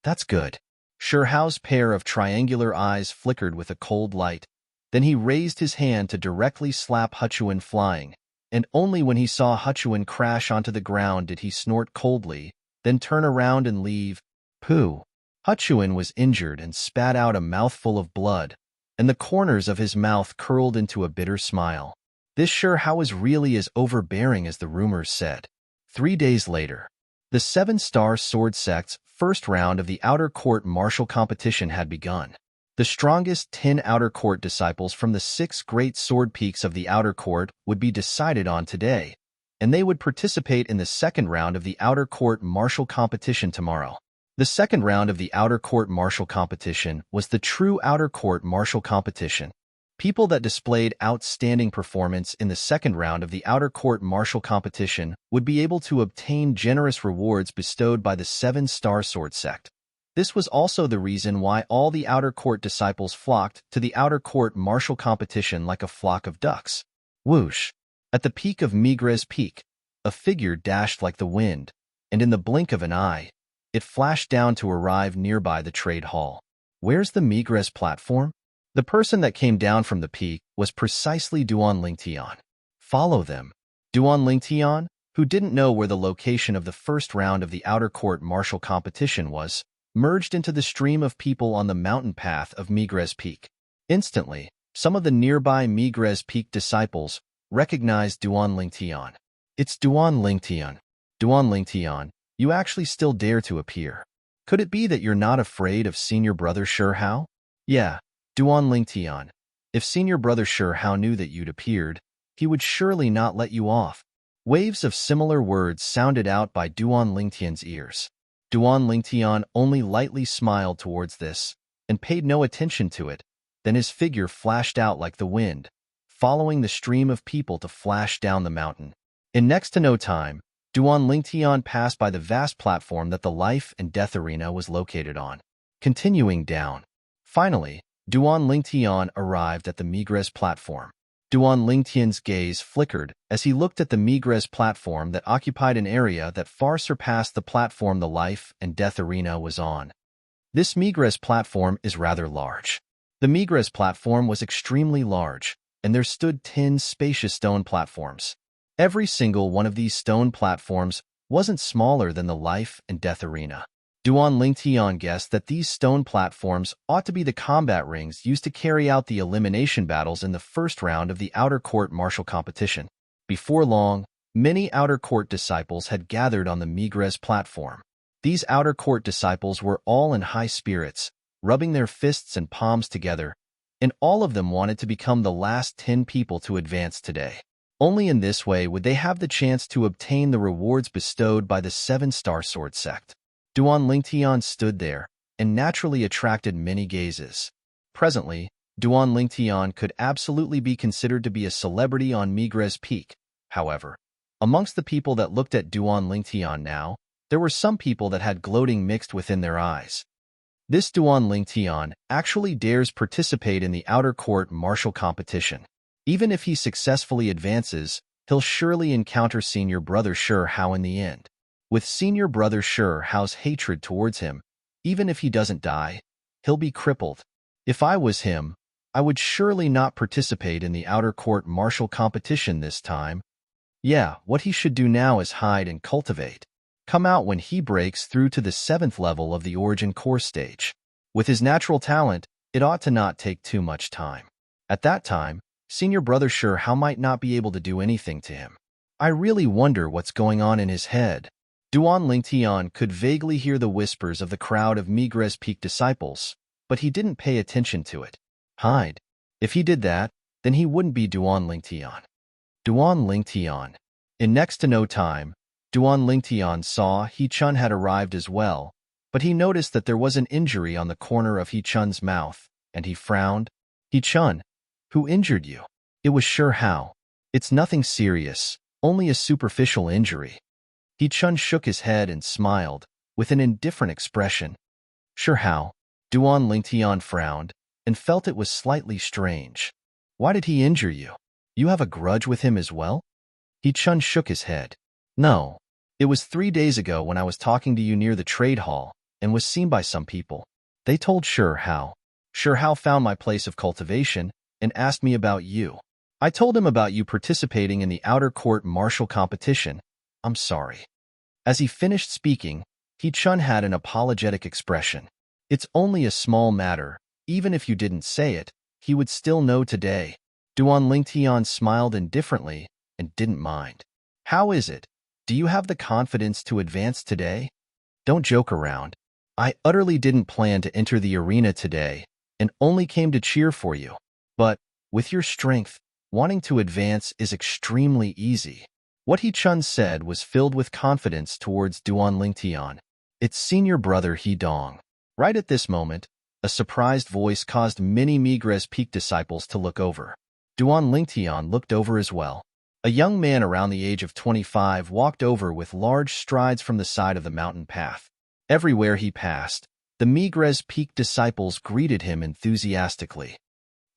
That's good. Sure Hao's pair of triangular eyes flickered with a cold light. Then he raised his hand to directly slap Huchuan flying, and only when he saw Huchuan crash onto the ground did he snort coldly, then turn around and leave. Pooh. Huchuan was injured and spat out a mouthful of blood, and the corners of his mouth curled into a bitter smile. This Sure Hao was really as overbearing as the rumors said. 3 days later, the 7-star sword sect's first round of the outer court martial competition had begun. The strongest 10 outer court disciples from the 6 great sword peaks of the outer court would be decided on today, and they would participate in the second round of the outer court martial competition tomorrow. The second round of the outer court martial competition was the true outer court martial competition. People that displayed outstanding performance in the second round of the outer court martial competition would be able to obtain generous rewards bestowed by the 7-star sword sect. This was also the reason why all the outer court disciples flocked to the outer court martial competition like a flock of ducks. Whoosh! At the peak of Migres Peak, a figure dashed like the wind, and in the blink of an eye, it flashed down to arrive nearby the trade hall. Where's the Migres platform? The person that came down from the peak was precisely Duan Lingtian. Follow them. Duan Lingtian, who didn't know where the location of the first round of the outer court martial competition was, merged into the stream of people on the mountain path of Migres Peak. Instantly, some of the nearby Migres Peak disciples recognized Duan Lingtian. It's Duan Lingtian. Duan Lingtian, you actually still dare to appear. Could it be that you're not afraid of senior brother Sure Hao? Yeah, Duan Lingtian. If senior brother Sure Hao knew that you'd appeared, he would surely not let you off. Waves of similar words sounded out by Duan Lingtian's ears. Duan Lingtian only lightly smiled towards this, and paid no attention to it. Then his figure flashed out like the wind, following the stream of people to flash down the mountain. In next to no time, Duan Lingtian passed by the vast platform that the life and death arena was located on. Continuing down. Finally, Duan Lingtian arrived at the Migres platform. Duan Lingtian's gaze flickered as he looked at the Migres platform that occupied an area that far surpassed the platform the life and death arena was on. This Migres platform is rather large. The Migres platform was extremely large, and there stood 10 spacious stone platforms. Every single one of these stone platforms wasn't smaller than the life and death arena. Duan Lingtian guessed that these stone platforms ought to be the combat rings used to carry out the elimination battles in the first round of the outer court martial competition. Before long, many outer court disciples had gathered on the Migres platform. These outer court disciples were all in high spirits, rubbing their fists and palms together, and all of them wanted to become the last 10 people to advance today. Only in this way would they have the chance to obtain the rewards bestowed by the 7-star sword sect. Duan Lingtian stood there, and naturally attracted many gazes. Presently, Duan Lingtian could absolutely be considered to be a celebrity on Migres Peak. However, amongst the people that looked at Duan Lingtian now, there were some people that had gloating mixed within their eyes. This Duan Lingtian actually dares participate in the outer court martial competition. Even if he successfully advances, he'll surely encounter senior brother Sure Hao in the end. With senior brother Sure Hao's hatred towards him, even if he doesn't die, he'll be crippled. If I was him, I would surely not participate in the outer court martial competition this time. Yeah, what he should do now is hide and cultivate. Come out when he breaks through to the 7th level of the origin core stage. With his natural talent, it ought to not take too much time. At that time, senior brother Sure Hao might not be able to do anything to him. I really wonder what's going on in his head. Duan Lingtian could vaguely hear the whispers of the crowd of Migres Peak disciples, but he didn't pay attention to it. Hide. If he did that, then he wouldn't be Duan Lingtian. Duan Lingtian. In next to no time, Duan Lingtian saw He Chun had arrived as well, but he noticed that there was an injury on the corner of He Chun's mouth, and he frowned. He Chun, who injured you? It was Sure Hao. It's nothing serious, only a superficial injury. He Chun shook his head and smiled, with an indifferent expression. Sure Hao. Duan Lingtian frowned, and felt it was slightly strange. Why did he injure you? You have a grudge with him as well? He Chun shook his head. No. It was 3 days ago when I was talking to you near the trade hall, and was seen by some people. They told Sure Hao. Sure Hao found my place of cultivation, and asked me about you. I told him about you participating in the outer court martial competition. I'm sorry. As he finished speaking, He Chun had an apologetic expression. It's only a small matter. Even if you didn't say it, he would still know today. Duan Lingtian smiled indifferently and didn't mind. How is it? Do you have the confidence to advance today? Don't joke around. I utterly didn't plan to enter the arena today and only came to cheer for you. But, with your strength, wanting to advance is extremely easy. What He Chun said was filled with confidence towards Duan Lingtian. It's senior brother He Dong. Right at this moment, a surprised voice caused many Migres Peak disciples to look over. Duan Lingtian looked over as well. A young man around the age of 25 walked over with large strides from the side of the mountain path. Everywhere he passed, the Migres Peak disciples greeted him enthusiastically.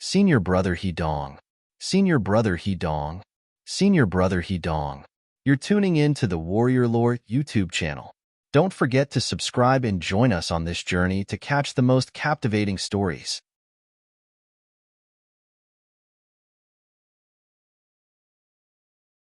Senior brother He Dong. Senior brother He Dong. Senior brother He Dong. You're tuning in to the Warrior Lore YouTube channel. Don't forget to subscribe and join us on this journey to catch the most captivating stories.